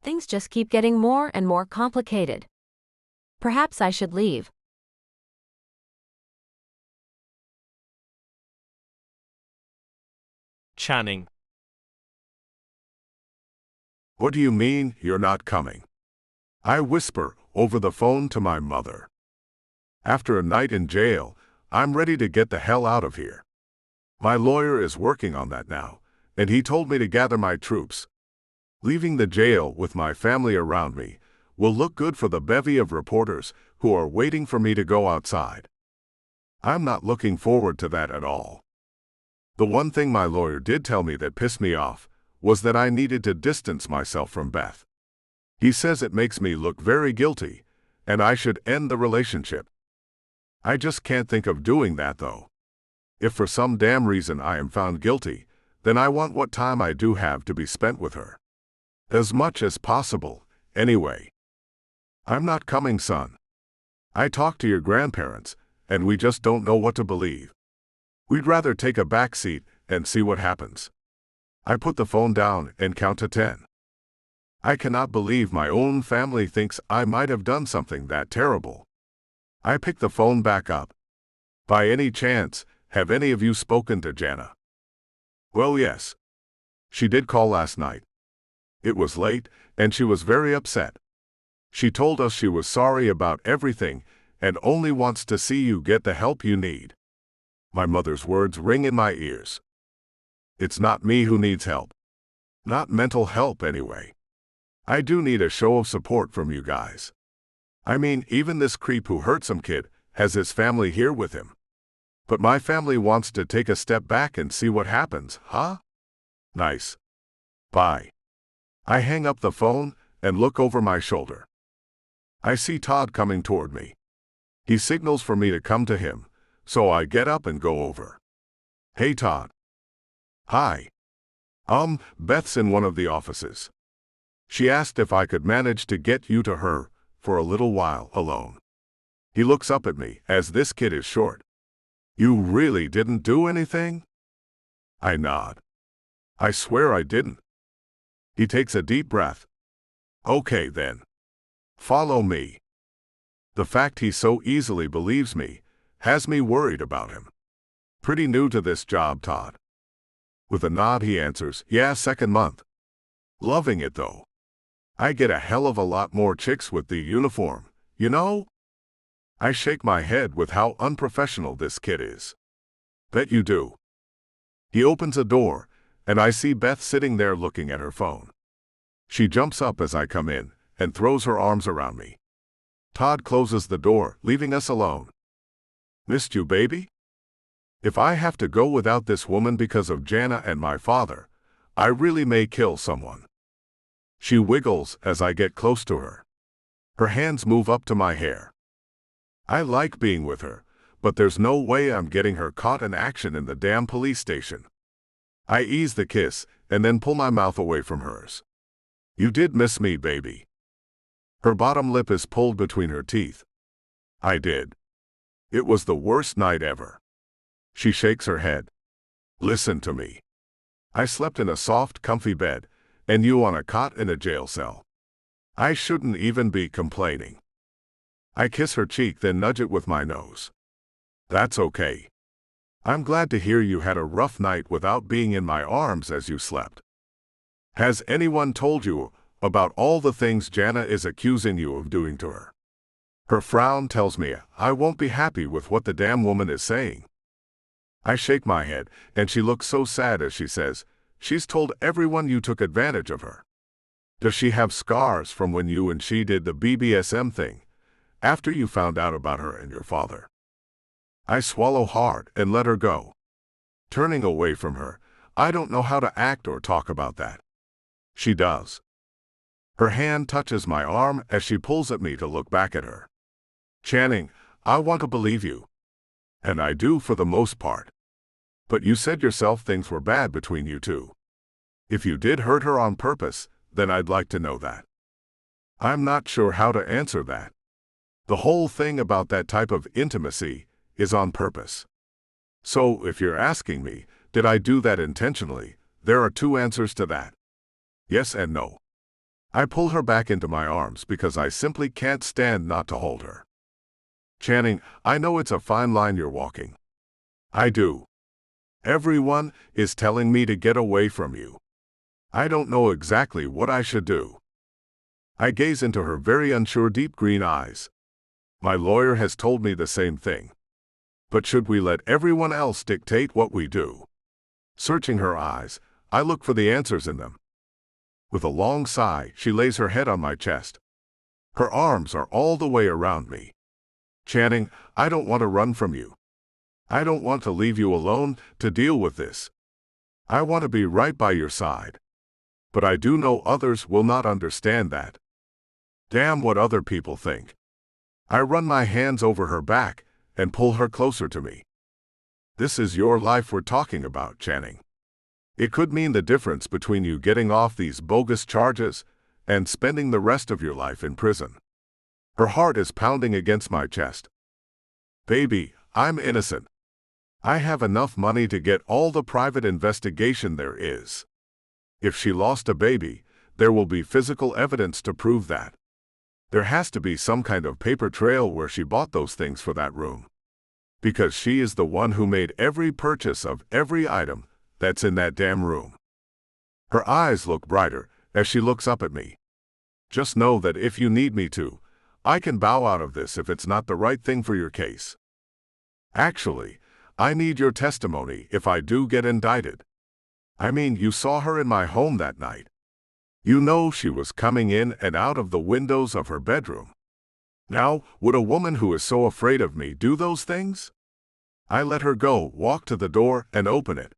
Speaker 3: Things just keep getting more and more complicated. Perhaps I should leave.
Speaker 1: Channing.
Speaker 2: What do you mean, you're not coming? I whisper over the phone to my mother. After a night in jail, I'm ready to get the hell out of here. My lawyer is working on that now, and he told me to gather my troops. Leaving the jail with my family around me will look good for the bevy of reporters who are waiting for me to go outside. I'm not looking forward to that at all. The one thing my lawyer did tell me that pissed me off was that I needed to distance myself from Beth. He says it makes me look very guilty, and I should end the relationship. I just can't think of doing that though. If for some damn reason I am found guilty, then I want what time I do have to be spent with her. As much as possible, anyway. I'm not coming, son. I talked to your grandparents, and we just don't know what to believe. We'd rather take a back seat and see what happens. I put the phone down and count to 10. I cannot believe my own family thinks I might have done something that terrible. I pick the phone back up. By any chance, have any of you spoken to Jana? Well, yes. She did call last night. It was late, and she was very upset. She told us she was sorry about everything and only wants to see you get the help you need. My mother's words ring in my ears. It's not me who needs help. Not mental help, anyway. I do need a show of support from you guys. I mean, even this creep who hurt some kid has his family here with him. But my family wants to take a step back and see what happens, huh? Nice. Bye. I hang up the phone and look over my shoulder. I see Todd coming toward me. He signals for me to come to him, so I get up and go over. Hey Todd. Hi. Beth's in one of the offices. She asked if I could manage to get you to her for a little while alone. He looks up at me, as this kid is short. You really didn't do anything? I nod. I swear I didn't. He takes a deep breath. Okay then. Follow me. The fact he so easily believes me has me worried about him. Pretty new to this job, Todd. With a nod he answers, yeah, second month. Loving it though. I get a hell of a lot more chicks with the uniform, you know? I shake my head with how unprofessional this kid is. Bet you do. He opens a door, and I see Beth sitting there looking at her phone. She jumps up as I come in and throws her arms around me. Todd closes the door, leaving us alone. Missed you, baby? If I have to go without this woman because of Jana and my father, I really may kill someone. She wiggles as I get close to her. Her hands move up to my hair. I like being with her, but there's no way I'm getting her caught in action in the damn police station. I ease the kiss and then pull my mouth away from hers. You did miss me, baby. Her bottom lip is pulled between her teeth. I did. It was the worst night ever. She shakes her head. Listen to me. I slept in a soft, comfy bed, and you on a cot in a jail cell. I shouldn't even be complaining. I kiss her cheek, then nudge it with my nose. That's okay. I'm glad to hear you had a rough night without being in my arms as you slept. Has anyone told you about all the things Jana is accusing you of doing to her? Her frown tells me I won't be happy with what the damn woman is saying. I shake my head, and she looks so sad as she says, she's told everyone you took advantage of her. Does she have scars from when you and she did the BBSM thing, after you found out about her and your father? I swallow hard and let her go. Turning away from her, I don't know how to act or talk about that. She does. Her hand touches my arm as she pulls at me to look back at her. Channing, I want to believe you. And I do for the most part. But you said yourself things were bad between you two. If you did hurt her on purpose, then I'd like to know that. I'm not sure how to answer that. The whole thing about that type of intimacy is on purpose. So if you're asking me, did I do that intentionally, there are two answers to that. Yes and no. I pull her back into my arms because I simply can't stand not to hold her. Channing, I know it's a fine line you're walking. I do. Everyone is telling me to get away from you. I don't know exactly what I should do. I gaze into her very unsure deep green eyes. My lawyer has told me the same thing. But should we let everyone else dictate what we do? Searching her eyes, I look for the answers in them. With a long sigh, she lays her head on my chest. Her arms are all the way around me. Channing, I don't want to run from you. I don't want to leave you alone to deal with this. I want to be right by your side. But I do know others will not understand that. Damn what other people think. I run my hands over her back and pull her closer to me. This is your life we're talking about, Channing. It could mean the difference between you getting off these bogus charges and spending the rest of your life in prison. Her heart is pounding against my chest. Baby, I'm innocent. I have enough money to get all the private investigation there is. If she lost a baby, there will be physical evidence to prove that. There has to be some kind of paper trail where she bought those things for that room. Because she is the one who made every purchase of every item that's in that damn room. Her eyes look brighter as she looks up at me. Just know that if you need me to, I can bow out of this if it's not the right thing for your case. Actually, I need your testimony if I do get indicted. I mean, you saw her in my home that night. You know she was coming in and out of the windows of her bedroom. Now, would a woman who is so afraid of me do those things? I let her go, walk to the door, and open it.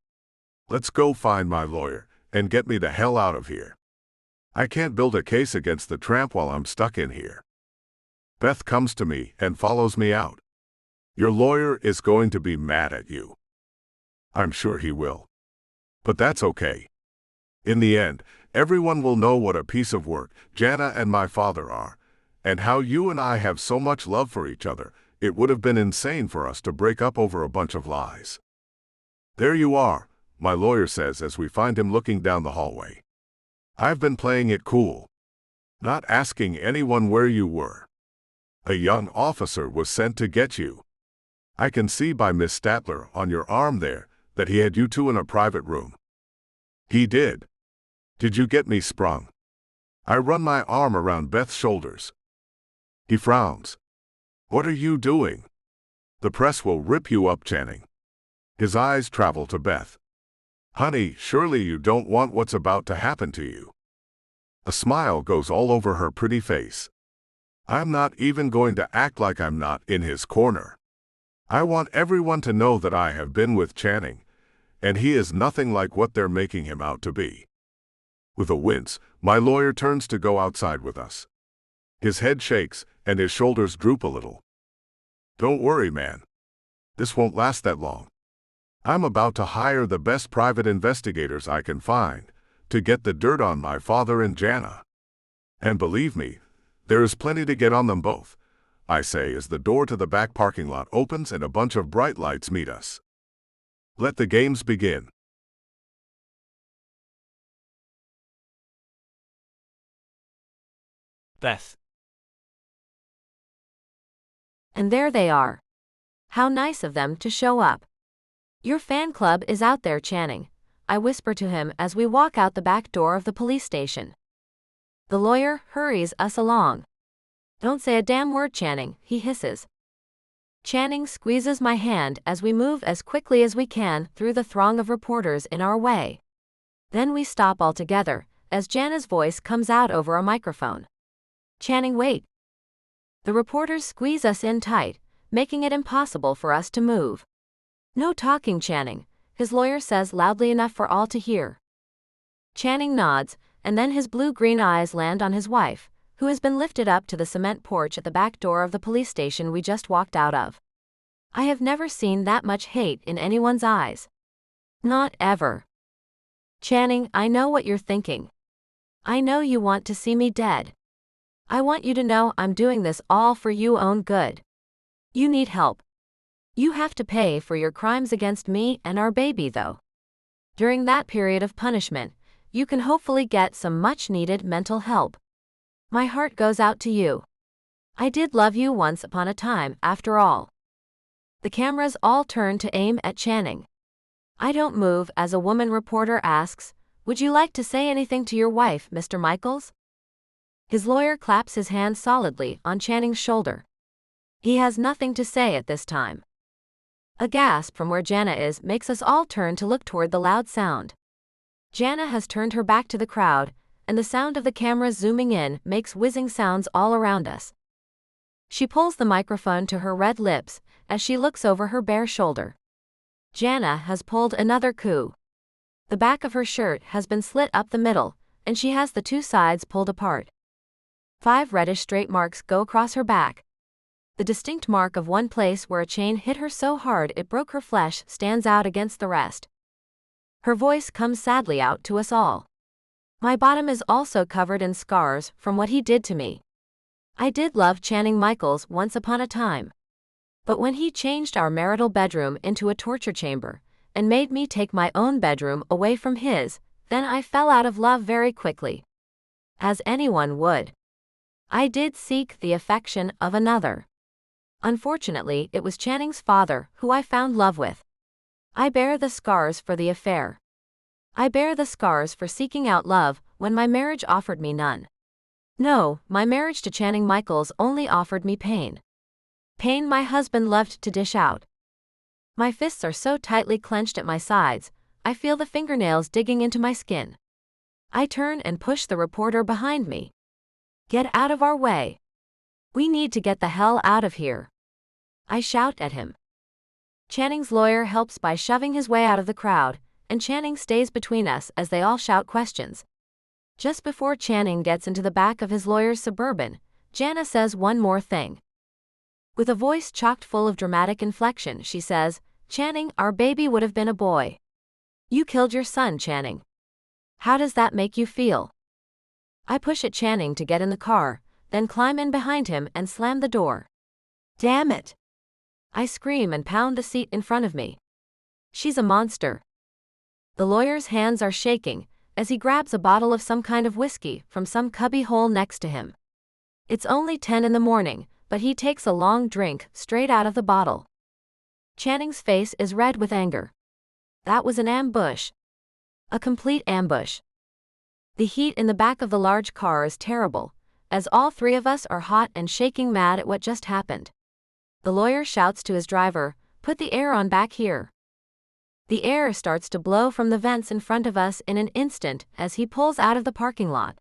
Speaker 2: Let's go find my lawyer and get me the hell out of here. I can't build a case against the tramp while I'm stuck in here. Beth comes to me and follows me out. Your lawyer is going to be mad at you. I'm sure he will. But that's okay. In the end, everyone will know what a piece of work Jana and my father are, and how you and I have so much love for each other. It would have been insane for us to break up over a bunch of lies. There you are, my lawyer says as we find him looking down the hallway. I've been playing it cool, not asking anyone where you were. A young officer was sent to get you. I can see by Miss Statler on your arm there that he had you two in a private room. He did. Did you get me sprung? I run my arm around Beth's shoulders. He frowns. What are you doing? The press will rip you up, Channing. His eyes travel to Beth. Honey, surely you don't want what's about to happen to you. A smile goes all over her pretty face. I'm not even going to act like I'm not in his corner. I want everyone to know that I have been with Channing, and he is nothing like what they're making him out to be. With a wince, my lawyer turns to go outside with us. His head shakes, and his shoulders droop a little. Don't worry, man. This won't last that long. I'm about to hire the best private investigators I can find to get the dirt on my father and Jana. And believe me, there is plenty to get on them both, I say as the door to the back parking lot opens and a bunch of bright lights meet us. Let the games begin.
Speaker 1: Beth.
Speaker 3: And there they are. How nice of them to show up. Your fan club is out there, Channing, I whisper to him as we walk out the back door of the police station. The lawyer hurries us along. Don't say a damn word, Channing, he hisses. Channing squeezes my hand as we move as quickly as we can through the throng of reporters in our way. Then we stop altogether, as Jana's voice comes out over a microphone. Channing, wait. The reporters squeeze us in tight, making it impossible for us to move. No talking, Channing, his lawyer says loudly enough for all to hear. Channing nods, and then his blue-green eyes land on his wife, who has been lifted up to the cement porch at the back door of the police station we just walked out of. I have never seen that much hate in anyone's eyes. Not ever. Channing, I know what you're thinking. I know you want to see me dead. I want you to know I'm doing this all for your own good. You need help. You have to pay for your crimes against me and our baby, though. During that period of punishment, you can hopefully get some much-needed mental help. My heart goes out to you. I did love you once upon a time, after all. The cameras all turn to aim at Channing. I don't move as a woman reporter asks, "Would you like to say anything to your wife, Mr. Michaels?" His lawyer claps his hand solidly on Channing's shoulder. He has nothing to say at this time. A gasp from where Jana is makes us all turn to look toward the loud sound. Jana has turned her back to the crowd, and the sound of the cameras zooming in makes whizzing sounds all around us. She pulls the microphone to her red lips as she looks over her bare shoulder. Jana has pulled another coup. The back of her shirt has been slit up the middle, and she has the two sides pulled apart. 5 reddish straight marks go across her back. The distinct mark of one place where a chain hit her so hard it broke her flesh stands out against the rest. Her voice comes sadly out to us all. My bottom is also covered in scars from what he did to me. I did love Channing Michaels once upon a time. But when he changed our marital bedroom into a torture chamber, and made me take my own bedroom away from his, then I fell out of love very quickly. As anyone would. I did seek the affection of another. Unfortunately, it was Channing's father who I found love with. I bear the scars for the affair. I bear the scars for seeking out love when my marriage offered me none. No, my marriage to Channing Michaels only offered me pain. Pain my husband loved to dish out. My fists are so tightly clenched at my sides, I feel the fingernails digging into my skin. I turn and push the reporter behind me. Get out of our way. We need to get the hell out of here. I shout at him. Channing's lawyer helps by shoving his way out of the crowd, and Channing stays between us as they all shout questions. Just before Channing gets into the back of his lawyer's Suburban, Jana says one more thing. With a voice chocked full of dramatic inflection, she says, "Channing, our baby would have been a boy. You killed your son, Channing. How does that make you feel?" I push at Channing to get in the car, then climb in behind him and slam the door.
Speaker 4: Damn it.
Speaker 3: I scream and pound the seat in front of me. She's a monster. The lawyer's hands are shaking as he grabs a bottle of some kind of whiskey from some cubby hole next to him. It's only 10 in the morning, but he takes a long drink straight out of the bottle. Channing's face is red with anger. That was an ambush. A complete ambush. The heat in the back of the large car is terrible, as all three of us are hot and shaking mad at what just happened. The lawyer shouts to his driver, "Put the air on back here." The air starts to blow from the vents in front of us in an instant as he pulls out of the parking lot.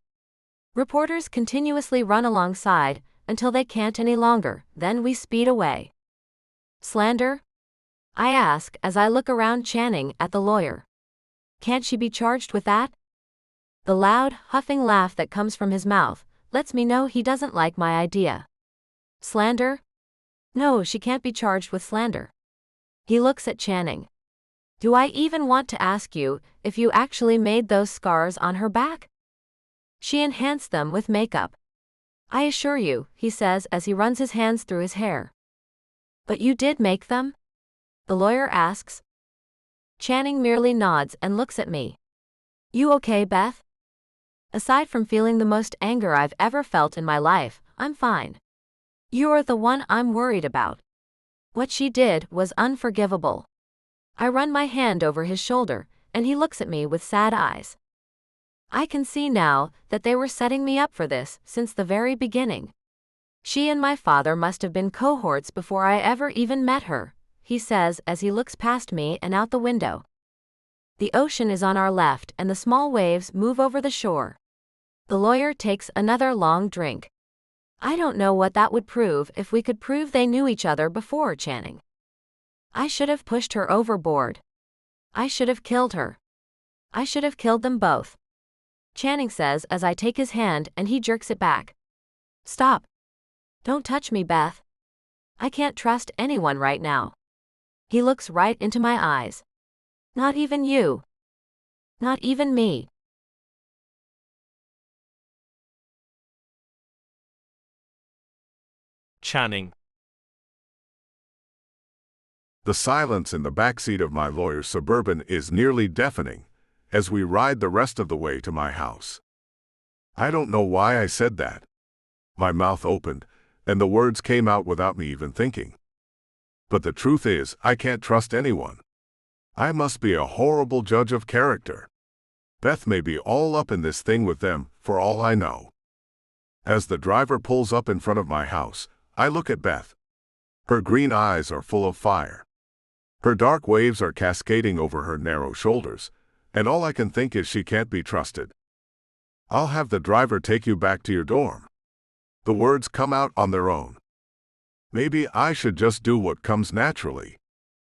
Speaker 3: Reporters continuously run alongside until they can't any longer, then we speed away. Slander? I ask as I look around Channing at the lawyer. Can't she be charged with that? The loud, huffing laugh that comes from his mouth lets me know he doesn't like my idea. Slander? No, she can't be charged with slander. He looks at Channing. Do I even want to ask you if you actually made those scars on her back? She enhanced them with makeup. I assure you, he says as he runs his hands through his hair. But you did make them? The lawyer asks. Channing merely nods and looks at me. You okay, Beth? Aside from feeling the most anger I've ever felt in my life, I'm fine. You're the one I'm worried about. What she did was unforgivable. I run my hand over his shoulder, and he looks at me with sad eyes. I can see now that they were setting me up for this since the very beginning. She and my father must have been cohorts before I ever even met her, he says as he looks past me and out the window. The ocean is on our left and the small waves move over the shore. The lawyer takes another long drink. I don't know what that would prove if we could prove they knew each other before, Channing. I should have pushed her overboard. I should have killed her. I should have killed them both. Channing says as I take his hand and he jerks it back. Stop. Don't touch me, Beth. I can't trust anyone right now. He looks right into my eyes. Not even you. Not even me.
Speaker 1: Channing.
Speaker 2: The silence in the backseat of my lawyer's Suburban is nearly deafening as we ride the rest of the way to my house. I don't know why I said that. My mouth opened, and the words came out without me even thinking. But the truth is, I can't trust anyone. I must be a horrible judge of character. Beth may be all up in this thing with them, for all I know. As the driver pulls up in front of my house, I look at Beth. Her green eyes are full of fire. Her dark waves are cascading over her narrow shoulders, and all I can think is she can't be trusted. I'll have the driver take you back to your dorm. The words come out on their own. Maybe I should just do what comes naturally.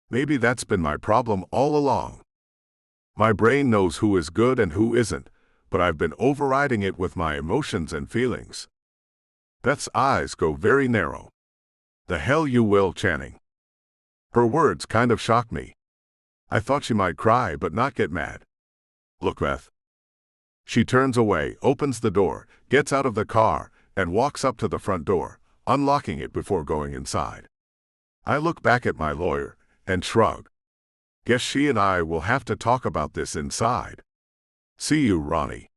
Speaker 2: Maybe that's been my problem all along. My brain knows who is good and who isn't, but I've been overriding it with my emotions and feelings. Beth's eyes go very narrow. The hell you will, Channing. Her words kind of shocked me. I thought she might cry but not get mad. Look, Beth. She turns away, opens the door, gets out of the car, and walks up to the front door, unlocking it before going inside. I look back at my lawyer and shrug. Guess she and I will have to talk about this inside. See you, Ronnie.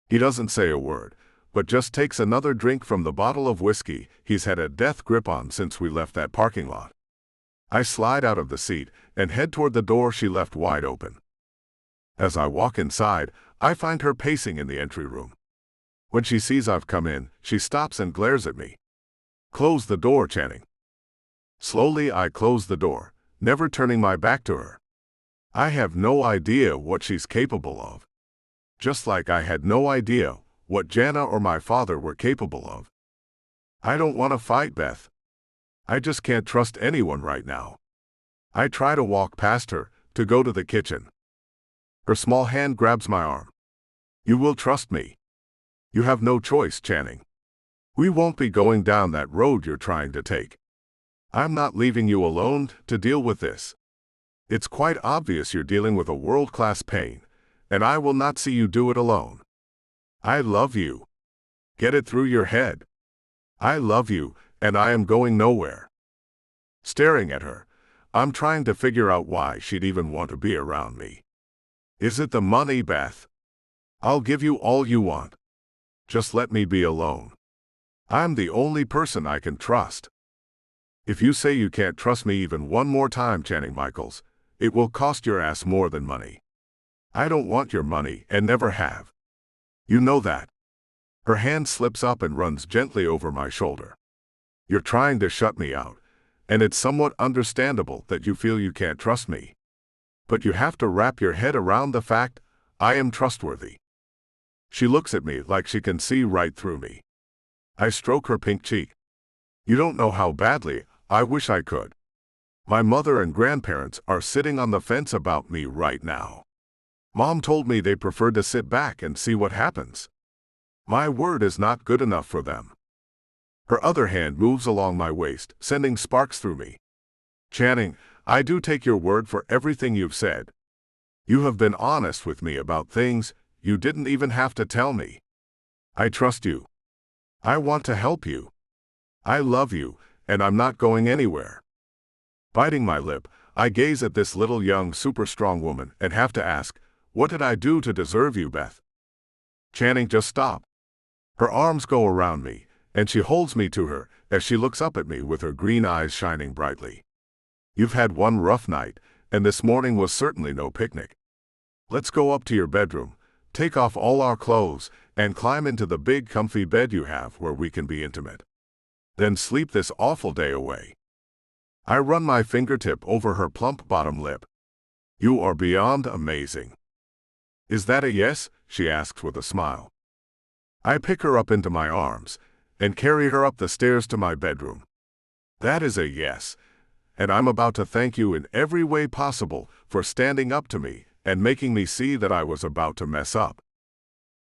Speaker 2: He doesn't say a word, but just takes another drink from the bottle of whiskey he's had a death grip on since we left that parking lot. I slide out of the seat and head toward the door she left wide open. As I walk inside, I find her pacing in the entry room. When she sees I've come in, she stops and glares at me. Close the door, Channing. Slowly I close the door, never turning my back to her. I have no idea what she's capable of. Just like I had no idea what Jana or my father were capable of. I don't want to fight Beth. I just can't trust anyone right now. I try to walk past her, to go to the kitchen. Her small hand grabs my arm. You will trust me. You have no choice, Channing. We won't be going down that road you're trying to take. I'm not leaving you alone to deal with this. It's quite obvious you're dealing with a world-class pain, and I will not see you do it alone. I love you. Get it through your head. I love you, and I am going nowhere. Staring at her, I'm trying to figure out why she'd even want to be around me. Is it the money, Beth? I'll give you all you want. Just let me be alone. I'm the only person I can trust. If you say you can't trust me even one more time, Channing Michaels, it will cost your ass more than money. I don't want your money and never have. You know that. Her hand slips up and runs gently over my shoulder. You're trying to shut me out, and it's somewhat understandable that you feel you can't trust me. But you have to wrap your head around the fact I am trustworthy. She looks at me like she can see right through me. I stroke her pink cheek. You don't know how badly I wish I could. My mother and grandparents are sitting on the fence about me right now. Mom told me they preferred to sit back and see what happens. My word is not good enough for them. Her other hand moves along my waist, sending sparks through me. Channing, I do take your word for everything you've said. You have been honest with me about things you didn't even have to tell me. I trust you. I want to help you. I love you, and I'm not going anywhere. Biting my lip, I gaze at this little young super strong woman and have to ask, what did I do to deserve you, Beth? Channing, just stop. Her arms go around me, and she holds me to her as she looks up at me with her green eyes shining brightly. You've had one rough night, and this morning was certainly no picnic. Let's go up to your bedroom, take off all our clothes, and climb into the big comfy bed you have where we can be intimate. Then sleep this awful day away. I run my fingertip over her plump bottom lip. You are beyond amazing. Is that a yes? She asks with a smile. I pick her up into my arms and carry her up the stairs to my bedroom. That is a yes, and I'm about to thank you in every way possible for standing up to me and making me see that I was about to mess up.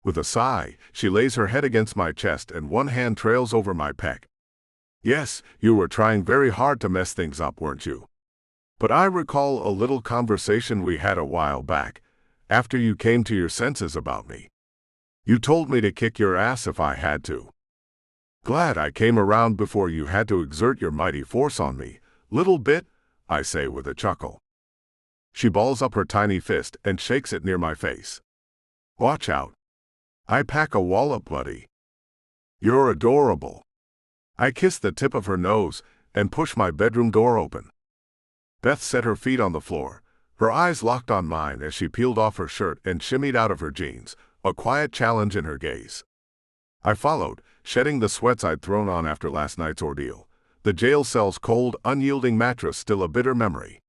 Speaker 2: With a sigh, she lays her head against my chest and one hand trails over my pec. Yes, you were trying very hard to mess things up, weren't you? But I recall a little conversation we had a while back, after you came to your senses about me. You told me to kick your ass if I had to. Glad I came around before you had to exert your mighty force on me. Little bit, I say with a chuckle. She balls up her tiny fist and shakes it near my face. Watch out. I pack a wallop, buddy. You're adorable. I kiss the tip of her nose and push my bedroom door open. Beth set her feet on the floor, her eyes locked on mine as she peeled off her shirt and shimmied out of her jeans, a quiet challenge in her gaze. I followed, shedding the sweats I'd thrown on after last night's ordeal, the jail cell's cold, unyielding mattress still a bitter memory.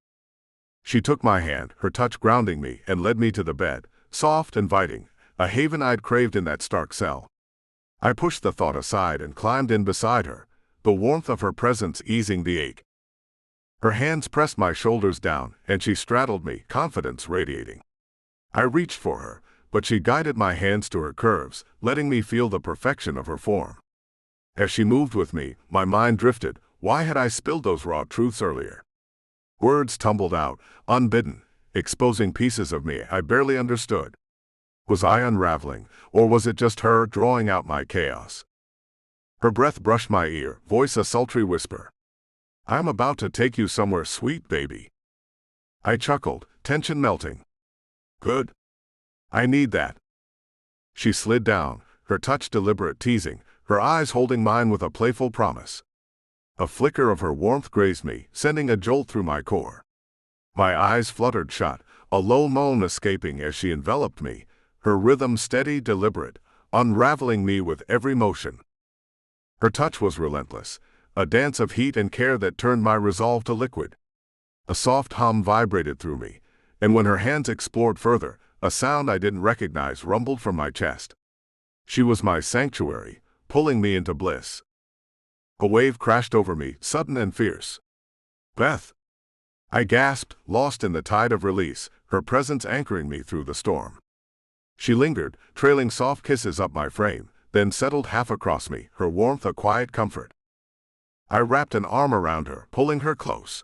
Speaker 2: She took my hand, her touch grounding me, and led me to the bed, soft, inviting, a haven I'd craved in that stark cell. I pushed the thought aside and climbed in beside her, the warmth of her presence easing the ache. Her hands pressed my shoulders down, and she straddled me, confidence radiating. I reached for her, but she guided my hands to her curves, letting me feel the perfection of her form. As she moved with me, my mind drifted. Why had I spilled those raw truths earlier? Words tumbled out, unbidden, exposing pieces of me I barely understood. Was I unraveling, or was it just her drawing out my chaos? Her breath brushed my ear, voice a sultry whisper. I'm about to take you somewhere sweet, baby. I chuckled, tension melting. Good. I need that. She slid down, her touch deliberate, teasing, her eyes holding mine with a playful promise. A flicker of her warmth grazed me, sending a jolt through my core. My eyes fluttered shut, a low moan escaping as she enveloped me, her rhythm steady, deliberate, unraveling me with every motion. Her touch was relentless, a dance of heat and care that turned my resolve to liquid. A soft hum vibrated through me, and when her hands explored further, a sound I didn't recognize rumbled from my chest. She was my sanctuary, pulling me into bliss. A wave crashed over me, sudden and fierce. Beth! I gasped, lost in the tide of release, her presence anchoring me through the storm. She lingered, trailing soft kisses up my frame, then settled half across me, her warmth a quiet comfort. I wrapped an arm around her, pulling her close.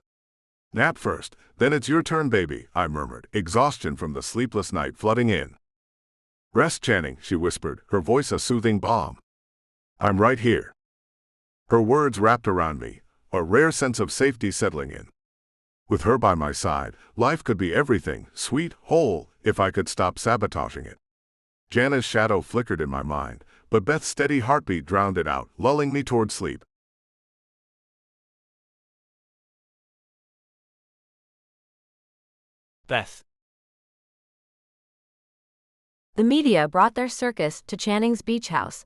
Speaker 2: "Nap first, then it's your turn, baby," I murmured, exhaustion from the sleepless night flooding in. "Rest, Channing," she whispered, her voice a soothing balm. "I'm right here." Her words wrapped around me, a rare sense of safety settling in. With her by my side, life could be everything, sweet, whole, if I could stop sabotaging it. Jana's shadow flickered in my mind, but Beth's steady heartbeat drowned it out, lulling me toward sleep.
Speaker 1: Beth.
Speaker 3: The media brought their circus to Channing's beach house.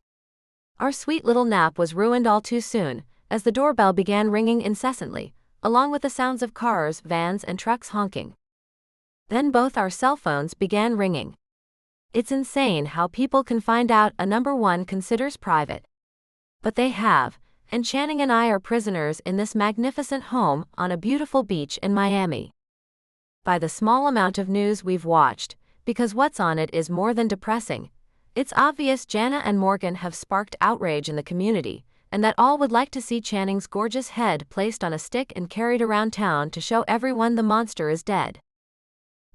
Speaker 3: Our sweet little nap was ruined all too soon, as the doorbell began ringing incessantly, along with the sounds of cars, vans, and trucks honking. Then both our cell phones began ringing. It's insane how people can find out a number one considers private. But they have, and Channing and I are prisoners in this magnificent home on a beautiful beach in Miami. By the small amount of news we've watched, because what's on it is more than depressing, it's obvious Jana and Morgan have sparked outrage in the community, and that all would like to see Channing's gorgeous head placed on a stick and carried around town to show everyone the monster is dead.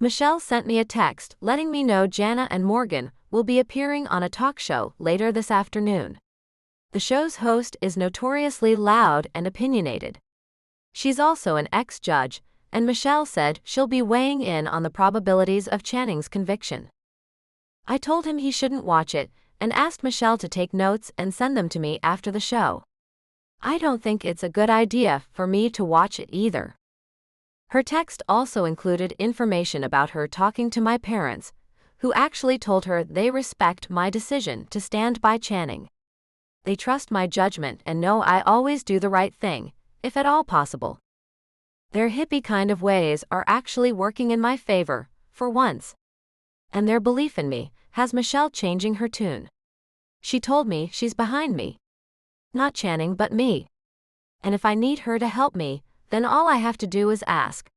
Speaker 3: Michelle sent me a text letting me know Jana and Morgan will be appearing on a talk show later this afternoon. The show's host is notoriously loud and opinionated. She's also an ex-judge, and Michelle said she'll be weighing in on the probabilities of Channing's conviction. I told him he shouldn't watch it, and asked Michelle to take notes and send them to me after the show. I don't think it's a good idea for me to watch it either. Her text also included information about her talking to my parents, who actually told her they respect my decision to stand by Channing. They trust my judgment and know I always do the right thing, if at all possible. Their hippie kind of ways are actually working in my favor, for once. And their belief in me has Michelle changing her tune. She told me she's behind me. Not Channing but me. And if I need her to help me, then all I have to do is ask.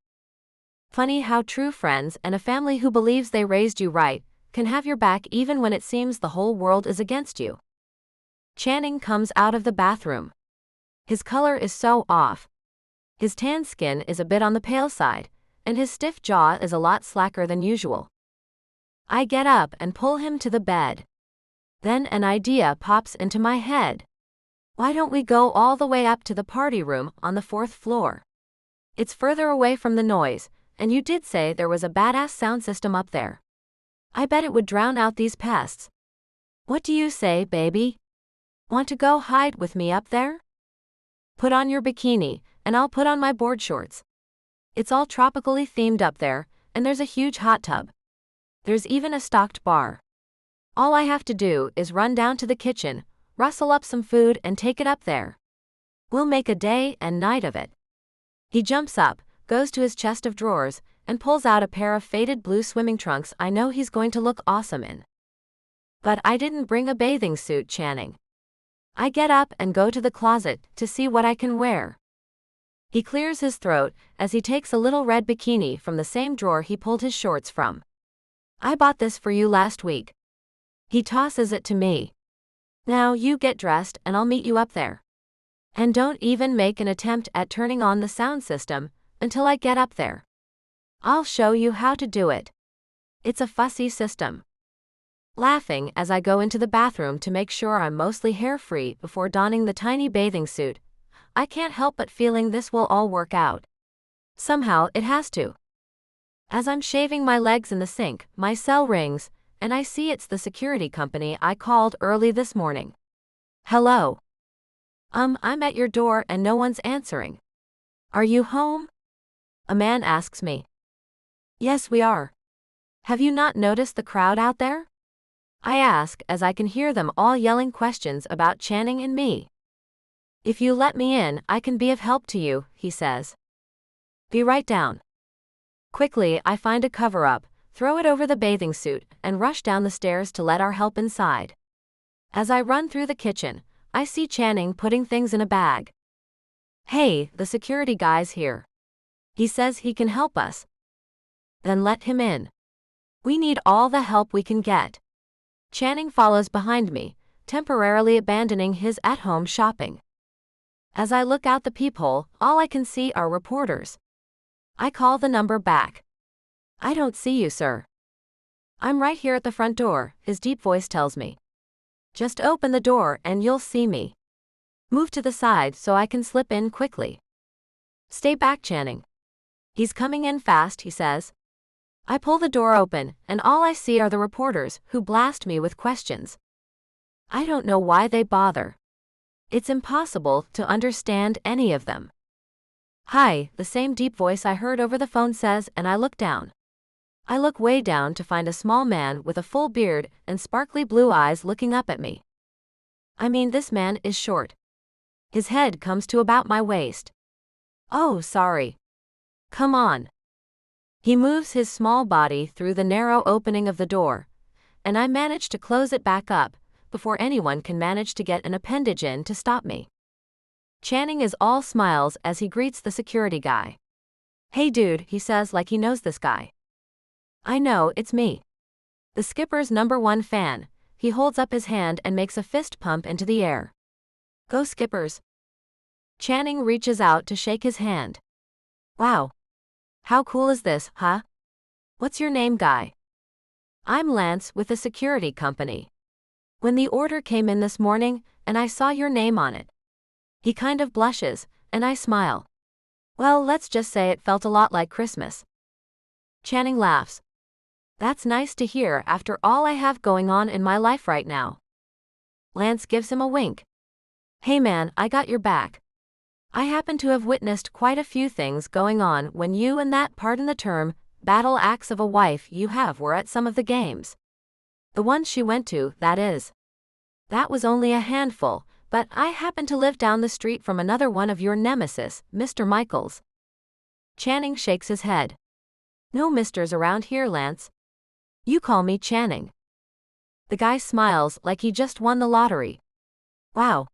Speaker 3: Funny how true friends and a family who believes they raised you right can have your back even when it seems the whole world is against you. Channing comes out of the bathroom. His color is so off. His tan skin is a bit on the pale side, and his stiff jaw is a lot slacker than usual. I get up and pull him to the bed. Then an idea pops into my head. Why don't we go all the way up to the party room on the 4th floor? It's further away from the noise, and you did say there was a badass sound system up there. I bet it would drown out these pests. What do you say, baby? Want to go hide with me up there? Put on your bikini, and I'll put on my board shorts. It's all tropically themed up there, and there's a huge hot tub. There's even a stocked bar. All I have to do is run down to the kitchen, rustle up some food and take it up there. We'll make a day and night of it. He jumps up, goes to his chest of drawers, and pulls out a pair of faded blue swimming trunks I know he's going to look awesome in. But I didn't bring a bathing suit, Channing. I get up and go to the closet to see what I can wear. He clears his throat as he takes a little red bikini from the same drawer he pulled his shorts from. I bought this for you last week. He tosses it to me. Now you get dressed and I'll meet you up there. And don't even make an attempt at turning on the sound system until I get up there. I'll show you how to do it. It's a fussy system. Laughing as I go into the bathroom to make sure I'm mostly hair-free before donning the tiny bathing suit, I can't help but feeling this will all work out. Somehow it has to. As I'm shaving my legs in the sink, my cell rings, and I see it's the security company I called early this morning. Hello. I'm at your door and no one's answering. Are you home? A man asks me. Yes, we are. Have you not noticed the crowd out there? I ask as I can hear them all yelling questions about Channing and me. If you let me in, I can be of help to you, he says. Be right down. Quickly, I find a cover-up, throw it over the bathing suit, and rush down the stairs to let our help inside. As I run through the kitchen, I see Channing putting things in a bag. Hey, the security guy's here. He says he can help us. Then let him in. We need all the help we can get. Channing follows behind me, temporarily abandoning his at-home shopping. As I look out the peephole, all I can see are reporters. I call the number back. I don't see you, sir. I'm right here at the front door, his deep voice tells me. Just open the door and you'll see me. Move to the side so I can slip in quickly. Stay back, Channing. He's coming in fast, he says. I pull the door open, and all I see are the reporters, who blast me with questions. I don't know why they bother. It's impossible to understand any of them. Hi, the same deep voice I heard over the phone says, and I look down. I look way down to find a small man with a full beard and sparkly blue eyes looking up at me. I mean, this man is short. His head comes to about my waist. Oh, sorry. Come on. He moves his small body through the narrow opening of the door, and I manage to close it back up before anyone can manage to get an appendage in to stop me. Channing is all smiles as he greets the security guy. Hey dude, he says like he knows this guy. I know, it's me. The skipper's #1 fan. He holds up his hand and makes a fist pump into the air. Go Skippers. Channing reaches out to shake his hand. Wow. How cool is this, huh? What's your name, guy? I'm Lance with the security company. When the order came in this morning, and I saw your name on it. He kind of blushes, and I smile. Well, let's just say it felt a lot like Christmas. Channing laughs. That's nice to hear after all I have going on in my life right now. Lance gives him a wink. Hey man, I got your back. I happen to have witnessed quite a few things going on when you and that, pardon the term, battle axe of a wife you have were at some of the games. The ones she went to, that is. That was only a handful, but I happen to live down the street from another one of your nemesis, Mr. Michaels. Channing shakes his head. No misters around here, Lance. You call me Channing. The guy smiles like he just won the lottery. Wow.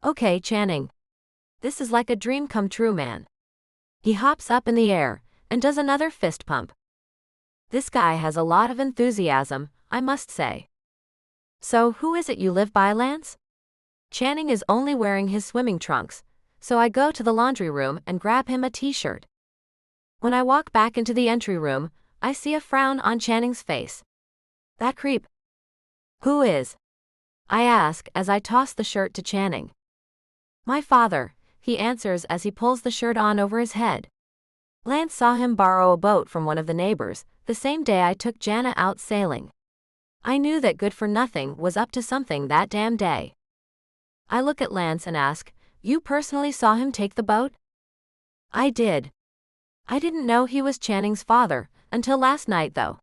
Speaker 3: Okay, Channing. This is like a dream come true, man. He hops up in the air and does another fist pump. This guy has a lot of enthusiasm, I must say. So who is it you live by, Lance? Channing is only wearing his swimming trunks, so I go to the laundry room and grab him a t-shirt. When I walk back into the entry room, I see a frown on Channing's face. That creep. Who is? I ask as I toss the shirt to Channing. My father, he answers as he pulls the shirt on over his head. Lance saw him borrow a boat from one of the neighbors, the same day I took Jana out sailing. I knew that good-for-nothing was up to something that damn day. I look at Lance and ask, you personally saw him take the boat? I did. I didn't know he was Channing's father, until last night though.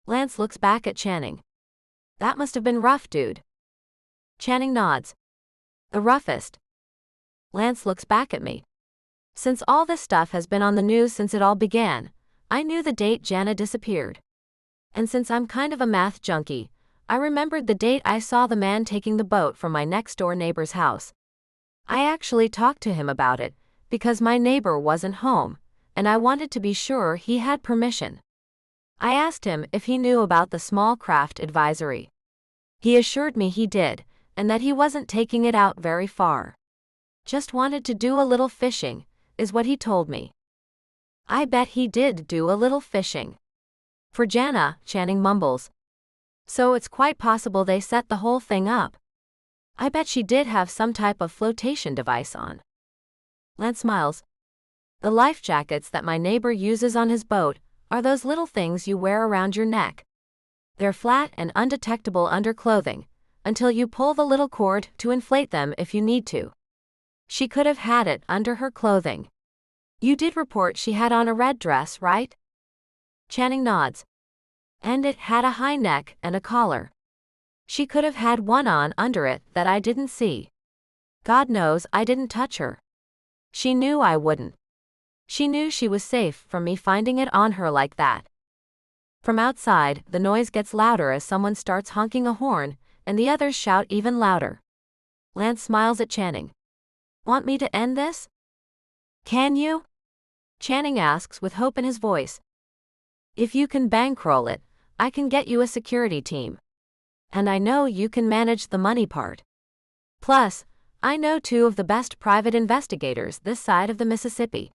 Speaker 3: Lance looks back at Channing. That must have been rough, dude. Channing nods. The roughest. Lance looks back at me. Since all this stuff has been on the news since it all began, I knew the date Jana disappeared. And since I'm kind of a math junkie, I remembered the date I saw the man taking the boat from my next-door neighbor's house. I actually talked to him about it, because my neighbor wasn't home, and I wanted to be sure he had permission. I asked him if he knew about the small craft advisory. He assured me he did, and that he wasn't taking it out very far. Just wanted to do a little fishing, is what he told me. I bet he did do a little fishing. For Jana, Channing mumbles. So it's quite possible they set the whole thing up. I bet she did have some type of flotation device on. Lance smiles. The life jackets that my neighbor uses on his boat are those little things you wear around your neck. They're flat and undetectable under clothing, until you pull the little cord to inflate them if you need to. She could have had it under her clothing. You did report she had on a red dress, right? Channing nods. And it had a high neck and a collar. She could have had one on under it that I didn't see. God knows I didn't touch her. She knew I wouldn't. She knew she was safe from me finding it on her like that. From outside, the noise gets louder as someone starts honking a horn, and the others shout even louder. Lance smiles at Channing. Want me to end this? Can you? Channing asks with hope in his voice. If you can bankroll it, I can get you a security team. And I know you can manage the money part. Plus, I know two of the best private investigators this side of the Mississippi.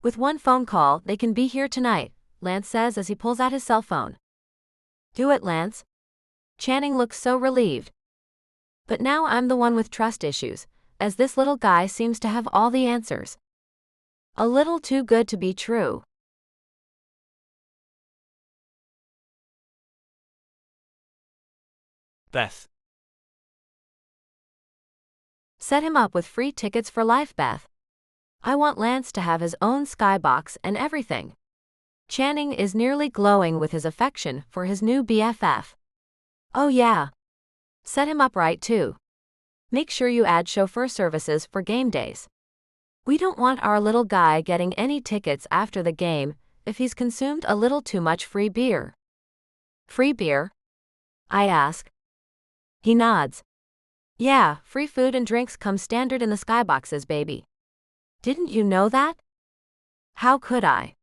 Speaker 3: With one phone call, they can be here tonight, Lance says as he pulls out his cell phone. Do it, Lance. Channing looks so relieved. But now I'm the one with trust issues, as this little guy seems to have all the answers. A little too good to be true.
Speaker 1: Beth.
Speaker 3: Set him up with free tickets for life, Beth. I want Lance to have his own skybox and everything. Channing is nearly glowing with his affection for his new BFF. Oh yeah. Set him up right too. Make sure you add chauffeur services for game days. We don't want our little guy getting any tickets after the game if he's consumed a little too much free beer. Free beer? I ask. He nods. Yeah, free food and drinks come standard in the skyboxes, baby. Didn't you know that? How could I?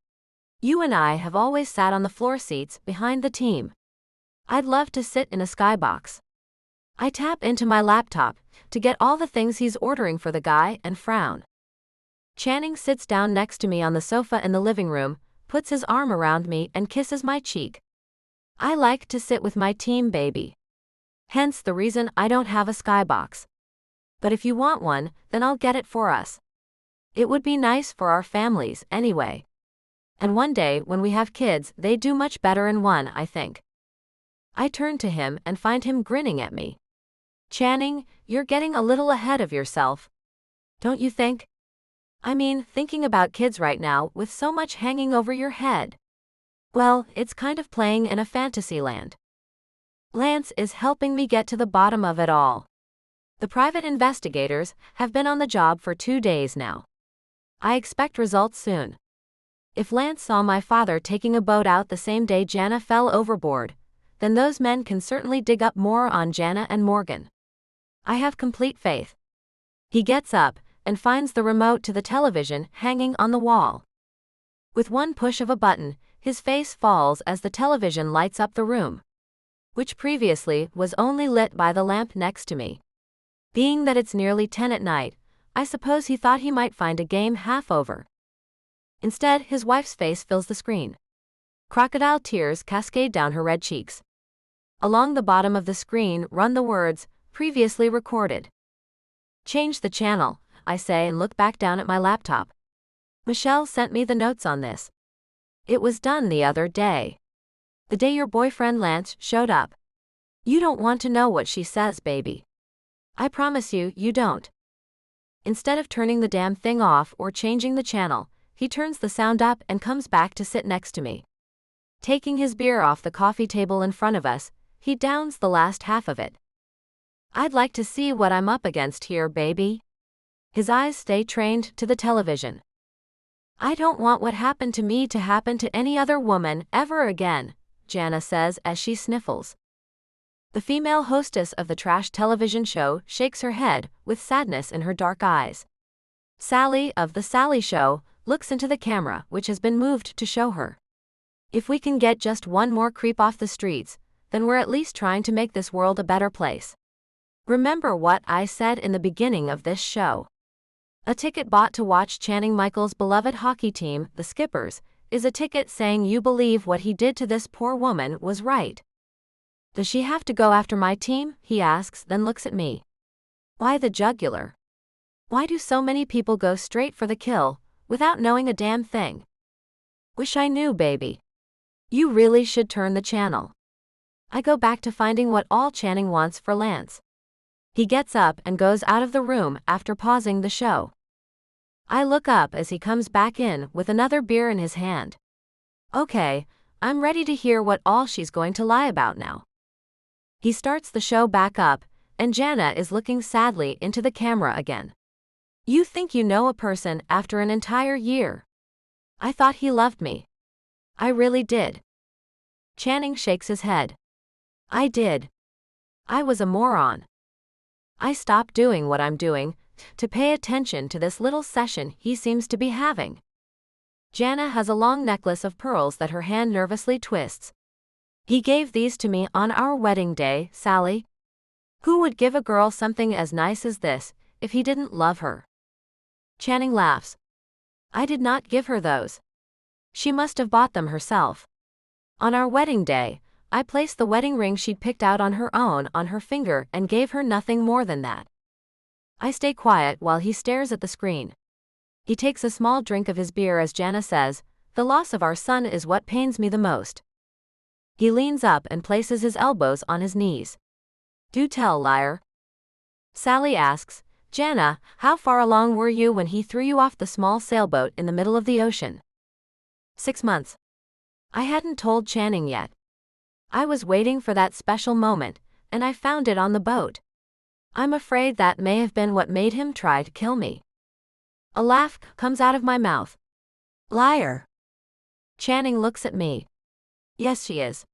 Speaker 3: You and I have always sat on the floor seats behind the team. I'd love to sit in a skybox. I tap into my laptop to get all the things he's ordering for the guy and frown. Channing sits down next to me on the sofa in the living room, puts his arm around me and kisses my cheek. I like to sit with my team, baby. Hence the reason I don't have a skybox. But if you want one, then I'll get it for us. It would be nice for our families, anyway. And one day, when we have kids, they'd do much better in one, I think. I turn to him and find him grinning at me. Channing, you're getting a little ahead of yourself. Don't you think? I mean, thinking about kids right now with so much hanging over your head. Well, it's kind of playing in a fantasy land. Lance is helping me get to the bottom of it all. The private investigators have been on the job for 2 days now. I expect results soon. If Lance saw my father taking a boat out the same day Jana fell overboard, then those men can certainly dig up more on Jana and Morgan. I have complete faith. He gets up and finds the remote to the television hanging on the wall. With one push of a button, his face falls as the television lights up the room, which previously was only lit by the lamp next to me. Being that it's nearly 10 at night, I suppose he thought he might find a game half over. Instead, his wife's face fills the screen. Crocodile tears cascade down her red cheeks. Along the bottom of the screen run the words, previously recorded. Change the channel, I say and look back down at my laptop. Michelle sent me the notes on this. It was done the other day. The day your boyfriend Lance showed up. You don't want to know what she says, baby. I promise you, you don't. Instead of turning the damn thing off or changing the channel, he turns the sound up and comes back to sit next to me. Taking his beer off the coffee table in front of us, he downs the last half of it. I'd like to see what I'm up against here, baby. His eyes stay trained to the television. I don't want what happened to me to happen to any other woman ever again, Jana says as she sniffles. The female hostess of the trash television show shakes her head with sadness in her dark eyes. Sally of The Sally Show looks into the camera, which has been moved to show her. If we can get just one more creep off the streets, then we're at least trying to make this world a better place. Remember what I said in the beginning of this show. A ticket bought to watch Channing Michael's beloved hockey team, the Skippers, is a ticket saying you believe what he did to this poor woman was right. Does she have to go after my team? He asks, then looks at me. Why the jugular? Why do so many people go straight for the kill, without knowing a damn thing? Wish I knew, baby. You really should turn the channel. I go back to finding what all Channing wants for Lance. He gets up and goes out of the room after pausing the show. I look up as he comes back in with another beer in his hand. Okay, I'm ready to hear what all she's going to lie about now. He starts the show back up, and Jana is looking sadly into the camera again. You think you know a person after an entire year? I thought he loved me. I really did. Channing shakes his head. I did. I was a moron. I stopped doing what I'm doing to pay attention to this little session he seems to be having. Jana has a long necklace of pearls that her hand nervously twists. He gave these to me on our wedding day, Sally. Who would give a girl something as nice as this, if he didn't love her? Channing laughs. I did not give her those. She must have bought them herself. On our wedding day, I placed the wedding ring she'd picked out on her own on her finger and gave her nothing more than that. I stay quiet while he stares at the screen. He takes a small drink of his beer as Jana says, "The loss of our son is what pains me the most." He leans up and places his elbows on his knees. Do tell, liar. Sally asks, Jana, how far along were you when he threw you off the small sailboat in the middle of the ocean? 6 months. I hadn't told Channing yet. I was waiting for that special moment, and I found it on the boat. I'm afraid that may have been what made him try to kill me. A laugh comes out of my mouth.
Speaker 4: Liar.
Speaker 3: Channing looks at me. Yes, she is.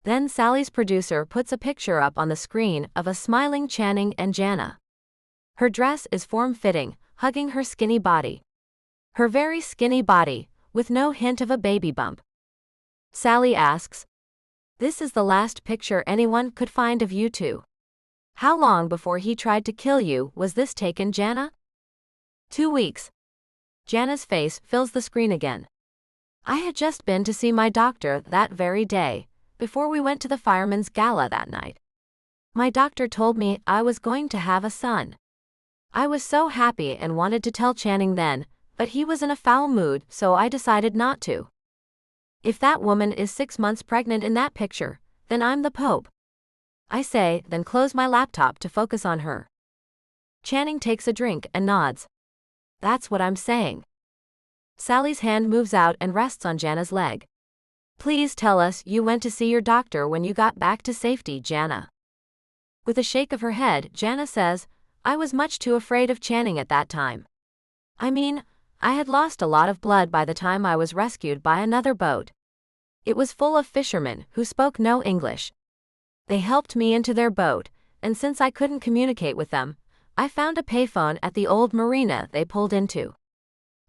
Speaker 3: Then Sally's producer puts a picture up on the screen of a smiling Channing and Jana. Her dress is form-fitting, hugging her skinny body. Her very skinny body, with no hint of a baby bump. Sally asks, "This is the last picture anyone could find of you two. How long before he tried to kill you was this taken, Jana?" 2 weeks. Jana's face fills the screen again. I had just been to see my doctor that very day, before we went to the fireman's gala that night. My doctor told me I was going to have a son. I was so happy and wanted to tell Channing then, but he was in a foul mood, so I decided not to. If that woman is 6 months pregnant in that picture, then I'm the Pope. I say, then close my laptop to focus on her. Channing takes a drink and nods. That's what I'm saying. Sally's hand moves out and rests on Jana's leg. Please tell us you went to see your doctor when you got back to safety, Jana. With a shake of her head, Jana says, I was much too afraid of Channing at that time. I mean, I had lost a lot of blood by the time I was rescued by another boat. It was full of fishermen who spoke no English. They helped me into their boat, and since I couldn't communicate with them, I found a payphone at the old marina they pulled into.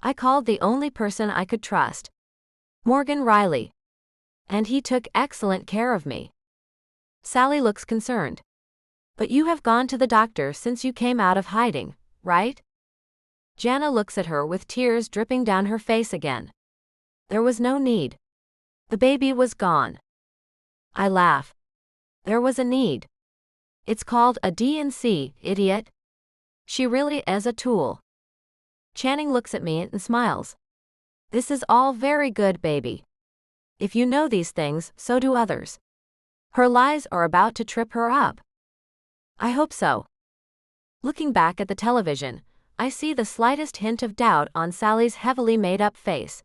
Speaker 3: I called the only person I could trust, Morgan Riley. And he took excellent care of me. Sally looks concerned. But you have gone to the doctor since you came out of hiding, right? Jana looks at her with tears dripping down her face again. There was no need. The baby was gone. I laugh. There was a need. It's called a D&C, idiot. She really is a tool. Channing looks at me and smiles. This is all very good, baby. If you know these things, so do others. Her lies are about to trip her up. I hope so. Looking back at the television, I see the slightest hint of doubt on Sally's heavily made-up face.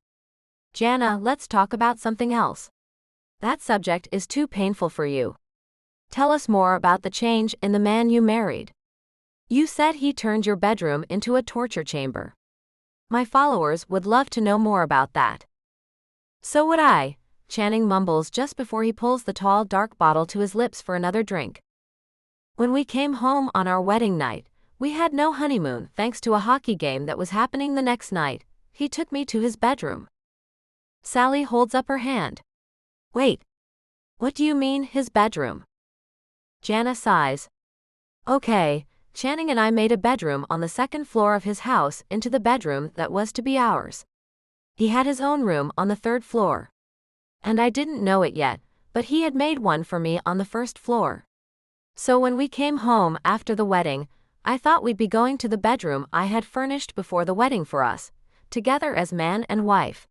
Speaker 3: Jana, let's talk about something else. That subject is too painful for you. Tell us more about the change in the man you married. You said he turned your bedroom into a torture chamber. My followers would love to know more about that. So would I, Channing mumbles just before he pulls the tall dark bottle to his lips for another drink. When we came home on our wedding night, we had no honeymoon thanks to a hockey game that was happening the next night. He took me to his bedroom. Sally holds up her hand. Wait. What do you mean, his bedroom? Jana sighs. Okay, Channing and I made a bedroom on the second floor of his house into the bedroom that was to be ours. He had his own room on the third floor. And I didn't know it yet, but he had made one for me on the first floor. So when we came home after the wedding, I thought we'd be going to the bedroom I had furnished before the wedding for us, together as man and wife.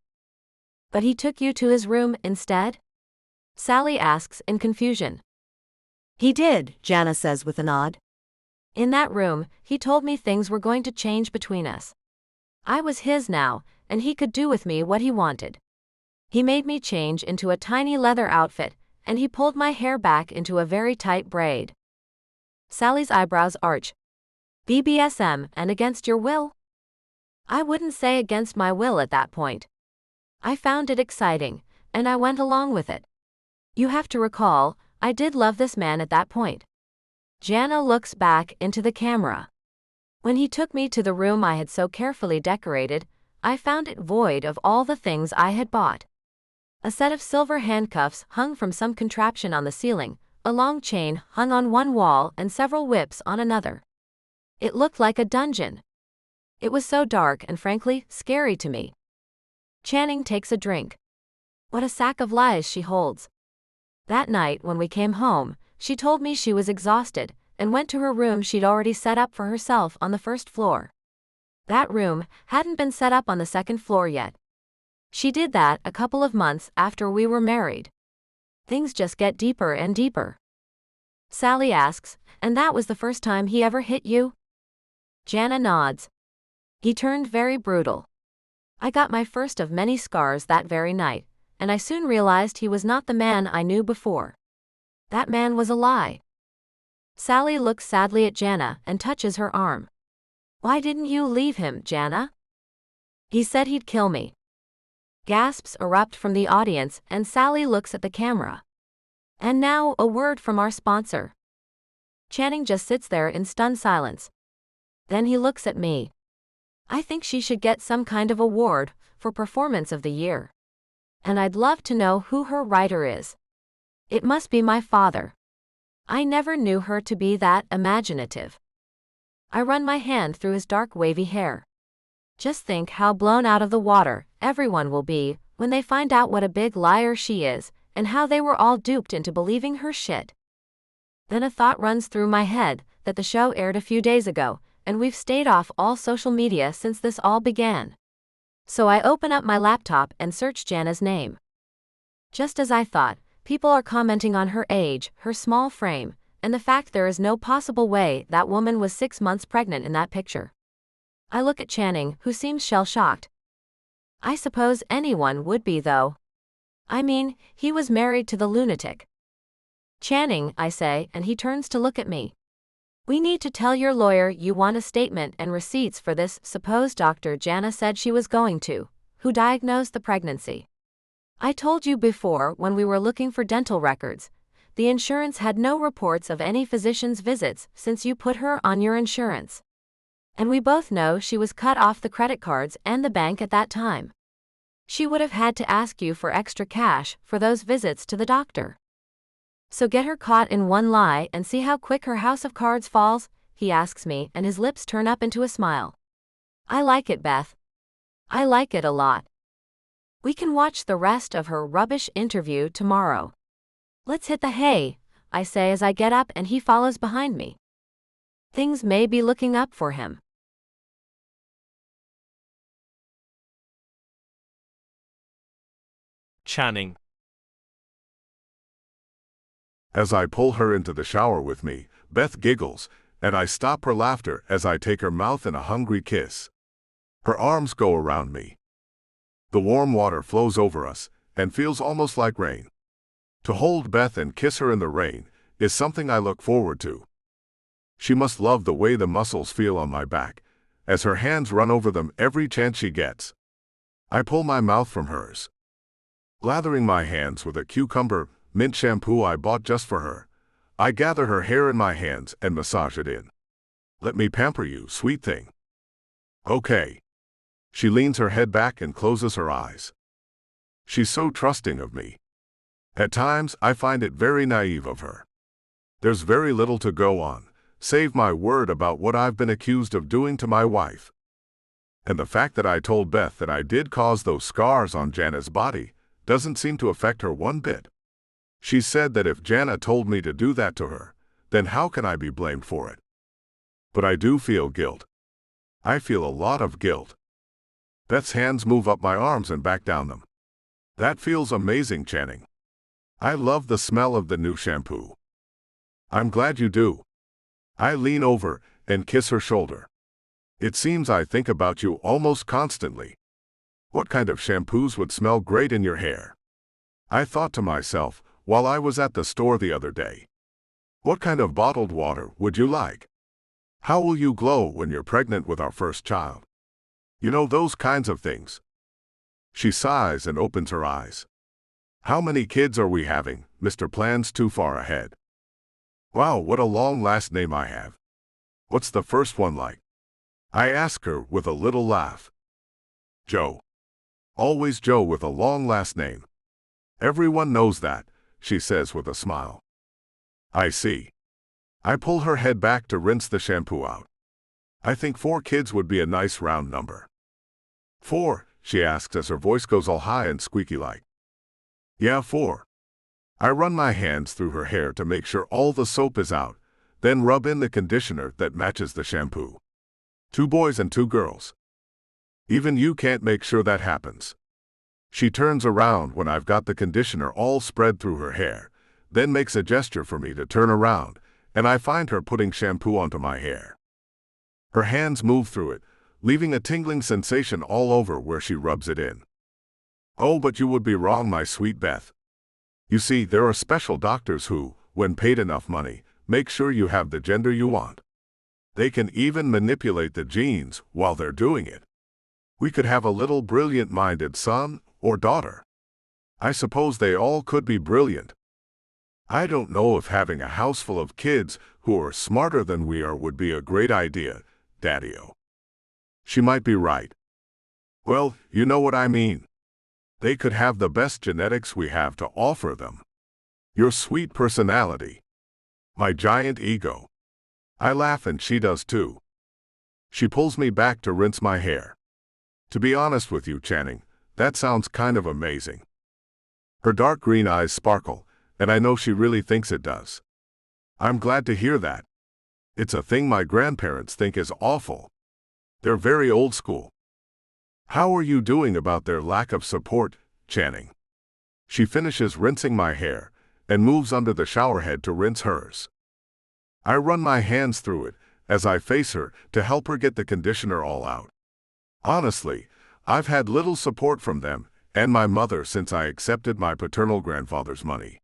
Speaker 3: But he took you to his room instead? Sally asks in confusion.
Speaker 4: He did, Jana says with a nod.
Speaker 3: In that room, he told me things were going to change between us. I was his now, and he could do with me what he wanted. He made me change into a tiny leather outfit, and he pulled my hair back into a very tight braid. Sally's eyebrows arch. BBSM and against your will? I wouldn't say against my will at that point. I found it exciting, and I went along with it. You have to recall, I did love this man at that point. Jana looks back into the camera. When he took me to the room I had so carefully decorated, I found it void of all the things I had bought. A set of silver handcuffs hung from some contraption on the ceiling, a long chain hung on one wall and several whips on another. It looked like a dungeon. It was so dark and frankly, scary to me. Channing takes a drink. What a sack of lies she holds. That night when we came home, she told me she was exhausted and went to her room she'd already set up for herself on the first floor. That room hadn't been set up on the second floor yet. She did that a couple of months after we were married. Things just get deeper and deeper. Sally asks, and that was the first time he ever hit you? Jana nods. He turned very brutal. I got my first of many scars that very night, and I soon realized he was not the man I knew before. That man was a lie. Sally looks sadly at Jana and touches her arm. Why didn't you leave him, Jana? He said he'd kill me. Gasps erupt from the audience and Sally looks at the camera. And now, a word from our sponsor. Channing just sits there in stunned silence. Then he looks at me. I think she should get some kind of award for Performance of the Year. And I'd love to know who her writer is. It must be my father. I never knew her to be that imaginative. I run my hand through his dark wavy hair. Just think how blown out of the water everyone will be when they find out what a big liar she is and how they were all duped into believing her shit. Then a thought runs through my head that the show aired a few days ago and we've stayed off all social media since this all began. So I open up my laptop and search Jana's name. Just as I thought, people are commenting on her age, her small frame, and the fact there is no possible way that woman was 6 months pregnant in that picture. I look at Channing, who seems shell-shocked. I suppose anyone would be, though. I mean, he was married to the lunatic. Channing, I say, and he turns to look at me. We need to tell your lawyer you want a statement and receipts for this supposed doctor Jana said she was going to, who diagnosed the pregnancy. I told you before when we were looking for dental records, the insurance had no reports of any physician's visits since you put her on your insurance. And we both know she was cut off the credit cards and the bank at that time. She would have had to ask you for extra cash for those visits to the doctor. So get her caught in one lie and see how quick her house of cards falls, he asks me, and his lips turn up into a smile. I like it, Beth. I like it a lot. We can watch the rest of her rubbish interview tomorrow. Let's hit the hay, I say as I get up and he follows behind me. Things may be looking up for him.
Speaker 1: Channing.
Speaker 2: As I pull her into the shower with me, Beth giggles, and I stop her laughter as I take her mouth in a hungry kiss. Her arms go around me. The warm water flows over us and feels almost like rain. To hold Beth and kiss her in the rain is something I look forward to. She must love the way the muscles feel on my back, as her hands run over them every chance she gets. I pull my mouth from hers. Lathering my hands with a cucumber mint shampoo I bought just for her, I gather her hair in my hands and massage it in. Let me pamper you, sweet thing. Okay. She leans her head back and closes her eyes. She's so trusting of me. At times, I find it very naive of her. There's very little to go on, save my word about what I've been accused of doing to my wife. And the fact that I told Beth that I did cause those scars on Jana's body doesn't seem to affect her one bit. She said that if Jana told me to do that to her, then how can I be blamed for it? But I do feel guilt. I feel a lot of guilt. Beth's hands move up my arms and back down them. That feels amazing, Channing. I love the smell of the new shampoo. I'm glad you do. I lean over and kiss her shoulder. It seems I think about you almost constantly. What kind of shampoos would smell great in your hair? I thought to myself while I was at the store the other day. What kind of bottled water would you like? How will you glow when you're pregnant with our first child? You know, those kinds of things. She sighs and opens her eyes. How many kids are we having? Mr. Plans too far ahead. Wow, what a long last name I have. What's the first one like? I ask her with a little laugh. Joe. Always Joe with a long last name. Everyone knows that, she says with a smile. I see. I pull her head back to rinse the shampoo out. I think 4 kids would be a nice round number. 4, she asks as her voice goes all high and squeaky like. Yeah, 4. I run my hands through her hair to make sure all the soap is out, then rub in the conditioner that matches the shampoo. 2 boys and 2 girls. Even you can't make sure that happens. She turns around when I've got the conditioner all spread through her hair, then makes a gesture for me to turn around, and I find her putting shampoo onto my hair. Her hands move through it, leaving a tingling sensation all over where she rubs it in. Oh, but you would be wrong, my sweet Beth. You see, there are special doctors who, when paid enough money, make sure you have the gender you want. They can even manipulate the genes while they're doing it. We could have a little brilliant-minded son or daughter. I suppose they all could be brilliant. I don't know if having a house full of kids who are smarter than we are would be a great idea, Daddy-o. She might be right. Well, you know what I mean. They could have the best genetics we have to offer them. Your sweet personality. My giant ego. I laugh and she does too. She pulls me back to rinse my hair. To be honest with you, Channing, that sounds kind of amazing. Her dark green eyes sparkle, and I know she really thinks it does. I'm glad to hear that. It's a thing my grandparents think is awful. They're very old school. How are you doing about their lack of support, Channing? She finishes rinsing my hair and moves under the shower head to rinse hers. I run my hands through it as I face her to help her get the conditioner all out. Honestly, I've had little support from them and my mother since I accepted my paternal grandfather's money.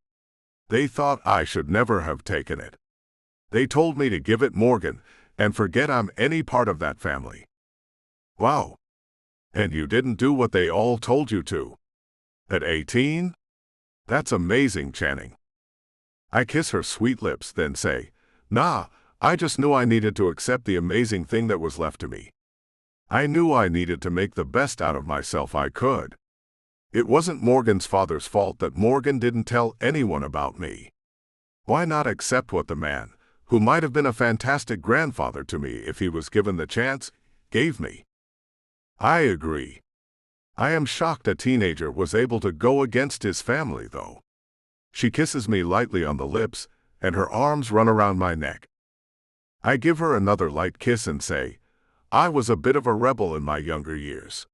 Speaker 2: They thought I should never have taken it. They told me to give it Morgan and forget I'm any part of that family. Wow. And you didn't do what they all told you to? At 18? That's amazing, Channing. I kiss her sweet lips, then say, Nah, I just knew I needed to accept the amazing thing that was left to me. I knew I needed to make the best out of myself I could. It wasn't Morgan's father's fault that Morgan didn't tell anyone about me. Why not accept what the man, who might have been a fantastic grandfather to me if he was given the chance, gave me? I agree. I am shocked a teenager was able to go against his family, though. She kisses me lightly on the lips, and her arms run around my neck. I give her another light kiss and say, I was a bit of a rebel in my younger years.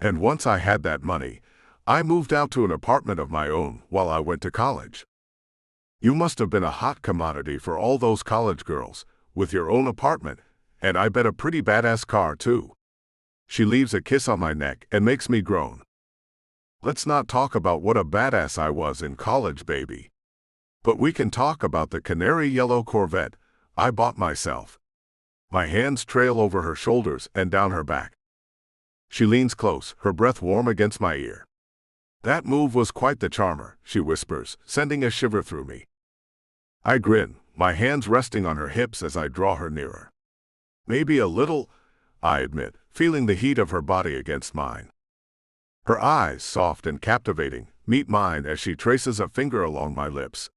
Speaker 2: And once I had that money, I moved out to an apartment of my own while I went to college. You must have been a hot commodity for all those college girls, with your own apartment, and I bet a pretty badass car too. She leaves a kiss on my neck and makes me groan. Let's not talk about what a badass I was in college, baby. But we can talk about the canary yellow Corvette I bought myself. My hands trail over her shoulders and down her back. She leans close, her breath warm against my ear. That move was quite the charmer, she whispers, sending a shiver through me. I grin, my hands resting on her hips as I draw her nearer. Maybe a little, I admit, feeling the heat of her body against mine. Her eyes, soft and captivating, meet mine as she traces a finger along my lips.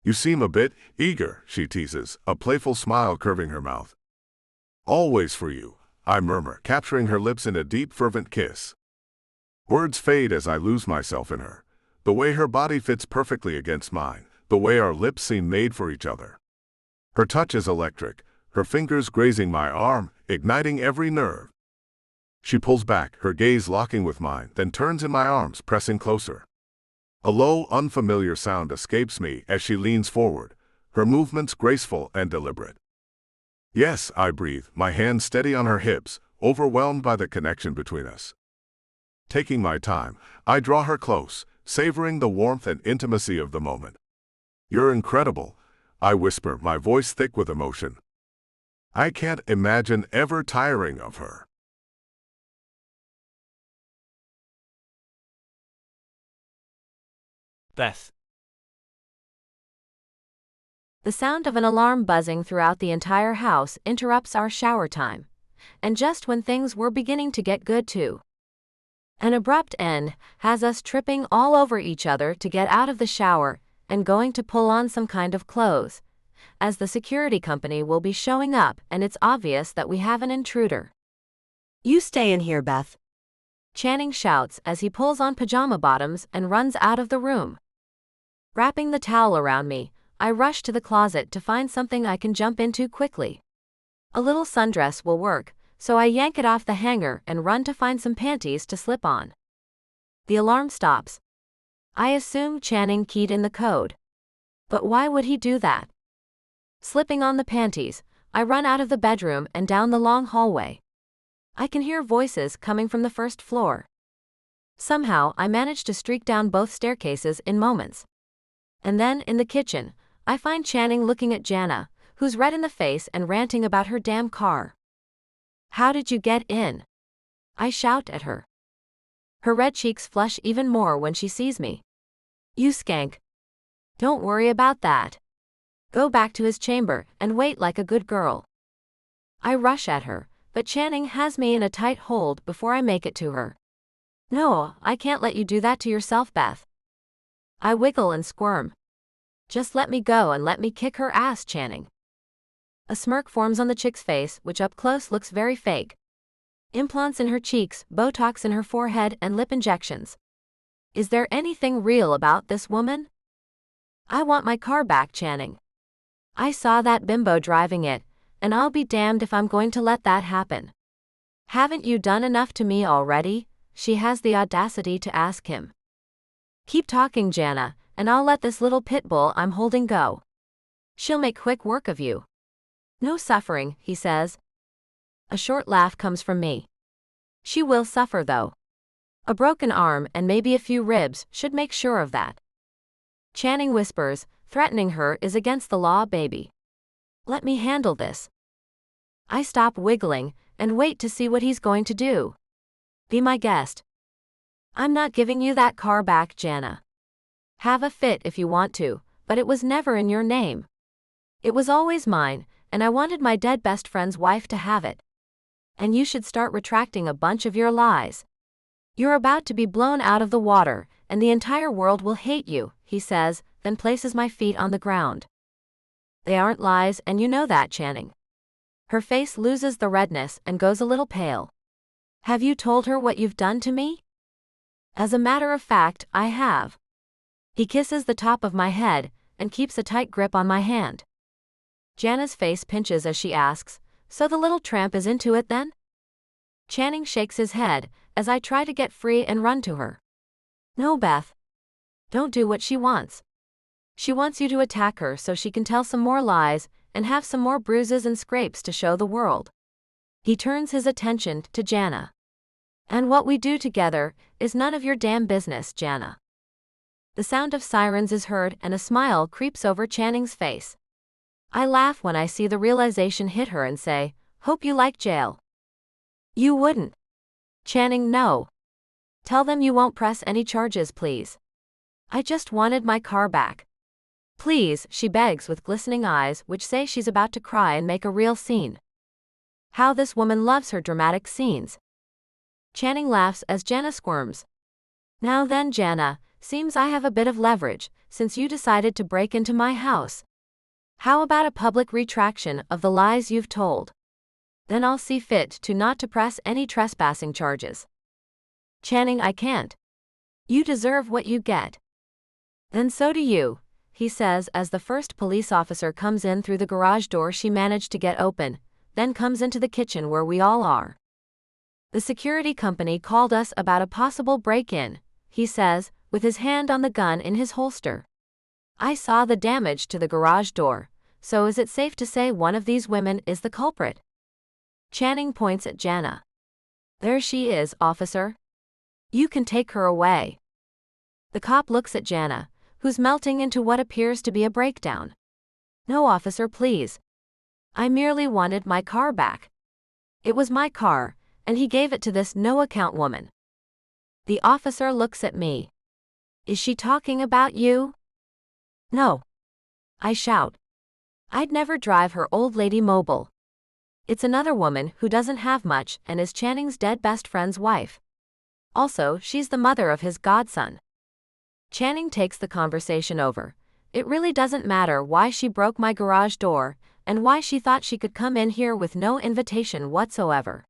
Speaker 2: You seem a bit eager, she teases, a playful smile curving her mouth. Always for you, I murmur, capturing her lips in a deep, fervent kiss. Words fade as I lose myself in her, the way her body fits perfectly against mine, the way our lips seem made for each other. Her touch is electric, her fingers grazing my arm, igniting every nerve. She pulls back, her gaze locking with mine, then turns in my arms, pressing closer. A low, unfamiliar sound escapes me as she leans forward, her movements graceful and deliberate. Yes, I breathe, my hands steady on her hips, overwhelmed by the connection between us. Taking my time, I draw her close, savoring the warmth and intimacy of the moment. You're incredible, I whisper, my voice thick with emotion. I can't imagine ever tiring of her.
Speaker 1: Beth.
Speaker 3: The sound of an alarm buzzing throughout the entire house interrupts our shower time. And just when things were beginning to get good too. An abrupt end has us tripping all over each other to get out of the shower and going to pull on some kind of clothes, as the security company will be showing up and it's obvious that we have an intruder.
Speaker 4: You stay in here, Beth.
Speaker 3: Channing shouts as he pulls on pajama bottoms and runs out of the room. Wrapping the towel around me, I rush to the closet to find something I can jump into quickly. A little sundress will work, so I yank it off the hanger and run to find some panties to slip on. The alarm stops. I assume Channing keyed in the code. But why would he do that? Slipping on the panties, I run out of the bedroom and down the long hallway. I can hear voices coming from the first floor. Somehow, I manage to streak down both staircases in moments. And then, in the kitchen, I find Channing looking at Jana, who's red in the face and ranting about her damn car. "How did you get in?" I shout at her. Her red cheeks flush even more when she sees me. "You skank. Don't worry about that. Go back to his chamber and wait like a good girl." I rush at her, but Channing has me in a tight hold before I make it to her. "No, I can't let you do that to yourself, Beth." I wiggle and squirm. "Just let me go and let me kick her ass, Channing." A smirk forms on the chick's face, which up close looks very fake. Implants in her cheeks, Botox in her forehead, and lip injections. Is there anything real about this woman? "I want my car back, Channing. I saw that bimbo driving it, and I'll be damned if I'm going to let that happen." "Haven't you done enough to me already?" she has the audacity to ask him. "Keep talking, Jana, and I'll let this little pit bull I'm holding go. She'll make quick work of you." "No suffering," he says. A short laugh comes from me. "She will suffer though. A broken arm and maybe a few ribs should make sure of that." Channing whispers, "Threatening her is against the law, baby. Let me handle this." I stop wiggling and wait to see what he's going to do. "Be my guest." "I'm not giving you that car back, Jana. Have a fit if you want to, but it was never in your name. It was always mine, and I wanted my dead best friend's wife to have it. And you should start retracting a bunch of your lies. You're about to be blown out of the water, and the entire world will hate you," he says, then places my feet on the ground. "They aren't lies, and you know that, Channing." Her face loses the redness and goes a little pale. "Have you told her what you've done to me?" "As a matter of fact, I have." He kisses the top of my head and keeps a tight grip on my hand. Jana's face pinches as she asks, "So the little tramp is into it then?" Channing shakes his head as I try to get free and run to her. "No, Beth. Don't do what she wants. She wants you to attack her so she can tell some more lies and have some more bruises and scrapes to show the world." He turns his attention to Jana. "And what we do together is none of your damn business, Jana." The sound of sirens is heard and a smile creeps over Channing's face. I laugh when I see the realization hit her and say, "Hope you like jail." "You wouldn't." "Channing, no. Tell them you won't press any charges, please. I just wanted my car back." "Please," she begs with glistening eyes which say she's about to cry and make a real scene. How this woman loves her dramatic scenes. Channing laughs as Jana squirms. "Now then, Jana, seems I have a bit of leverage, since you decided to break into my house. How about a public retraction of the lies you've told? Then I'll see fit to not to press any trespassing charges." "Channing, I can't. You deserve what you get." "Then so do you," he says as the first police officer comes in through the garage door she managed to get open, then comes into the kitchen where we all are. "The security company called us about a possible break-in," he says, with his hand on the gun in his holster. "I saw the damage to the garage door, so is it safe to say one of these women is the culprit?" Channing points at Jana. "There she is, officer. You can take her away." The cop looks at Jana, who's melting into what appears to be a breakdown. "No, officer, please. I merely wanted my car back. It was my car, and he gave it to this no-account woman." The officer looks at me. "Is she talking about you?" "No." I shout. "I'd never drive her old lady mobile. It's another woman who doesn't have much and is Channing's dead best friend's wife." Also, she's the mother of his godson. Channing takes the conversation over. It really doesn't matter why she broke my garage door, and why she thought she could come in here with no invitation whatsoever.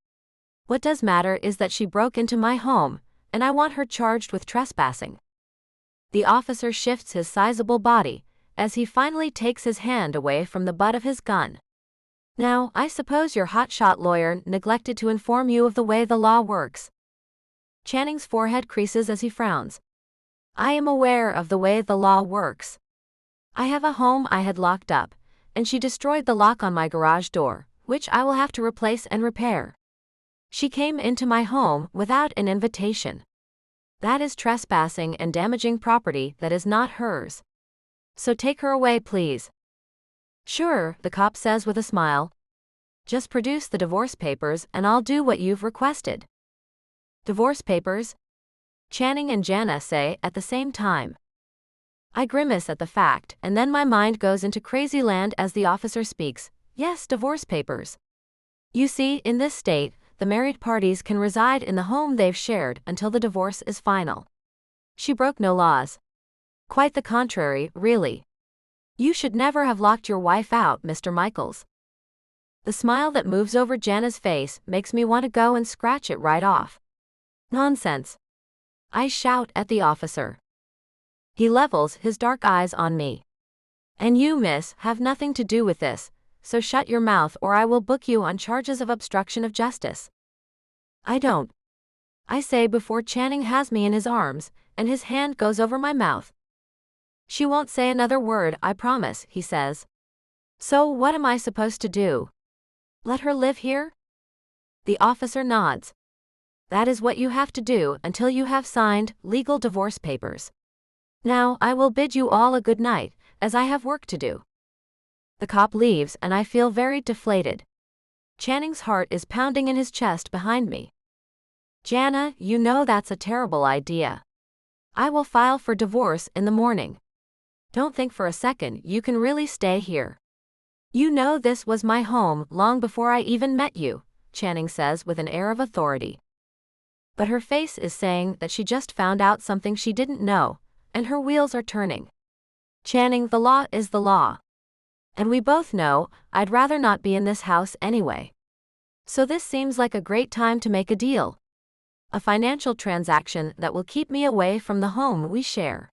Speaker 3: What does matter is that she broke into my home, and I want her charged with trespassing. The officer shifts his sizable body, as he finally takes his hand away from the butt of his gun. Now, I suppose your hotshot lawyer neglected to inform you of the way the law works. Channing's forehead creases as he frowns. I am aware of the way the law works. I have a home I had locked up, and she destroyed the lock on my garage door, which I will have to replace and repair. She came into my home without an invitation. That is trespassing and damaging property that is not hers. So take her away, please. Sure, the cop says with a smile. Just produce the divorce papers and I'll do what you've requested. Divorce papers? Channing and Jana say at the same time. I grimace at the fact, and then my mind goes into crazy land as the officer speaks. Yes, divorce papers. You see, in this state, the married parties can reside in the home they've shared until the divorce is final. She broke no laws. Quite the contrary, really. You should never have locked your wife out, Mr. Michaels. The smile that moves over Jana's face makes me want to go and scratch it right off. Nonsense. I shout at the officer. He levels his dark eyes on me. And you, miss, have nothing to do with this, so shut your mouth or I will book you on charges of obstruction of justice. I don't. I say before Channing has me in his arms, and his hand goes over my mouth. She won't say another word, I promise, he says. So what am I supposed to do? Let her live here? The officer nods. That is what you have to do until you have signed legal divorce papers. Now, I will bid you all a good night, as I have work to do. The cop leaves and I feel very deflated. Channing's heart is pounding in his chest behind me. Jana, you know that's a terrible idea. I will file for divorce in the morning. Don't think for a second you can really stay here. You know this was my home long before I even met you, Channing says with an air of authority. But her face is saying that she just found out something she didn't know, and her wheels are turning. Channing, the law is the law. And we both know I'd rather not be in this house anyway. So this seems like a great time to make a deal. A financial transaction that will keep me away from the home we share.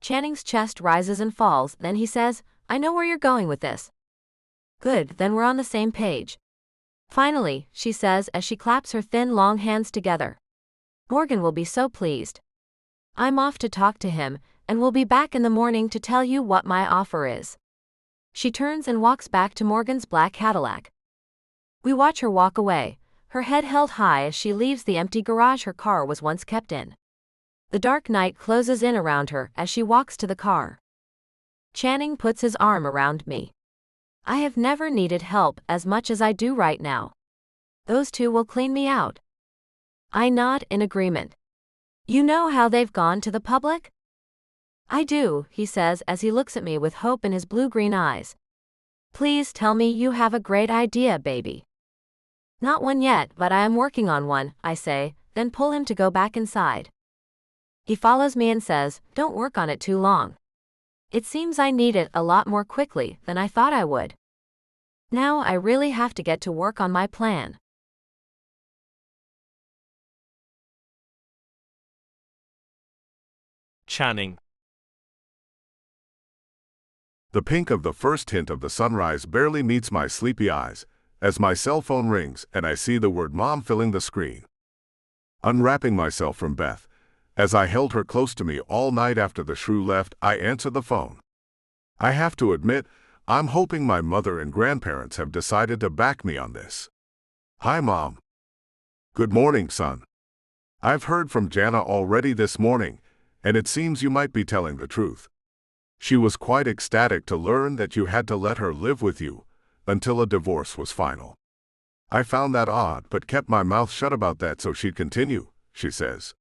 Speaker 3: Channing's chest rises and falls, then he says, I know where you're going with this. Good, then we're on the same page. Finally, she says as she claps her thin long hands together. Morgan will be so pleased. I'm off to talk to him, and will be back in the morning to tell you what my offer is. She turns and walks back to Morgan's black Cadillac. We watch her walk away, her head held high as she leaves the empty garage her car was once kept in. The dark night closes in around her as she walks to the car. Channing puts his arm around me. I have never needed help as much as I do right now. Those two will clean me out. I nod in agreement. You know how they've gone to the public? I do, he says as he looks at me with hope in his blue-green eyes. Please tell me you have a great idea, baby. Not one yet, but I am working on one, I say, then pull him to go back inside. He follows me and says, don't work on it too long. It seems I need it a lot more quickly than I thought I would. Now I really have to get to work on my plan.
Speaker 1: Channing.
Speaker 2: The pink of the first hint of the sunrise barely meets my sleepy eyes, as my cell phone rings and I see the word Mom filling the screen. Unwrapping myself from Beth, as I held her close to me all night after the shrew left, I answer the phone. I have to admit, I'm hoping my mother and grandparents have decided to back me on this. Hi, Mom. Good morning, son. I've heard from Jana already this morning, and it seems you might be telling the truth. She was quite ecstatic to learn that you had to let her live with you until a divorce was final. I found that odd but kept my mouth shut about that so she'd continue, she says.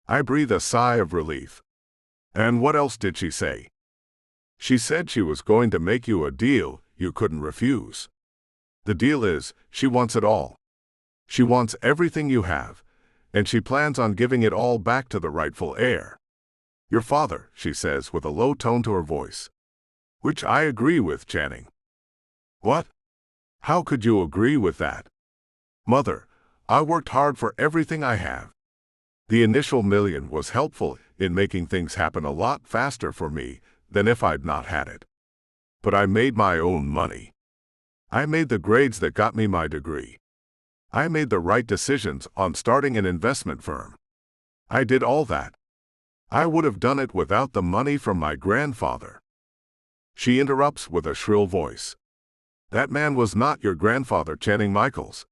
Speaker 2: I breathe a sigh of relief. And what else did she say? She said she was going to make you a deal you couldn't refuse. The deal is, she wants it all. She wants everything you have, and she plans on giving it all back to the rightful heir. Your father, she says with a low tone to her voice. Which I agree with, Channing. What? How could you agree with that? Mother, I worked hard for everything I have. The initial $1 million was helpful in making things happen a lot faster for me than if I'd not had it. But I made my own money. I made the grades that got me my degree. I made the right decisions on starting an investment firm. I did all that. I would have done it without the money from my grandfather. She interrupts with a shrill voice. That man was not your grandfather, Channing Michaels.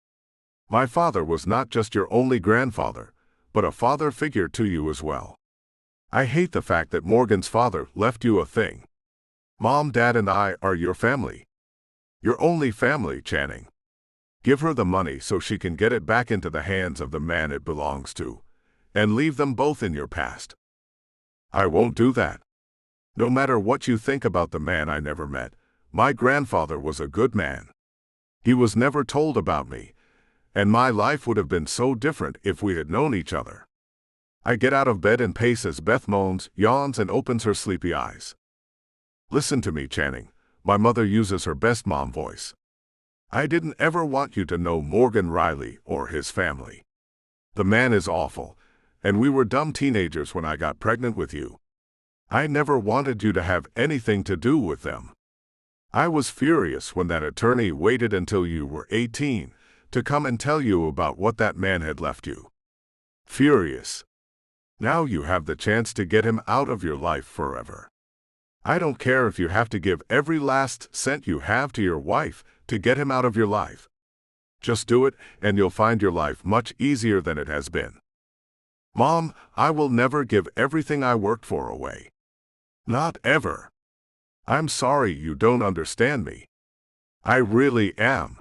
Speaker 2: My father was not just your only grandfather, but a father figure to you as well. I hate the fact that Morgan's father left you a thing. Mom, Dad, and I are your family. Your only family, Channing. Give her the money so she can get it back into the hands of the man it belongs to, and leave them both in your past. I won't do that. No matter what you think about the man I never met, my grandfather was a good man. He was never told about me, and my life would have been so different if we had known each other. I get out of bed and pace as Beth moans, yawns, and opens her sleepy eyes. Listen to me, Channing. My mother uses her best mom voice. I didn't ever want you to know Morgan Riley or his family. The man is awful, and we were dumb teenagers when I got pregnant with you. I never wanted you to have anything to do with them. I was furious when that attorney waited until you were 18 to come and tell you about what that man had left you. Furious. Now you have the chance to get him out of your life forever. I don't care if you have to give every last cent you have to your wife to get him out of your life. Just do it, and you'll find your life much easier than it has been. Mom, I will never give everything I worked for away. Not ever. I'm sorry you don't understand me. I really am.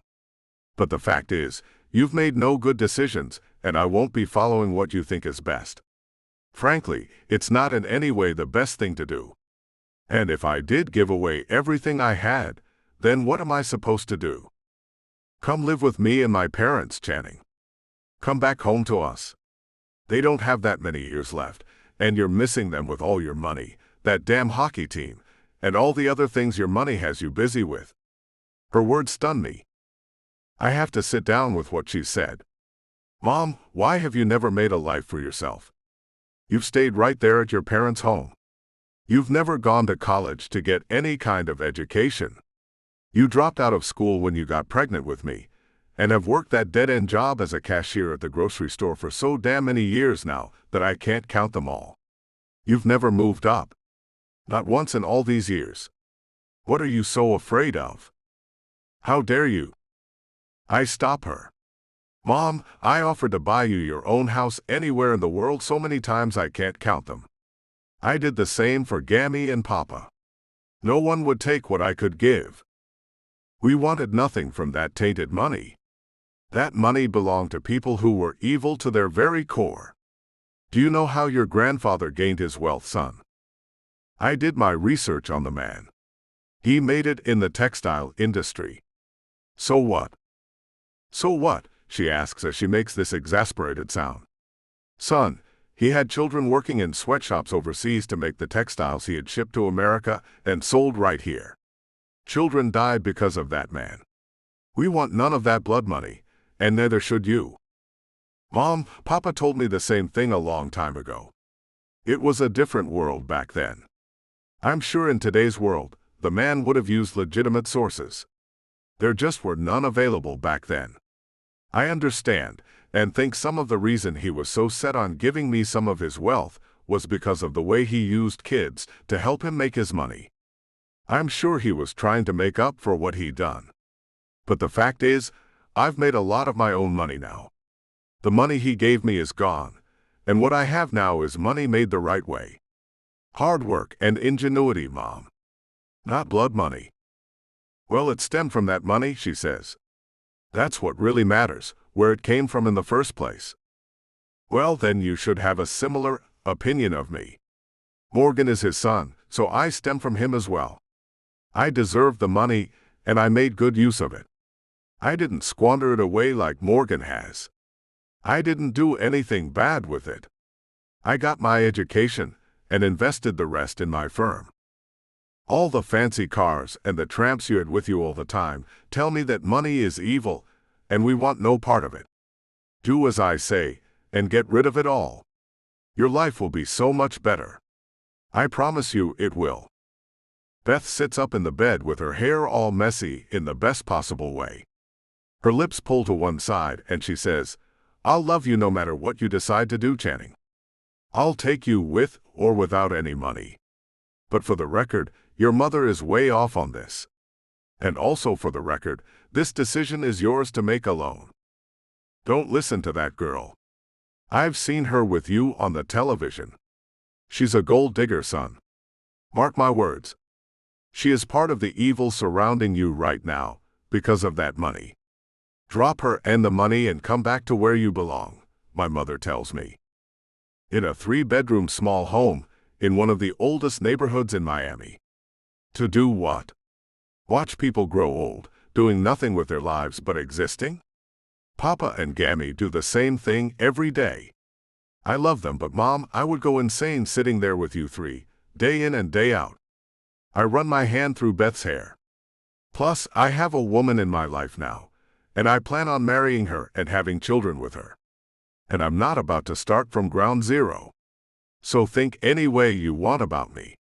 Speaker 2: But the fact is, you've made no good decisions, and I won't be following what you think is best. Frankly, it's not in any way the best thing to do. And if I did give away everything I had, then what am I supposed to do? Come live with me and my parents, Channing. Come back home to us. They don't have that many years left, and you're missing them with all your money, that damn hockey team, and all the other things your money has you busy with. Her words stun me. I have to sit down with what she said. Mom, why have you never made a life for yourself? You've stayed right there at your parents' home. You've never gone to college to get any kind of education. You dropped out of school when you got pregnant with me, and have worked that dead-end job as a cashier at the grocery store for so damn many years now that I can't count them all. You've never moved up. Not once in all these years. What are you so afraid of? How dare you? I stop her. Mom, I offered to buy you your own house anywhere in the world so many times I can't count them. I did the same for Gammy and Papa. No one would take what I could give. We wanted nothing from that tainted money. That money belonged to people who were evil to their very core. Do you know how your grandfather gained his wealth, son? I did my research on the man. He made it in the textile industry. So what? So what? She asks as she makes this exasperated sound. Son, he had children working in sweatshops overseas to make the textiles he had shipped to America and sold right here. Children died because of that man. We want none of that blood money, and neither should you. Mom, Papa told me the same thing a long time ago. It was a different world back then. I'm sure in today's world, the man would have used legitimate sources. There just were none available back then. I understand, and think some of the reason he was so set on giving me some of his wealth was because of the way he used kids to help him make his money. I'm sure he was trying to make up for what he'd done. But the fact is, I've made a lot of my own money now. The money he gave me is gone, and what I have now is money made the right way. Hard work and ingenuity, Mom. Not blood money. Well, it stemmed from that money, she says. That's what really matters, where it came from in the first place. Well, then you should have a similar opinion of me. Morgan is his son, so I stem from him as well. I deserved the money, and I made good use of it. I didn't squander it away like Morgan has. I didn't do anything bad with it. I got my education and invested the rest in my firm. All the fancy cars and the tramps you had with you all the time tell me that money is evil and we want no part of it. Do as I say and get rid of it all. Your life will be so much better. I promise you it will. Beth sits up in the bed with her hair all messy in the best possible way. Her lips pull to one side and she says, "I'll love you no matter what you decide to do, Channing. I'll take you with or without any money. But for the record, your mother is way off on this. And also for the record, this decision is yours to make alone. Don't listen to that girl. I've seen her with you on the television. She's a gold digger, son. Mark my words. She is part of the evil surrounding you right now because of that money. Drop her and the money and come back to where you belong, my mother tells me. In a 3-bedroom small home in one of the oldest neighborhoods in Miami. To do what? Watch people grow old, doing nothing with their lives but existing? Papa and Gammy do the same thing every day. I love them, but Mom, I would go insane sitting there with you 3, day in and day out. I run my hand through Beth's hair. Plus, I have a woman in my life now, and I plan on marrying her and having children with her. And I'm not about to start from ground zero. So think any way you want about me.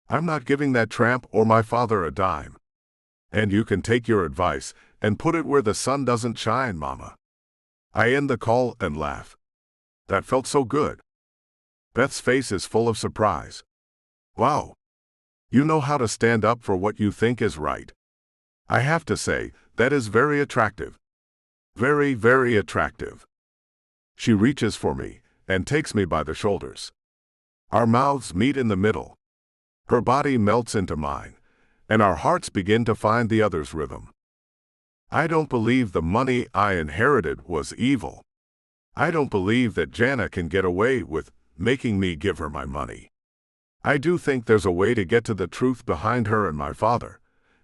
Speaker 2: I'm not giving that tramp or my father a dime. And you can take your advice and put it where the sun doesn't shine, Mama." I end the call and laugh. That felt so good. Beth's face is full of surprise. Wow. You know how to stand up for what you think is right. I have to say, that is very attractive. Very, very attractive. She reaches for me and takes me by the shoulders. Our mouths meet in the middle. Her body melts into mine, and our hearts begin to find the other's rhythm. I don't believe the money I inherited was evil. I don't believe that Jana can get away with making me give her my money. I do think there's a way to get to the truth behind her and my father,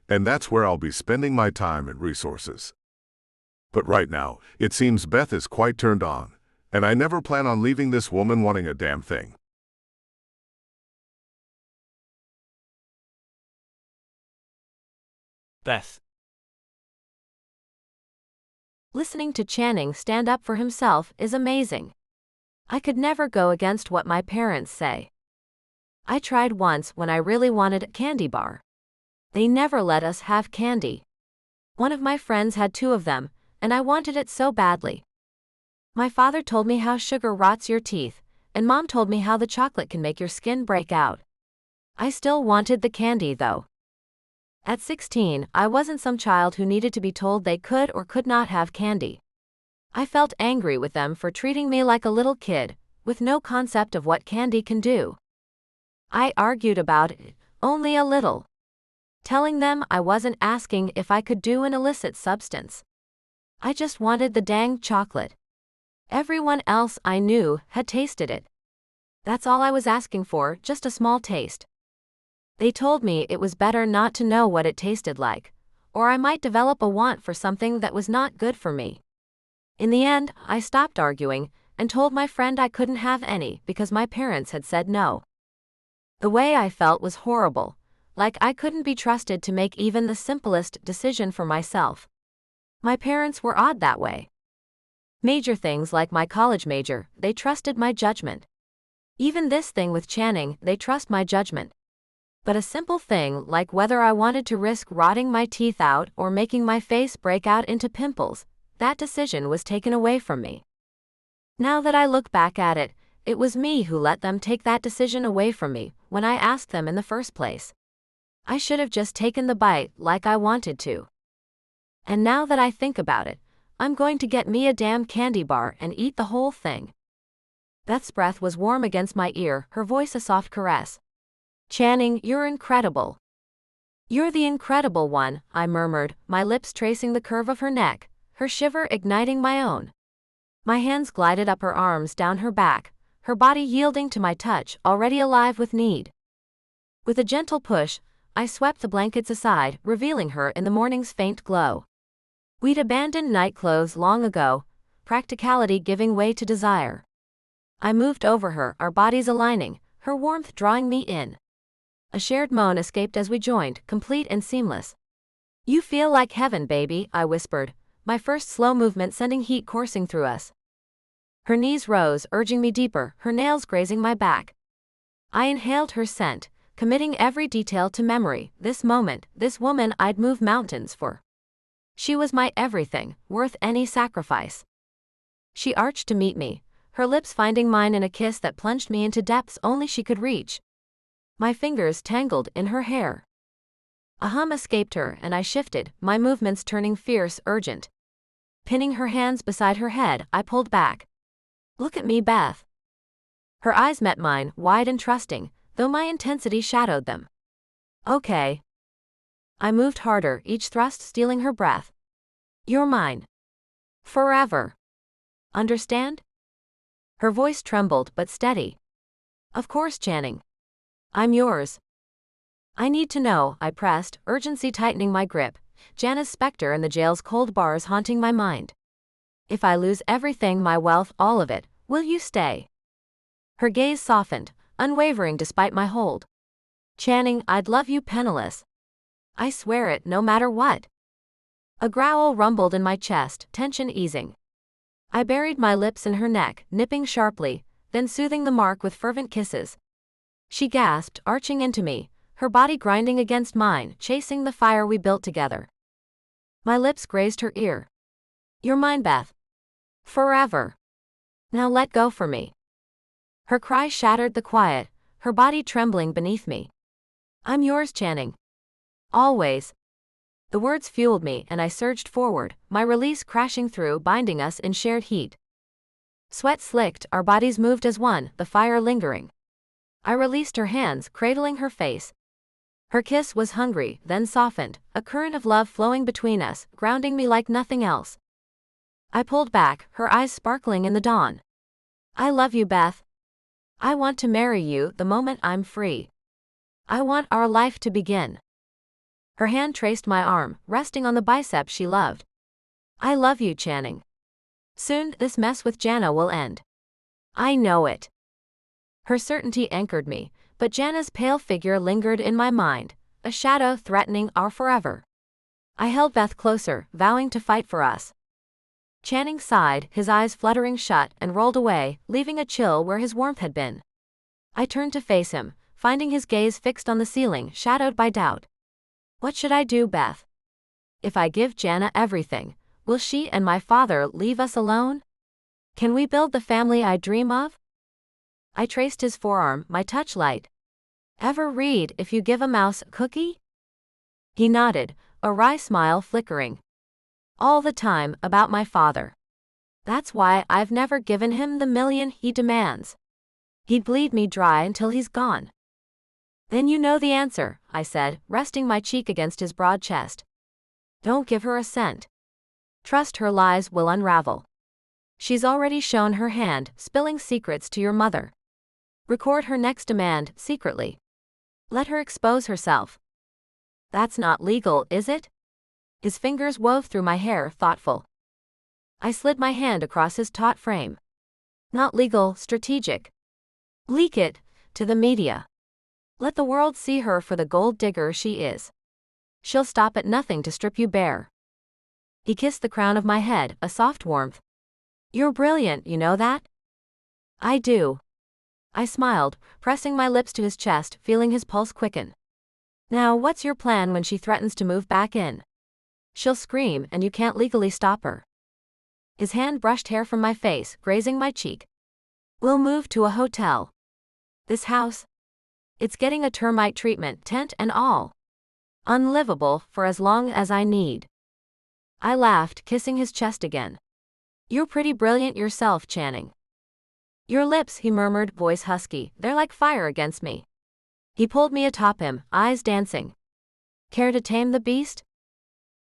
Speaker 2: and that's where I'll be spending my time and resources. But right now, it seems Beth is quite turned on, and I never plan on leaving this woman wanting a damn thing.
Speaker 1: Beth.
Speaker 3: Listening to Channing stand up for himself is amazing. I could never go against what my parents say. I tried once when I really wanted a candy bar. They never let us have candy. One of my friends had 2 of them, and I wanted it so badly. My father told me how sugar rots your teeth, and Mom told me how the chocolate can make your skin break out. I still wanted the candy though. At 16, I wasn't some child who needed to be told they could or could not have candy. I felt angry with them for treating me like a little kid, with no concept of what candy can do. I argued about it, only a little, telling them I wasn't asking if I could do an illicit substance. I just wanted the dang chocolate. Everyone else I knew had tasted it. That's all I was asking for, just a small taste. They told me it was better not to know what it tasted like, or I might develop a want for something that was not good for me. In the end, I stopped arguing and told my friend I couldn't have any because my parents had said no. The way I felt was horrible, like I couldn't be trusted to make even the simplest decision for myself. My parents were odd that way. Major things like my college major, they trusted my judgment. Even this thing with Channing, they trust my judgment. But a simple thing like whether I wanted to risk rotting my teeth out or making my face break out into pimples, that decision was taken away from me. Now that I look back at it, it was me who let them take that decision away from me when I asked them in the first place. I should have just taken the bite like I wanted to. And now that I think about it, I'm going to get me a damn candy bar and eat the whole thing. Beth's breath was warm against my ear, her voice a soft caress. "Channing, you're incredible." "You're the incredible one," I murmured, my lips tracing the curve of her neck, her shiver igniting my own. My hands glided up her arms down her back, her body yielding to my touch, already alive with need. With a gentle push, I swept the blankets aside, revealing her in the morning's faint glow. We'd abandoned night clothes long ago, practicality giving way to desire. I moved over her, our bodies aligning, her warmth drawing me in. A shared moan escaped as we joined, complete and seamless. "You feel like heaven, baby," I whispered, my first slow movement sending heat coursing through us. Her knees rose, urging me deeper, her nails grazing my back. I inhaled her scent, committing every detail to memory, this moment, this woman I'd move mountains for. She was my everything, worth any sacrifice. She arched to meet me, her lips finding mine in a kiss that plunged me into depths only she could reach. My fingers tangled in her hair. A hum escaped her and I shifted, my movements turning fierce, urgent. Pinning her hands beside her head, I pulled back. "Look at me, Beth." Her eyes met mine, wide and trusting, though my intensity shadowed them. "Okay." I moved harder, each thrust stealing her breath. "You're mine. Forever. Understand?" Her voice trembled but steady. "Of course, Channing. I'm yours." "I need to know," I pressed, urgency tightening my grip, Jana's specter and the jail's cold bars haunting my mind. "If I lose everything, my wealth, all of it, will you stay?" Her gaze softened, unwavering despite my hold. "Channing, I'd love you penniless. I swear it, no matter what." A growl rumbled in my chest, tension easing. I buried my lips in her neck, nipping sharply, then soothing the mark with fervent kisses. She gasped, arching into me, her body grinding against mine, chasing the fire we built together. My lips grazed her ear. "You're mine, Beth. Forever. Now let go for me." Her cry shattered the quiet, her body trembling beneath me. "I'm yours, Channing. Always." The words fueled me and I surged forward, my release crashing through, binding us in shared heat. Sweat slicked, our bodies moved as one, the fire lingering. I released her hands, cradling her face. Her kiss was hungry, then softened, a current of love flowing between us, grounding me like nothing else. I pulled back, her eyes sparkling in the dawn. "I love you, Beth. I want to marry you the moment I'm free. I want our life to begin." Her hand traced my arm, resting on the bicep she loved. "I love you, Channing. Soon, this mess with Jana will end. I know it." Her certainty anchored me, but Jana's pale figure lingered in my mind, a shadow threatening our forever. I held Beth closer, vowing to fight for us. Channing sighed, his eyes fluttering shut, and rolled away, leaving a chill where his warmth had been. I turned to face him, finding his gaze fixed on the ceiling, shadowed by doubt. "What should I do, Beth? If I give Jana everything, will she and my father leave us alone? Can we build the family I dream of?" I traced his forearm, my touch light. "Ever read If You Give a Mouse a Cookie?" He nodded, a wry smile flickering. "All the time, about my father. That's why I've never given him the million he demands. He'd bleed me dry until he's gone." "Then you know the answer," I said, resting my cheek against his broad chest. "Don't give her a cent. Trust her lies will unravel. She's already shown her hand, spilling secrets to your mother. Record her next demand, secretly. Let her expose herself." "That's not legal, is it?" His fingers wove through my hair, thoughtful. I slid my hand across his taut frame. "Not legal, strategic. Leak it to the media. Let the world see her for the gold digger she is. She'll stop at nothing to strip you bare." He kissed the crown of my head, a soft warmth. "You're brilliant, you know that?" "I do." I smiled, pressing my lips to his chest, feeling his pulse quicken. "Now what's your plan when she threatens to move back in? She'll scream and you can't legally stop her." His hand brushed hair from my face, grazing my cheek. "We'll move to a hotel. This house? It's getting a termite treatment, tent and all. Unlivable for as long as I need." I laughed, kissing his chest again. "You're pretty brilliant yourself, Channing." "Your lips," he murmured, voice husky, "they're like fire against me." He pulled me atop him, eyes dancing. "Care to tame the beast?"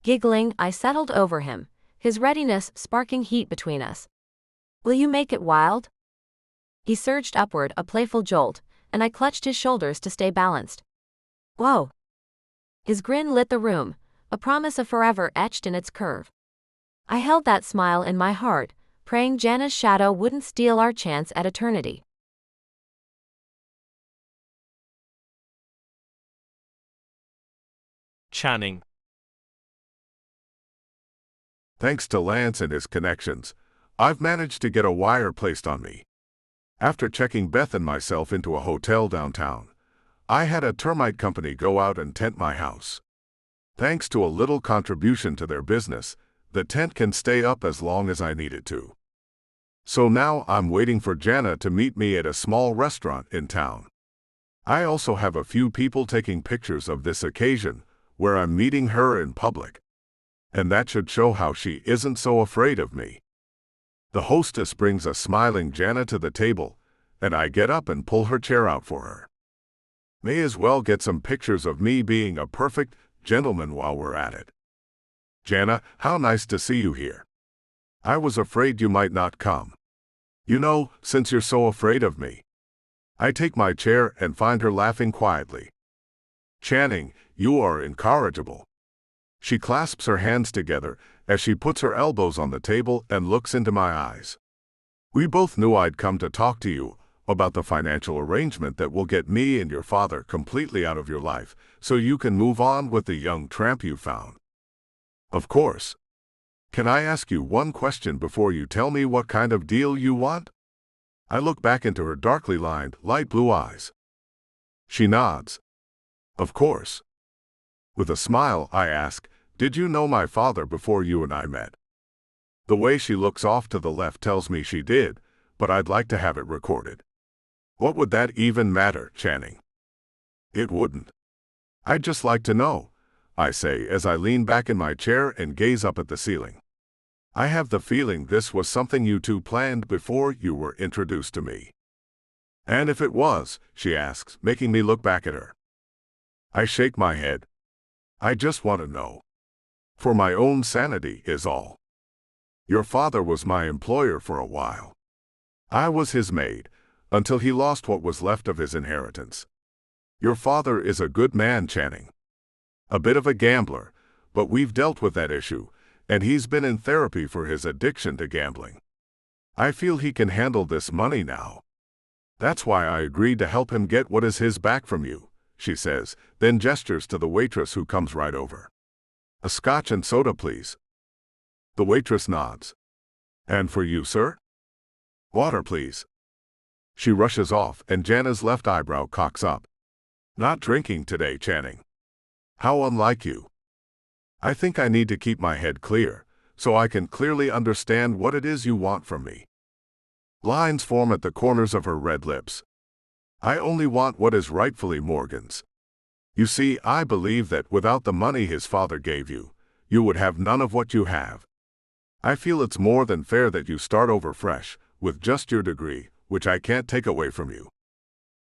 Speaker 3: Giggling, I settled over him, his readiness sparking heat between us. "Will you make it wild?" He surged upward, a playful jolt, and I clutched his shoulders to stay balanced. "Whoa." His grin lit the room, a promise of forever etched in its curve. I held that smile in my heart, praying Jana's shadow wouldn't steal our chance at eternity.
Speaker 1: Channing.
Speaker 2: Thanks to Lance and his connections, I've managed to get a wire placed on me. After checking Beth and myself into a hotel downtown, I had a termite company go out and tent my house. Thanks to a little contribution to their business, the tent can stay up as long as I need it to. So now I'm waiting for Jana to meet me at a small restaurant in town. I also have a few people taking pictures of this occasion, where I'm meeting her in public. And that should show how she isn't so afraid of me. The hostess brings a smiling Jana to the table, and I get up and pull her chair out for her. May as well get some pictures of me being a perfect gentleman while we're at it. Jana, how nice to see you here. I was afraid you might not come. You know, since you're so afraid of me. I take my chair and find her laughing quietly. Channing, you are incorrigible. She clasps her hands together as she puts her elbows on the table and looks into my eyes. We both knew I'd come to talk to you about the financial arrangement that will get me and your father completely out of your life, so you can move on with the young tramp you found. Of course. Can I ask you one question before you tell me what kind of deal you want? I look back into her darkly lined, light blue eyes. She nods. Of course. With a smile, I ask, did you know my father before you and I met? The way she looks off to the left tells me she did, but I'd like to have it recorded. What would that even matter, Channing? It wouldn't. I'd just like to know, I say as I lean back in my chair and gaze up at the ceiling. I have the feeling this was something you two planned before you were introduced to me. And if it was, she asks, making me look back at her. I shake my head. I just want to know. For my own sanity is all. Your father was my employer for a while. I was his maid, until he lost what was left of his inheritance. Your father is a good man, Channing. A bit of a gambler, but we've dealt with that issue, and he's been in therapy for his addiction to gambling. I feel he can handle this money now. That's why I agreed to help him get what is his back from you, she says, then gestures to the waitress who comes right over. A scotch and soda, please. The waitress nods. And for you, sir? Water, please. She rushes off, and Jana's left eyebrow cocks up. Not drinking today, Channing. How unlike you. I think I need to keep my head clear, so I can clearly understand what it is you want from me. Lines form at the corners of her red lips. I only want what is rightfully Morgan's. You see, I believe that without the money his father gave you, you would have none of what you have. I feel it's more than fair that you start over fresh, with just your degree, which I can't take away from you.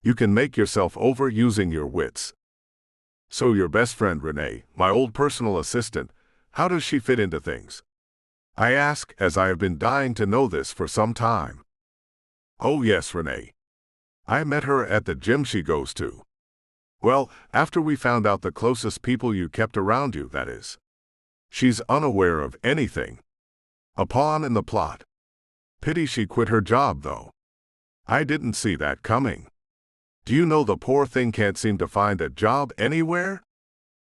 Speaker 2: You can make yourself over using your wits. So your best friend Renee, my old personal assistant, how does she fit into things? I ask, as I have been dying to know this for some time. Oh yes, Renee. I met her at the gym she goes to. Well, after we found out the closest people you kept around you, that is. She's unaware of anything. A pawn in the plot. Pity she quit her job, though. I didn't see that coming. Do you know the poor thing can't seem to find a job anywhere?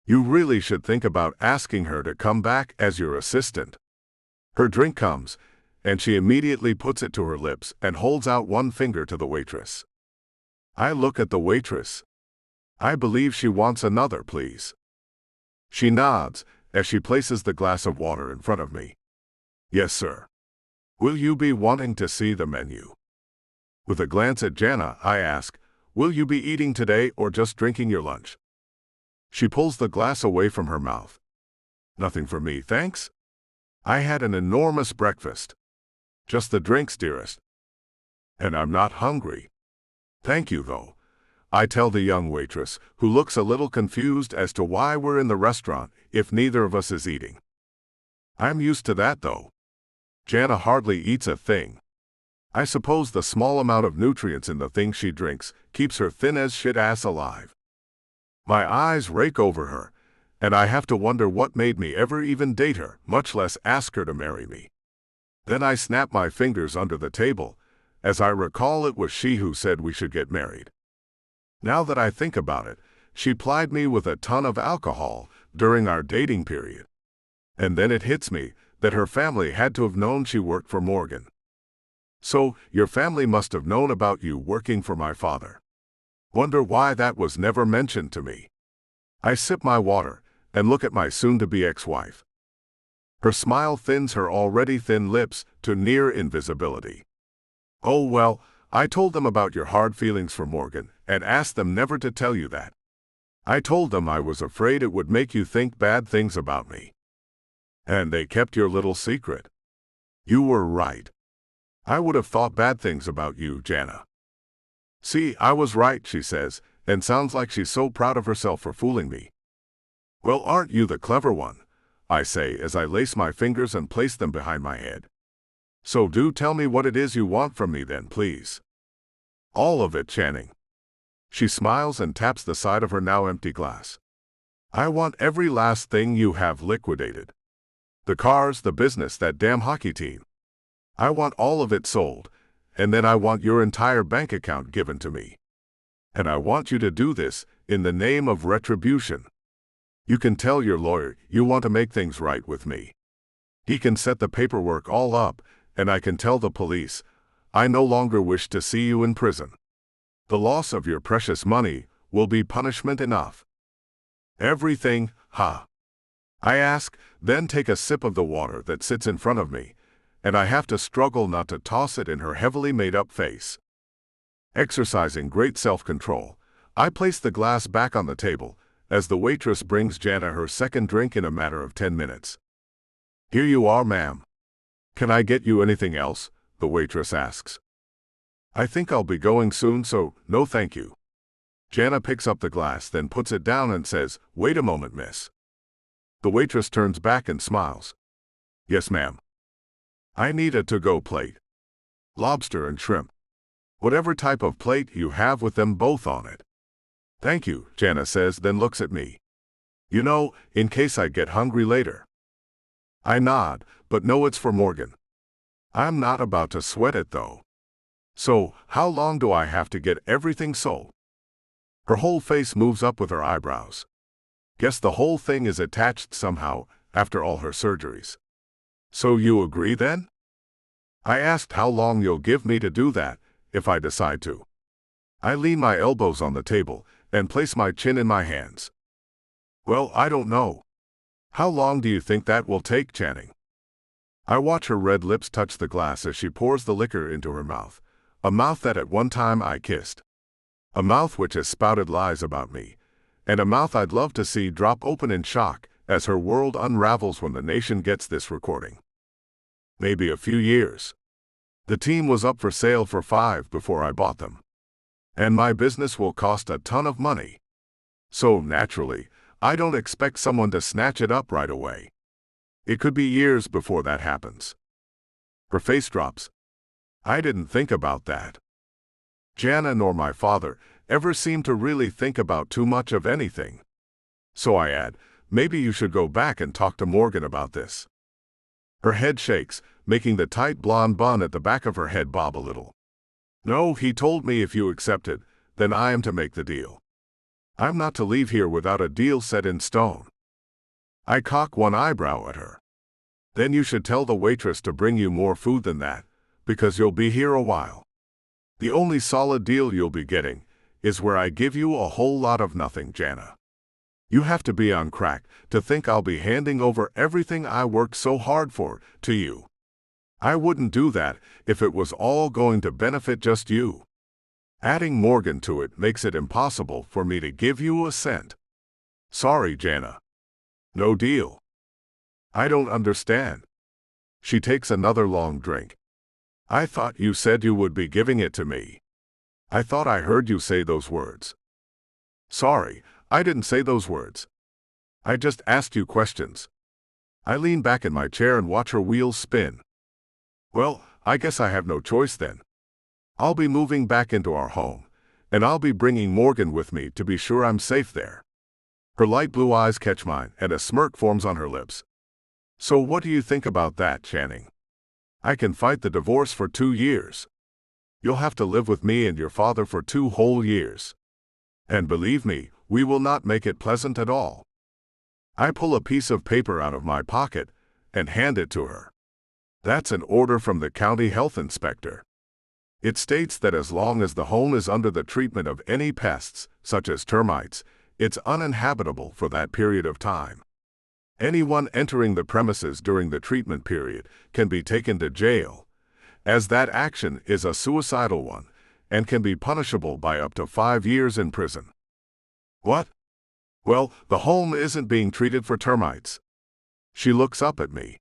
Speaker 2: You really should think about asking her to come back as your assistant. Her drink comes, and she immediately puts it to her lips and holds out one finger to the waitress. I look at the waitress. I believe she wants another, please. She nods as she places the glass of water in front of me. Yes, sir. Will you be wanting to see the menu? With a glance at Jana, I ask, will you be eating today or just drinking your lunch? She pulls the glass away from her mouth. Nothing for me, thanks. I had an enormous breakfast. Just the drinks, dearest. And I'm not hungry. Thank you, though. I tell the young waitress, who looks a little confused as to why we're in the restaurant if neither of us is eating. I'm used to that, though. Jana hardly eats a thing. I suppose the small amount of nutrients in the things she drinks keeps her thin as shit ass alive. My eyes rake over her, and I have to wonder what made me ever even date her, much less ask her to marry me. Then I snapped my fingers under the table. As I recall, it was she who said we should get married. Now that I think about it, she plied me with a ton of alcohol during our dating period. And then it hits me that her family had to have known she worked for Morgan. So, your family must have known about you working for my father. Wonder why that was never mentioned to me. I sip my water and look at my soon-to-be ex-wife. Her smile thins her already thin lips to near invisibility. Oh well, I told them about your hard feelings for Morgan and asked them never to tell you that. I told them I was afraid it would make you think bad things about me. And they kept your little secret. You were right. I would have thought bad things about you, Jana. See, I was right, she says, and sounds like she's so proud of herself for fooling me. Well, aren't you the clever one? I say as I lace my fingers and place them behind my head. So do tell me what it is you want from me then, please. All of it, Channing. She smiles and taps the side of her now empty glass. I want every last thing you have liquidated. The cars, the business, that damn hockey team. I want all of it sold, and then I want your entire bank account given to me. And I want you to do this in the name of retribution. You can tell your lawyer you want to make things right with me. He can set the paperwork all up, and I can tell the police I no longer wish to see you in prison. The loss of your precious money will be punishment enough. Everything, ha. I ask, then take a sip of the water that sits in front of me, and I have to struggle not to toss it in her heavily made-up face. Exercising great self-control, I place the glass back on the table as the waitress brings Jana her second drink in a matter of 10 minutes. Here you are, ma'am. Can I get you anything else? The waitress asks. I think I'll be going soon, so no thank you. Jana picks up the glass, then puts it down and says, Wait a moment, miss. The waitress turns back and smiles. Yes, ma'am. I need a to-go plate. Lobster and shrimp. Whatever type of plate you have with them both on it. Thank you, Jana says, then looks at me. You know, in case I get hungry later. I nod, but no, it's for Morgan. I'm not about to sweat it though. So, how long do I have to get everything sold? Her whole face moves up with her eyebrows. Guess the whole thing is attached somehow, after all her surgeries. So you agree then? I asked how long you'll give me to do that, if I decide to. I lean my elbows on the table and place my chin in my hands. Well, I don't know. How long do you think that will take, Channing? I watch her red lips touch the glass as she pours the liquor into her mouth, a mouth that at one time I kissed. A mouth which has spouted lies about me, and a mouth I'd love to see drop open in shock as her world unravels when the nation gets this recording. Maybe a few years. The team was up for sale for $5 before I bought them. And my business will cost a ton of money. So, naturally, I don't expect someone to snatch it up right away. It could be years before that happens. Her face drops. I didn't think about that. Jana nor my father ever seemed to really think about too much of anything. So I add, maybe you should go back and talk to Morgan about this. Her head shakes, making the tight blonde bun at the back of her head bob a little. No, he told me if you accept it, then I am to make the deal. I'm not to leave here without a deal set in stone. I cock one eyebrow at her. Then you should tell the waitress to bring you more food than that, because you'll be here a while. The only solid deal you'll be getting is where I give you a whole lot of nothing, Jana. You have to be on crack to think I'll be handing over everything I worked so hard for to you. I wouldn't do that if it was all going to benefit just you. Adding Morgan to it makes it impossible for me to give you a cent. Sorry, Jana. No deal. I don't understand. She takes another long drink. I thought you said you would be giving it to me. I thought I heard you say those words. Sorry, I didn't say those words. I just asked you questions. I lean back in my chair and watch her wheels spin. Well, I guess I have no choice then. I'll be moving back into our home, and I'll be bringing Morgan with me to be sure I'm safe there. Her light blue eyes catch mine, and a smirk forms on her lips. So what do you think about that, Channing? I can fight the divorce for 2 years. You'll have to live with me and your father for 2 whole years. And believe me, we will not make it pleasant at all. I pull a piece of paper out of my pocket and hand it to her. That's an order from the county health inspector. It states that as long as the home is under the treatment of any pests, such as termites, it's uninhabitable for that period of time. Anyone entering the premises during the treatment period can be taken to jail, as that action is a suicidal one and can be punishable by up to 5 years in prison. What? Well, the home isn't being treated for termites. She looks up at me.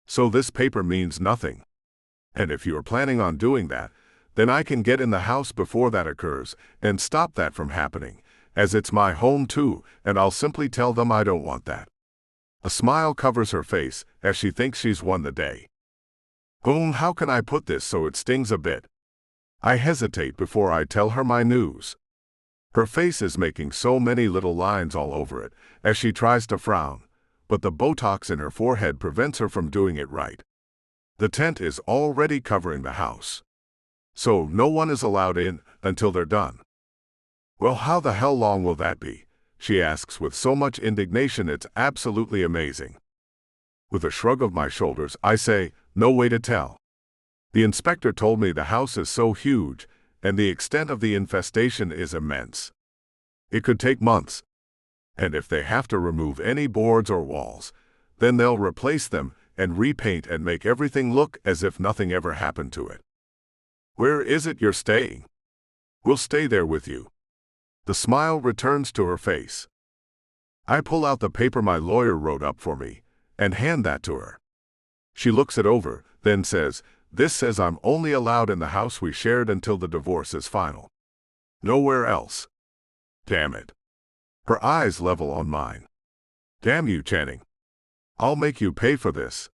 Speaker 2: So this paper means nothing. And if you are planning on doing that, then I can get in the house before that occurs and stop that from happening, as it's my home too, and I'll simply tell them I don't want that. A smile covers her face as she thinks she's won the day. Boom, how can I put this so it stings a bit? I hesitate before I tell her my news. Her face is making so many little lines all over it as she tries to frown, but the Botox in her forehead prevents her from doing it right. The tent is already covering the house, so no one is allowed in until they're done. Well, how the hell long will that be? She asks with so much indignation it's absolutely amazing. With a shrug of my shoulders, I say, no way to tell. The inspector told me the house is so huge, and the extent of the infestation is immense. It could take months. And if they have to remove any boards or walls, then they'll replace them and repaint and make everything look as if nothing ever happened to it. Where is it you're staying? We'll stay there with you. The smile returns to her face. I pull out the paper my lawyer wrote up for me and hand that to her. She looks it over, then says, "This says I'm only allowed in the house we shared until the divorce is final. Nowhere else." Damn it. Her eyes level on mine. Damn you, Channing. I'll make you pay for this.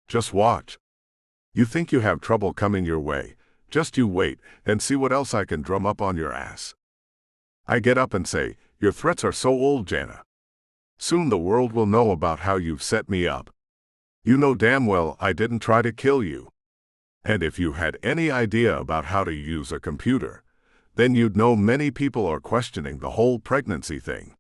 Speaker 2: Just watch. You think you have trouble coming your way, just you wait and see what else I can drum up on your ass. I get up and say, your threats are so old, Jana. Soon the world will know about how you've set me up. You know damn well I didn't try to kill you. And if you had any idea about how to use a computer, then you'd know many people are questioning the whole pregnancy thing.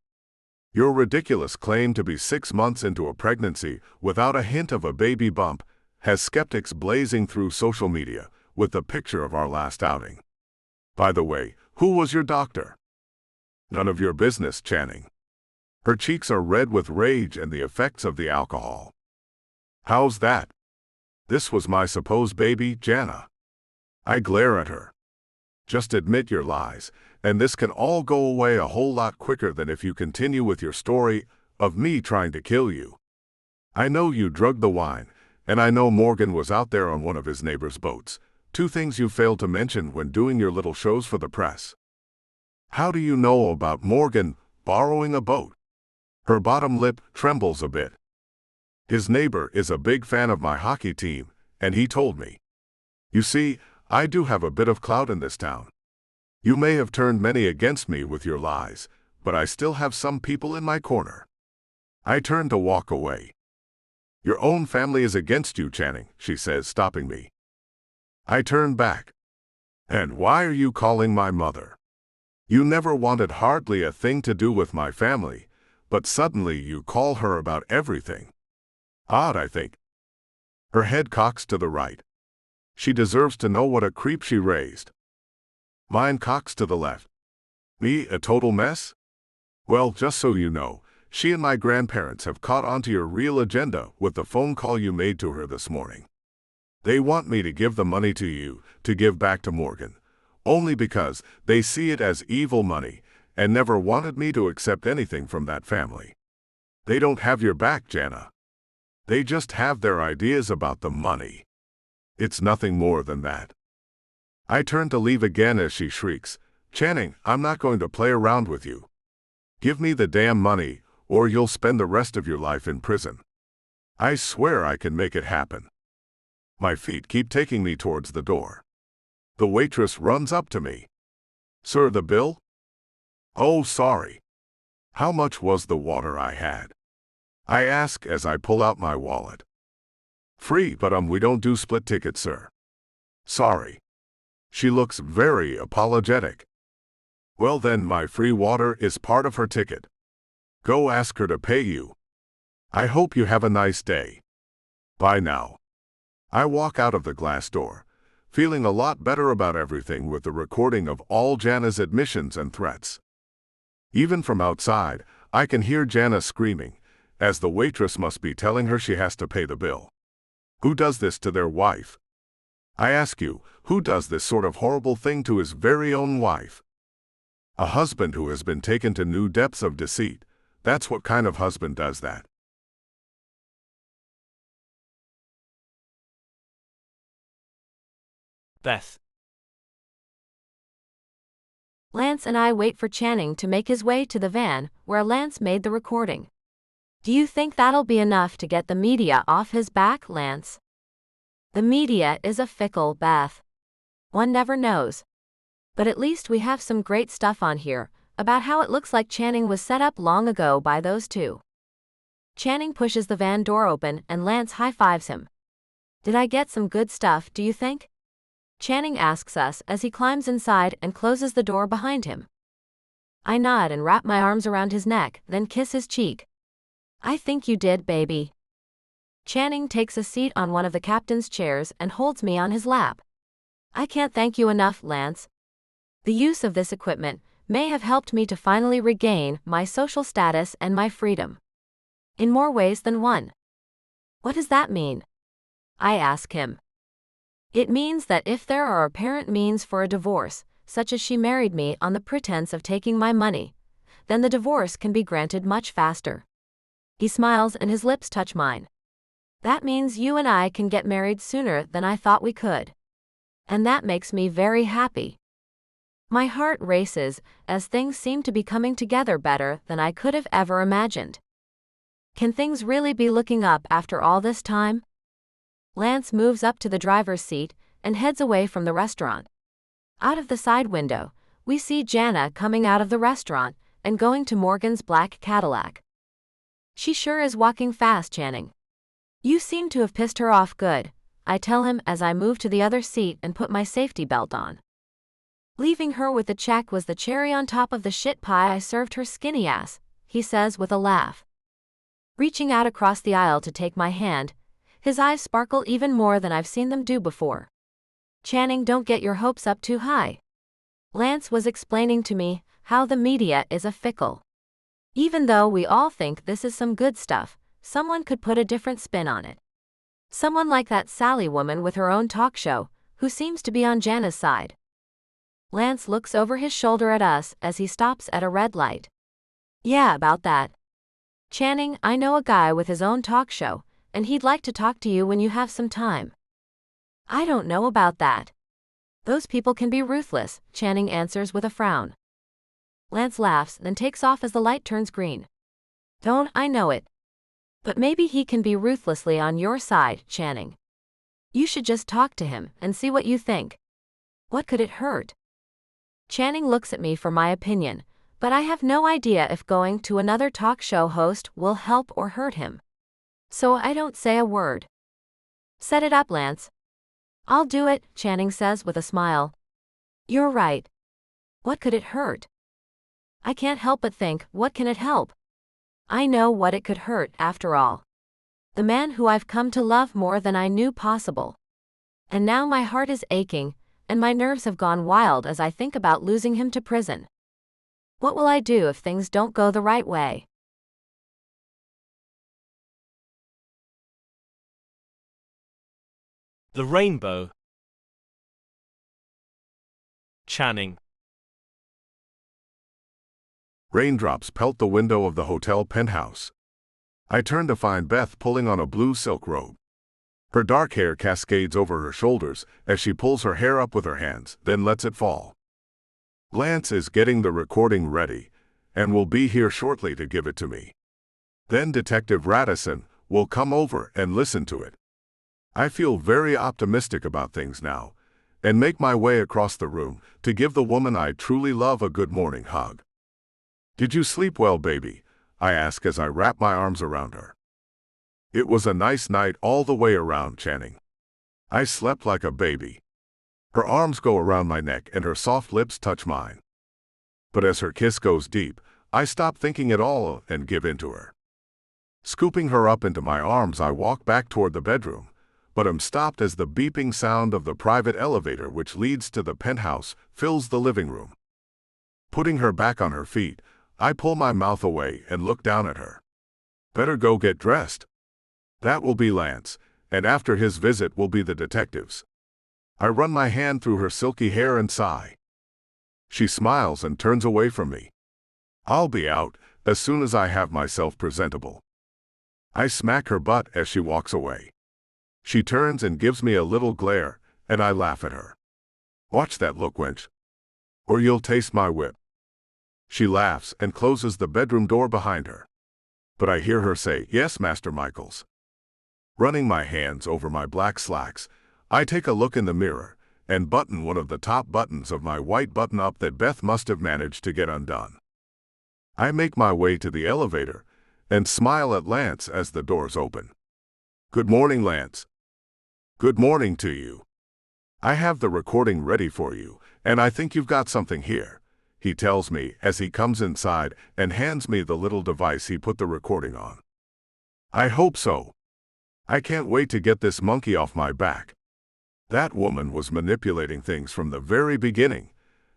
Speaker 2: Your ridiculous claim to be 6 months into a pregnancy without a hint of a baby bump has skeptics blazing through social media with the picture of our last outing. By the way, who was your doctor? None of your business, Channing. Her cheeks are red with rage and the effects of the alcohol. How's that? This was my supposed baby, Jana. I glare at her. Just admit your lies, and this can all go away a whole lot quicker than if you continue with your story of me trying to kill you. I know you drugged the wine, and I know Morgan was out there on one of his neighbor's boats, 2 things you failed to mention when doing your little shows for the press. How do you know about Morgan borrowing a boat? Her bottom lip trembles a bit. His neighbor is a big fan of my hockey team, and he told me. You see, I do have a bit of clout in this town. You may have turned many against me with your lies, but I still have some people in my corner. I turn to walk away. Your own family is against you, Channing, she says, stopping me. I turn back. And why are you calling my mother? You never wanted hardly a thing to do with my family, but suddenly you call her about everything. Odd, I think. Her head cocks to the right. She deserves to know what a creep she raised. Mine cocks to the left. Me, a total mess? Well, just so you know, she and my grandparents have caught on to your real agenda with the phone call you made to her this morning. They want me to give the money to you, to give back to Morgan, only because they see it as evil money and never wanted me to accept anything from that family. They don't have your back, Jana. They just have their ideas about the money. It's nothing more than that. I turn to leave again as she shrieks, Channing, I'm not going to play around with you. Give me the damn money, or you'll spend the rest of your life in prison. I swear I can make it happen. My feet keep taking me towards the door. The waitress runs up to me. Sir, the bill? Oh, sorry. How much was the water I had? I ask as I pull out my wallet. Free, but we don't do split tickets, sir. Sorry. She looks very apologetic. Well then, my free water is part of her ticket. Go ask her to pay you. I hope you have a nice day. Bye now. I walk out of the glass door, feeling a lot better about everything with the recording of all Jana's admissions and threats. Even from outside, I can hear Jana screaming, as the waitress must be telling her she has to pay the bill. Who does this to their wife? I ask you, who does this sort of horrible thing to his very own wife? A husband who has been taken to new depths of deceit. That's what kind of husband does that.
Speaker 1: Beth.
Speaker 3: Lance and I wait for Channing to make his way to the van where Lance made the recording. Do you think that'll be enough to get the media off his back, Lance? The media is a fickle, Beth. One never knows. But at least we have some great stuff on here about how it looks like Channing was set up long ago by those two. Channing pushes the van door open and Lance high-fives him. Did I get some good stuff, do you think? Channing asks us as he climbs inside and closes the door behind him. I nod and wrap my arms around his neck, then kiss his cheek. I think you did, baby. Channing takes a seat on one of the captain's chairs and holds me on his lap. I can't thank you enough, Lance. The use of this equipment may have helped me to finally regain my social status and my freedom. In more ways than one. What does that mean? I ask him. It means that if there are apparent means for a divorce, such as she married me on the pretense of taking my money, then the divorce can be granted much faster. He smiles and his lips touch mine. That means you and I can get married sooner than I thought we could. And that makes me very happy. My heart races as things seem to be coming together better than I could have ever imagined. Can things really be looking up after all this time? Lance moves up to the driver's seat and heads away from the restaurant. Out of the side window, we see Jana coming out of the restaurant and going to Morgan's black Cadillac. She sure is walking fast, Channing. You seem to have pissed her off good, I tell him as I move to the other seat and put my safety belt on. Leaving her with the check was the cherry on top of the shit pie I served her skinny ass, he says with a laugh. Reaching out across the aisle to take my hand, his eyes sparkle even more than I've seen them do before. Channing, don't get your hopes up too high. Lance was explaining to me how the media is a fickle. Even though we all think this is some good stuff, someone could put a different spin on it. Someone like that Sally woman with her own talk show, who seems to be on Jana's side. Lance looks over his shoulder at us as he stops at a red light. Yeah, about that. Channing, I know a guy with his own talk show, and he'd like to talk to you when you have some time. I don't know about that. Those people can be ruthless, Channing answers with a frown. Lance laughs, then takes off as the light turns green. Don't I know it? But maybe he can be ruthlessly on your side, Channing. You should just talk to him and see what you think. What could it hurt? Channing looks at me for my opinion, but I have no idea if going to another talk show host will help or hurt him. So I don't say a word. Set it up, Lance. I'll do it, Channing says with a smile. You're right. What could it hurt? I can't help but think, what can it help? I know what it could hurt after all. The man who I've come to love more than I knew possible. And now my heart is aching, and my nerves have gone wild as I think about losing him to prison. What will I do if things don't go the right way?
Speaker 1: The rainbow. Channing.
Speaker 2: Raindrops pelt the window of the hotel penthouse. I turn to find Beth pulling on a blue silk robe. Her dark hair cascades over her shoulders as she pulls her hair up with her hands, then lets it fall. Lance is getting the recording ready, and will be here shortly to give it to me. Then Detective Radisson will come over and listen to it. I feel very optimistic about things now, and make my way across the room to give the woman I truly love a good morning hug. Did you sleep well, baby? I ask as I wrap my arms around her. It was a nice night all the way around, Channing. I slept like a baby. Her arms go around my neck and her soft lips touch mine. But as her kiss goes deep, I stop thinking at all and give in to her. Scooping her up into my arms, I walk back toward the bedroom, but am stopped as the beeping sound of the private elevator which leads to the penthouse fills the living room. Putting her back on her feet, I pull my mouth away and look down at her. Better go get dressed. That will be Lance, and after his visit will be the detectives. I run my hand through her silky hair and sigh. She smiles and turns away from me. I'll be out as soon as I have myself presentable. I smack her butt as she walks away. She turns and gives me a little glare, and I laugh at her. Watch that look, wench, or you'll taste my whip. She laughs and closes the bedroom door behind her. But I hear her say, "Yes, Master Michaels." Running my hands over my black slacks, I take a look in the mirror and button one of the top buttons of my white button-up that Beth must have managed to get undone. I make my way to the elevator and smile at Lance as the doors open. "Good morning, Lance." "Good morning to you. I have the recording ready for you, and I think you've got something here," he tells me as he comes inside and hands me the little device he put the recording on. "I hope so. I can't wait to get this monkey off my back. That woman was manipulating things from the very beginning,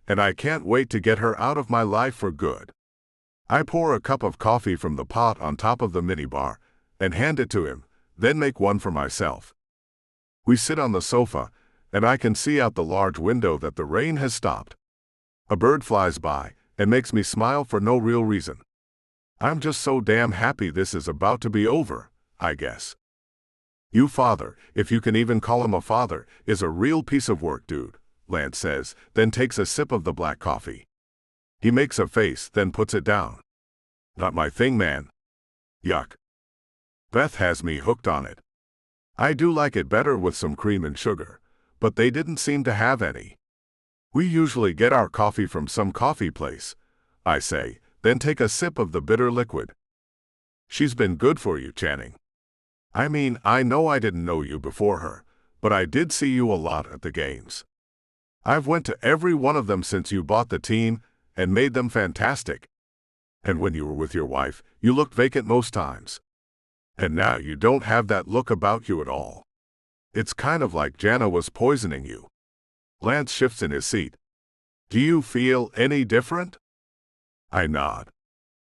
Speaker 2: and I can't wait to get her out of my life for good." I pour a cup of coffee from the pot on top of the minibar and hand it to him, then make one for myself. We sit on the sofa, and I can see out the large window that the rain has stopped. A bird flies by and makes me smile for no real reason. I'm just so damn happy this is about to be over, I guess. "You father, if you can even call him a father, is a real piece of work, dude," Lance says, then takes a sip of the black coffee. He makes a face, then puts it down. "Not my thing, man. Yuck. Beth has me hooked on it. I do like it better with some cream and sugar, but they didn't seem to have any. We usually get our coffee from some coffee place," I say, then take a sip of the bitter liquid. "She's been good for you, Channing. I mean, I know I didn't know you before her, but I did see you a lot at the games. I've went to every one of them since you bought the team and made them fantastic. And when you were with your wife, you looked vacant most times. And now you don't have that look about you at all. It's kind of like Jana was poisoning you." Lance shifts in his seat. "Do you feel any different?" I nod.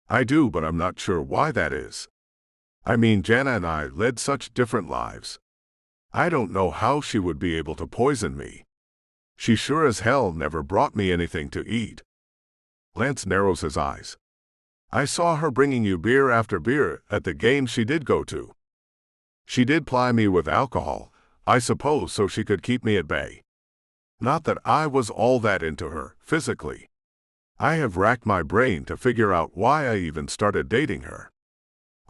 Speaker 2: "I do, but I'm not sure why that is. I mean, Jana and I led such different lives. I don't know how she would be able to poison me. She sure as hell never brought me anything to eat." Lance narrows his eyes. "I saw her bringing you beer after beer at the games she did go to. She did ply me with alcohol, I suppose, so she could keep me at bay. Not that I was all that into her, physically. I have racked my brain to figure out why I even started dating her.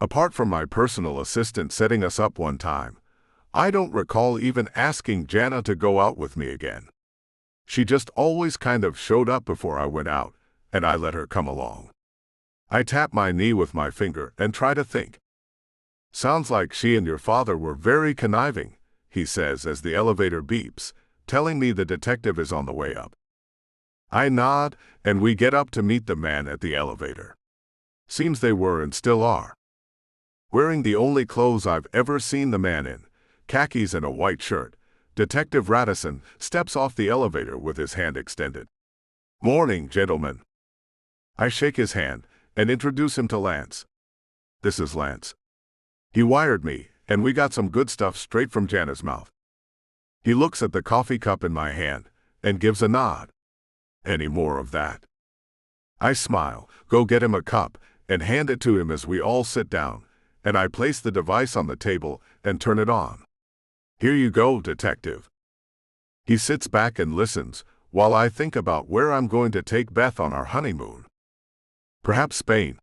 Speaker 2: Apart from my personal assistant setting us up one time, I don't recall even asking Jana to go out with me again. She just always kind of showed up before I went out, and I let her come along." I tap my knee with my finger and try to think. "Sounds like she and your father were very conniving," he says as the elevator beeps, telling me the detective is on the way up. I nod, and we get up to meet the man at the elevator. Seems they were and still are. Wearing the only clothes I've ever seen the man in, khakis and a white shirt, Detective Radisson steps off the elevator with his hand extended. "Morning, gentlemen." I shake his hand and introduce him to Lance. "This is Lance. He wired me, and we got some good stuff straight from Jana's mouth." He looks at the coffee cup in my hand and gives a nod. "Any more of that?" I smile, go get him a cup, and hand it to him as we all sit down, and I place the device on the table and turn it on. "Here you go, detective." He sits back and listens while I think about where I'm going to take Beth on our honeymoon. Perhaps Spain.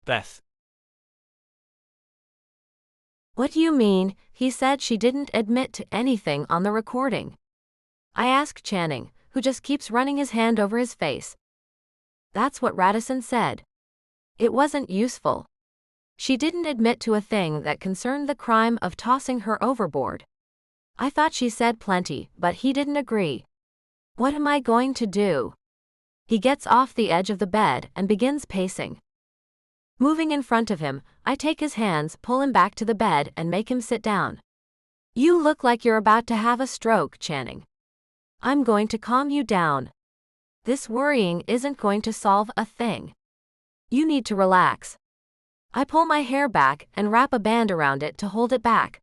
Speaker 1: Beth.
Speaker 3: "What do you mean?" He said she didn't admit to anything on the recording. I ask Channing, who just keeps running his hand over his face. That's what Radisson said. It wasn't useful. She didn't admit to a thing that concerned the crime of tossing her overboard. I thought she said plenty, but he didn't agree. What am I going to do? He gets off the edge of the bed and begins pacing. Moving in front of him, I take his hands, pull him back to the bed, and make him sit down. You look like you're about to have a stroke, Channing. I'm going to calm you down. This worrying isn't going to solve a thing. You need to relax. I pull my hair back and wrap a band around it to hold it back.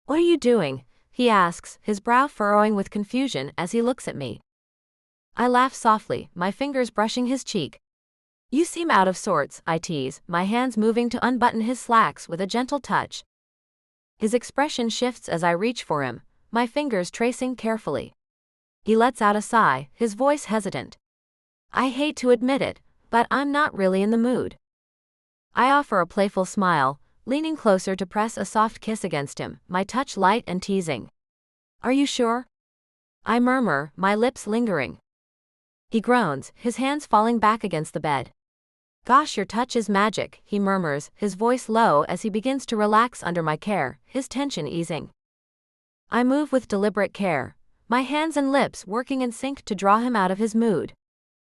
Speaker 3: What are you doing? He asks, his brow furrowing with confusion as he looks at me. I laugh softly, my fingers brushing his cheek. You seem out of sorts, I tease, my hands moving to unbutton his slacks with a gentle touch. His expression shifts as I reach for him, my fingers tracing carefully. He lets out a sigh, his voice hesitant. I hate to admit it, but I'm not really in the mood. I offer a playful smile, leaning closer to press a soft kiss against him, my touch light and teasing. Are you sure? I murmur, my lips lingering. He groans, his hands falling back against the bed. Gosh, your touch is magic, he murmurs, his voice low as he begins to relax under my care, his tension easing. I move with deliberate care, my hands and lips working in sync to draw him out of his mood.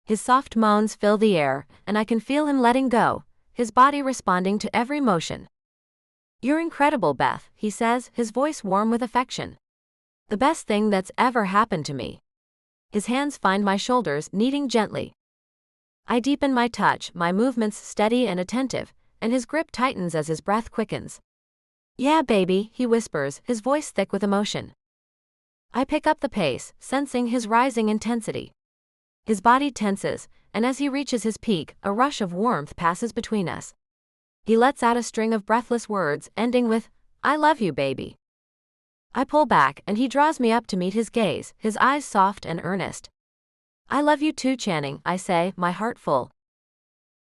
Speaker 3: His soft moans fill the air, and I can feel him letting go, his body responding to every motion. You're incredible, Beth, he says, his voice warm with affection. The best thing that's ever happened to me. His hands find my shoulders, kneading gently. I deepen my touch, my movements steady and attentive, and his grip tightens as his breath quickens. Yeah, baby, he whispers, his voice thick with emotion. I pick up the pace, sensing his rising intensity. His body tenses, and as he reaches his peak, a rush of warmth passes between us. He lets out a string of breathless words, ending with, I love you, baby. I pull back, and he draws me up to meet his gaze, his eyes soft and earnest. I love you too, Channing, I say, my heart full.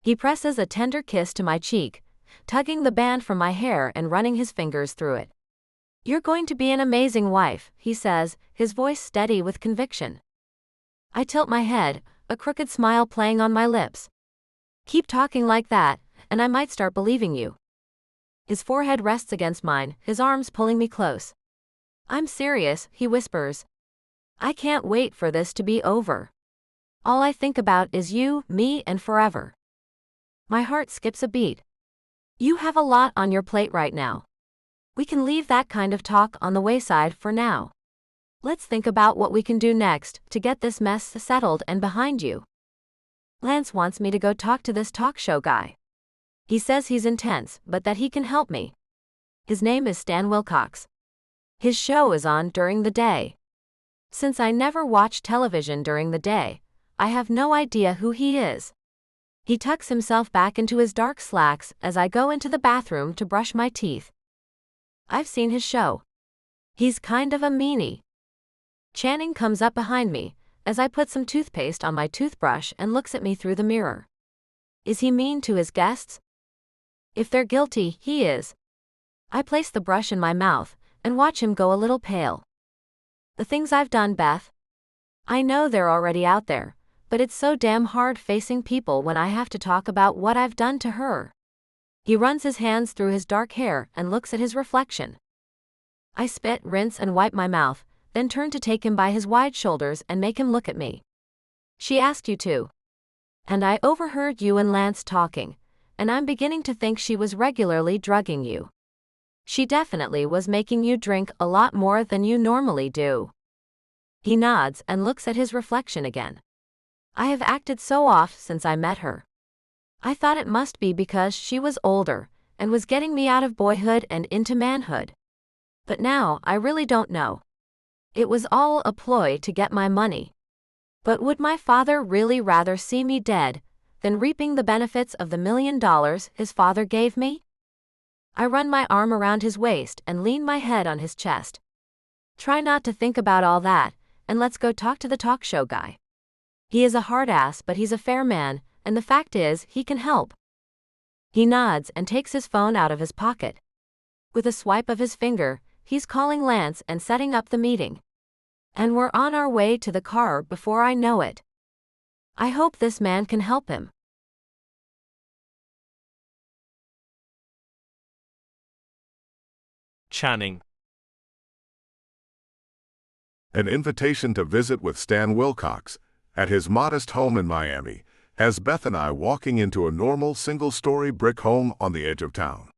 Speaker 3: He presses a tender kiss to my cheek, tugging the band from my hair and running his fingers through it. You're going to be an amazing wife, he says, his voice steady with conviction. I tilt my head, a crooked smile playing on my lips. Keep talking like that, and I might start believing you. His forehead rests against mine, his arms pulling me close. I'm serious, he whispers. I can't wait for this to be over. All I think about is you, me, and forever. My heart skips a beat. You have a lot on your plate right now. We can leave that kind of talk on the wayside for now. Let's think about what we can do next to get this mess settled and behind you. Lance wants me to go talk to this talk show guy. He says he's intense, but that he can help me. His name is Stan Wilcox. His show is on during the day. Since I never watch television during the day, I have no idea who he is. He tucks himself back into his dark slacks as I go into the bathroom to brush my teeth. I've seen his show. He's kind of a meanie. Channing comes up behind me as I put some toothpaste on my toothbrush and looks at me through the mirror. Is he mean to his guests? If they're guilty, he is. I place the brush in my mouth and watch him go a little pale. The things I've done, Beth. I know they're already out there, but it's so damn hard facing people when I have to talk about what I've done to her. He runs his hands through his dark hair and looks at his reflection. I spit, rinse, and wipe my mouth, then turn to take him by his wide shoulders and make him look at me. She asked you to. And I overheard you and Lance talking, and I'm beginning to think she was regularly drugging you. She definitely was making you drink a lot more than you normally do. He nods and looks at his reflection again. I have acted so off since I met her. I thought it must be because she was older and was getting me out of boyhood and into manhood. But now I really don't know. It was all a ploy to get my money. But would my father really rather see me dead than reaping the benefits of the $1 million his father gave me? I run my arm around his waist and lean my head on his chest. Try not to think about all that, and let's go talk to the talk show guy. He is a hard ass, but he's a fair man, and the fact is, he can help. He nods and takes his phone out of his pocket. With a swipe of his finger, he's calling Lance and setting up the meeting. And we're on our way to the car before I know it. I hope this man can help him.
Speaker 1: Channing.
Speaker 2: An invitation to visit with Stan Wilcox at his modest home in Miami has Beth and I walking into a normal single-story brick home on the edge of town.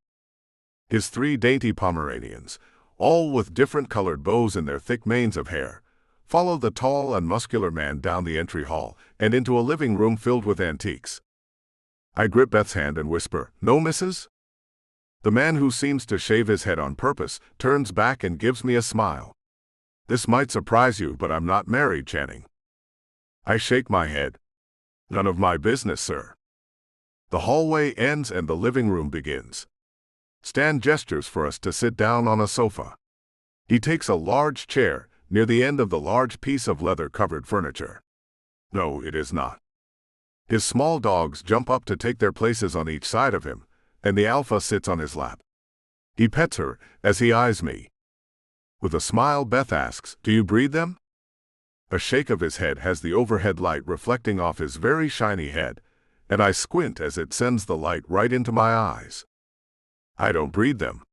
Speaker 2: His 3 dainty Pomeranians, all with different colored bows in their thick manes of hair, follow the tall and muscular man down the entry hall and into a living room filled with antiques. I grip Beth's hand and whisper, "No, missus?" The man, who seems to shave his head on purpose, turns back and gives me a smile. "This might surprise you, but I'm not married, Channing." I shake my head. "None of my business, sir." The hallway ends and the living room begins. Stan gestures for us to sit down on a sofa. He takes a large chair near the end of the large piece of leather-covered furniture. No, it is not. His small dogs jump up to take their places on each side of him, and the alpha sits on his lap. He pets her as he eyes me. With a smile, Beth asks, "Do you breed them?" A shake of his head has the overhead light reflecting off his very shiny head, and I squint as it sends the light right into my eyes. "I don't breed them.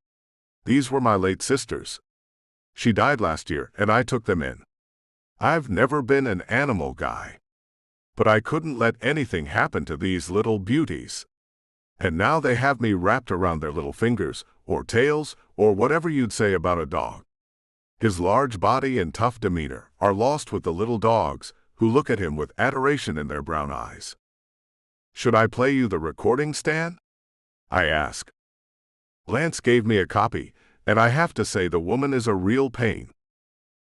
Speaker 2: These were my late sister's. She died last year, and I took them in. I've never been an animal guy. But I couldn't let anything happen to these little beauties. And now they have me wrapped around their little fingers, or tails, or whatever you'd say about a dog." His large body and tough demeanor are lost with the little dogs, who look at him with adoration in their brown eyes. "Should I play you the recording, Stan?" I ask. Lance gave me a copy, and I have to say the woman is a real pain.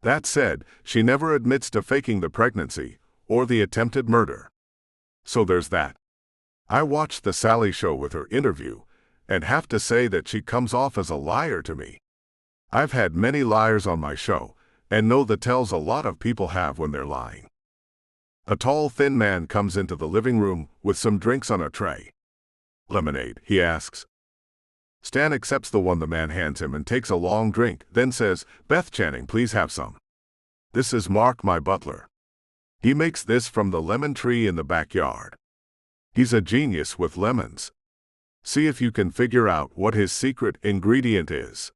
Speaker 2: That said, she never admits to faking the pregnancy or the attempted murder. So there's that. I watched the Sally show with her interview, and have to say that she comes off as a liar to me. I've had many liars on my show, and know the tells a lot of people have when they're lying. A tall, thin man comes into the living room with some drinks on a tray. "Lemonade?" he asks. Stan accepts the one the man hands him and takes a long drink, then says, "Beth, Channing, please have some. This is Mark, my butler. He makes this from the lemon tree in the backyard. He's a genius with lemons. See if you can figure out what his secret ingredient is."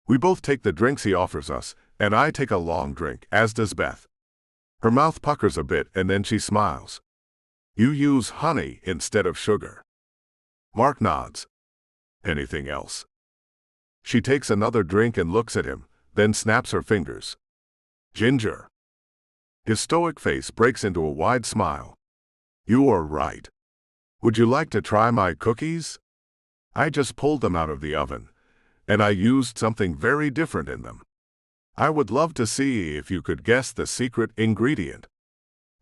Speaker 2: We both take the drinks he offers us, and I take a long drink, as does Beth. Her mouth puckers a bit and then she smiles. "You use honey instead of sugar." Mark nods. "Anything else?" She takes another drink and looks at him, then snaps her fingers. "Ginger." His stoic face breaks into a wide smile. "You are right. Would you like to try my cookies? I just pulled them out of the oven, and I used something very different in them. I would love to see if you could guess the secret ingredient.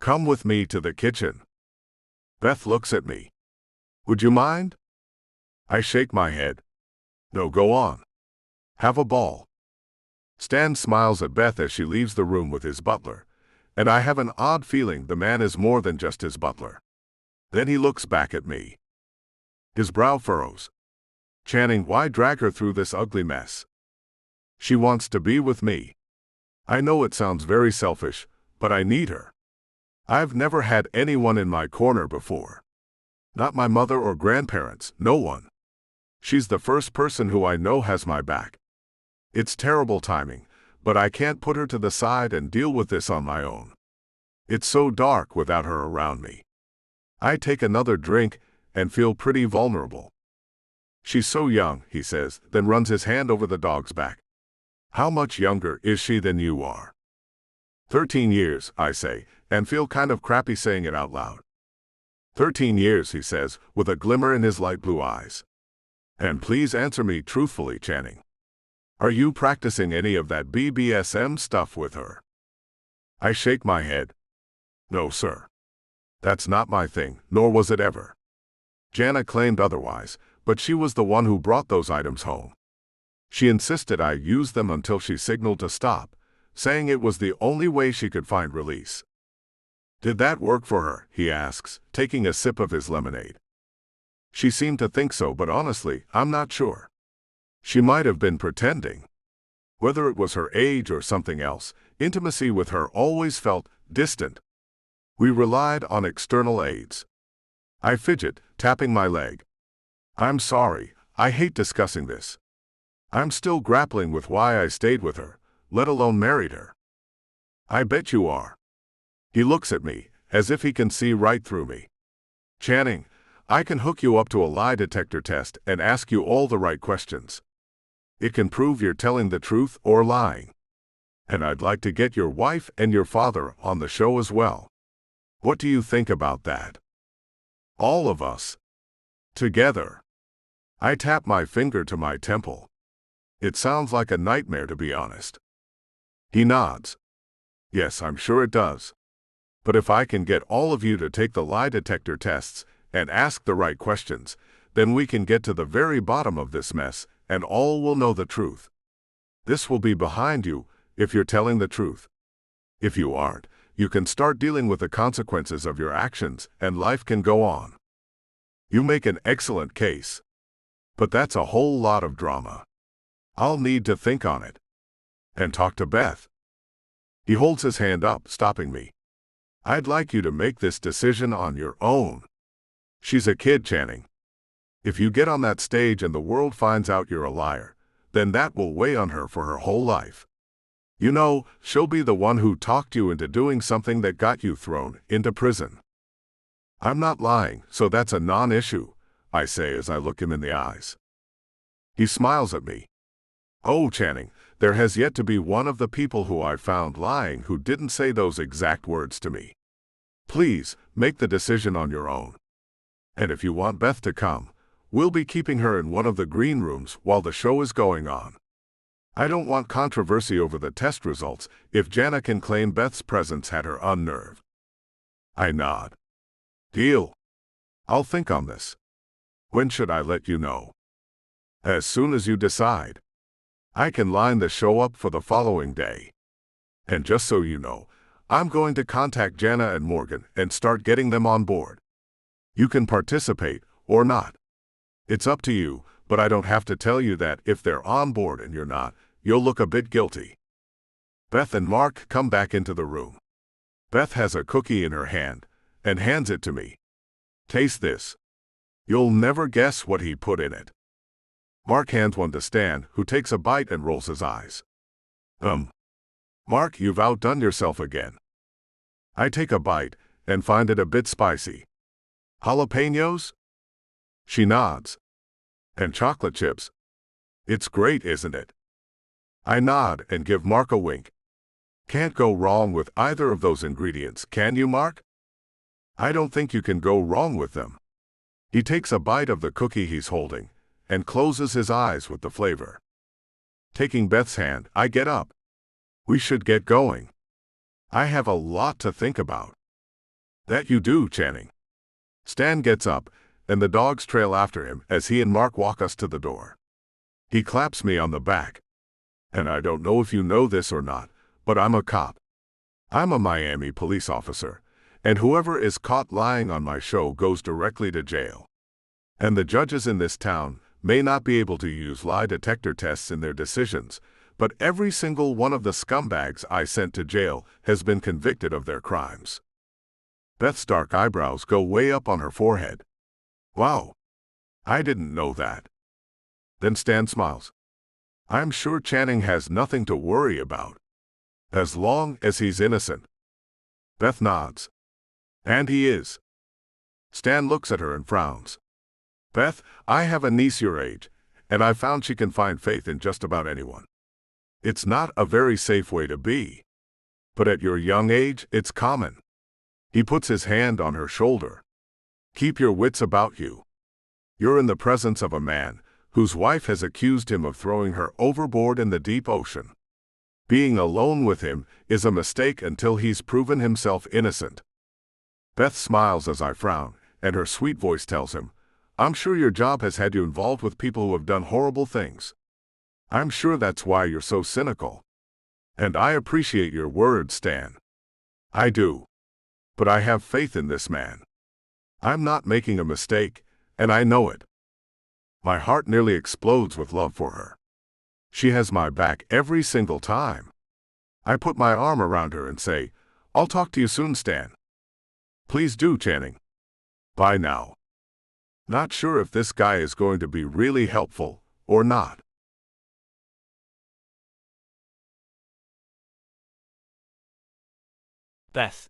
Speaker 2: Come with me to the kitchen." Beth looks at me. "Would you mind?" I shake my head. "No, go on. Have a ball." Stan smiles at Beth as she leaves the room with his butler, and I have an odd feeling the man is more than just his butler. Then he looks back at me. His brow furrows. "Channing, why drag her through this ugly mess? She wants to be with me. I know it sounds very selfish, but I need her. I've never had anyone in my corner before. Not my mother or grandparents, no one. She's the first person who I know has my back. It's terrible timing, but I can't put her to the side and deal with this on my own. It's so dark without her around me." I take another drink and feel pretty vulnerable. "She's so young," he says, then runs his hand over the dog's back. "How much younger is she than you are?" 13 years, I say, and feel kind of crappy saying it out loud. 13 years, he says, with a glimmer in his light blue eyes. "And please answer me truthfully, Channing. Are you practicing any of that BBSM stuff with her?" I shake my head. "No, sir. That's not my thing, nor was it ever. Jana claimed otherwise, but she was the one who brought those items home. She insisted I use them until she signaled to stop, saying it was the only way she could find release." "Did that work for her?" he asks, taking a sip of his lemonade. "She seemed to think so, but honestly, I'm not sure. She might have been pretending. Whether it was her age or something else, intimacy with her always felt distant. We relied on external aids. I fidget, tapping my leg. I'm sorry, I hate discussing this. I'm still grappling with why I stayed with her, let alone married her. I bet you are. He looks at me, as if he can see right through me. Channing, I can hook you up to a lie detector test and ask you all the right questions. It can prove you're telling the truth or lying. And I'd like to get your wife and your father on the show as well. What do you think about that? All of us. Together. I tap my finger to my temple. It sounds like a nightmare, to be honest. He nods. Yes, I'm sure it does. But if I can get all of you to take the lie detector tests and ask the right questions, then we can get to the very bottom of this mess, and all will know the truth. This will be behind you if you're telling the truth. If you aren't, you can start dealing with the consequences of your actions, and life can go on. You make an excellent case. But that's a whole lot of drama. I'll need to think on it. And talk to Beth. He holds his hand up, stopping me. I'd like you to make this decision on your own. She's a kid, Channing. If you get on that stage and the world finds out you're a liar, then that will weigh on her for her whole life. You know, she'll be the one who talked you into doing something that got you thrown into prison. I'm not lying, so that's a non-issue, I say as I look him in the eyes. He smiles at me. Oh, Channing, there has yet to be one of the people who I found lying who didn't say those exact words to me. Please, make the decision on your own. And if you want Beth to come, we'll be keeping her in one of the green rooms while the show is going on. I don't want controversy over the test results if Jana can claim Beth's presence had her unnerved. I nod. Deal. I'll think on this. When should I let you know? As soon as you decide. I can line the show up for the following day. And just so you know, I'm going to contact Jana and Morgan and start getting them on board. You can participate or not. It's up to you, but I don't have to tell you that if they're on board and you're not, you'll look a bit guilty. Beth and Mark come back into the room. Beth has a cookie in her hand and hands it to me. Taste this. You'll never guess what he put in it. Mark hands one to Stan, who takes a bite and rolls his eyes. Mark, you've outdone yourself again. I take a bite and find it a bit spicy. Jalapenos? She nods. And chocolate chips. It's great, isn't it? I nod and give Mark a wink. Can't go wrong with either of those ingredients, can you, Mark? I don't think you can go wrong with them. He takes a bite of the cookie he's holding and closes his eyes with the flavor. Taking Beth's hand, I get up. We should get going. I have a lot to think about. That you do, Channing. Stan gets up, and the dogs trail after him as he and Mark walk us to the door. He claps me on the back. And I don't know if you know this or not, but I'm a cop. I'm a Miami police officer, and whoever is caught lying on my show goes directly to jail. And the judges in this town may not be able to use lie detector tests in their decisions, but every single one of the scumbags I sent to jail has been convicted of their crimes. Beth's dark eyebrows go way up on her forehead. Wow. I didn't know that. Then Stan smiles. I'm sure Channing has nothing to worry about. As long as he's innocent. Beth nods. And he is. Stan looks at her and frowns. Beth, I have a niece your age, and I've found she can find faith in just about anyone. It's not a very safe way to be. But at your young age, it's common. He puts his hand on her shoulder. Keep your wits about you. You're in the presence of a man whose wife has accused him of throwing her overboard in the deep ocean. Being alone with him is a mistake until he's proven himself innocent. Beth smiles as I frown, and her sweet voice tells him, I'm sure your job has had you involved with people who have done horrible things. I'm sure that's why you're so cynical. And I appreciate your words, Stan. I do. But I have faith in this man. I'm not making a mistake, and I know it. My heart nearly explodes with love for her. She has my back every single time. I put my arm around her and say, I'll talk to you soon, Stan. Please do, Channing. Bye now. Not sure if this guy is going to be really helpful or not.
Speaker 1: Beth.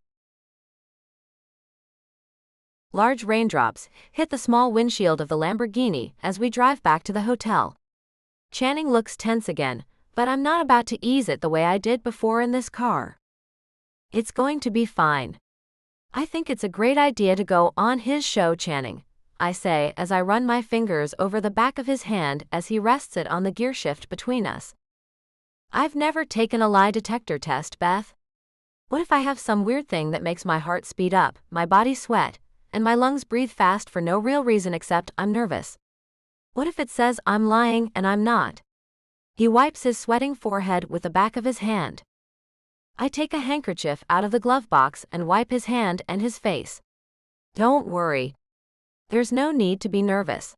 Speaker 3: Large raindrops hit the small windshield of the Lamborghini as we drive back to the hotel. Channing looks tense again, but I'm not about to ease it the way I did before in this car. It's going to be fine. I think it's a great idea to go on his show, Channing, I say as I run my fingers over the back of his hand as he rests it on the gearshift between us. I've never taken a lie detector test, Beth. What if I have some weird thing that makes my heart speed up, my body sweat, and my lungs breathe fast for no real reason except I'm nervous? What if it says I'm lying and I'm not? He wipes his sweating forehead with the back of his hand. I take a handkerchief out of the glove box and wipe his hand and his face. Don't worry. There's no need to be nervous.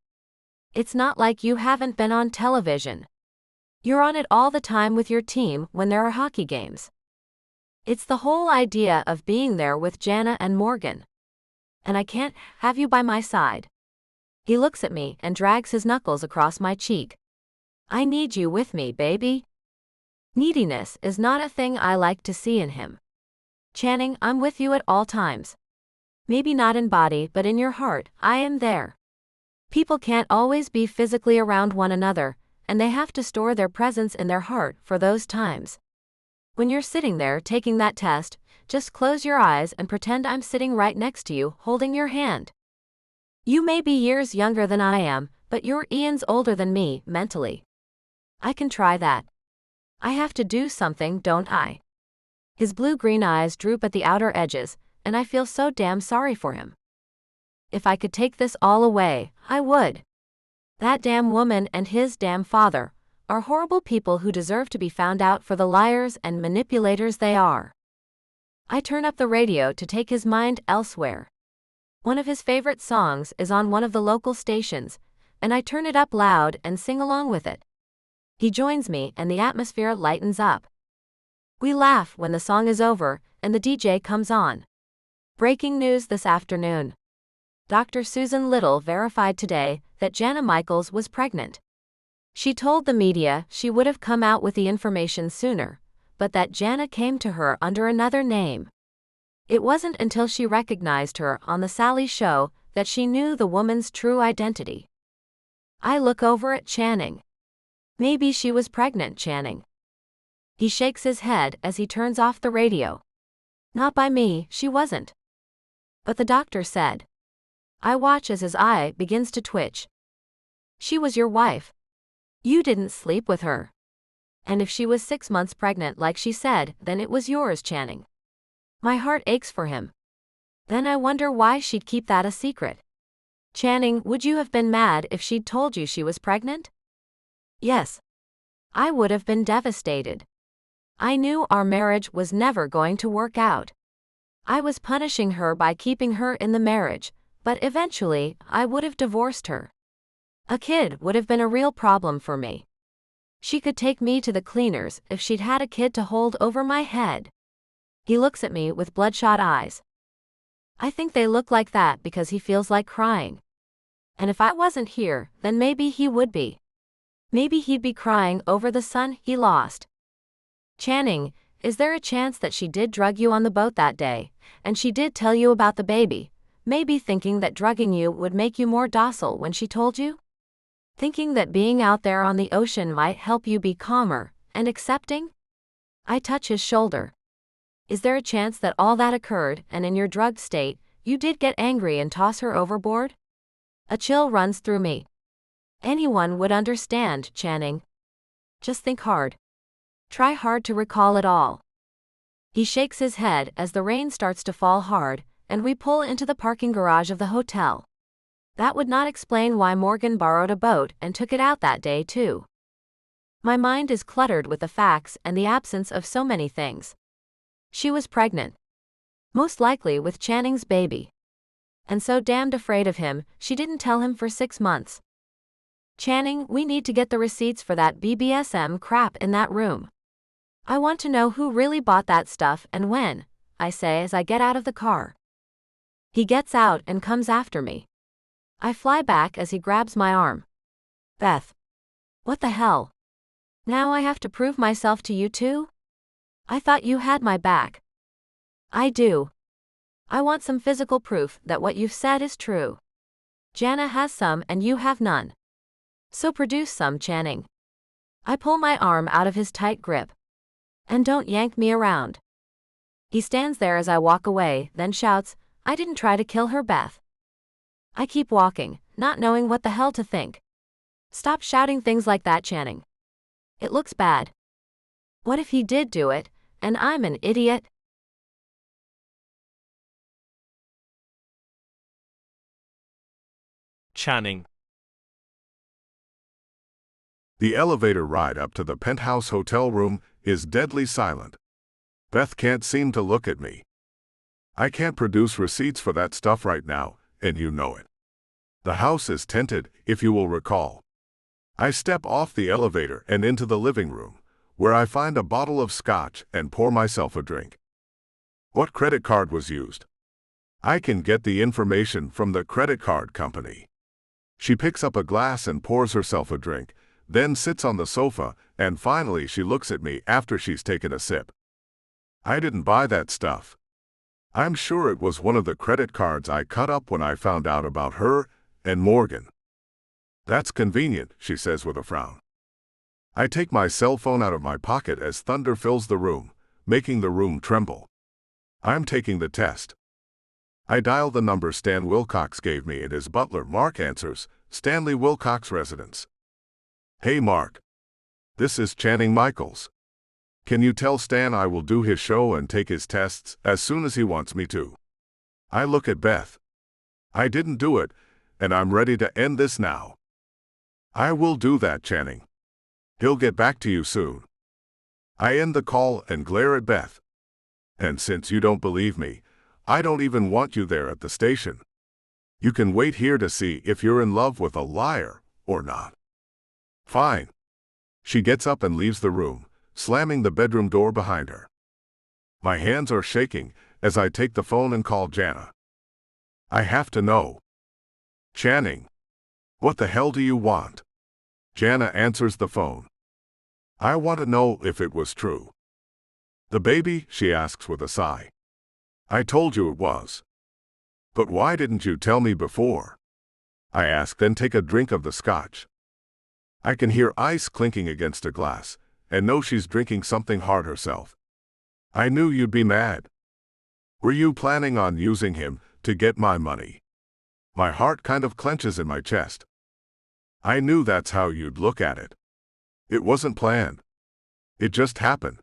Speaker 3: It's not like you haven't been on television. You're on it all the time with your team when there are hockey games. It's the whole idea of being there with Jana and Morgan. And I can't have you by my side. He looks at me and drags his knuckles across my cheek. I need you with me, baby. Neediness is not a thing I like to see in him. Channing, I'm with you at all times. Maybe not in body, but in your heart, I am there. People can't always be physically around one another, and they have to store their presence in their heart for those times. When you're sitting there taking that test, just close your eyes and pretend I'm sitting right next to you, holding your hand. You may be years younger than I am, but you're eons older than me, mentally. I can try that. I have to do something, don't I? His blue-green eyes droop at the outer edges, and I feel so damn sorry for him. If I could take this all away, I would. That damn woman and his damn father are horrible people who deserve to be found out for the liars and manipulators they are. I turn up the radio to take his mind elsewhere. One of his favorite songs is on one of the local stations, and I turn it up loud and sing along with it. He joins me and the atmosphere lightens up. We laugh when the song is over and the DJ comes on. Breaking news this afternoon. Dr. Susan Little verified today that Jana Michaels was pregnant. She told the media she would have come out with the information sooner, but that Jana came to her under another name. It wasn't until she recognized her on the Sally show that she knew the woman's true identity. I look over at Channing. Maybe she was pregnant, Channing. He shakes his head as he turns off the radio. Not by me, she wasn't. But the doctor said. I watch as his eye begins to twitch. She was your wife. You didn't sleep with her. And if she was 6 months pregnant like she said, then it was yours, Channing. My heart aches for him. Then I wonder why she'd keep that a secret. Channing, would you have been mad if she'd told you she was pregnant? Yes. I would have been devastated. I knew our marriage was never going to work out. I was punishing her by keeping her in the marriage, but eventually, I would have divorced her. A kid would have been a real problem for me. She could take me to the cleaners if she'd had a kid to hold over my head. He looks at me with bloodshot eyes. I think they look like that because he feels like crying. And if I wasn't here, then maybe he would be. Maybe he'd be crying over the son he lost. Channing, is there a chance that she did drug you on the boat that day, and she did tell you about the baby, maybe thinking that drugging you would make you more docile when she told you? Thinking that being out there on the ocean might help you be calmer and accepting? I touch his shoulder. Is there a chance that all that occurred, and in your drugged state, you did get angry and toss her overboard? A chill runs through me. Anyone would understand, Channing. Just think hard. Try hard to recall it all. He shakes his head as the rain starts to fall hard, and we pull into the parking garage of the hotel. That would not explain why Morgan borrowed a boat and took it out that day too. My mind is cluttered with the facts and the absence of so many things. She was pregnant. Most likely with Channing's baby. And so damned afraid of him, she didn't tell him for 6 months. Channing, we need to get the receipts for that BBSM crap in that room. I want to know who really bought that stuff and when, I say as I get out of the car. He gets out and comes after me. I fly back as he grabs my arm. Beth. What the hell? Now I have to prove myself to you too? I thought you had my back. I do. I want some physical proof that what you've said is true. Jana has some and you have none. So produce some, Channing. I pull my arm out of his tight grip. And don't yank me around. He stands there as I walk away, then shouts, I didn't try to kill her, Beth. I keep walking, not knowing what the hell to think. Stop shouting things like that, Channing. It looks bad. What if he did do it, and I'm an idiot?
Speaker 1: Channing.
Speaker 2: The elevator ride up to the penthouse hotel room is deadly silent. Beth can't seem to look at me. I can't produce receipts for that stuff right now, and you know it. The house is tented, if you will recall. I step off the elevator and into the living room, where I find a bottle of scotch and pour myself a drink. What credit card was used? I can get the information from the credit card company. She picks up a glass and pours herself a drink, then sits on the sofa, and finally she looks at me after she's taken a sip. I didn't buy that stuff. I'm sure it was one of the credit cards I cut up when I found out about her and Morgan. That's convenient, she says with a frown. I take my cell phone out of my pocket as thunder fills the room, making the room tremble. I'm taking the test. I dial the number Stan Wilcox gave me and his butler Mark answers, Stanley Wilcox residence. Hey Mark. This is Channing Michaels. Can you tell Stan I will do his show and take his tests as soon as he wants me to? I look at Beth. I didn't do it, and I'm ready to end this now. I will do that, Channing. He'll get back to you soon. I end the call and glare at Beth. And since you don't believe me, I don't even want you there at the station. You can wait here to see if you're in love with a liar or not. Fine. She gets up and leaves the room, slamming the bedroom door behind her. My hands are shaking as I take the phone and call Jana. I have to know. Channing. What the hell do you want? Jana answers the phone. I want to know if it was true. The baby, she asks with a sigh. I told you it was. But why didn't you tell me before? I ask, then take a drink of the scotch. I can hear ice clinking against a glass, and know she's drinking something hard herself. I knew you'd be mad. Were you planning on using him to get my money? My heart kind of clenches in my chest. I knew that's how you'd look at it. It wasn't planned. It just happened.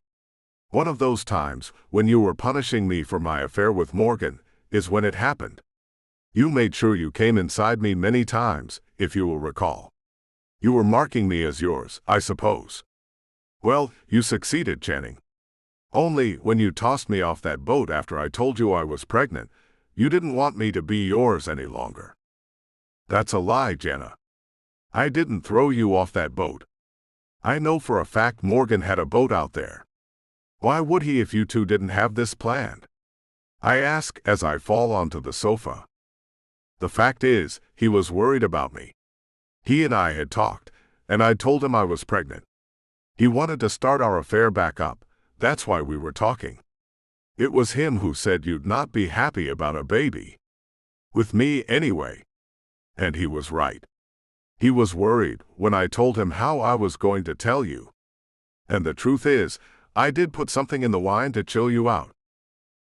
Speaker 2: One of those times when you were punishing me for my affair with Morgan is when it happened. You made sure you came inside me many times, if you will recall. You were marking me as yours, I suppose. Well, you succeeded, Channing. Only when you tossed me off that boat after I told you I was pregnant, you didn't want me to be yours any longer. That's a lie, Jana. I didn't throw you off that boat. I know for a fact Morgan had a boat out there. Why would he if you two didn't have this planned? I ask as I fall onto the sofa. The fact is, he was worried about me. He and I had talked, and I told him I was pregnant. He wanted to start our affair back up, that's why we were talking. It was him who said you'd not be happy about a baby. With me anyway. And he was right. He was worried when I told him how I was going to tell you. And the truth is, I did put something in the wine to chill you out.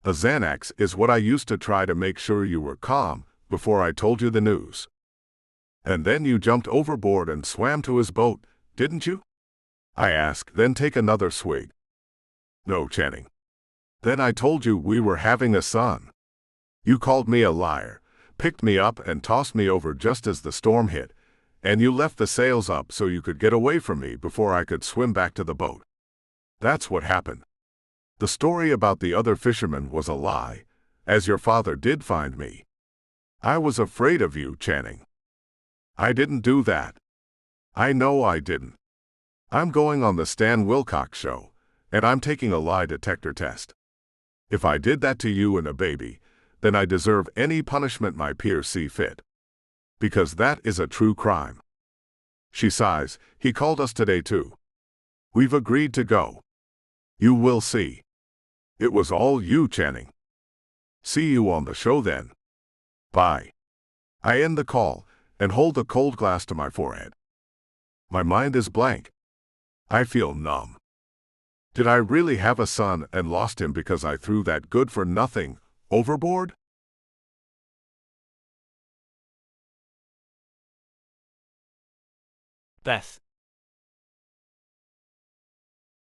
Speaker 2: A Xanax is what I used to try to make sure you were calm before I told you the news. And then you jumped overboard and swam to his boat, didn't you? I ask, then take another swig. No, Channing. Then I told you we were having a son. You called me a liar, picked me up and tossed me over just as the storm hit, and you left the sails up so you could get away from me before I could swim back to the boat. That's what happened. The story about the other fisherman was a lie, as your father did find me. I was afraid of you, Channing. I didn't do that. I know I didn't. I'm going on the Stan Wilcox show, and I'm taking a lie detector test. If I did that to you and a baby, then I deserve any punishment my peers see fit. Because that is a true crime. She sighs. He called us today too. We've agreed to go. You will see. It was all you, Channing. See you on the show then. Bye. I end the call and hold the cold glass to my forehead. My mind is blank. I feel numb. Did I really have a son and lost him because I threw that good-for-nothing overboard?
Speaker 1: Beth.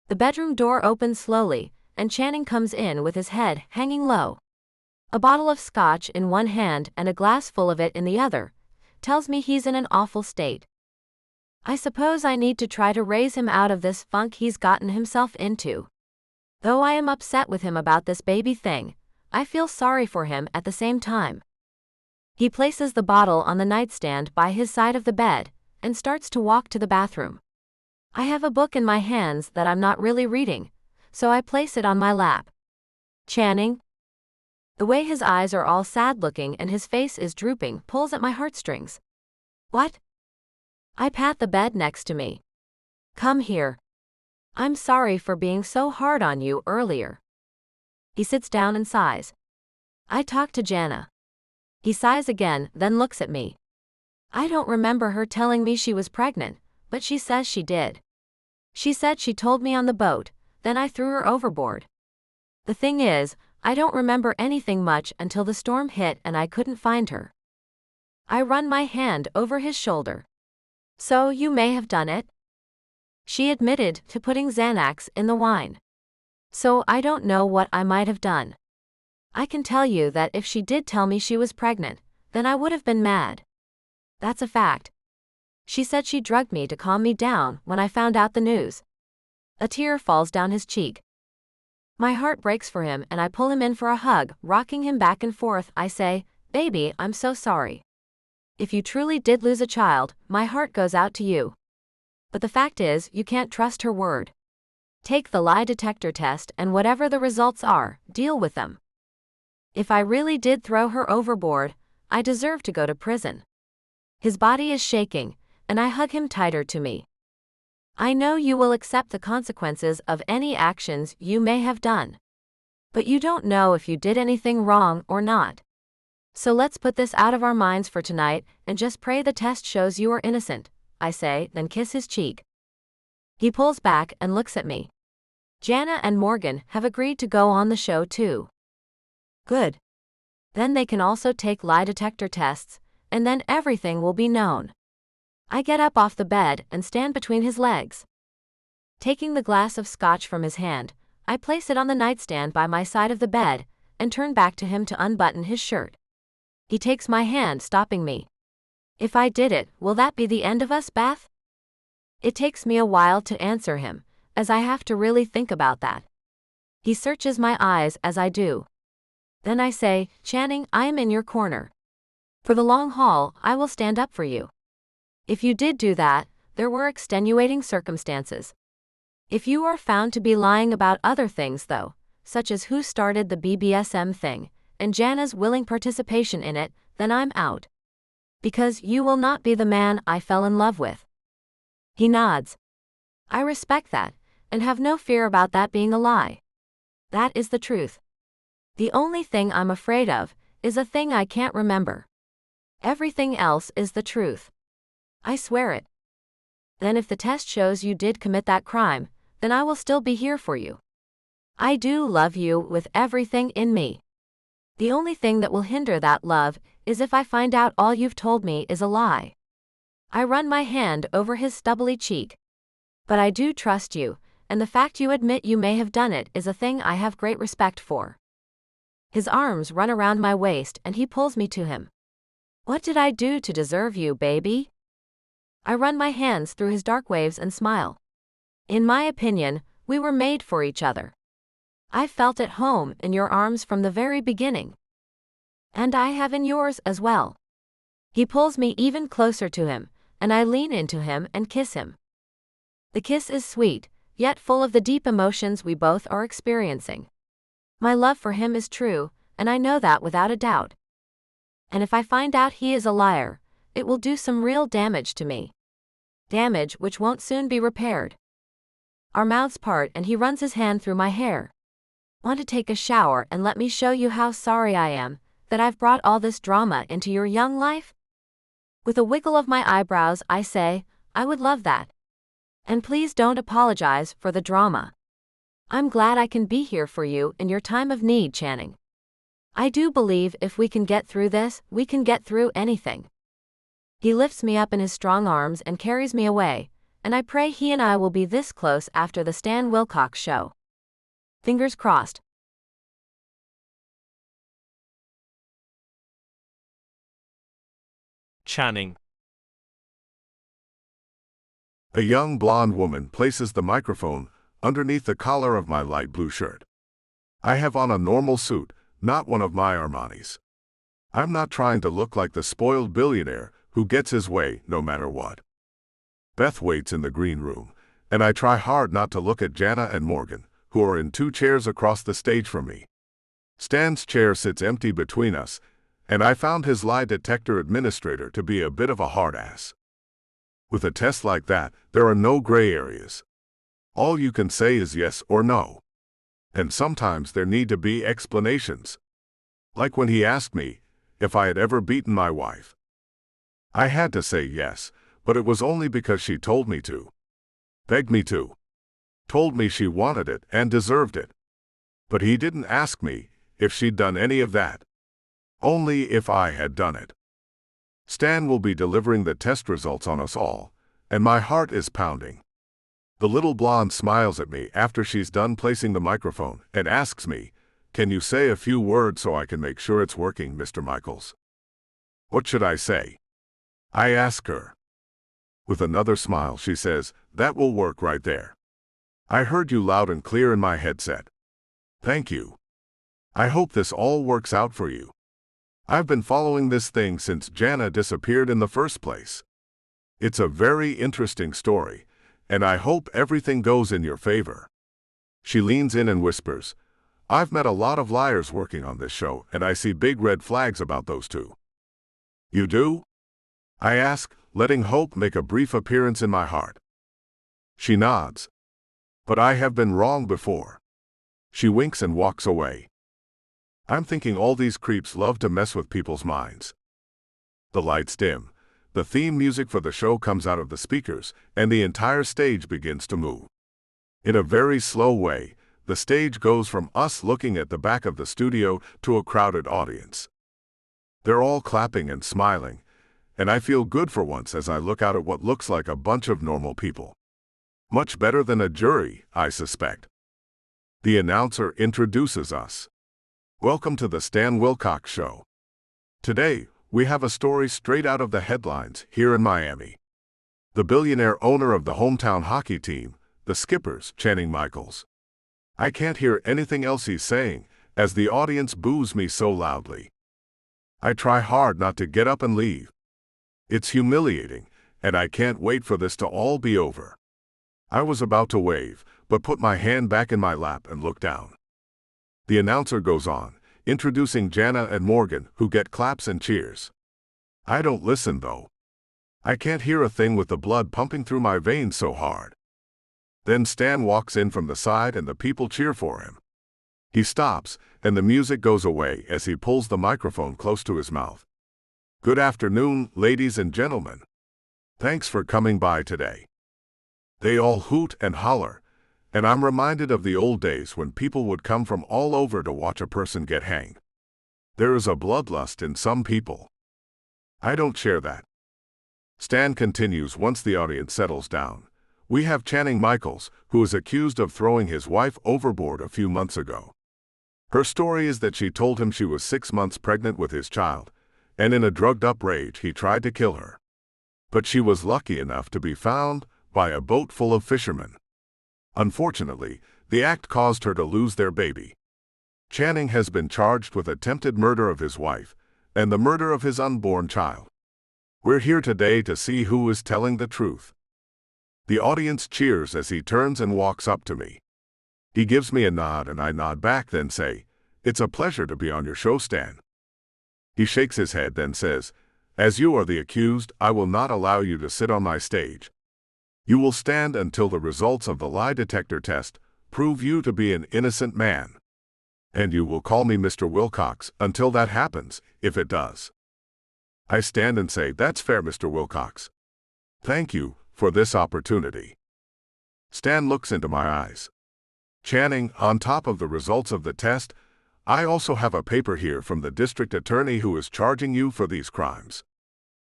Speaker 3: The bedroom door opens slowly, and Channing comes in with his head hanging low. A bottle of scotch in one hand and a glass full of it in the other, tells me he's in an awful state. I suppose I need to try to raise him out of this funk he's gotten himself into. Though I am upset with him about this baby thing, I feel sorry for him at the same time. He places the bottle on the nightstand by his side of the bed, and starts to walk to the bathroom. I have a book in my hands that I'm not really reading, so I place it on my lap. Channing? The way his eyes are all sad-looking and his face is drooping pulls at my heartstrings. What? I pat the bed next to me. Come here. I'm sorry for being so hard on you earlier. He sits down and sighs. I talk to Jana. He sighs again, then looks at me. I don't remember her telling me she was pregnant, but she says she did. She said she told me on the boat, then I threw her overboard. The thing is, I don't remember anything much until the storm hit and I couldn't find her. I run my hand over his shoulder. So you may have done it? She admitted to putting Xanax in the wine. So I don't know what I might have done. I can tell you that if she did tell me she was pregnant, then I would have been mad. That's a fact. She said she drugged me to calm me down when I found out the news. A tear falls down his cheek. My heart breaks for him and I pull him in for a hug, rocking him back and forth. I say, "Baby, I'm so sorry. If you truly did lose a child, my heart goes out to you. But the fact is, you can't trust her word. Take the lie detector test and whatever the results are, deal with them. If I really did throw her overboard, I deserve to go to prison." His body is shaking, and I hug him tighter to me. I know you will accept the consequences of any actions you may have done. But you don't know if you did anything wrong or not. So let's put this out of our minds for tonight and just pray the test shows you are innocent, I say, then kiss his cheek. He pulls back and looks at me. Jana and Morgan have agreed to go on the show too. Good. Then they can also take lie detector tests, and then everything will be known. I get up off the bed and stand between his legs. Taking the glass of scotch from his hand, I place it on the nightstand by my side of the bed, and turn back to him to unbutton his shirt. He takes my hand, stopping me. If I did it, will that be the end of us, Beth? It takes me a while to answer him, as I have to really think about that. He searches my eyes as I do. Then I say, Channing, I am in your corner. For the long haul, I will stand up for you. If you did do that, there were extenuating circumstances. If you are found to be lying about other things though, such as who started the BBSM thing, and Jana's willing participation in it, then I'm out. Because you will not be the man I fell in love with. He nods. I respect that, and have no fear about that being a lie. That is the truth. The only thing I'm afraid of is a thing I can't remember. Everything else is the truth. I swear it. Then if the test shows you did commit that crime, then I will still be here for you. I do love you with everything in me. The only thing that will hinder that love is if I find out all you've told me is a lie. I run my hand over his stubbly cheek. But I do trust you, and the fact you admit you may have done it is a thing I have great respect for. His arms run around my waist and he pulls me to him. What did I do to deserve you, baby? I run my hands through his dark waves and smile. In my opinion, we were made for each other. I felt at home in your arms from the very beginning. And I have in yours as well. He pulls me even closer to him, and I lean into him and kiss him. The kiss is sweet, yet full of the deep emotions we both are experiencing. My love for him is true, and I know that without a doubt. And if I find out he is a liar, it will do some real damage to me. Damage which won't soon be repaired. Our mouths part and he runs his hand through my hair. Want to take a shower and let me show you how sorry I am that I've brought all this drama into your young life? With a wiggle of my eyebrows, I say, I would love that. And please don't apologize for the drama. I'm glad I can be here for you in your time of need, Channing. I do believe if we can get through this, we can get through anything. He lifts me up in his strong arms and carries me away, and I pray he and I will be this close after the Stan Wilcox show. Fingers crossed.
Speaker 1: Channing.
Speaker 2: A young blonde woman places the microphone underneath the collar of my light blue shirt. I have on a normal suit, not one of my Armani's. I'm not trying to look like the spoiled billionaire who gets his way no matter what. Beth waits in the green room, and I try hard not to look at Jana and Morgan, who are in 2 chairs across the stage from me. Stan's chair sits empty between us, and I found his lie detector administrator to be a bit of a hard ass. With a test like that, there are no gray areas. All you can say is yes or no. And sometimes there need to be explanations. Like when he asked me if I had ever beaten my wife. I had to say yes, but it was only because she told me to. Begged me to. Told me she wanted it and deserved it. But he didn't ask me if she'd done any of that. Only if I had done it. Stan will be delivering the test results on us all, and my heart is pounding. The little blonde smiles at me after she's done placing the microphone and asks me, "Can you say a few words so I can make sure it's working, Mr. Michaels?" What should I say? I ask her. With another smile, she says, "That will work right there. I heard you loud and clear in my headset. Thank you. I hope this all works out for you. I've been following this thing since Jana disappeared in the first place. It's a very interesting story, and I hope everything goes in your favor." She leans in and whispers, "I've met a lot of liars working on this show, and I see big red flags about those two." You do? I ask, letting hope make a brief appearance in my heart. She nods. But I have been wrong before. She winks and walks away. I'm thinking all these creeps love to mess with people's minds. The lights dim. The theme music for the show comes out of the speakers, and the entire stage begins to move. In a very slow way, the stage goes from us looking at the back of the studio to a crowded audience. They're all clapping and smiling, and I feel good for once as I look out at what looks like a bunch of normal people. Much better than a jury, I suspect. The announcer introduces us. Welcome to the Stan Wilcox Show. Today, we have a story straight out of the headlines here in Miami. The billionaire owner of the hometown hockey team, the Skippers, Channing Michaels. I can't hear anything else he's saying, as the audience boos me so loudly. I try hard not to get up and leave. It's humiliating, and I can't wait for this to all be over. I was about to wave, but put my hand back in my lap and looked down. The announcer goes on, introducing Jana and Morgan, who get claps and cheers. I don't listen though. I can't hear a thing with the blood pumping through my veins so hard. Then Stan walks in from the side and the people cheer for him. He stops, and the music goes away as he pulls the microphone close to his mouth. Good afternoon, ladies and gentlemen. Thanks for coming by today. They all hoot and holler, and I'm reminded of the old days when people would come from all over to watch a person get hanged. There is a bloodlust in some people. I don't share that. Stan continues once the audience settles down. We have Channing Michaels, who is accused of throwing his wife overboard a few months ago. Her story is that she told him she was 6 months pregnant with his child, and in a drugged-up rage he tried to kill her. But she was lucky enough to be found by a boat full of fishermen. Unfortunately, the act caused her to lose their baby. Channing has been charged with attempted murder of his wife and the murder of his unborn child. We're here today to see who is telling the truth. The audience cheers as he turns and walks up to me. He gives me a nod and I nod back, then say, It's a pleasure to be on your show, Stan. He shakes his head, then says, as you are the accused, I will not allow you to sit on my stage. You will stand until the results of the lie detector test prove you to be an innocent man. And you will call me Mr. Wilcox until that happens, if it does. I stand and say, that's fair, Mr. Wilcox. Thank you for this opportunity. Stan looks into my eyes. Channing, on top of the results of the test, I also have a paper here from the district attorney who is charging you for these crimes.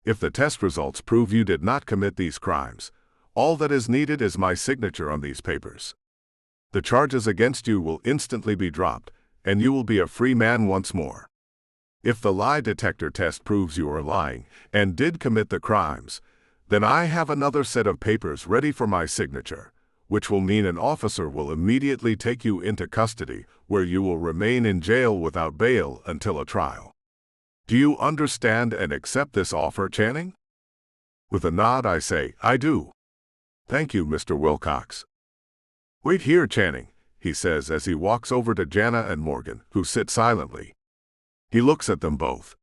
Speaker 2: If the test results prove you did not commit these crimes, all that is needed is my signature on these papers. The charges against you will instantly be dropped, and you will be a free man once more. If the lie detector test proves you are lying and did commit the crimes, then I have another set of papers ready for my signature, which will mean an officer will immediately take you into custody, where you will remain in jail without bail until a trial. Do you understand and accept this offer, Channing? With a nod, I say, I do. Thank you, Mr. Wilcox. Wait here, Channing, he says as he walks over to Jana and Morgan, who sit silently. He looks at them both.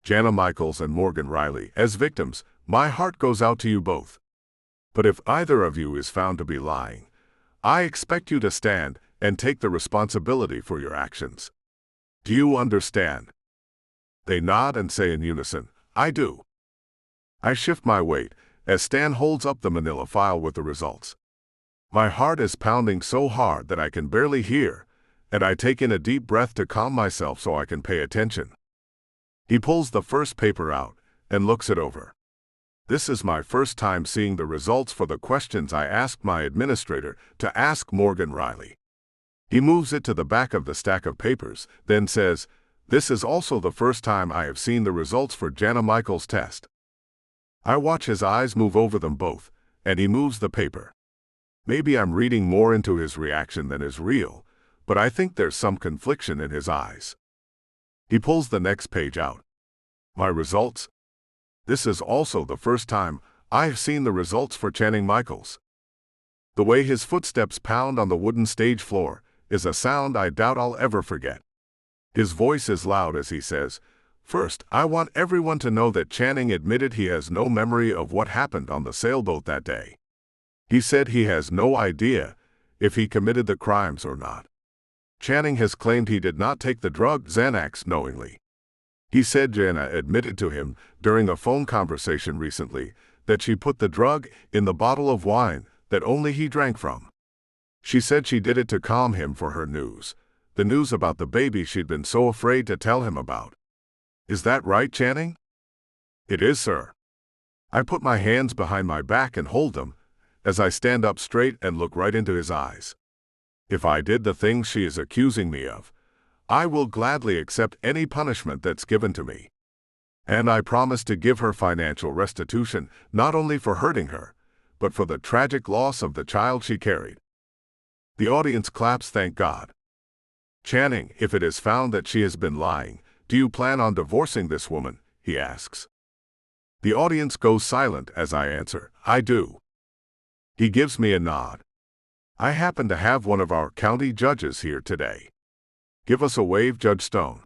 Speaker 2: Jana Michaels and Morgan Riley, as victims, my heart goes out to you both. But if either of you is found to be lying, I expect you to stand and take the responsibility for your actions. Do you understand? They nod and say in unison, I do. I shift my weight as Stan holds up the manila file with the results. My heart is pounding so hard that I can barely hear, and I take in a deep breath to calm myself so I can pay attention. He pulls the first paper out and looks it over. This is my first time seeing the results for the questions I asked my administrator to ask Morgan Riley. He moves it to the back of the stack of papers, then says, this is also the first time I have seen the results for Jana Michaels' test. I watch his eyes move over them both, and he moves the paper. Maybe I'm reading more into his reaction than is real, but I think there's some confliction in his eyes. He pulls the next page out. My results? This is also the first time I've seen the results for Channing Michaels. The way his footsteps pound on the wooden stage floor is a sound I doubt I'll ever forget. His voice is loud as he says, first, I want everyone to know that Channing admitted he has no memory of what happened on the sailboat that day. He said he has no idea if he committed the crimes or not. Channing has claimed he did not take the drug Xanax knowingly. He said Jana admitted to him during a phone conversation recently that she put the drug in the bottle of wine that only he drank from. She said she did it to calm him for her news, the news about the baby she'd been so afraid to tell him about. Is that right, Channing? It is, sir. I put my hands behind my back and hold them as I stand up straight and look right into his eyes. If I did the things she is accusing me of, I will gladly accept any punishment that's given to me. And I promise to give her financial restitution, not only for hurting her, but for the tragic loss of the child she carried. The audience claps, thank God. Channing, if it is found that she has been lying, do you plan on divorcing this woman? He asks. The audience goes silent as I answer, I do. He gives me a nod. I happen to have one of our county judges here today. Give us a wave, Judge Stone.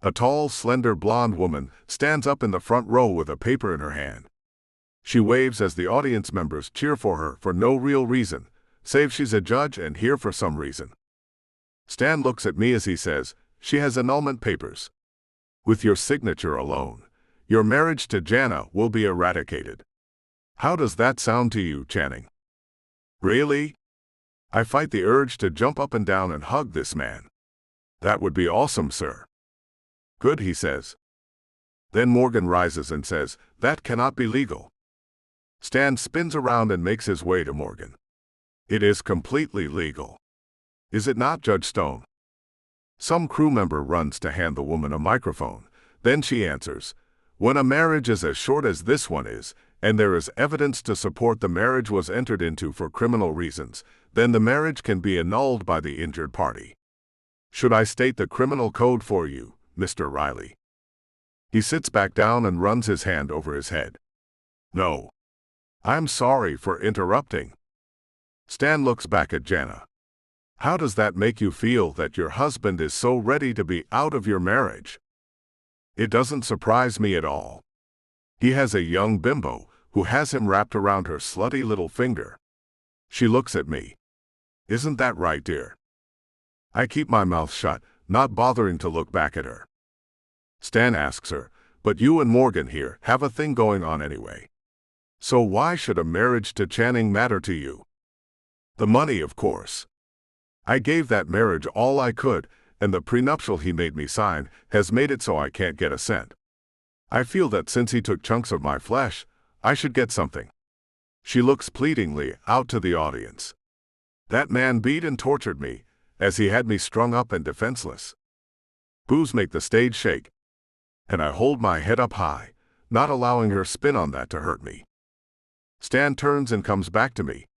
Speaker 2: A tall, slender blonde woman stands up in the front row with a paper in her hand. She waves as the audience members cheer for her for no real reason, save she's a judge and here for some reason. Stan looks at me as he says, she has annulment papers. With your signature alone, your marriage to Jana will be eradicated. How does that sound to you, Channing? Really? I fight the urge to jump up and down and hug this man. That would be awesome, sir. Good, he says. Then Morgan rises and says, that cannot be legal. Stan spins around and makes his way to Morgan. It is completely legal. Is it not, Judge Stone? Some crew member runs to hand the woman a microphone. Then she answers, when a marriage is as short as this one is, and there is evidence to support the marriage was entered into for criminal reasons, then the marriage can be annulled by the injured party. Should I state the criminal code for you, Mr. Riley? He sits back down and runs his hand over his head. No. I'm sorry for interrupting. Stan looks back at Jana. How does that make you feel that your husband is so ready to be out of your marriage? It doesn't surprise me at all. He has a young bimbo who has him wrapped around her slutty little finger. She looks at me. Isn't that right, dear? I keep my mouth shut, not bothering to look back at her. Stan asks her, but you and Morgan here have a thing going on anyway. So why should a marriage to Channing matter to you? The money, of course. I gave that marriage all I could, and the prenuptial he made me sign has made it so I can't get a cent. I feel that since he took chunks of my flesh, I should get something. She looks pleadingly out to the audience. That man beat and tortured me, as he had me strung up and defenseless. Boos make the stage shake, and I hold my head up high, not allowing her spin on that to hurt me. Stan turns and comes back to me.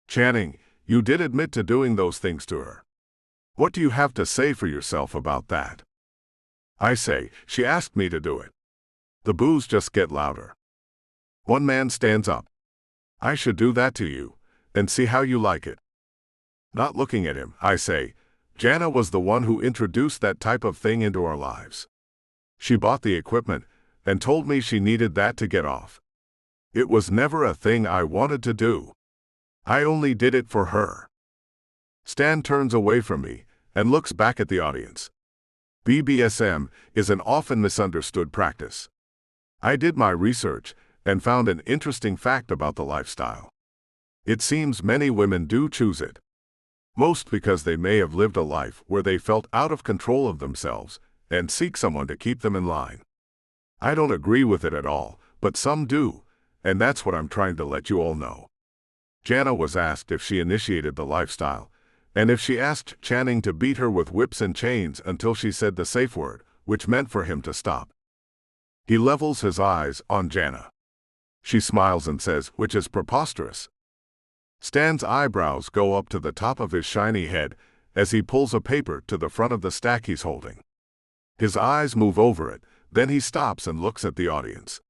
Speaker 2: Channing, you did admit to doing those things to her. What do you have to say for yourself about that? I say, she asked me to do it. The boos just get louder. One man stands up. I should do that to you, and see how you like it. Not looking at him, I say, Jana was the one who introduced that type of thing into our lives. She bought the equipment and told me she needed that to get off. It was never a thing I wanted to do. I only did it for her. Stan turns away from me and looks back at the audience. BDSM is an often misunderstood practice. I did my research and found an interesting fact about the lifestyle. It seems many women do choose it. Most because they may have lived a life where they felt out of control of themselves and seek someone to keep them in line. I don't agree with it at all, but some do, and that's what I'm trying to let you all know. Jana was asked if she initiated the lifestyle, and if she asked Channing to beat her with whips and chains until she said the safe word, which meant for him to stop. He levels his eyes on Jana. She smiles and says, which is preposterous. Stan's eyebrows go up to the top of his shiny head as he pulls a paper to the front of the stack he's holding. His eyes move over it, then he stops and looks at the audience.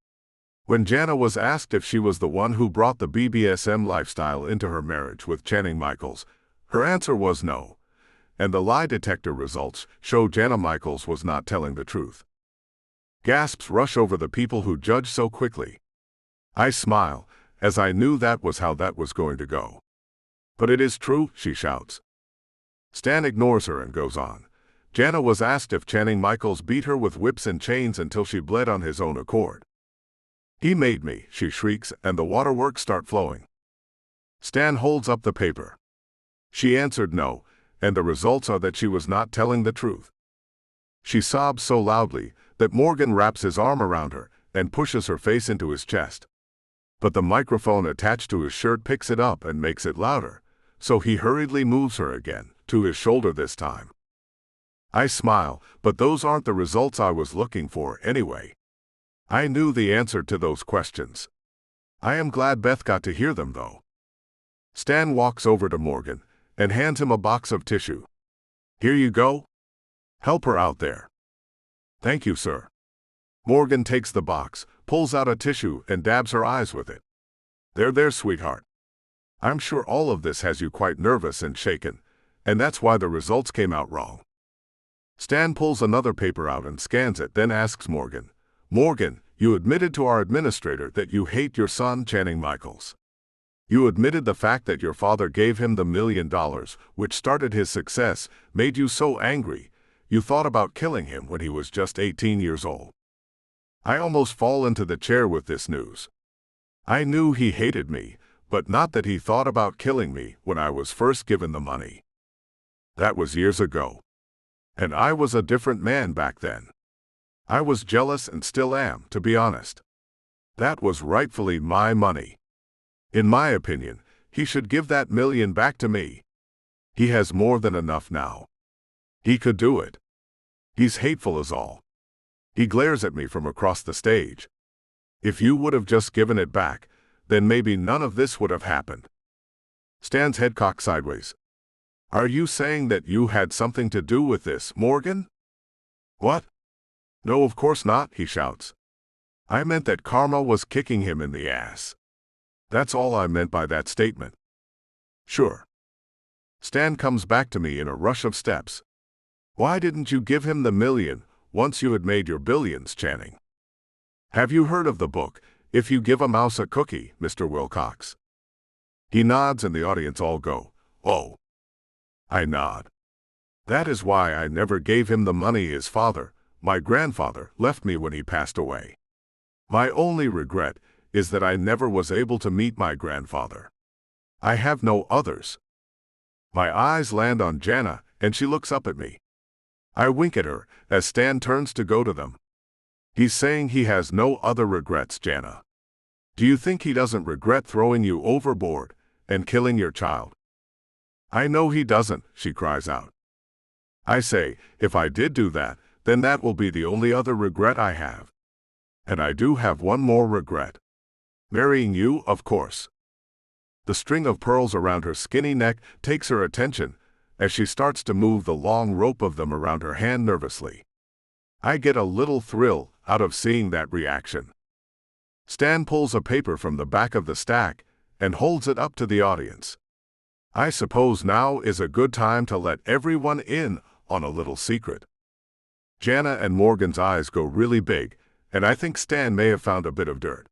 Speaker 2: When Jana was asked if she was the one who brought the BDSM lifestyle into her marriage with Channing Michaels, her answer was no, and the lie detector results show Jana Michaels was not telling the truth. Gasps rush over the people who judge so quickly. I smile, as I knew that was how that was going to go. But it is true, she shouts. Stan ignores her and goes on. Jana was asked if Channing Michaels beat her with whips and chains until she bled on his own accord. He made me, she shrieks, and the waterworks start flowing. Stan holds up the paper. She answered no, and the results are that she was not telling the truth. She sobs so loudly that Morgan wraps his arm around her and pushes her face into his chest. But the microphone attached to his shirt picks it up and makes it louder, so he hurriedly moves her again, to his shoulder this time. I smile, but those aren't the results I was looking for anyway. I knew the answer to those questions. I am glad Beth got to hear them, though. Stan walks over to Morgan and hands him a box of tissue. Here you go. Help her out there. Thank you, sir. Morgan takes the box, pulls out a tissue, and dabs her eyes with it. There, sweetheart. I'm sure all of this has you quite nervous and shaken, and that's why the results came out wrong. Stan pulls another paper out and scans it, then asks Morgan, Morgan, you admitted to our administrator that you hate your son, Channing Michaels. You admitted the fact that your father gave him the $1 million, which started his success, made you so angry, you thought about killing him when he was just 18 years old. I almost fall into the chair with this news. I knew he hated me, but not that he thought about killing me when I was first given the money. That was years ago. And I was a different man back then. I was jealous and still am, to be honest. That was rightfully my money. In my opinion, he should give that $1 million back to me. He has more than enough now. He could do it. He's hateful as all. He glares at me from across the stage. If you would have just given it back, then maybe none of this would have happened. Stan's head cocked sideways. Are you saying that you had something to do with this, Morgan? What? No, of course not, he shouts. I meant that karma was kicking him in the ass. That's all I meant by that statement. Sure. Stan comes back to me in a rush of steps. Why didn't you give him the million once you had made your billions, Channing? Have you heard of the book, If You Give a Mouse a Cookie, Mr. Wilcox? He nods and the audience all go, oh. I nod. That is why I never gave him the money his father, my grandfather, left me when he passed away. My only regret is that I never was able to meet my grandfather. I have no others. My eyes land on Jana, and she looks up at me. I wink at her as Stan turns to go to them. He's saying he has no other regrets, Jana. Do you think he doesn't regret throwing you overboard and killing your child? I know he doesn't, she cries out. I say, if I did do that, then that will be the only other regret I have. And I do have one more regret. Marrying you, of course. The string of pearls around her skinny neck takes her attention as she starts to move the long rope of them around her hand nervously. I get a little thrill out of seeing that reaction. Stan pulls a paper from the back of the stack and holds it up to the audience. I suppose now is a good time to let everyone in on a little secret. Jana and Morgan's eyes go really big, and I think Stan may have found a bit of dirt.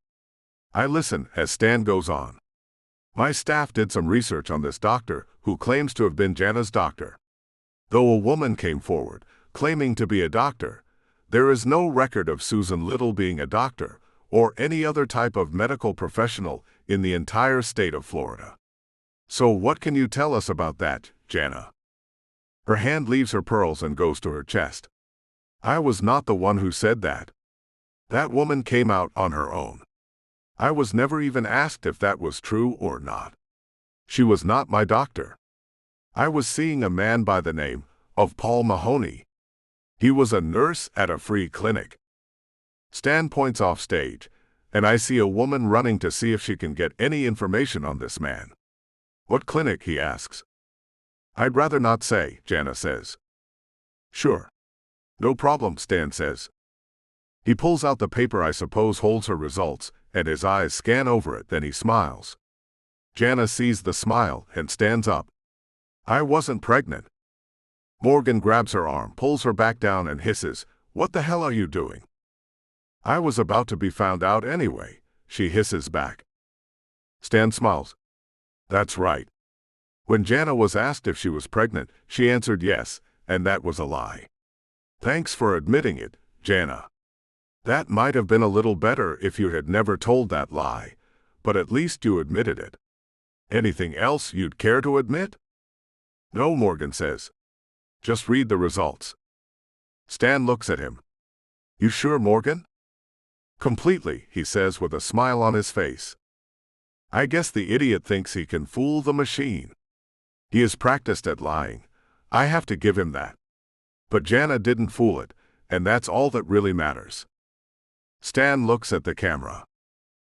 Speaker 2: I listen as Stan goes on. My staff did some research on this doctor who claims to have been Jana's doctor. Though a woman came forward, claiming to be a doctor, there is no record of Susan Little being a doctor or any other type of medical professional in the entire state of Florida. So what can you tell us about that, Jana? Her hand leaves her pearls and goes to her chest. I was not the one who said that. That woman came out on her own. I was never even asked if that was true or not. She was not my doctor. I was seeing a man by the name of Paul Mahoney. He was a nurse at a free clinic. Stan points off stage, and I see a woman running to see if she can get any information on this man. What clinic, he asks. I'd rather not say, Jana says. Sure. No problem, Stan says. He pulls out the paper I suppose holds her results, and his eyes scan over it, then he smiles. Jana sees the smile and stands up. I wasn't pregnant. Morgan grabs her arm, pulls her back down and hisses, "What the hell are you doing?" I was about to be found out anyway, she hisses back. Stan smiles. That's right. When Jana was asked if she was pregnant, she answered yes, and that was a lie. Thanks for admitting it, Jana. That might have been a little better if you had never told that lie, but at least you admitted it. Anything else you'd care to admit? No, Morgan says. Just read the results. Stan looks at him. You sure, Morgan? Completely, he says with a smile on his face. I guess the idiot thinks he can fool the machine. He is practiced at lying. I have to give him that. But Jana didn't fool it, and that's all that really matters. Stan looks at the camera.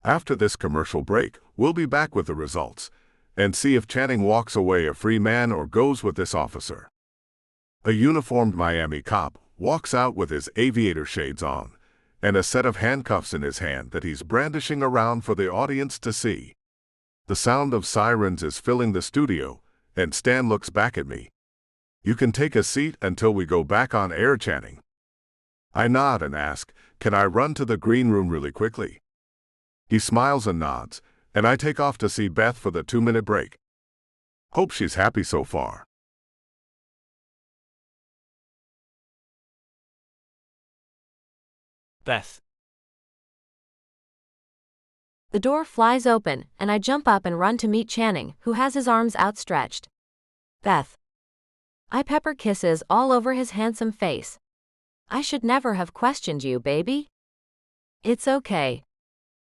Speaker 2: After this commercial break, we'll be back with the results, and see if Channing walks away a free man or goes with this officer. A uniformed Miami cop walks out with his aviator shades on, and a set of handcuffs in his hand that he's brandishing around for the audience to see. The sound of sirens is filling the studio, and Stan looks back at me. You can take a seat until we go back on air, Channing. I nod and ask, can I run to the green room really quickly? He smiles and nods, and I take off to see Beth for the 2-minute break. Hope she's happy so far.
Speaker 1: Beth.
Speaker 3: The door flies open, and I jump up and run to meet Channing, who has his arms outstretched. Beth. I pepper kisses all over his handsome face. I should never have questioned you, baby. It's okay.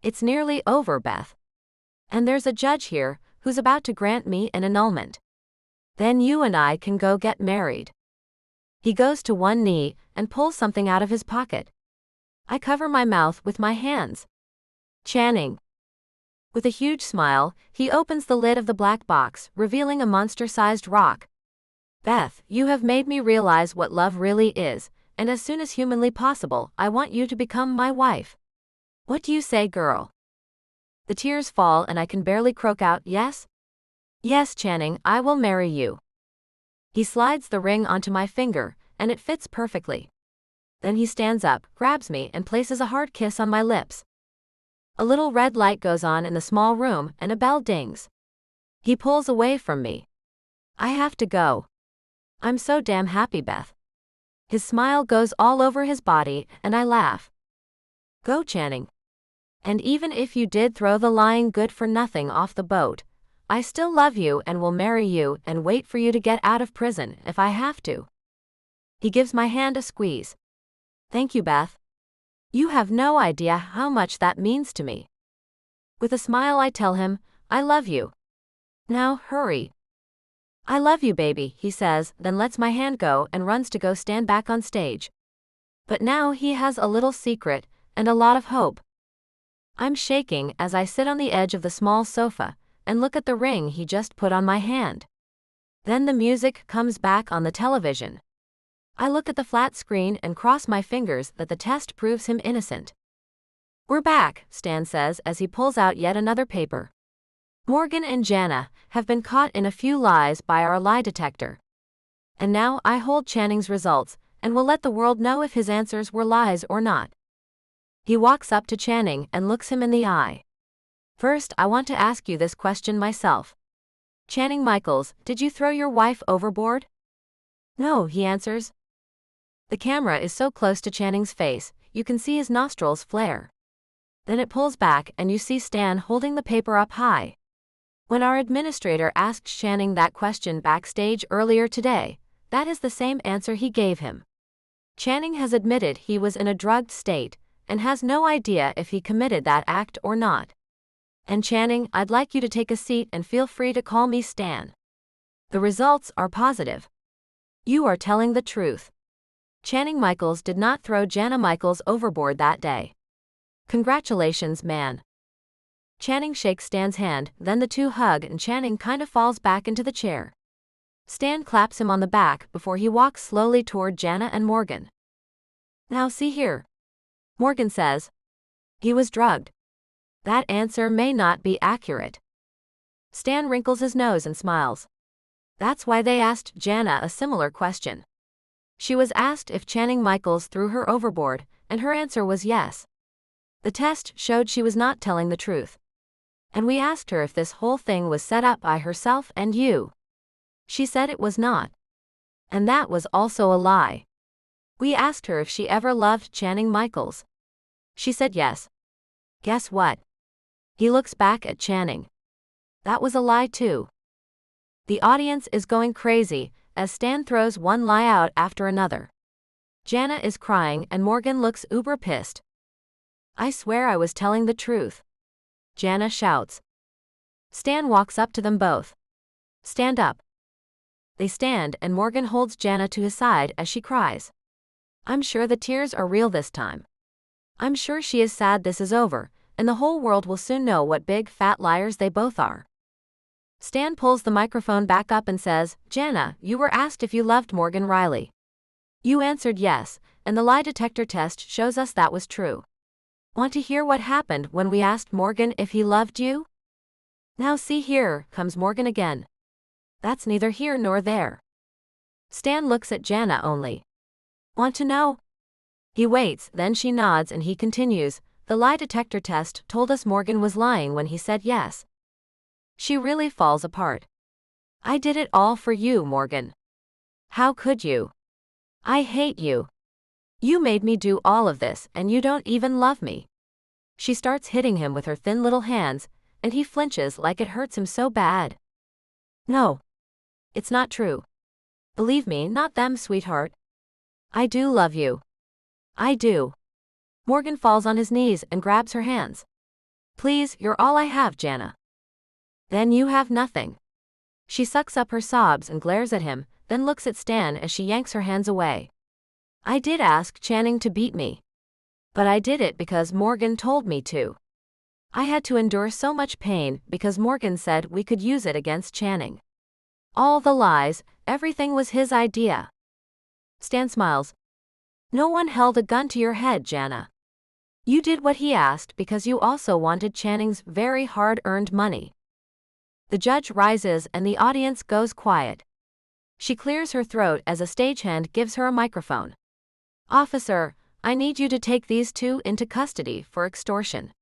Speaker 3: It's nearly over, Beth. And there's a judge here who's about to grant me an annulment. Then you and I can go get married. He goes to one knee and pulls something out of his pocket. I cover my mouth with my hands. Channing. With a huge smile, he opens the lid of the black box, revealing a monster-sized rock. Beth, you have made me realize what love really is, and as soon as humanly possible, I want you to become my wife. What do you say, girl? The tears fall and I can barely croak out, yes? Yes, Channing, I will marry you. He slides the ring onto my finger, and it fits perfectly. Then he stands up, grabs me, and places a hard kiss on my lips. A little red light goes on in the small room, and a bell dings. He pulls away from me. I have to go. I'm so damn happy, Beth. His smile goes all over his body, and I laugh. Go, Channing. And even if you did throw the lying good-for-nothing off the boat, I still love you and will marry you and wait for you to get out of prison if I have to. He gives my hand a squeeze. Thank you, Beth. You have no idea how much that means to me. With a smile I tell him, I love you. Now, hurry. I love you, baby, he says, then lets my hand go and runs to go stand back on stage. But now he has a little secret, and a lot of hope. I'm shaking as I sit on the edge of the small sofa, and look at the ring he just put on my hand. Then the music comes back on the television. I look at the flat screen and cross my fingers that the test proves him innocent. We're back, Stan says as he pulls out yet another paper. Morgan and Jana have been caught in a few lies by our lie detector. And now I hold Channing's results, and will let the world know if his answers were lies or not. He walks up to Channing and looks him in the eye. First, I want to ask you this question myself. Channing Michaels, did you throw your wife overboard? No, he answers. The camera is so close to Channing's face, you can see his nostrils flare. Then it pulls back and you see Stan holding the paper up high. When our administrator asked Channing that question backstage earlier today, that is the same answer he gave him. Channing has admitted he was in a drugged state, and has no idea if he committed that act or not. And Channing, I'd like you to take a seat and feel free to call me Stan. The results are positive. You are telling the truth. Channing Michaels did not throw Jana Michaels overboard that day. Congratulations, man. Channing shakes Stan's hand, then the two hug and Channing kind of falls back into the chair. Stan claps him on the back before he walks slowly toward Jana and Morgan. Now see here. Morgan says. He was drugged. That answer may not be accurate. Stan wrinkles his nose and smiles. That's why they asked Jana a similar question. She was asked if Channing Michaels threw her overboard, and her answer was yes. The test showed she was not telling the truth. And we asked her if this whole thing was set up by herself and you. She said it was not. And that was also a lie. We asked her if she ever loved Channing Michaels. She said yes. Guess what? He looks back at Channing. That was a lie too. The audience is going crazy as Stan throws one lie out after another. Jana is crying and Morgan looks uber pissed. I swear I was telling the truth. Jana shouts. Stan walks up to them both. Stand up. They stand and Morgan holds Jana to his side as she cries. I'm sure the tears are real this time. I'm sure she is sad this is over, and the whole world will soon know what big fat liars they both are. Stan pulls the microphone back up and says, Jana, you were asked if you loved Morgan Riley. You answered yes, and the lie detector test shows us that was true. Want to hear what happened when we asked Morgan if he loved you? Now see here, comes Morgan again. That's neither here nor there. Stan looks at Jana only. Want to know? He waits, then she nods and he continues, the lie detector test told us Morgan was lying when he said yes. She really falls apart. I did it all for you, Morgan. How could you? I hate you. You made me do all of this and you don't even love me. She starts hitting him with her thin little hands, and he flinches like it hurts him so bad. No. It's not true. Believe me, not them, sweetheart. I do love you. I do. Morgan falls on his knees and grabs her hands. Please, you're all I have, Jana. Then you have nothing. She sucks up her sobs and glares at him, then looks at Stan as she yanks her hands away. I did ask Channing to beat me. But I did it because Morgan told me to. I had to endure so much pain because Morgan said we could use it against Channing. All the lies, everything was his idea. Stan smiles. No one held a gun to your head, Jana. You did what he asked because you also wanted Channing's very hard-earned money. The judge rises and the audience goes quiet. She clears her throat as a stagehand gives her a microphone. Officer, I need you to take these two into custody for extortion.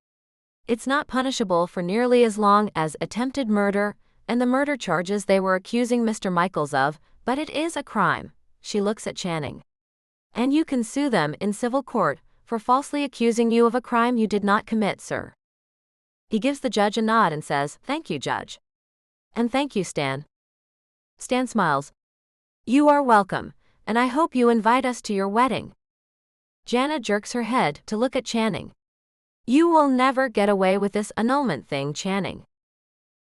Speaker 3: It's not punishable for nearly as long as attempted murder and the murder charges they were accusing Mr. Michaels of, but it is a crime. She looks at Channing. And you can sue them in civil court for falsely accusing you of a crime you did not commit, sir. He gives the judge a nod and says, "Thank you, Judge." "And thank you, Stan." Stan smiles. "You are welcome, and I hope you invite us to your wedding." Jana jerks her head to look at Channing. "You will never get away with this annulment thing, Channing."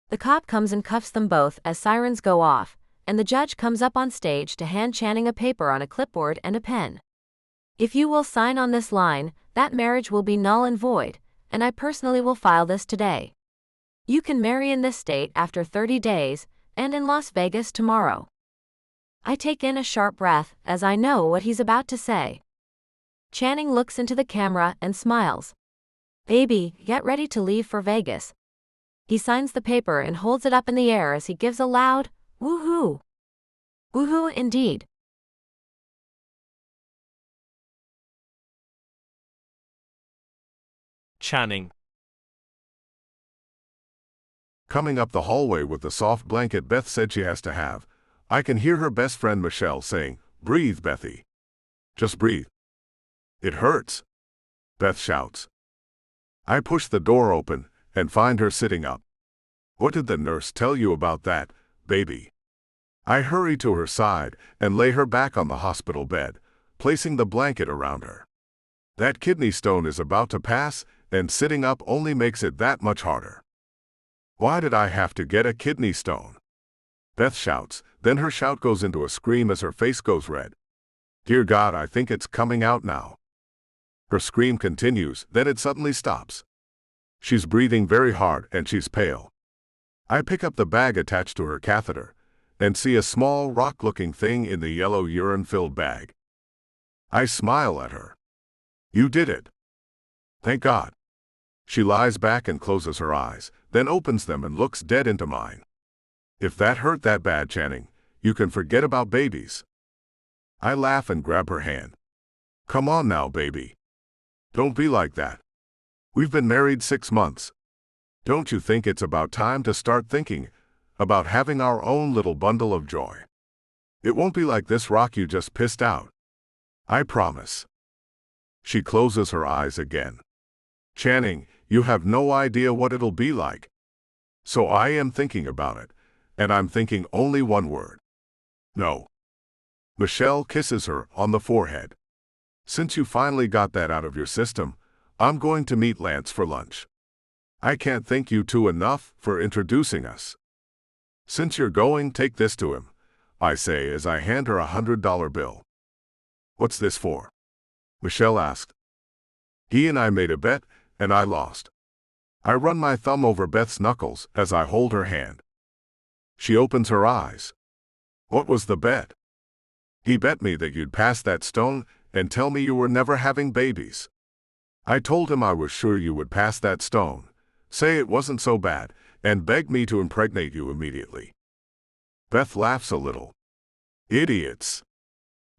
Speaker 3: The cop comes and cuffs them both as sirens go off, and the judge comes up on stage to hand Channing a paper on a clipboard and a pen. "If you will sign on this line, that marriage will be null and void, and I personally will file this today. You can marry in this state after 30 days, and in Las Vegas tomorrow." I take in a sharp breath as I know what he's about to say. Channing looks into the camera and smiles. "Baby, get ready to leave for Vegas." He signs the paper and holds it up in the air as he gives a loud, "Woohoo!" Woohoo indeed.
Speaker 1: Channing.
Speaker 2: Coming up the hallway with the soft blanket Beth said she has to have, I can hear her best friend Michelle saying, "Breathe, Bethy. Just breathe." "It hurts," Beth shouts. I push the door open and find her sitting up. "What did the nurse tell you about that, baby?" I hurry to her side and lay her back on the hospital bed, placing the blanket around her. "That kidney stone is about to pass, and sitting up only makes it that much harder." "Why did I have to get a kidney stone?" Beth shouts, then her shout goes into a scream as her face goes red. "Dear God, I think it's coming out now." Her scream continues, then it suddenly stops. She's breathing very hard and she's pale. I pick up the bag attached to her catheter and see a small rock-looking thing in the yellow urine-filled bag. I smile at her. "You did it. Thank God." She lies back and closes her eyes, then opens them and looks dead into mine. "If that hurt that bad, Channing, you can forget about babies." I laugh and grab her hand. "Come on now, baby. Don't be like that. We've been married 6 months. Don't you think it's about time to start thinking about having our own little bundle of joy? It won't be like this rock you just pissed out. I promise." She closes her eyes again. "Channing, you have no idea what it'll be like." So I am thinking about it, and I'm thinking only one word. No. Michelle kisses her on the forehead. "Since you finally got that out of your system, I'm going to meet Lance for lunch. I can't thank you two enough for introducing us." "Since you're going, take this to him," I say as I hand her a $100 bill. "What's this for?" Michelle asked. "He and I made a bet, and I lost." I run my thumb over Beth's knuckles as I hold her hand. She opens her eyes. "What was the bet?" "He bet me that you'd pass that stone and tell me you were never having babies. I told him I was sure you would pass that stone, say it wasn't so bad, and beg me to impregnate you immediately." Beth laughs a little. "Idiots."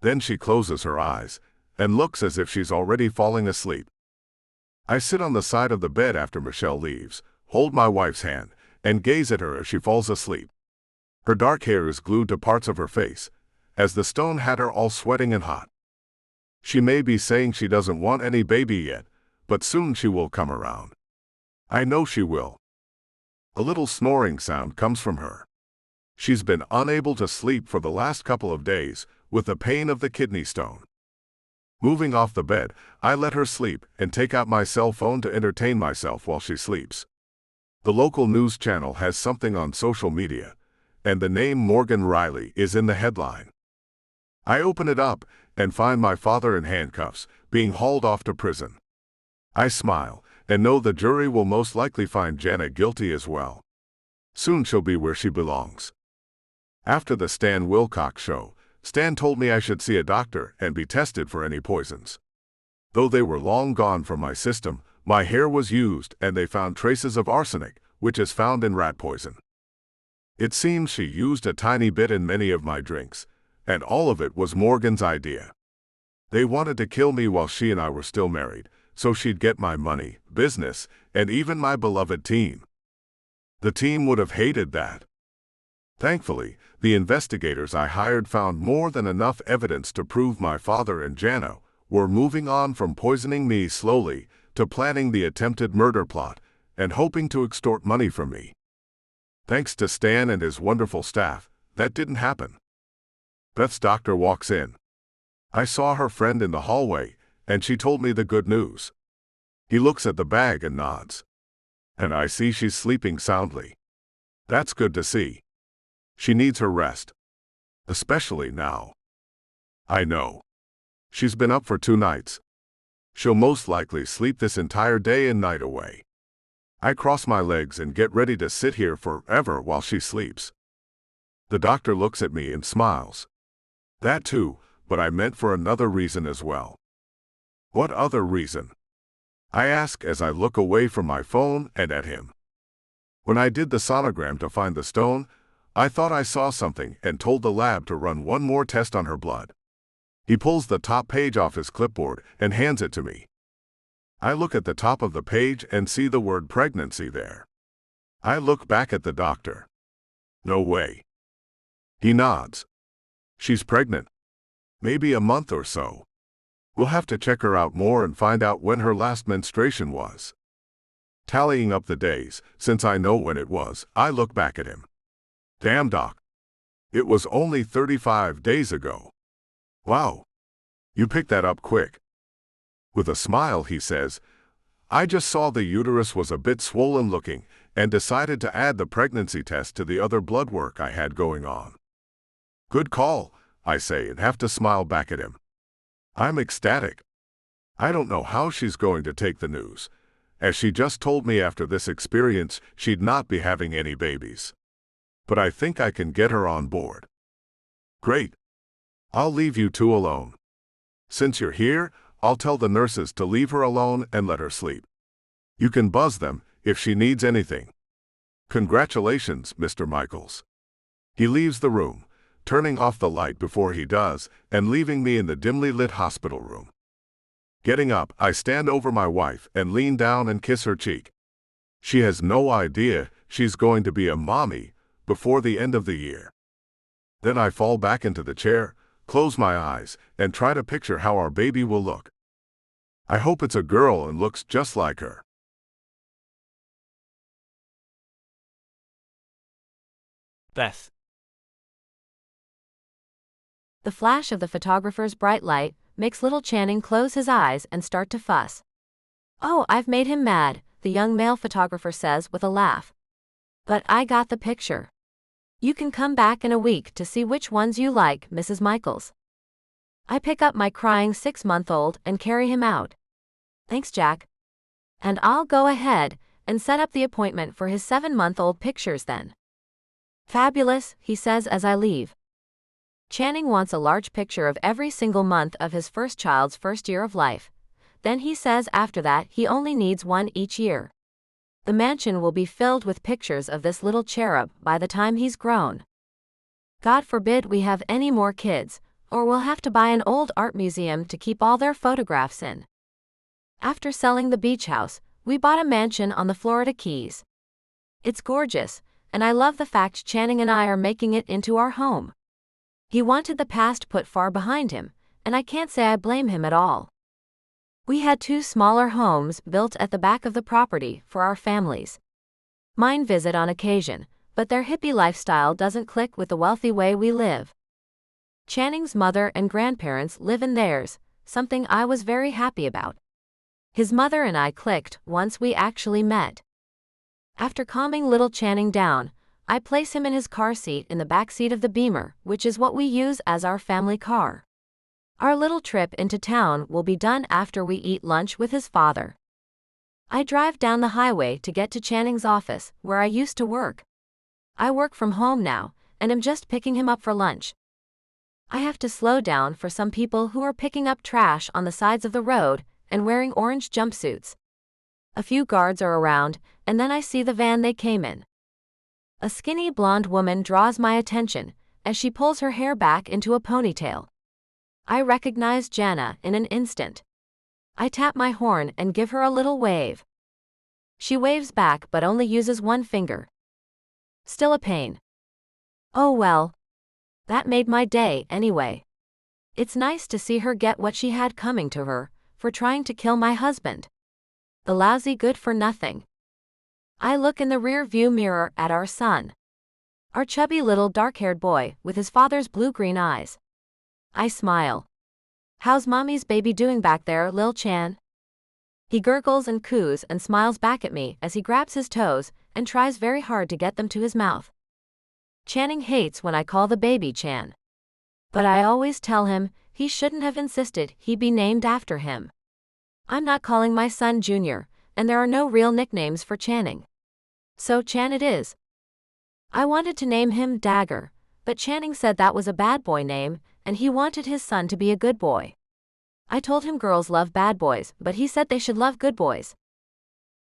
Speaker 2: Then she closes her eyes and looks as if she's already falling asleep. I sit on the side of the bed after Michelle leaves, hold my wife's hand, and gaze at her as she falls asleep. Her dark hair is glued to parts of her face, as the stone had her all sweating and hot. She may be saying she doesn't want any baby yet, but soon she will come around. I know she will. A little snoring sound comes from her. She's been unable to sleep for the last couple of days with the pain of the kidney stone. Moving off the bed, I let her sleep and take out my cell phone to entertain myself while she sleeps. The local news channel has something on social media, and the name Morgan Riley is in the headline. I open it up and find my father in handcuffs, being hauled off to prison. I smile and know the jury will most likely find Jana guilty as well. Soon she'll be where she belongs. After the Stan Wilcox show, Stan told me I should see a doctor and be tested for any poisons. Though they were long gone from my system, my hair was used and they found traces of arsenic, which is found in rat poison. It seems she used a tiny bit in many of my drinks, and all of it was Morgan's idea. They wanted to kill me while she and I were still married, so she'd get my money, business, and even my beloved team. The team would have hated that. Thankfully, the investigators I hired found more than enough evidence to prove my father and Jana were moving on from poisoning me slowly to planning the attempted murder plot and hoping to extort money from me. Thanks to Stan and his wonderful staff, that didn't happen. Beth's doctor walks in. I saw her friend in the hallway, and she told me the good news. He looks at the bag and nods. And I see she's sleeping soundly. That's good to see. She needs her rest. Especially now. I know. She's been up for 2 nights. She'll most likely sleep this entire day and night away. I cross my legs and get ready to sit here forever while she sleeps. The doctor looks at me and smiles. That too, but I meant for another reason as well. What other reason? I ask as I look away from my phone and at him. When I did the sonogram to find the stone, I thought I saw something and told the lab to run one more test on her blood. He pulls the top page off his clipboard and hands it to me. I look at the top of the page and see the word pregnancy there. I look back at the doctor. No way. He nods. She's pregnant. Maybe a month or so. We'll have to check her out more and find out when her last menstruation was. Tallying up the days, since I know when it was, I look back at him. Damn, Doc. It was only 35 days ago. Wow. You picked that up quick. With a smile, he says, I just saw the uterus was a bit swollen looking and decided to add the pregnancy test to the other blood work I had going on. Good call, I say and have to smile back at him. I'm ecstatic. I don't know how she's going to take the news, as she just told me after this experience she'd not be having any babies. But I think I can get her on board. Great. I'll leave you two alone. Since you're here, I'll tell the nurses to leave her alone and let her sleep. You can buzz them if she needs anything. Congratulations, Mr. Michaels. He leaves the room, turning off the light before he does and leaving me in the dimly lit hospital room. Getting up, I stand over my wife and lean down and kiss her cheek. She has no idea she's going to be a mommy before the end of the year. Then I fall back into the chair, close my eyes, and try to picture how our baby will look. I hope it's a girl and looks just like her.
Speaker 1: Beth.
Speaker 3: The flash of the photographer's bright light makes little Channing close his eyes and start to fuss. Oh, I've made him mad, the young male photographer says with a laugh. But I got the picture. You can come back in a week to see which ones you like, Mrs. Michaels. I pick up my crying 6-month-old and carry him out. Thanks, Jack. And I'll go ahead and set up the appointment for his 7-month-old pictures then. Fabulous, he says as I leave. Channing wants a large picture of every single month of his first child's first year of life. Then he says after that he only needs one each year. The mansion will be filled with pictures of this little cherub by the time he's grown. God forbid we have any more kids, or we'll have to buy an old art museum to keep all their photographs in. After selling the beach house, we bought a mansion on the Florida Keys. It's gorgeous, and I love the fact Channing and I are making it into our home. He wanted the past put far behind him, and I can't say I blame him at all. We had 2 smaller homes built at the back of the property for our families. Mine visit on occasion, but their hippie lifestyle doesn't click with the wealthy way we live. Channing's mother and grandparents live in theirs, something I was very happy about. His mother and I clicked once we actually met. After calming little Channing down, I place him in his car seat in the back seat of the Beamer, which is what we use as our family car. Our little trip into town will be done after we eat lunch with his father. I drive down the highway to get to Channing's office, where I used to work. I work from home now, and am just picking him up for lunch. I have to slow down for some people who are picking up trash on the sides of the road and wearing orange jumpsuits. A few guards are around, and then I see the van they came in. A skinny blonde woman draws my attention as she pulls her hair back into a ponytail. I recognize Jana in an instant. I tap my horn and give her a little wave. She waves back but only uses one finger. Still a pain. Oh well. That made my day anyway. It's nice to see her get what she had coming to her for trying to kill my husband. The lousy good-for-nothing. I look in the rear-view mirror at our son. Our chubby little dark-haired boy with his father's blue-green eyes. I smile. How's mommy's baby doing back there, Lil Chan? He gurgles and coos and smiles back at me as he grabs his toes and tries very hard to get them to his mouth. Channing hates when I call the baby Chan. But I always tell him he shouldn't have insisted he be named after him. I'm not calling my son Junior, and there are no real nicknames for Channing. So Chan it is. I wanted to name him Dagger, but Channing said that was a bad boy name, and he wanted his son to be a good boy. I told him girls love bad boys, but he said they should love good boys.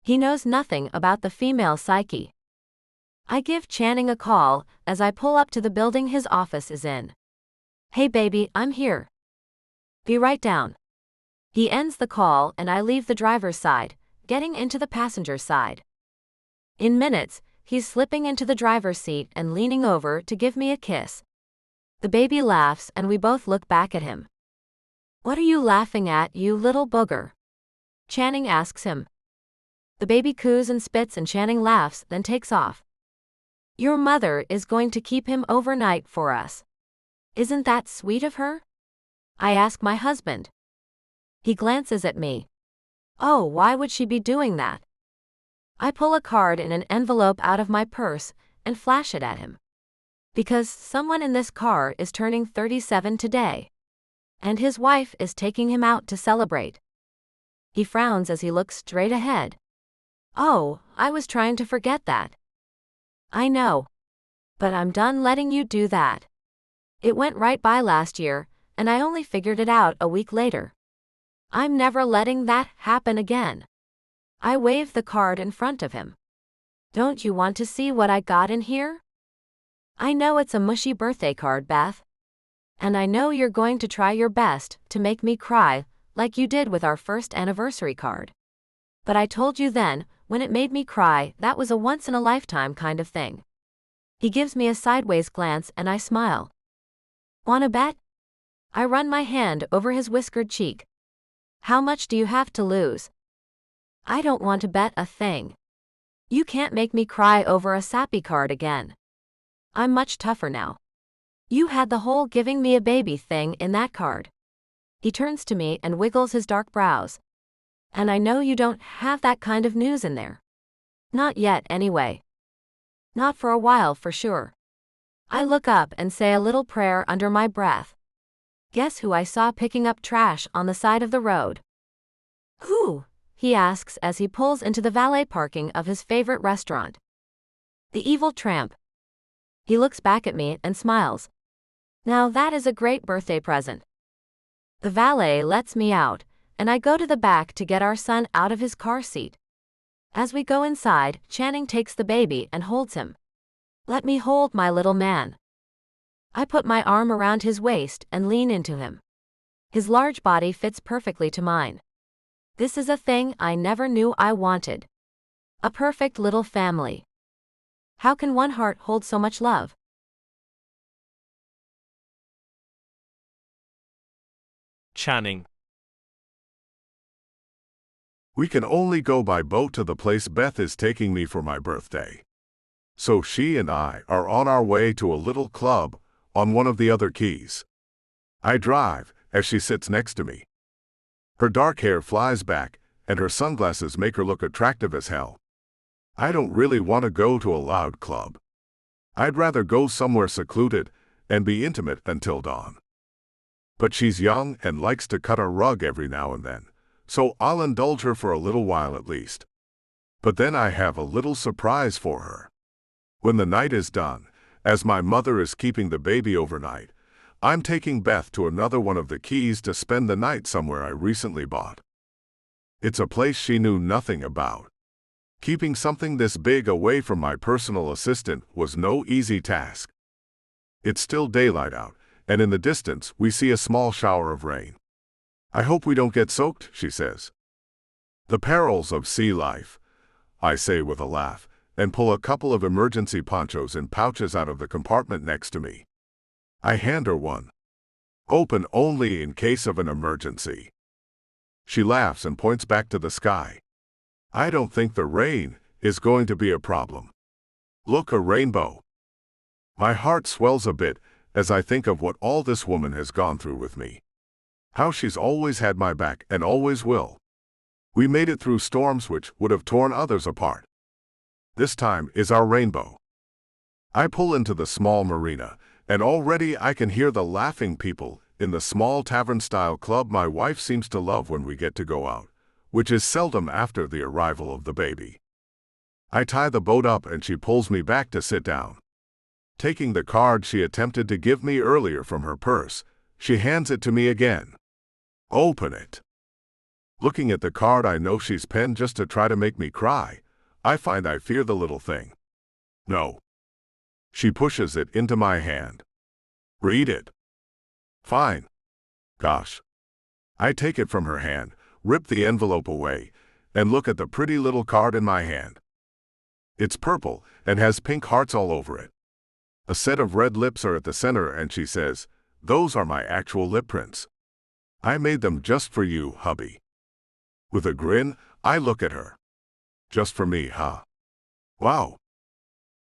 Speaker 3: He knows nothing about the female psyche. I give Channing a call as I pull up to the building his office is in. Hey baby, I'm here. Be right down. He ends the call and I leave the driver's side, getting into the passenger's side. In minutes, he's slipping into the driver's seat and leaning over to give me a kiss. The baby laughs and we both look back at him. What are you laughing at, you little booger? Channing asks him. The baby coos and spits and Channing laughs, then takes off. Your mother is going to keep him overnight for us. Isn't that sweet of her? I ask my husband. He glances at me. Oh, why would she be doing that? I pull a card in an envelope out of my purse and flash it at him. Because someone in this car is turning 37 today. And his wife is taking him out to celebrate. He frowns as he looks straight ahead. Oh, I was trying to forget that. I know. But I'm done letting you do that. It went right by last year, and I only figured it out a week later. I'm never letting that happen again. I wave the card in front of him. Don't you want to see what I got in here? I know it's a mushy birthday card, Beth. And I know you're going to try your best to make me cry, like you did with our first anniversary card. But I told you then, when it made me cry, that was a once-in-a-lifetime kind of thing. He gives me a sideways glance and I smile. Wanna bet? I run my hand over his whiskered cheek. How much do you have to lose? I don't want to bet a thing. You can't make me cry over a sappy card again. I'm much tougher now. You had the whole giving me a baby thing in that card. He turns to me and wiggles his dark brows. And I know you don't have that kind of news in there. Not yet, anyway. Not for a while, for sure. I look up and say a little prayer under my breath. Guess who I saw picking up trash on the side of the road? Who? He asks as he pulls into the valet parking of his favorite restaurant. The evil tramp. He looks back at me and smiles. Now that is a great birthday present. The valet lets me out, and I go to the back to get our son out of his car seat. As we go inside, Channing takes the baby and holds him. Let me hold my little man. I put my arm around his waist and lean into him. His large body fits perfectly to mine. This is a thing I never knew I wanted. A perfect little family. How can one heart hold so much love?
Speaker 1: Channing.
Speaker 2: We can only go by boat to the place Beth is taking me for my birthday. So she and I are on our way to a little club on one of the other keys. I drive as she sits next to me. Her dark hair flies back, and her sunglasses make her look attractive as hell. I don't really want to go to a loud club. I'd rather go somewhere secluded and be intimate until dawn. But she's young and likes to cut a rug every now and then, so I'll indulge her for a little while at least. But then I have a little surprise for her. When the night is done, as my mother is keeping the baby overnight, I'm taking Beth to another one of the keys to spend the night somewhere I recently bought. It's a place she knew nothing about. Keeping something this big away from my personal assistant was no easy task. It's still daylight out, and in the distance we see a small shower of rain. I hope we don't get soaked, she says. The perils of sea life, I say with a laugh, and pull a couple of emergency ponchos and pouches out of the compartment next to me. I hand her one. Open only in case of an emergency. She laughs and points back to the sky. I don't think the rain is going to be a problem. Look, a rainbow. My heart swells a bit as I think of what all this woman has gone through with me. How she's always had my back and always will. We made it through storms which would have torn others apart. This time is our rainbow. I pull into the small marina, and already I can hear the laughing people in the small tavern-style club my wife seems to love when we get to go out, which is seldom after the arrival of the baby. I tie the boat up and she pulls me back to sit down. Taking the card she attempted to give me earlier from her purse, she hands it to me again. Open it. Looking at the card I know she's penned just to try to make me cry, I find I fear the little thing. No. She pushes it into my hand. Read it. Fine. Gosh. I take it from her hand, rip the envelope away, and look at the pretty little card in my hand. It's purple and has pink hearts all over it. A set of red lips are at the center and she says, "Those are my actual lip prints. I made them just for you, hubby." With a grin, I look at her. Just for me, huh? Wow.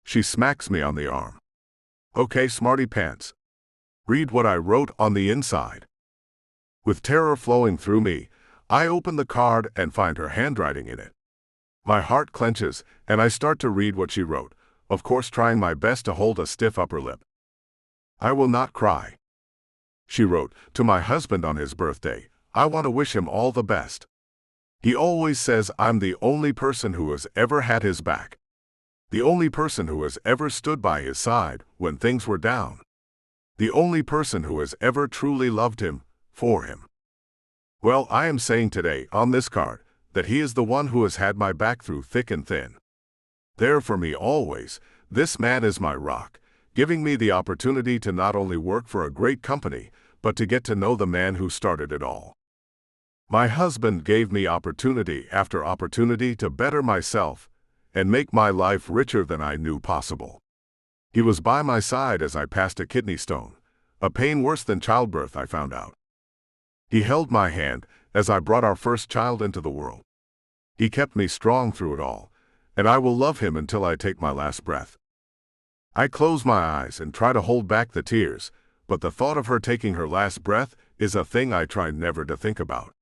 Speaker 2: She smacks me on the arm. Okay, smarty pants. Read what I wrote on the inside. With terror flowing through me, I open the card and find her handwriting in it. My heart clenches, and I start to read what she wrote, of course trying my best to hold a stiff upper lip. I will not cry. She wrote, "To my husband on his birthday, I want to wish him all the best. He always says I'm the only person who has ever had his back. The only person who has ever stood by his side when things were down. The only person who has ever truly loved him, for him. Well, I am saying today, on this card, that he is the one who has had my back through thick and thin. There for me always, this man is my rock, giving me the opportunity to not only work for a great company, but to get to know the man who started it all. My husband gave me opportunity after opportunity to better myself and make my life richer than I knew possible. He was by my side as I passed a kidney stone, a pain worse than childbirth, I found out. He held my hand as I brought our first child into the world. He kept me strong through it all, and I will love him until I take my last breath. I close my eyes and try to hold back the tears, but the thought of her taking her last breath is a thing I try never to think about.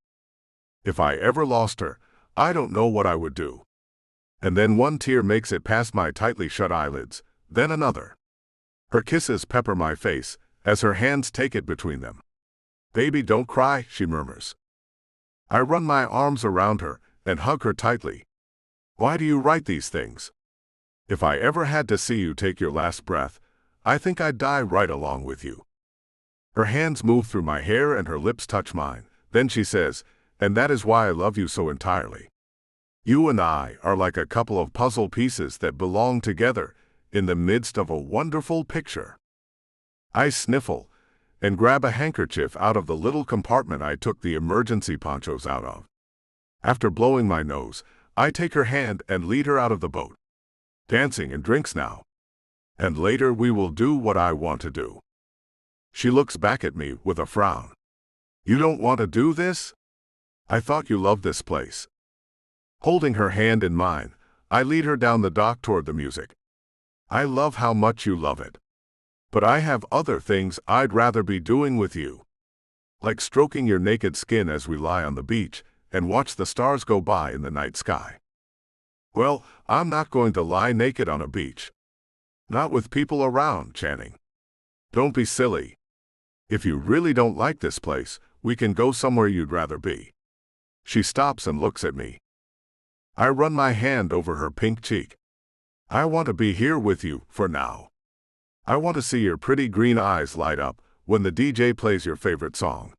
Speaker 2: If I ever lost her, I don't know what I would do. And then one tear makes it past my tightly shut eyelids, then another. Her kisses pepper my face as her hands take it between them. "Baby, don't cry," she murmurs. I run my arms around her and hug her tightly. "Why do you write these things? If I ever had to see you take your last breath, I think I'd die right along with you." Her hands move through my hair and her lips touch mine. Then she says, "And that is why I love you so entirely. You and I are like a couple of puzzle pieces that belong together in the midst of a wonderful picture." I sniffle and grab a handkerchief out of the little compartment I took the emergency ponchos out of. After blowing my nose, I take her hand and lead her out of the boat. Dancing and drinks now. And later we will do what I want to do. She looks back at me with a frown. "You don't want to do this? I thought you loved this place." Holding her hand in mine, I lead her down the dock toward the music. "I love how much you love it. But I have other things I'd rather be doing with you. Like stroking your naked skin as we lie on the beach and watch the stars go by in the night sky." "Well, I'm not going to lie naked on a beach. Not with people around, Channing. Don't be silly. If you really don't like this place, we can go somewhere you'd rather be." She stops and looks at me. I run my hand over her pink cheek. "I want to be here with you, for now. I want to see your pretty green eyes light up when the DJ plays your favorite song.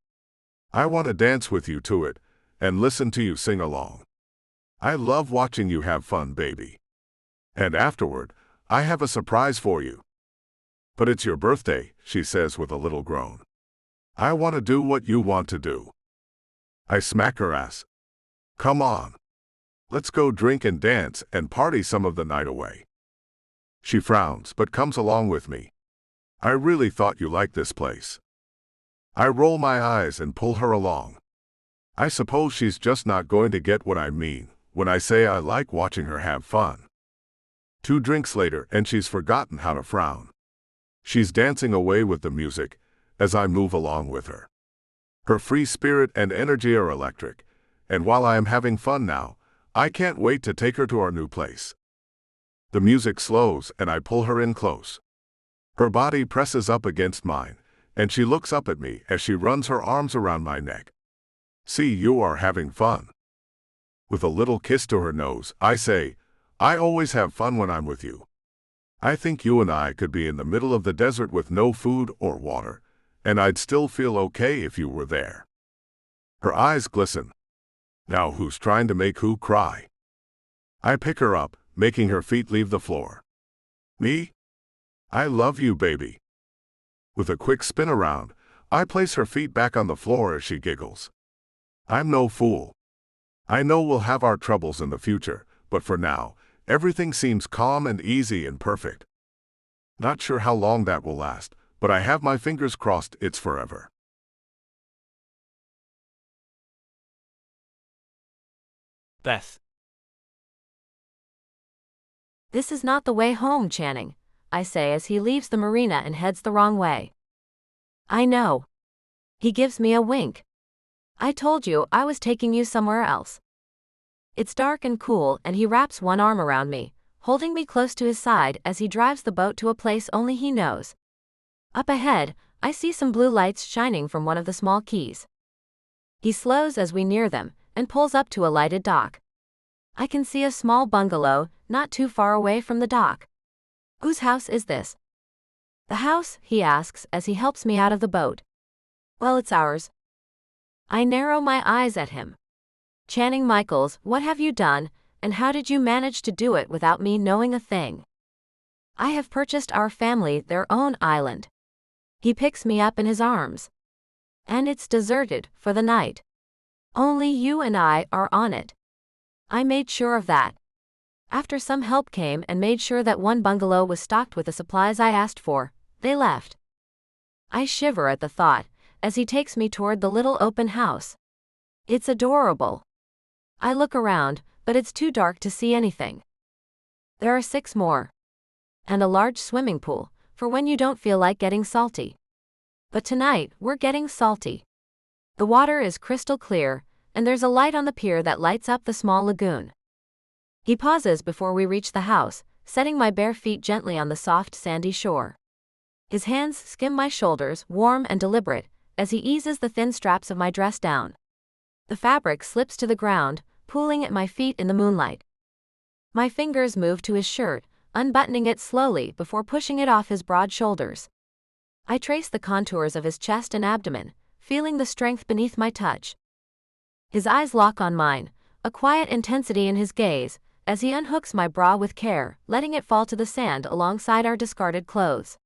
Speaker 2: I want to dance with you to it and listen to you sing along. I love watching you have fun, baby. And afterward, I have a surprise for you. But it's your birthday, she says with a little groan. I want to do what you want to do. I smack her ass. Come on. Let's go drink and dance and party some of the night away. She frowns but comes along with me. I really thought you liked this place. I roll my eyes and pull her along. I suppose she's just not going to get what I mean when I say I like watching her have fun. 2 drinks later and she's forgotten how to frown. She's dancing away with the music as I move along with her. Her free spirit and energy are electric, and while I am having fun now, I can't wait to take her to our new place. The music slows and I pull her in close. Her body presses up against mine, and she looks up at me as she runs her arms around my neck. See, you are having fun. With a little kiss to her nose, I say, I always have fun when I'm with you. I think you and I could be in the middle of the desert with no food or water, and I'd still feel okay if you were there. Her eyes glisten. Now who's trying to make who cry? I pick her up, making her feet leave the floor. Me? I love you, baby. With a quick spin around, I place her feet back on the floor as she giggles. I'm no fool. I know we'll have our troubles in the future, but for now, everything seems calm and easy and perfect. Not sure how long that will last, but I have my fingers crossed it's forever.
Speaker 1: Beth.
Speaker 3: This is not the way home, Channing, I say as he leaves the marina and heads the wrong way. I know. He gives me a wink. I told you I was taking you somewhere else. It's dark and cool and he wraps one arm around me, holding me close to his side as he drives the boat to a place only he knows. Up ahead, I see some blue lights shining from one of the small keys. He slows as we near them and pulls up to a lighted dock. I can see a small bungalow not too far away from the dock. Whose house is this? The house, he asks as he helps me out of the boat. Well, it's ours. I narrow my eyes at him. Channing Michaels, what have you done, and how did you manage to do it without me knowing a thing? I have purchased our family their own island. He picks me up in his arms. And it's deserted for the night. Only you and I are on it. I made sure of that. After some help came and made sure that one bungalow was stocked with the supplies I asked for, they left. I shiver at the thought, as he takes me toward the little open house. It's adorable. I look around, but it's too dark to see anything. There are 6 more. And a large swimming pool, for when you don't feel like getting salty. But tonight, we're getting salty. The water is crystal clear, and there's a light on the pier that lights up the small lagoon. He pauses before we reach the house, setting my bare feet gently on the soft sandy shore. His hands skim my shoulders, warm and deliberate, as he eases the thin straps of my dress down. The fabric slips to the ground, pooling at my feet in the moonlight. My fingers move to his shirt, unbuttoning it slowly before pushing it off his broad shoulders. I trace the contours of his chest and abdomen, feeling the strength beneath my touch. His eyes lock on mine, a quiet intensity in his gaze, as he unhooks my bra with care, letting it fall to the sand alongside our discarded clothes.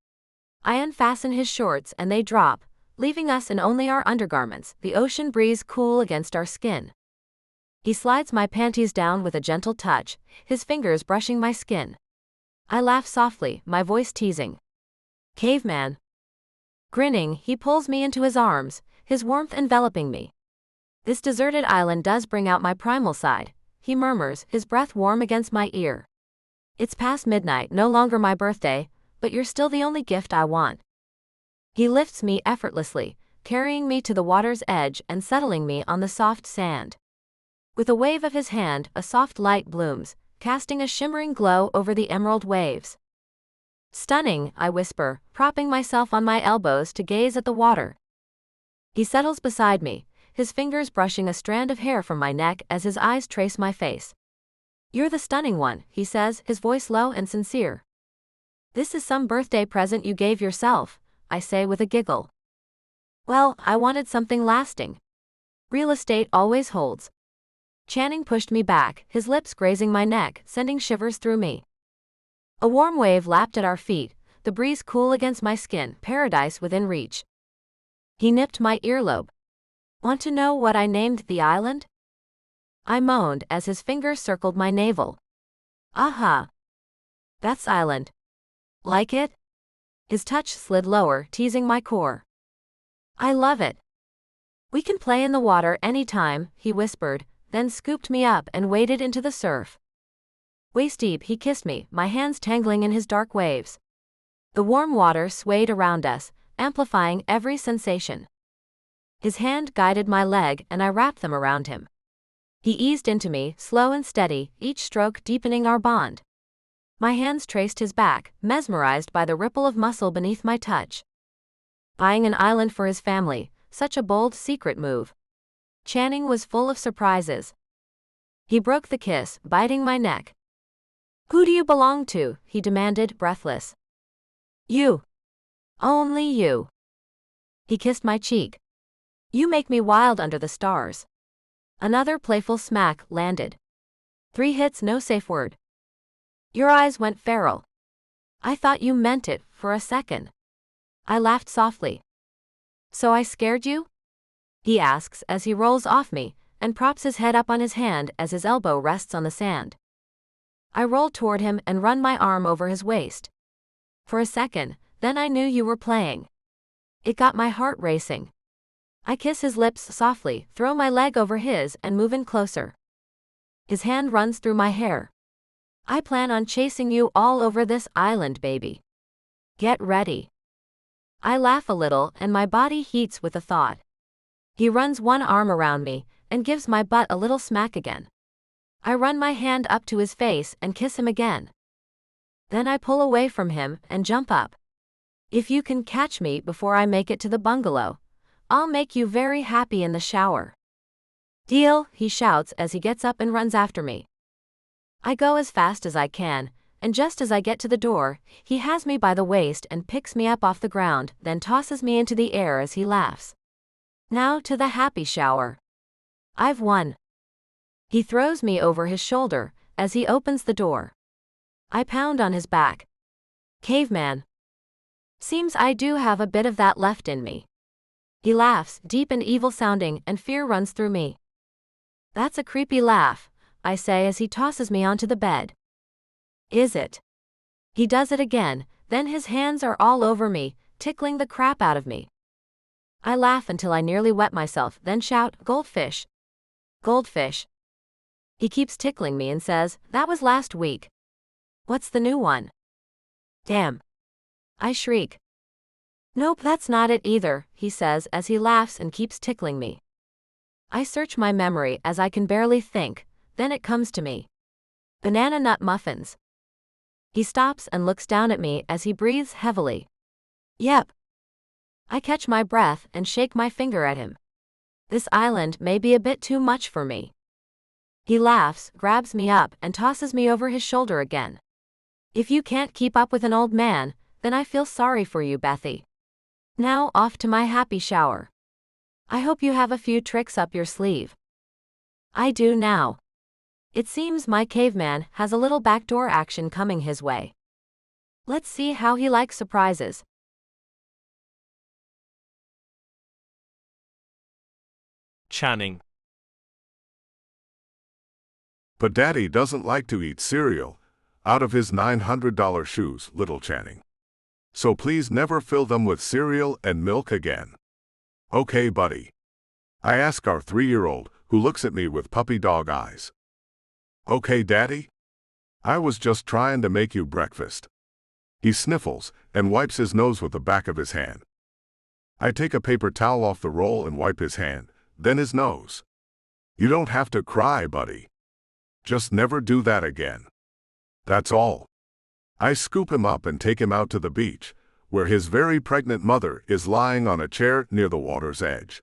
Speaker 3: I unfasten his shorts and they drop, leaving us in only our undergarments, the ocean breeze cool against our skin. He slides my panties down with a gentle touch, his fingers brushing my skin. I laugh softly, my voice teasing. Caveman. Grinning, he pulls me into his arms, his warmth enveloping me. This deserted island does bring out my primal side, he murmurs, his breath warm against my ear. It's past midnight, no longer my birthday, but you're still the only gift I want. He lifts me effortlessly, carrying me to the water's edge and settling me on the soft sand. With a wave of his hand, a soft light blooms, casting a shimmering glow over the emerald waves. Stunning, I whisper, propping myself on my elbows to gaze at the water. He settles beside me, his fingers brushing a strand of hair from my neck as his eyes trace my face. You're the stunning one, he says, his voice low and sincere. This is some birthday present you gave yourself, I say with a giggle. Well, I wanted something lasting. Real estate always holds. Channing pushed me back, his lips grazing my neck, sending shivers through me. A warm wave lapped at our feet, the breeze cool against my skin, paradise within reach. He nipped my earlobe. Want to know what I named the island? I moaned as his fingers circled my navel. Aha! Beth's Island. Like it? His touch slid lower, teasing my core. I love it. We can play in the water anytime, he whispered, then scooped me up and waded into the surf. Waist deep he kissed me, my hands tangling in his dark waves. The warm water swayed around us, amplifying every sensation. His hand guided my leg and I wrapped them around him. He eased into me, slow and steady, each stroke deepening our bond. My hands traced his back, mesmerized by the ripple of muscle beneath my touch. Buying an island for his family, such a bold secret move. Channing was full of surprises. He broke the kiss, biting my neck. Who do you belong to? He demanded, breathless. You. Only you. He kissed my cheek. You make me wild under the stars. Another playful smack landed. 3 hits, no safe word. Your eyes went feral. I thought you meant it, for a second. I laughed softly. So I scared you? He asks as he rolls off me, and props his head up on his hand as his elbow rests on the sand. I roll toward him and run my arm over his waist. For a second, then I knew you were playing. It got my heart racing. I kiss his lips softly, throw my leg over his and move in closer. His hand runs through my hair. I plan on chasing you all over this island, baby. Get ready. I laugh a little and my body heats with the thought. He runs one arm around me and gives my butt a little smack again. I run my hand up to his face and kiss him again. Then I pull away from him and jump up. If you can catch me before I make it to the bungalow, I'll make you very happy in the shower. Deal, he shouts as he gets up and runs after me. I go as fast as I can, and just as I get to the door, he has me by the waist and picks me up off the ground, then tosses me into the air as he laughs. Now to the happy shower. I've won. He throws me over his shoulder as he opens the door. I pound on his back. Caveman. Seems I do have a bit of that left in me. He laughs, deep and evil sounding, and fear runs through me. That's a creepy laugh, I say as he tosses me onto the bed. Is it? He does it again, then his hands are all over me, tickling the crap out of me. I laugh until I nearly wet myself, then shout, Goldfish. Goldfish. He keeps tickling me and says, that was last week. What's the new one? Damn. I shriek. Nope, that's not it either, he says as he laughs and keeps tickling me. I search my memory as I can barely think, then it comes to me. Banana nut muffins. He stops and looks down at me as he breathes heavily. Yep. I catch my breath and shake my finger at him. This island may be a bit too much for me. He laughs, grabs me up, and tosses me over his shoulder again. If you can't keep up with an old man, then I feel sorry for you, Bethy. Now off to my happy shower. I hope you have a few tricks up your sleeve. I do now. It seems my caveman has a little backdoor action coming his way. Let's see how he likes surprises.
Speaker 1: Channing.
Speaker 2: But Daddy doesn't like to eat cereal out of his $900 shoes, little Channing. So please never fill them with cereal and milk again. Okay, buddy. I ask our 3-year-old, who looks at me with puppy dog eyes. Okay, Daddy? I was just trying to make you breakfast. He sniffles and wipes his nose with the back of his hand. I take a paper towel off the roll and wipe his hand, then his nose. You don't have to cry, buddy. Just never do that again. That's all. I scoop him up and take him out to the beach, where his very pregnant mother is lying on a chair near the water's edge.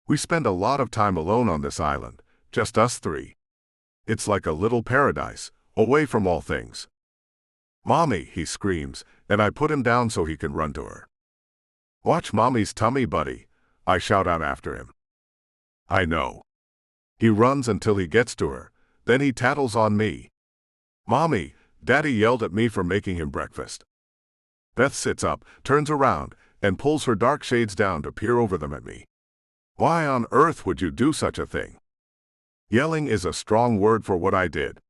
Speaker 2: We spend a lot of time alone on this island, just us 3. It's like a little paradise, away from all things. Mommy, he screams, and I put him down so he can run to her. Watch Mommy's tummy, buddy, I shout out after him. I know. He runs until he gets to her, then he tattles on me. "Mommy, Daddy yelled at me for making him breakfast." Beth sits up, turns around, and pulls her dark shades down to peer over them at me. "Why on earth would you do such a thing?" Yelling is a strong word for what I did.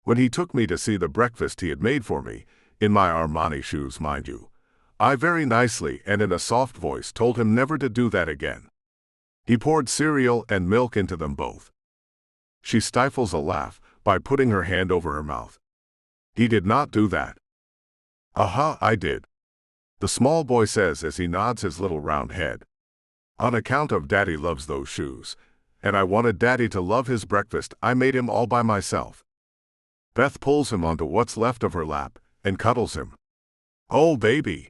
Speaker 2: When he took me to see the breakfast he had made for me, in my Armani shoes, mind you, I very nicely and in a soft voice told him never to do that again. He poured cereal and milk into them both. She stifles a laugh by putting her hand over her mouth. "He did not do that." "Aha, I did," the small boy says as he nods his little round head. "On account of Daddy loves those shoes, and I wanted Daddy to love his breakfast, I made him all by myself." Beth pulls him onto what's left of her lap and cuddles him. "Oh, baby.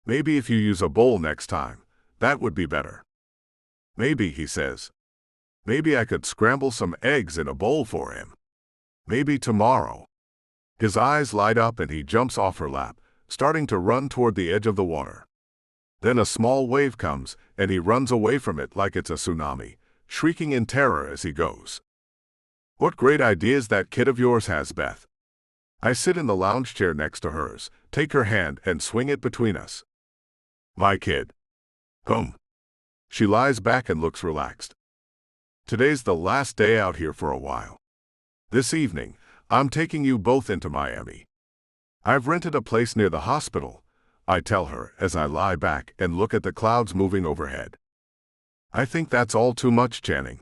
Speaker 2: Maybe if you use a bowl next time, that would be better." "Maybe," he says. "Maybe I could scramble some eggs in a bowl for him. Maybe tomorrow." His eyes light up and he jumps off her lap, starting to run toward the edge of the water. Then a small wave comes, and he runs away from it like it's a tsunami, shrieking in terror as he goes. "What great ideas that kid of yours has, Beth." I sit in the lounge chair next to hers, take her hand and swing it between us. "My kid." She lies back and looks relaxed. "Today's the last day out here for a while. This evening, I'm taking you both into Miami. I've rented a place near the hospital," I tell her as I lie back and look at the clouds moving overhead. "I think that's all too much, Channing.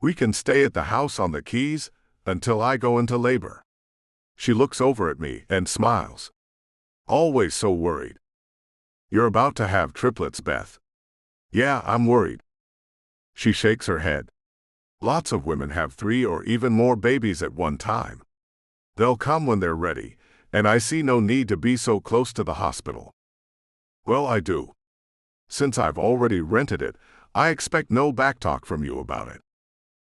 Speaker 2: We can stay at the house on the Keys until I go into labor." She looks over at me and smiles. "Always so worried." "You're about to have triplets, Beth." "Yeah, I'm worried." She shakes her head. "Lots of women have 3 or even more babies at one time. They'll come when they're ready, and I see no need to be so close to the hospital." "Well, I do. Since I've already rented it, I expect no backtalk from you about it.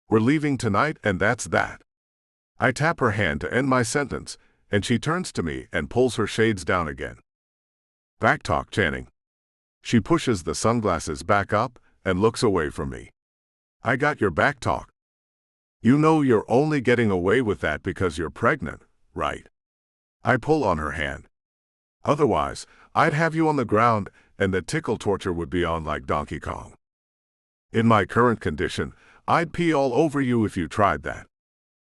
Speaker 2: We're leaving tonight and that's that." I tap her hand to end my sentence, and she turns to me and pulls her shades down again. "Backtalk, Channing." She pushes the sunglasses back up and looks away from me. "I got your backtalk. You know you're only getting away with that because you're pregnant, right?" I pull on her hand. "Otherwise, I'd have you on the ground and the tickle torture would be on like Donkey Kong. In my current condition, I'd pee all over you if you tried that."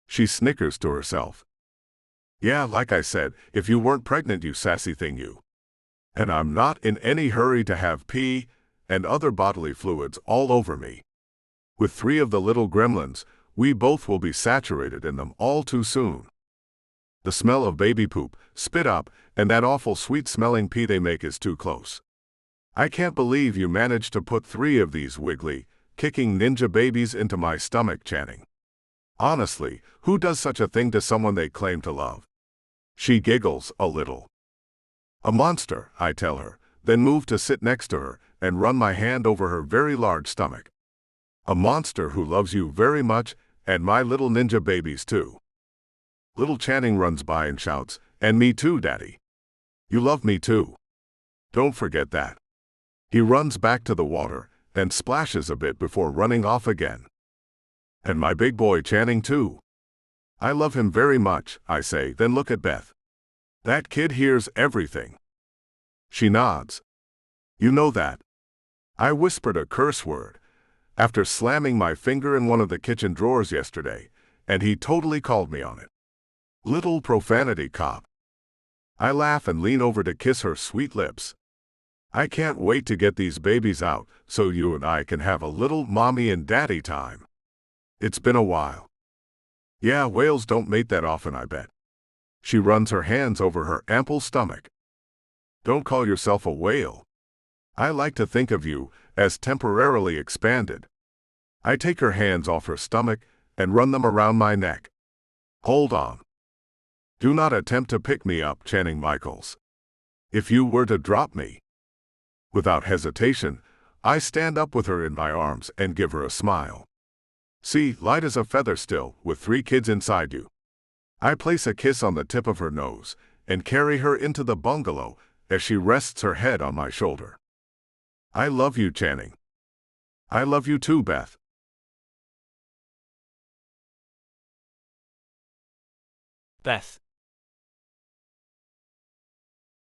Speaker 2: She snickers to herself. "Yeah, like I said, if you weren't pregnant, you sassy thing, you. And I'm not in any hurry to have pee and other bodily fluids all over me. With 3 of the little gremlins, we both will be saturated in them all too soon. The smell of baby poop, spit up, and that awful sweet-smelling pee they make is too close. I can't believe you managed to put 3 of these wiggly, kicking ninja babies into my stomach, Channing. Honestly, who does such a thing to someone they claim to love?" She giggles a little. "A monster," I tell her, then move to sit next to her and run my hand over her very large stomach. "A monster who loves you very much, and my little ninja babies too." Little Channing runs by and shouts, "And me too, Daddy. You love me too. Don't forget that." He runs back to the water and splashes a bit before running off again. "And my big boy Channing too. I love him very much," I say, then look at Beth. "That kid hears everything." She nods. "You know that." I whispered a curse word after slamming my finger in one of the kitchen drawers yesterday, and he totally called me on it. Little profanity cop. I laugh and lean over to kiss her sweet lips. "I can't wait to get these babies out so you and I can have a little mommy and daddy time. It's been a while." "Yeah, whales don't mate that often, I bet." She runs her hands over her ample stomach. "Don't call yourself a whale. I like to think of you as temporarily expanded." I take her hands off her stomach and run them around my neck. "Hold on. Do not attempt to pick me up, Channing Michaels. If you were to drop me." Without hesitation, I stand up with her in my arms and give her a smile. "See, light as a feather still, with 3 kids inside you." I place a kiss on the tip of her nose and carry her into the bungalow as she rests her head on my shoulder. "I love you, Channing." "I love you too, Beth."
Speaker 1: Beth.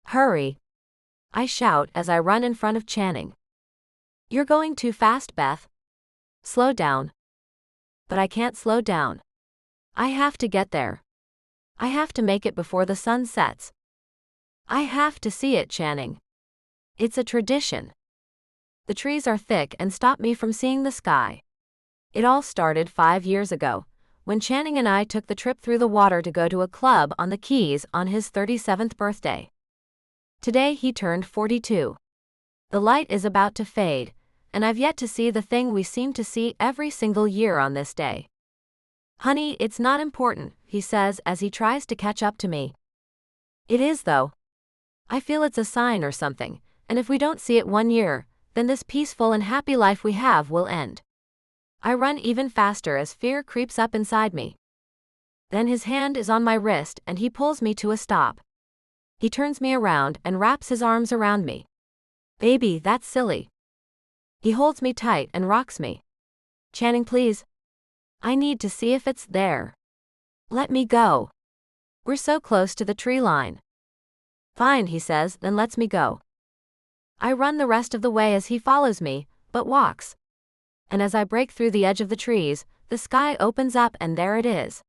Speaker 3: Hurry! I shout as I run in front of Channing. You're going too fast, Beth. Slow down. But I can't slow down. I have to get there. I have to make it before the sun sets. I have to see it, Channing. It's a tradition. The trees are thick and stop me from seeing the sky. It all started 5 years ago, when Channing and I took the trip through the water to go to a club on the Keys on his 37th birthday. Today he turned 42. The light is about to fade, and I've yet to see the thing we seem to see every single year on this day. Honey, it's not important, he says as he tries to catch up to me. It is though. I feel it's a sign or something, and if we don't see it 1 year, then this peaceful and happy life we have will end. I run even faster as fear creeps up inside me. Then his hand is on my wrist and he pulls me to a stop. He turns me around and wraps his arms around me. Baby, that's silly. He holds me tight and rocks me. Channing, please. I need to see if it's there. Let me go. We're so close to the tree line. Fine, he says, then lets me go. I run the rest of the way as he follows me, but walks. And as I break through the edge of the trees, the sky opens up and there it is.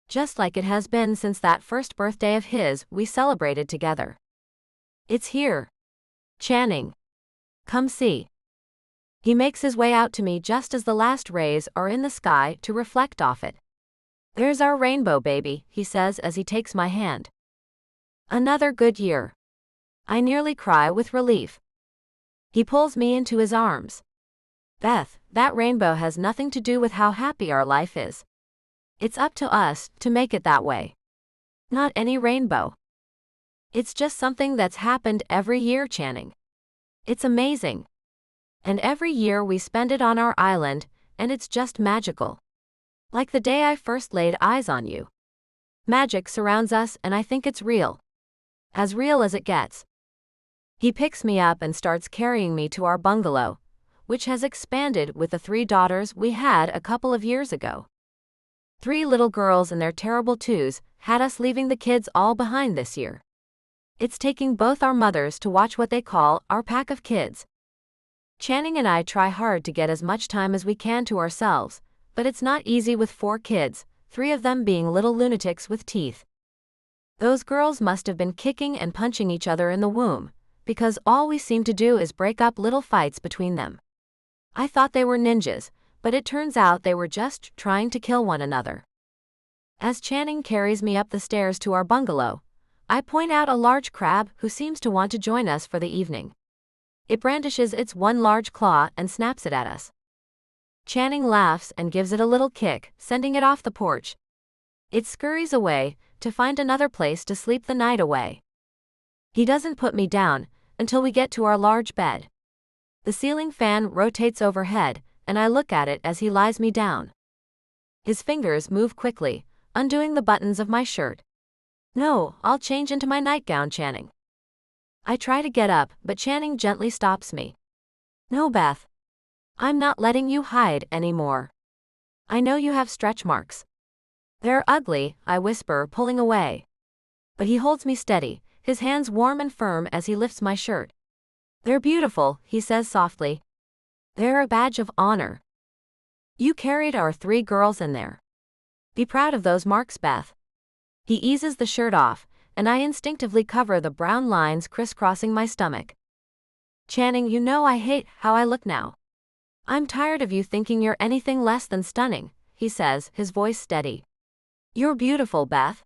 Speaker 3: Just like it has been since that first birthday of his we celebrated together. It's here. Channing. Come see. He makes his way out to me just as the last rays are in the sky to reflect off it. There's our rainbow, baby, he says as he takes my hand. Another good year. I nearly cry with relief. He pulls me into his arms. Beth, that rainbow has nothing to do with how happy our life is. It's up to us to make it that way. Not any rainbow. It's just something that's happened every year, Channing. It's amazing. And every year we spend it on our island, and it's just magical. Like the day I first laid eyes on you. Magic surrounds us and I think it's real. As real as it gets. He picks me up and starts carrying me to our bungalow, which has expanded with the 3 daughters we had a couple of years ago. 3 little girls in their terrible 2s had us leaving the kids all behind this year. It's taking both our mothers to watch what they call our pack of kids. Channing and I try hard to get as much time as we can to ourselves, but it's not easy with 4 kids, 3 of them being little lunatics with teeth. Those girls must have been kicking and punching each other in the womb, because all we seem to do is break up little fights between them. I thought they were ninjas, but it turns out they were just trying to kill one another. As Channing carries me up the stairs to our bungalow, I point out a large crab who seems to want to join us for the evening. It brandishes its one large claw and snaps it at us. Channing laughs and gives it a little kick, sending it off the porch. It scurries away to find another place to sleep the night away. He doesn't put me down until we get to our large bed. The ceiling fan rotates overhead, and I look at it as he lies me down. His fingers move quickly, undoing the buttons of my shirt. No, I'll change into my nightgown, Channing. I try to get up, but Channing gently stops me. No, Beth. I'm not letting you hide anymore. I know you have stretch marks. They're ugly, I whisper, pulling away. But he holds me steady, his hands warm and firm as he lifts my shirt. They're beautiful, he says softly. They're a badge of honor. You carried our 3 girls in there. Be proud of those marks, Beth. He eases the shirt off, and I instinctively cover the brown lines crisscrossing my stomach. Channing, you know I hate how I look now. I'm tired of you thinking you're anything less than stunning, he says, his voice steady. You're beautiful, Beth.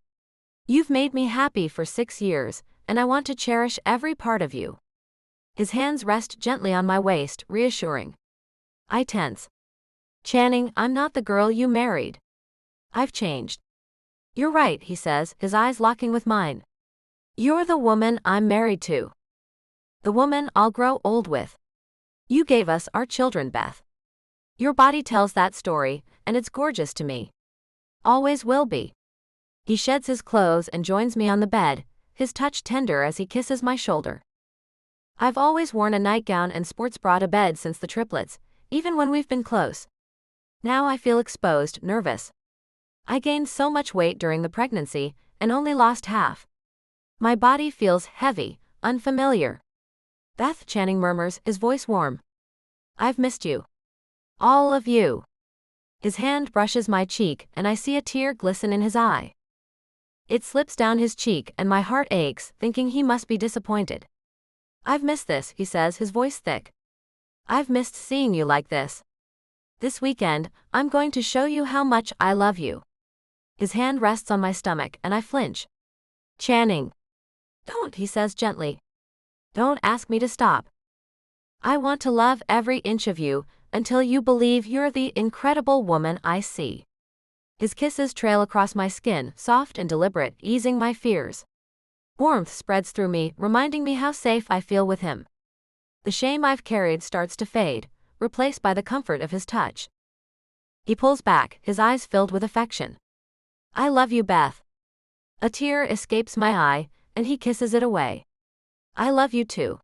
Speaker 3: You've made me happy for 6 years, and I want to cherish every part of you. His hands rest gently on my waist, reassuring. I tense. Channing, I'm not the girl you married. I've changed. You're right, he says, his eyes locking with mine. You're the woman I'm married to. The woman I'll grow old with. You gave us our children, Beth. Your body tells that story, and it's gorgeous to me. Always will be. He sheds his clothes and joins me on the bed, his touch tender as he kisses my shoulder. I've always worn a nightgown and sports bra to bed since the triplets, even when we've been close. Now I feel exposed, nervous. I gained so much weight during the pregnancy, and only lost half. My body feels heavy, unfamiliar. Beth, Channing murmurs, his voice warm. I've missed you. All of you. His hand brushes my cheek, and I see a tear glisten in his eye. It slips down his cheek, and my heart aches, thinking he must be disappointed. I've missed this, he says, his voice thick. I've missed seeing you like this. This weekend, I'm going to show you how much I love you. His hand rests on my stomach, and I flinch. Channing. Don't, he says gently. Don't ask me to stop. I want to love every inch of you, until you believe you're the incredible woman I see. His kisses trail across my skin, soft and deliberate, easing my fears. Warmth spreads through me, reminding me how safe I feel with him. The shame I've carried starts to fade, replaced by the comfort of his touch. He pulls back, his eyes filled with affection. I love you, Beth. A tear escapes my eye, and he kisses it away. I love you too.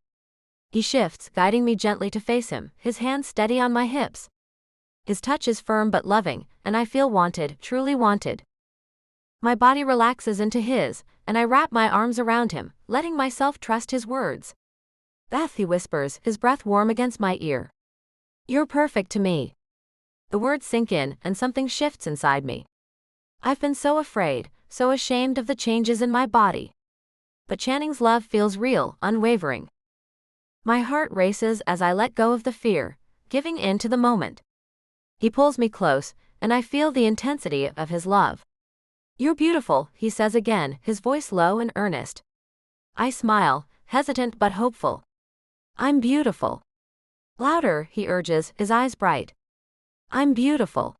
Speaker 3: He shifts, guiding me gently to face him, his hands steady on my hips. His touch is firm but loving, and I feel wanted, truly wanted. My body relaxes into his, and I wrap my arms around him, letting myself trust his words. Beth, he whispers, his breath warm against my ear. You're perfect to me. The words sink in, and something shifts inside me. I've been so afraid, so ashamed of the changes in my body. But Channing's love feels real, unwavering. My heart races as I let go of the fear, giving in to the moment. He pulls me close, and I feel the intensity of his love. You're beautiful, he says again, his voice low and earnest. I smile, hesitant but hopeful. I'm beautiful. Louder, he urges, his eyes bright. I'm beautiful.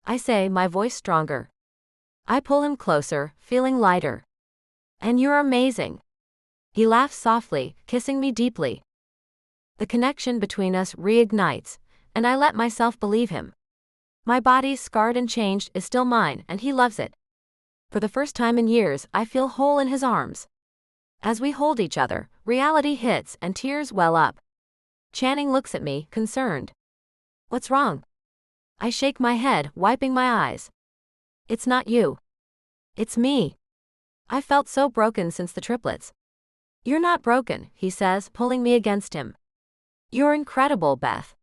Speaker 3: I say, my voice stronger. I pull him closer, feeling lighter. And you're amazing. He laughs softly, kissing me deeply. The connection between us reignites, and I let myself believe him. My body, scarred and changed, is still mine, and he loves it. For the first time in years, I feel whole in his arms. As we hold each other, reality hits and tears well up. Channing looks at me, concerned. What's wrong? I shake my head, wiping my eyes. It's not you. It's me. I felt so broken since the triplets. You're not broken, he says, pulling me against him. You're incredible, Beth.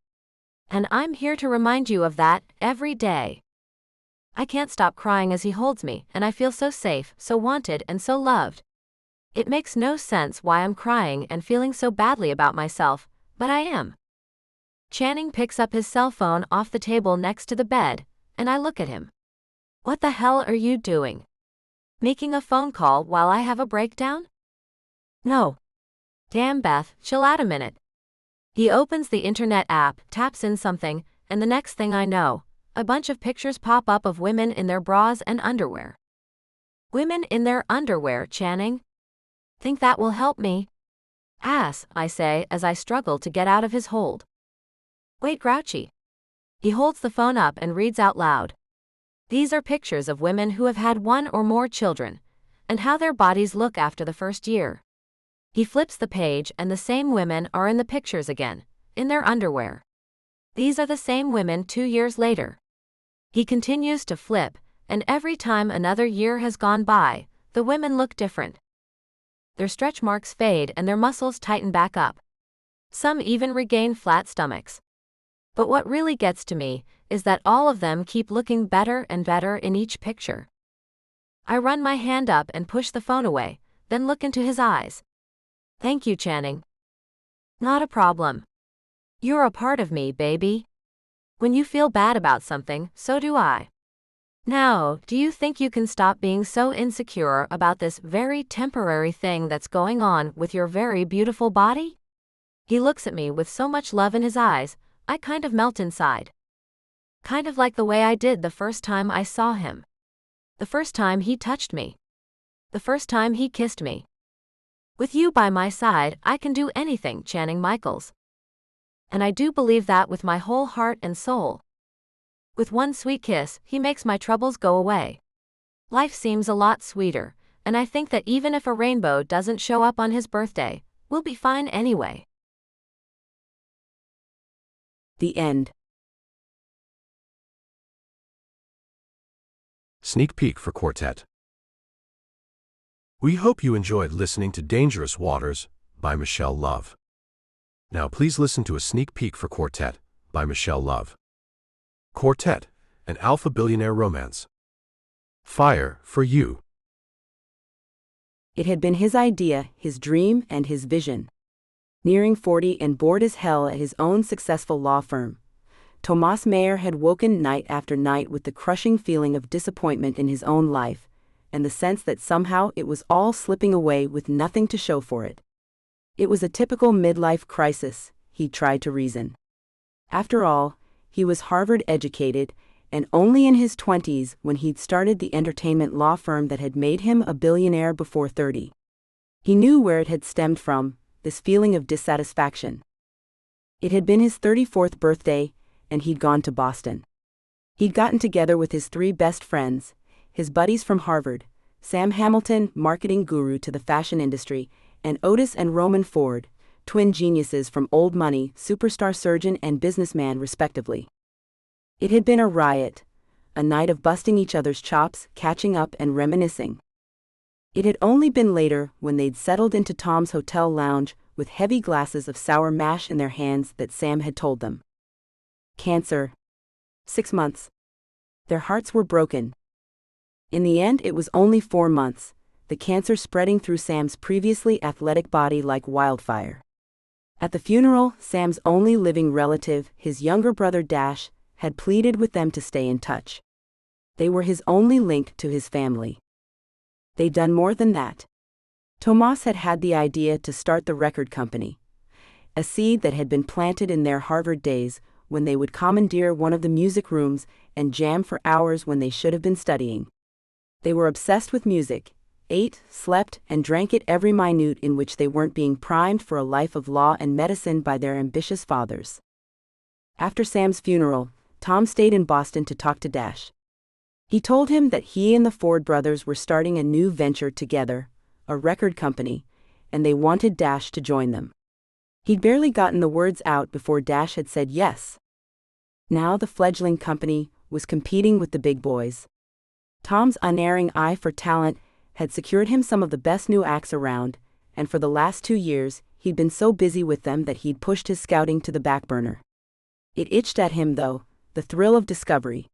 Speaker 3: And I'm here to remind you of that, every day. I can't stop crying as he holds me, and I feel so safe, so wanted, and so loved. It makes no sense why I'm crying and feeling so badly about myself, but I am. Channing picks up his cell phone off the table next to the bed, and I look at him. What the hell are you doing? Making a phone call while I have a breakdown? No. Damn, Beth, chill out a minute. He opens the internet app, taps in something, and the next thing I know, a bunch of pictures pop up of women in their bras and underwear. Women in their underwear, Channing? Think that will help me? Ass, I say as I struggle to get out of his hold. Wait, grouchy. He holds the phone up and reads out loud. These are pictures of women who have had one or more children, and how their bodies look after the first year. He flips the page and the same women are in the pictures again, in their underwear. These are the same women 2 years later. He continues to flip, and every time another year has gone by, the women look different. Their stretch marks fade and their muscles tighten back up. Some even regain flat stomachs. But what really gets to me is that all of them keep looking better and better in each picture. I run my hand up and push the phone away, then look into his eyes. Thank you, Channing. Not a problem. You're a part of me, baby. When you feel bad about something, so do I. Now, do you think you can stop being so insecure about this very temporary thing that's going on with your very beautiful body? He looks at me with so much love in his eyes, I kind of melt inside. Kind of like the way I did the first time I saw him. The first time he touched me. The first time he kissed me. With you by my side, I can do anything, Channing Michaels. And I do believe that with my whole heart and soul. With one sweet kiss, he makes my troubles go away. Life seems a lot sweeter, and I think that even if a rainbow doesn't show up on his birthday, we'll be fine anyway.
Speaker 4: The end.
Speaker 5: Sneak peek for Quartet. We hope you enjoyed listening to Dangerous Waters by Michelle Love. Now please listen to a sneak peek for Quartet by Michelle Love. Quartet, an alpha billionaire romance. Fire for you.
Speaker 4: It had been his idea, his dream, and his vision. Nearing 40 and bored as hell at his own successful law firm, Tomas Mayer had woken night after night with the crushing feeling of disappointment in his own life, and the sense that somehow it was all slipping away with nothing to show for it. It was a typical midlife crisis, he tried to reason. After all, he was Harvard-educated, and only in his 20s when he'd started the entertainment law firm that had made him a billionaire before 30. He knew where it had stemmed from, this feeling of dissatisfaction. It had been his 34th birthday, and he'd gone to Boston. He'd gotten together with his 3 best friends, his buddies from Harvard, Sam Hamilton, marketing guru to the fashion industry, and Otis and Roman Ford, twin geniuses from old money, superstar surgeon and businessman respectively. It had been a riot, a night of busting each other's chops, catching up and reminiscing. It had only been later, when they'd settled into Tom's hotel lounge with heavy glasses of sour mash in their hands, that Sam had told them. Cancer. 6 months. Their hearts were broken. In the end, it was only 4 months, the cancer spreading through Sam's previously athletic body like wildfire. At the funeral, Sam's only living relative, his younger brother Dash, had pleaded with them to stay in touch. They were his only link to his family. They'd done more than that. Tomas had had the idea to start the record company, a seed that had been planted in their Harvard days when they would commandeer one of the music rooms and jam for hours when they should have been studying. They were obsessed with music, ate, slept, and drank it every minute in which they weren't being primed for a life of law and medicine by their ambitious fathers. After Sam's funeral, Tom stayed in Boston to talk to Dash. He told him that he and the Ford brothers were starting a new venture together, a record company, and they wanted Dash to join them. He'd barely gotten the words out before Dash had said yes. Now the fledgling company was competing with the big boys. Tom's unerring eye for talent had secured him some of the best new acts around, and for the last 2 years, he'd been so busy with them that he'd pushed his scouting to the back burner. It itched at him, though, the thrill of discovery.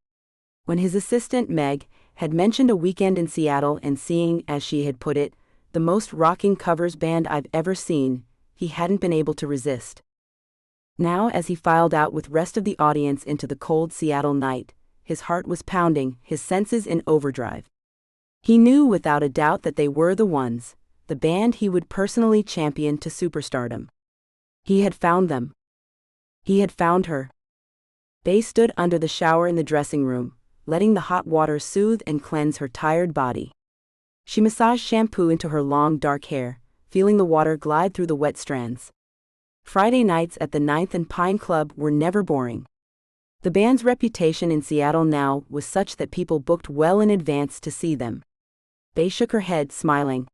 Speaker 4: When his assistant, Meg, had mentioned a weekend in Seattle and seeing, as she had put it, the most rocking covers band I've ever seen, he hadn't been able to resist. Now, as he filed out with rest of the audience into the cold Seattle night, his heart was pounding, his senses in overdrive. He knew without a doubt that they were the ones, the band he would personally champion to superstardom. He had found them. He had found her. Bey stood under the shower in the dressing room, letting the hot water soothe and cleanse her tired body. She massaged shampoo into her long dark hair, feeling the water glide through the wet strands. Friday nights at the Ninth and Pine Club were never boring. The band's reputation in Seattle now was such that people booked well in advance to see them. Bey shook her head, smiling.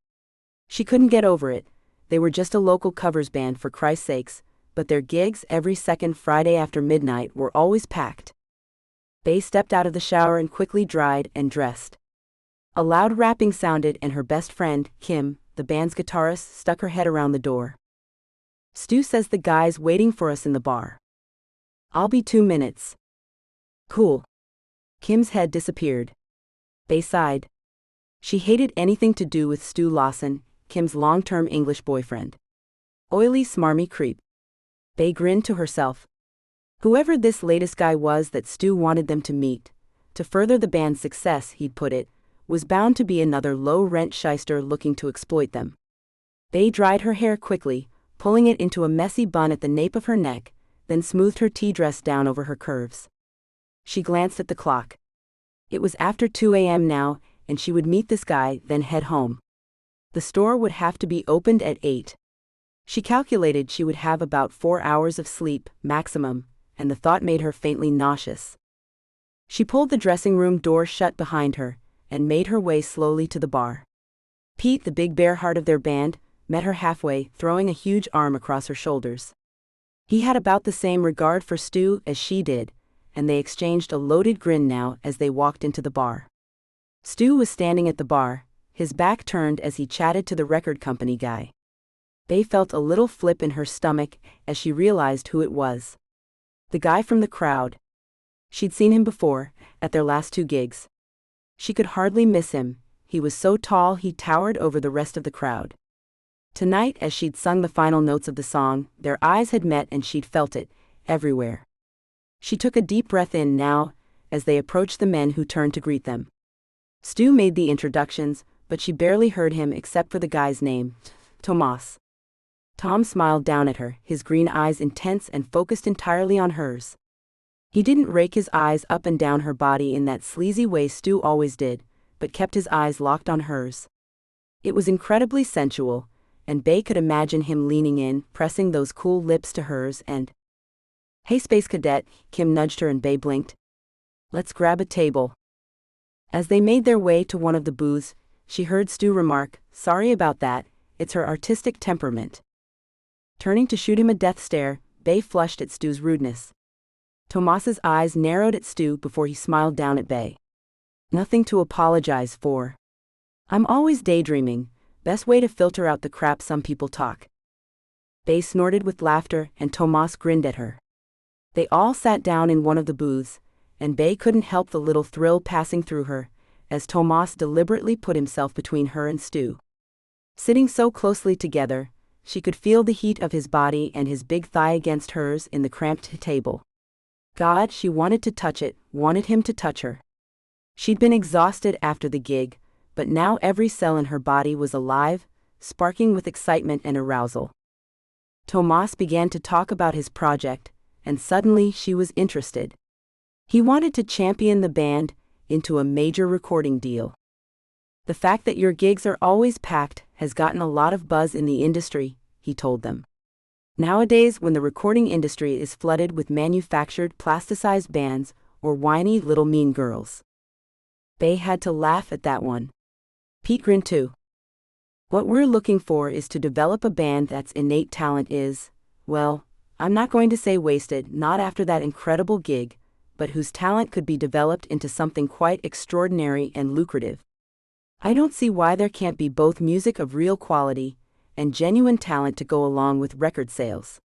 Speaker 4: She couldn't get over it. They were just a local covers band, for Christ's sakes, but their gigs every second Friday after midnight were always packed. Bey stepped out of the shower and quickly dried and dressed. A loud rapping sounded, and her best friend, Kim, the band's guitarist, stuck her head around the door. "Stu says the guy's waiting for us in the bar. I'll be 2 minutes." "Cool." Kim's head disappeared. Bey sighed. She hated anything to do with Stu Lawson, Kim's long-term English boyfriend. Oily, smarmy creep. Bey grinned to herself. Whoever this latest guy was that Stu wanted them to meet, to further the band's success, he'd put it, was bound to be another low-rent shyster looking to exploit them. Bey dried her hair quickly, pulling it into a messy bun at the nape of her neck, then smoothed her tea dress down over her curves. She glanced at the clock. It was after 2 a.m. now, and she would meet this guy, then head home. The store would have to be opened at 8. She calculated she would have about 4 hours of sleep, maximum, and the thought made her faintly nauseous. She pulled the dressing room door shut behind her, and made her way slowly to the bar. Pete, the big bear heart of their band, met her halfway, throwing a huge arm across her shoulders. He had about the same regard for Stu as she did, and they exchanged a loaded grin now as they walked into the bar. Stu was standing at the bar, his back turned as he chatted to the record company guy. Bey felt a little flip in her stomach as she realized who it was. The guy from the crowd. She'd seen him before, at their last 2 gigs. She could hardly miss him, he was so tall he towered over the rest of the crowd. Tonight, as she'd sung the final notes of the song, their eyes had met and she'd felt it, everywhere. She took a deep breath in now, as they approached the men who turned to greet them. Stu made the introductions, but she barely heard him except for the guy's name, Tomas. Tom smiled down at her, his green eyes intense and focused entirely on hers. He didn't rake his eyes up and down her body in that sleazy way Stu always did, but kept his eyes locked on hers. It was incredibly sensual, and Bey could imagine him leaning in, pressing those cool lips to hers and... "Hey Space Cadet," Kim nudged her and Bey blinked. "Let's grab a table." As they made their way to one of the booths, she heard Stu remark, "Sorry about that, it's her artistic temperament." Turning to shoot him a death stare, Bey flushed at Stu's rudeness. Tomas's eyes narrowed at Stu before he smiled down at Bey. "Nothing to apologize for. I'm always daydreaming, best way to filter out the crap some people talk." Bey snorted with laughter and Tomas grinned at her. They all sat down in one of the booths, and Bey couldn't help the little thrill passing through her, as Tomas deliberately put himself between her and Stu. Sitting so closely together, she could feel the heat of his body and his big thigh against hers in the cramped table. God, she wanted to touch it, wanted him to touch her. She'd been exhausted after the gig, but now every cell in her body was alive, sparking with excitement and arousal. Tomas began to talk about his project, and suddenly she was interested. He wanted to champion the band into a major recording deal. "The fact that your gigs are always packed has gotten a lot of buzz in the industry," he told them. "Nowadays, when the recording industry is flooded with manufactured plasticized bands or whiny little mean girls." Bey had to laugh at that one. Pete grinned too. "What we're looking for is to develop a band that's innate talent is, well, I'm not going to say wasted, not after that incredible gig, but whose talent could be developed into something quite extraordinary and lucrative. I don't see why there can't be both music of real quality and genuine talent to go along with record sales."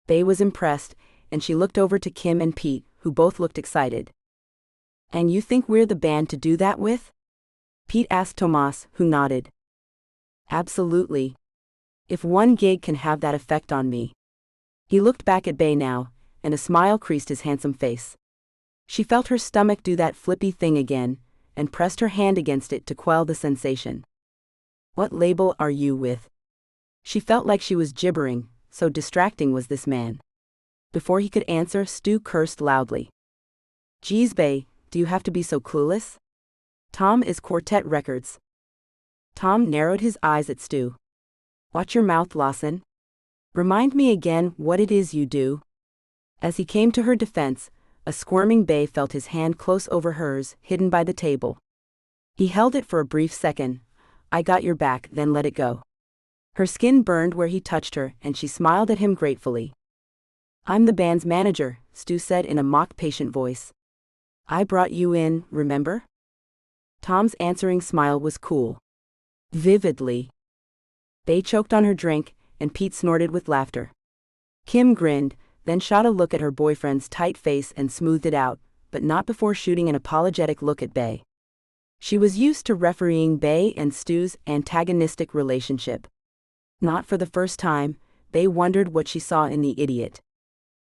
Speaker 4: Bey was impressed, and she looked over to Kim and Pete, who both looked excited. "And you think we're the band to do that with?" Pete asked Tomas, who nodded. "Absolutely. If one gig can have that effect on me." He looked back at Bey now, and a smile creased his handsome face. She felt her stomach do that flippy thing again, and pressed her hand against it to quell the sensation. "What label are you with?" She felt like she was gibbering, so distracting was this man. Before he could answer, Stu cursed loudly. "Geez, Bey, do you have to be so clueless? Tom is Quartet Records." Tom narrowed his eyes at Stu. "Watch your mouth, Lawson. Remind me again what it is you do." As he came to her defense, a squirming Bey felt his hand close over hers, hidden by the table. He held it for a brief second. "I got your back," then let it go. Her skin burned where he touched her, and she smiled at him gratefully. "I'm the band's manager," Stu said in a mock-patient voice. "I brought you in, remember?" Tom's answering smile was cool. "Vividly." Bey choked on her drink, and Pete snorted with laughter. Kim grinned, then shot a look at her boyfriend's tight face and smoothed it out, but not before shooting an apologetic look at Bey. She was used to refereeing Bey and Stu's antagonistic relationship. Not for the first time, Bey wondered what she saw in the idiot.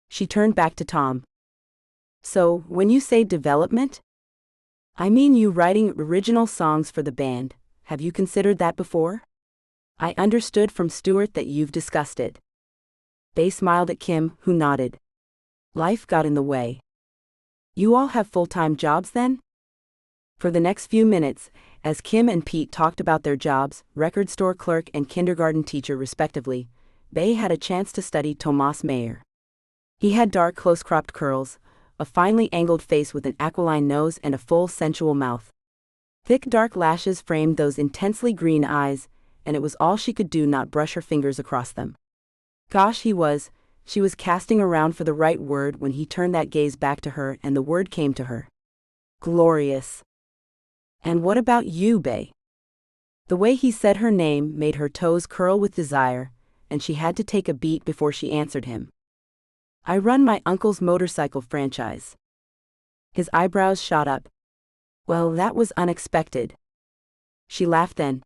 Speaker 4: She turned back to Tom. "So, when you say development? I mean you writing original songs for the band. Have you considered that before? I understood from Stuart that you've discussed it." Bey smiled at Kim, who nodded. "Life got in the way." "You all have full-time jobs then?" For the next few minutes, as Kim and Pete talked about their jobs, record store clerk and kindergarten teacher respectively, Bey had a chance to study Tomas Mayer. He had dark close-cropped curls, a finely angled face with an aquiline nose and a full sensual mouth. Thick dark lashes framed those intensely green eyes, and it was all she could do not brush her fingers across them. Gosh, she was casting around for the right word when he turned that gaze back to her and the word came to her. Glorious. "And what about you, Bey?" The way he said her name made her toes curl with desire, and she had to take a beat before she answered him. I run my uncle's motorcycle franchise. His eyebrows shot up. Well, that was unexpected. She laughed then.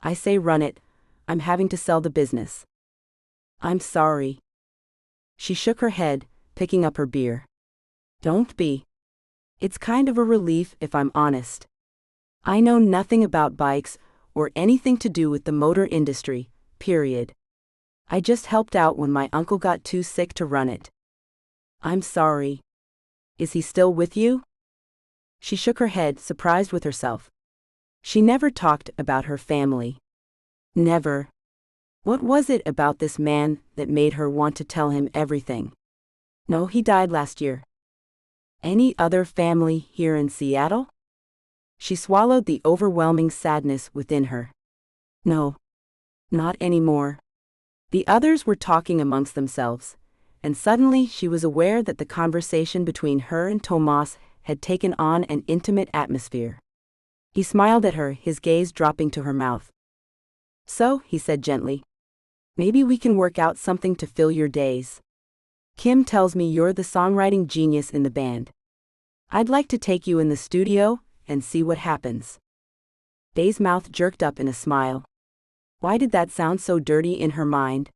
Speaker 4: I say run it, I'm having to sell the business. I'm sorry. She shook her head, picking up her beer. Don't be. It's kind of a relief if I'm honest. I know nothing about bikes or anything to do with the motor industry, period. I just helped out when my uncle got too sick to run it. I'm sorry. Is he still with you? She shook her head, surprised with herself. She never talked about her family. Never. What was it about this man that made her want to tell him everything? No, he died last year. Any other family here in Seattle? She swallowed the overwhelming sadness within her. No. Not anymore. The others were talking amongst themselves, and suddenly she was aware that the conversation between her and Tomas had taken on an intimate atmosphere. He smiled at her, his gaze dropping to her mouth. So, he said gently, maybe we can work out something to fill your days. Kim tells me you're the songwriting genius in the band. I'd like to take you in the studio and see what happens. Bay's mouth jerked up in a smile. Why did that sound so dirty in her mind?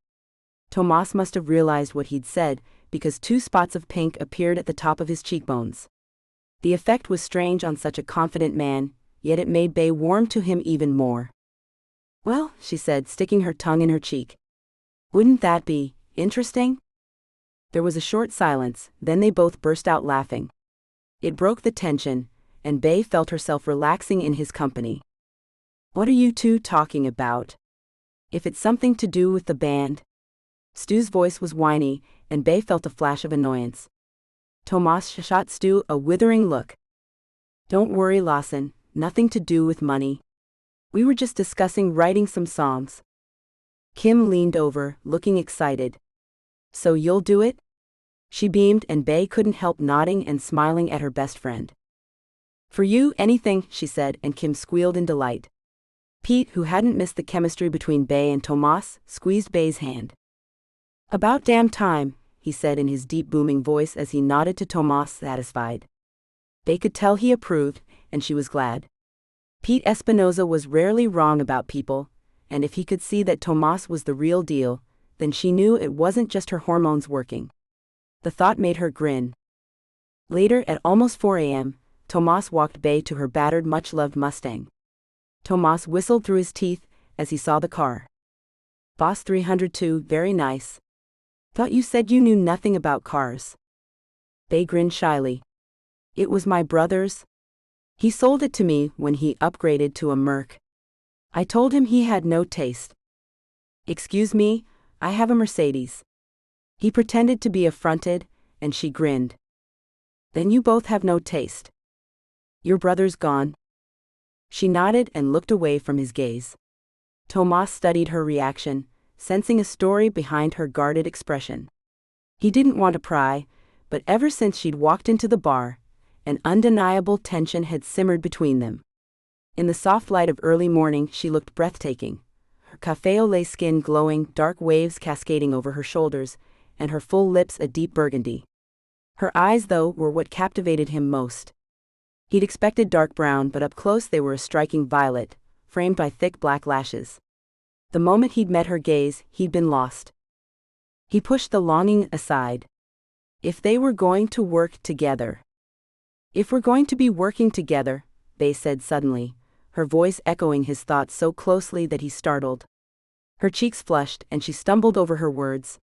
Speaker 4: Tomas must have realized what he'd said, because 2 spots of pink appeared at the top of his cheekbones. The effect was strange on such a confident man, yet it made Bay warm to him even more. Well, she said, sticking her tongue in her cheek. Wouldn't that be interesting? There was a short silence, then they both burst out laughing. It broke the tension, and Bay felt herself relaxing in his company. What are you two talking about? If it's something to do with the band. Stu's voice was whiny, and Bay felt a flash of annoyance. Tomas shot Stu a withering look. Don't worry, Lawson, nothing to do with money. We were just discussing writing some songs. Kim leaned over, looking excited. So you'll do it? She beamed, and Bay couldn't help nodding and smiling at her best friend. For you, anything, she said, and Kim squealed in delight. Pete, who hadn't missed the chemistry between Bay and Tomas, squeezed Bay's hand. About damn time, he said in his deep booming voice as he nodded to Tomas, satisfied. Bay could tell he approved, and she was glad. Pete Espinoza was rarely wrong about people, and if he could see that Tomas was the real deal, then she knew it wasn't just her hormones working. The thought made her grin. Later, at almost 4 a.m., Tomas walked Bay to her battered, much-loved Mustang. Tomas whistled through his teeth as he saw the car. Boss 302, very nice. Thought you said you knew nothing about cars. Bay grinned shyly. It was my brother's. He sold it to me when he upgraded to a Merc. I told him he had no taste. Excuse me, I have a Mercedes. He pretended to be affronted, and she grinned. Then you both have no taste. Your brother's gone. She nodded and looked away from his gaze. Tomas studied her reaction, sensing a story behind her guarded expression. He didn't want to pry, but ever since she'd walked into the bar, an undeniable tension had simmered between them. In the soft light of early morning, she looked breathtaking, her café au lait skin glowing, dark waves cascading over her shoulders, and her full lips a deep burgundy. Her eyes, though, were what captivated him most. He'd expected dark brown, but up close they were a striking violet, framed by thick black lashes. The moment he'd met her gaze, he'd been lost. He pushed the longing aside. If they were going to work together. If we're going to be working together, Bay said suddenly, her voice echoing his thoughts so closely that he startled. Her cheeks flushed, and she stumbled over her words.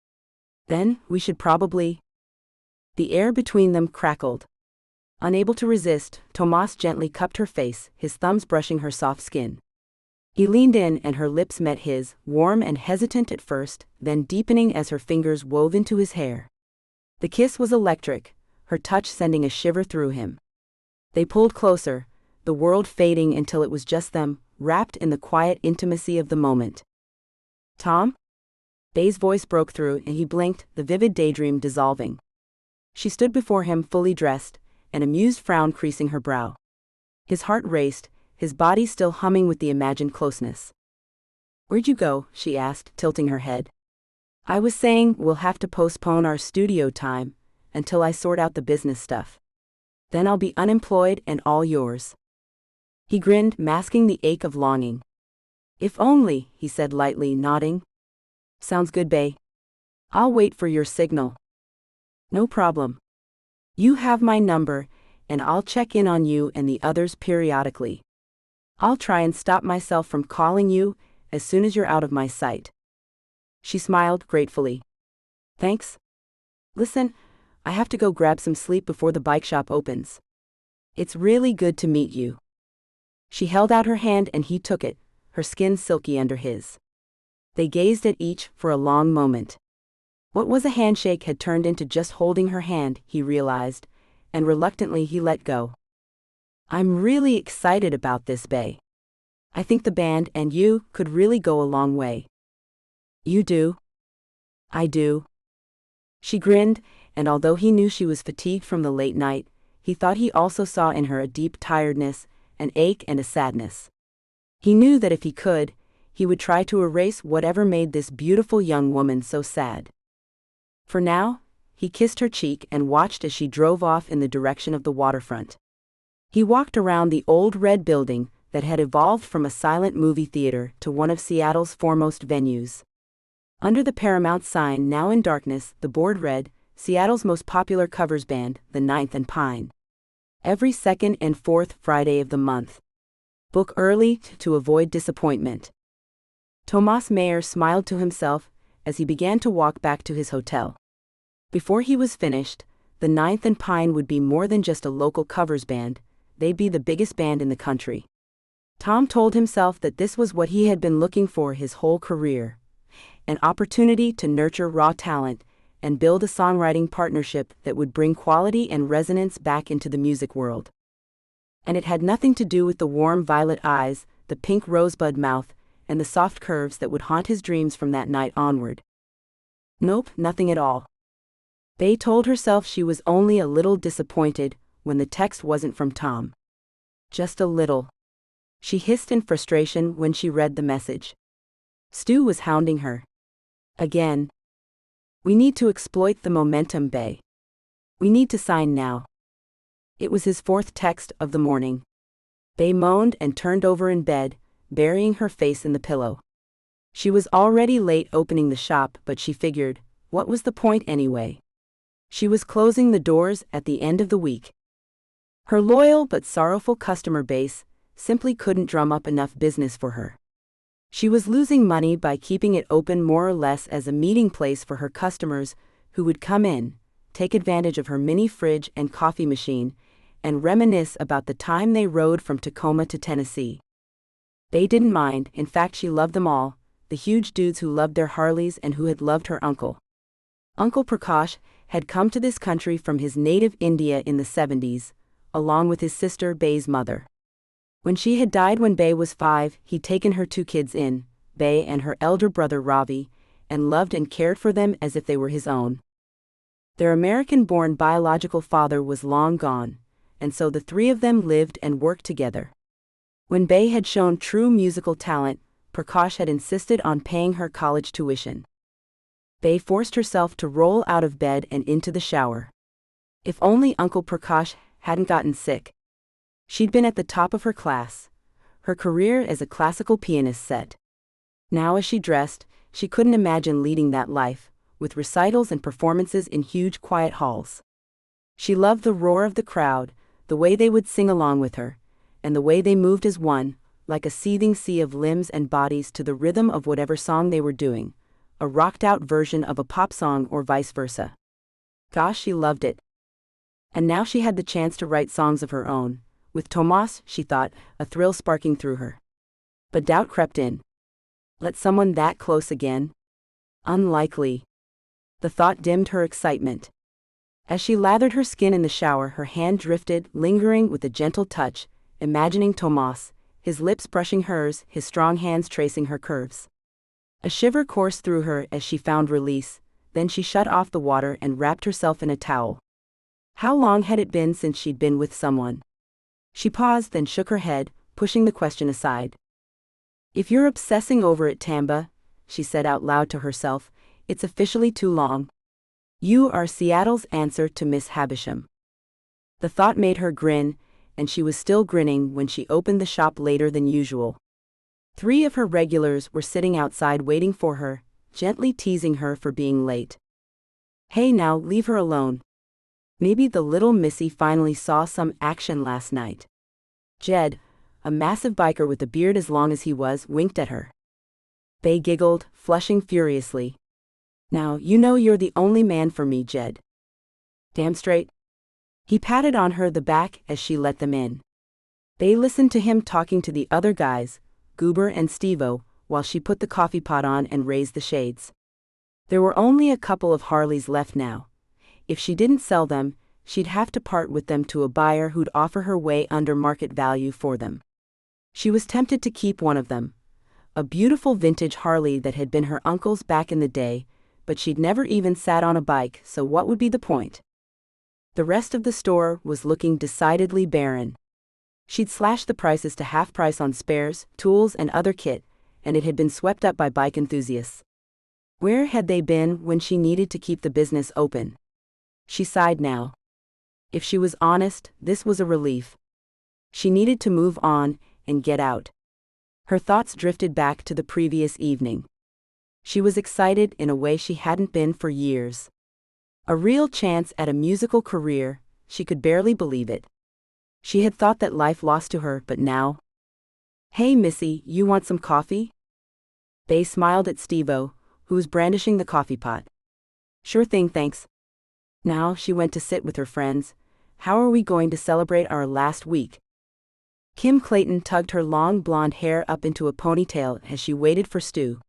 Speaker 4: Then, we should probably. The air between them crackled. Unable to resist, Tomas gently cupped her face, his thumbs brushing her soft skin. He leaned in and her lips met his, warm and hesitant at first, then deepening as her fingers wove into his hair. The kiss was electric, her touch sending a shiver through him. They pulled closer, the world fading until it was just them, wrapped in the quiet intimacy of the moment. Tom? Bay's voice broke through and he blinked, the vivid daydream dissolving. She stood before him fully dressed, an amused frown creasing her brow. His heart raced, his body still humming with the imagined closeness. "Where'd you go?" she asked, tilting her head. "I was saying we'll have to postpone our studio time until I sort out the business stuff. Then I'll be unemployed and all yours." He grinned, masking the ache of longing. "If only," he said lightly, nodding. "Sounds good, bae. I'll wait for your signal." "No problem. You have my number, and I'll check in on you and the others periodically. I'll try and stop myself from calling you as soon as you're out of my sight." She smiled gratefully. "Thanks. Listen, I have to go grab some sleep before the bike shop opens. It's really good to meet you." She held out her hand and he took it, her skin silky under his. They gazed at each for a long moment. What was a handshake had turned into just holding her hand, he realized, and reluctantly he let go. "I'm really excited about this, bae. I think the band and you could really go a long way." "You do?" "I do." She grinned, and although he knew she was fatigued from the late night, he thought he also saw in her a deep tiredness, an ache and a sadness. He knew that if he could, he would try to erase whatever made this beautiful young woman so sad. For now, he kissed her cheek and watched as she drove off in the direction of the waterfront. He walked around the old red building that had evolved from a silent movie theater to one of Seattle's foremost venues. Under the Paramount sign now in darkness, the board read, "Seattle's most popular covers band, the 9th and Pine. Every second and fourth Friday of the month. Book early to avoid disappointment." Tomas Mayer smiled to himself as he began to walk back to his hotel. Before he was finished, the 9th and Pine would be more than just a local covers band, they'd be the biggest band in the country. Tom told himself that this was what he had been looking for his whole career. An opportunity to nurture raw talent and build a songwriting partnership that would bring quality and resonance back into the music world. And it had nothing to do with the warm violet eyes, the pink rosebud mouth, and the soft curves that would haunt his dreams from that night onward. Nope, nothing at all. Bae told herself she was only a little disappointed when the text wasn't from Tom. Just a little. She hissed in frustration when she read the message. Stu was hounding her. Again. "We need to exploit the momentum, Bae. We need to sign now." It was his fourth text of the morning. Bae moaned and turned over in bed, burying her face in the pillow. She was already late opening the shop, but she figured, what was the point anyway? She was closing the doors at the end of the week. Her loyal but sorrowful customer base simply couldn't drum up enough business for her. She was losing money by keeping it open more or less as a meeting place for her customers who would come in, take advantage of her mini fridge and coffee machine, and reminisce about the time they rode from Tacoma to Tennessee. Bae didn't mind, in fact she loved them all, the huge dudes who loved their Harleys and who had loved her uncle. Uncle Prakash had come to this country from his native India in the 70s, along with his sister Bae's mother. When she had died when Bae was 5, he'd taken her 2 kids in, Bae and her elder brother Ravi, and loved and cared for them as if they were his own. Their American-born biological father was long gone, and so the 3 of them lived and worked together. When Bae had shown true musical talent, Prakash had insisted on paying her college tuition. Bae forced herself to roll out of bed and into the shower. If only Uncle Prakash hadn't gotten sick. She'd been at the top of her class, her career as a classical pianist set. Now as she dressed, she couldn't imagine leading that life, with recitals and performances in huge quiet halls. She loved the roar of the crowd, the way they would sing along with her, and the way they moved as one, like a seething sea of limbs and bodies to the rhythm of whatever song they were doing, a rocked-out version of a pop song or vice versa. Gosh, she loved it. And now she had the chance to write songs of her own. With Tomas, she thought, a thrill sparking through her. But doubt crept in. Let someone that close again? Unlikely. The thought dimmed her excitement. As she lathered her skin in the shower, her hand drifted, lingering with a gentle touch, imagining Tomas, his lips brushing hers, his strong hands tracing her curves. A shiver coursed through her as she found release, then she shut off the water and wrapped herself in a towel. How long had it been since she'd been with someone? She paused, then shook her head, pushing the question aside. If you're obsessing over it, Tamba, she said out loud to herself, it's officially too long. You are Seattle's answer to Miss Havisham. The thought made her grin, and she was still grinning when she opened the shop later than usual. 3 of her regulars were sitting outside waiting for her, gently teasing her for being late. Hey now, leave her alone. Maybe the little missy finally saw some action last night. Jed, a massive biker with a beard as long as he was, winked at her. Bay giggled, flushing furiously. Now, you know you're the only man for me, Jed. Damn straight. He patted on her the back as she let them in. Bay listened to him talking to the other guys, Goober and Stevo, while she put the coffee pot on and raised the shades. There were only a couple of Harleys left now. If she didn't sell them, she'd have to part with them to a buyer who'd offer her way under market value for them. She was tempted to keep one of them, a beautiful vintage Harley that had been her uncle's back in the day, but she'd never even sat on a bike, so what would be the point? The rest of the store was looking decidedly barren. She'd slashed the prices to half price on spares, tools and other kit, and it had been swept up by bike enthusiasts. Where had they been when she needed to keep the business open? She sighed now. If she was honest, this was a relief. She needed to move on and get out. Her thoughts drifted back to the previous evening. She was excited in a way she hadn't been for years. A real chance at a musical career, she could barely believe it. She had thought that life lost to her, but now... Hey Missy, you want some coffee? Bay smiled at Stevo, who was brandishing the coffee pot. Sure thing, thanks. Now she went to sit with her friends. How are we going to celebrate our last week? Kim Clayton tugged her long blonde hair up into a ponytail as she waited for Stu.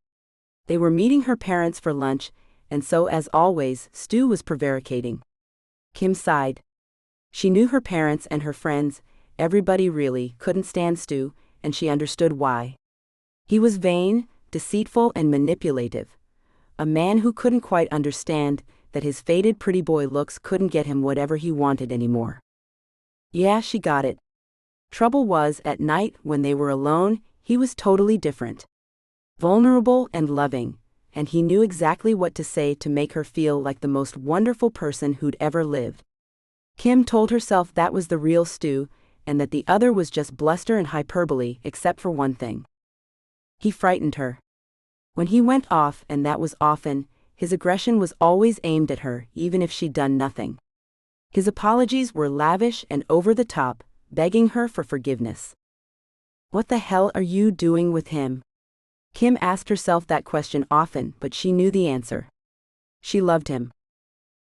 Speaker 4: They were meeting her parents for lunch, and so as always, Stu was prevaricating. Kim sighed. She knew her parents and her friends, everybody really, couldn't stand Stu, and she understood why. He was vain, deceitful and manipulative. A man who couldn't quite understand that his faded pretty boy looks couldn't get him whatever he wanted anymore. Yeah, she got it. Trouble was, at night when they were alone, he was totally different. Vulnerable and loving, and he knew exactly what to say to make her feel like the most wonderful person who'd ever lived. Kim told herself that was the real Stu, and that the other was just bluster and hyperbole, except for one thing. He frightened her. When he went off, and that was often, his aggression was always aimed at her, even if she'd done nothing. His apologies were lavish and over the top, begging her for forgiveness. What the hell are you doing with him? Kim asked herself that question often, but she knew the answer. She loved him.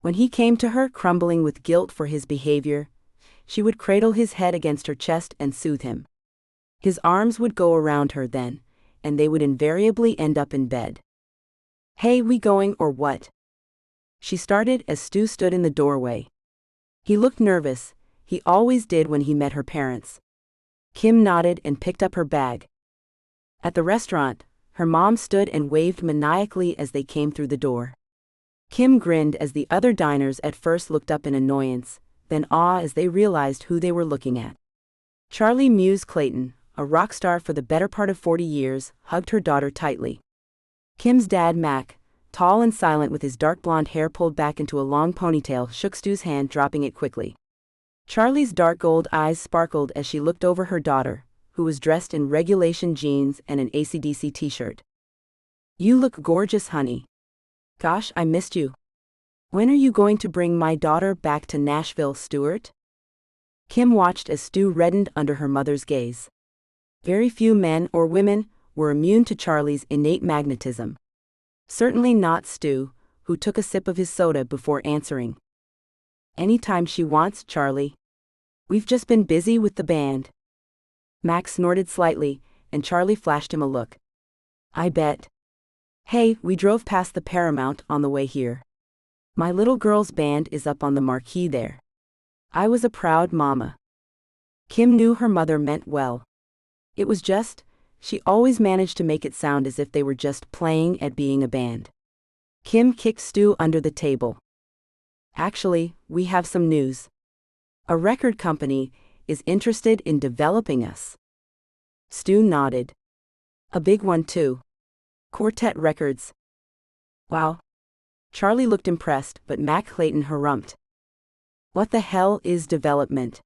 Speaker 4: When he came to her crumbling with guilt for his behavior, she would cradle his head against her chest and soothe him. His arms would go around her then, and they would invariably end up in bed. Hey, we going or what? She started as Stu stood in the doorway. He looked nervous, he always did when he met her parents. Kim nodded and picked up her bag. At the restaurant, her mom stood and waved maniacally as they came through the door. Kim grinned as the other diners at first looked up in annoyance, then awe as they realized who they were looking at. Charlie Muse Clayton, a rock star for the better part of 40 years, hugged her daughter tightly. Kim's dad Mac, tall and silent with his dark blonde hair pulled back into a long ponytail, shook Stu's hand, dropping it quickly. Charlie's dark gold eyes sparkled as she looked over her daughter, who was dressed in regulation jeans and an AC/DC t-shirt. You look gorgeous, honey. Gosh, I missed you. When are you going to bring my daughter back to Nashville, Stuart? Kim watched as Stu reddened under her mother's gaze. Very few men or women were immune to Charlie's innate magnetism. Certainly not Stu, who took a sip of his soda before answering. Anytime she wants, Charlie. We've just been busy with the band. Max snorted slightly, and Charlie flashed him a look. I bet. Hey, we drove past the Paramount on the way here. My little girl's band is up on the marquee there. I was a proud mama. Kim knew her mother meant well. It was just, she always managed to make it sound as if they were just playing at being a band. Kim kicked Stu under the table. Actually, we have some news. A record company is interested in developing us. Stu nodded. A big one too. Quartet Records. Wow. Charlie looked impressed, but Mac Clayton harumphed. What the hell is development?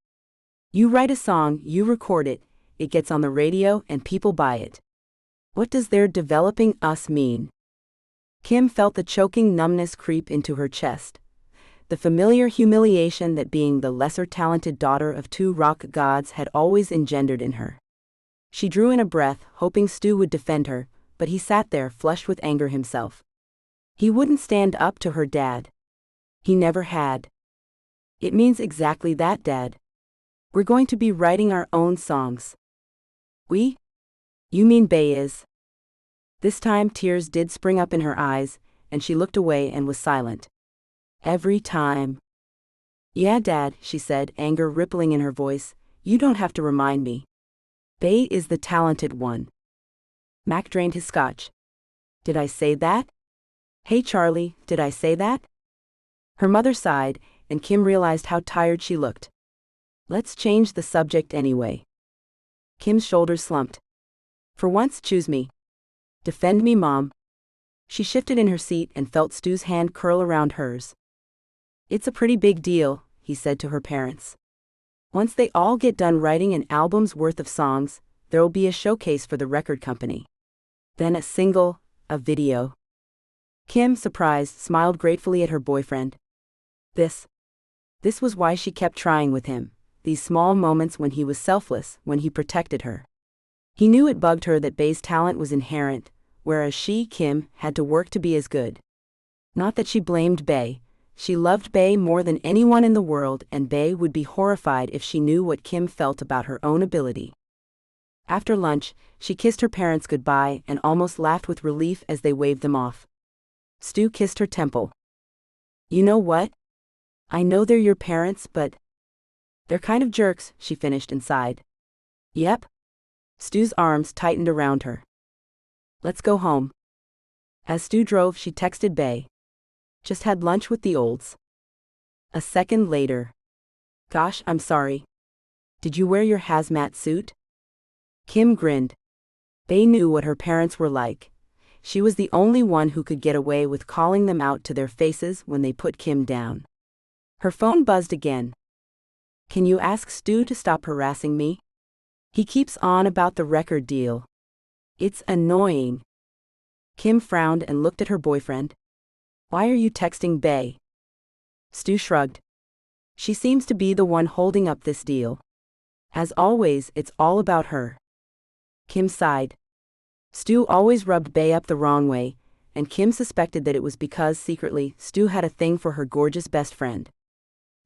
Speaker 4: You write a song, you record it, it gets on the radio and people buy it. What does their developing us mean? Kim felt the choking numbness creep into her chest. The familiar humiliation that being the lesser talented daughter of two rock gods had always engendered in her. She drew in a breath, hoping Stu would defend her, but he sat there flushed with anger himself. He wouldn't stand up to her dad. He never had. It means exactly that, Dad. We're going to be writing our own songs. We? You mean Bay is? This time tears did spring up in her eyes, and she looked away and was silent. Every time. Yeah, Dad, she said, anger rippling in her voice, you don't have to remind me. Bay is the talented one. Mac drained his scotch. Did I say that? Hey Charlie, did I say that? Her mother sighed, and Kim realized how tired she looked. Let's change the subject anyway. Kim's shoulders slumped. For once, choose me. Defend me, Mom. She shifted in her seat and felt Stu's hand curl around hers. It's a pretty big deal, he said to her parents. Once they all get done writing an album's worth of songs, there'll be a showcase for the record company. Then a single, a video. Kim, surprised, smiled gratefully at her boyfriend. This was why she kept trying with him, these small moments when he was selfless, when he protected her. He knew it bugged her that Bay's talent was inherent, whereas she, Kim, had to work to be as good. Not that she blamed Bay. She loved Bay more than anyone in the world, and Bay would be horrified if she knew what Kim felt about her own ability. After lunch, she kissed her parents goodbye and almost laughed with relief as they waved them off. Stu kissed her temple. You know what? I know they're your parents, but they're kind of jerks, she finished and sighed. Yep. Stu's arms tightened around her. Let's go home. As Stu drove, she texted Bay. Just had lunch with the olds. A second later. Gosh, I'm sorry. Did you wear your hazmat suit? Kim grinned. Bay knew what her parents were like. She was the only one who could get away with calling them out to their faces when they put Kim down. Her phone buzzed again. Can you ask Stu to stop harassing me? He keeps on about the record deal. It's annoying. Kim frowned and looked at her boyfriend. Why are you texting Bay? Stu shrugged. She seems to be the one holding up this deal. As always, it's all about her. Kim sighed. Stu always rubbed Bay up the wrong way, and Kim suspected that it was because secretly Stu had a thing for her gorgeous best friend.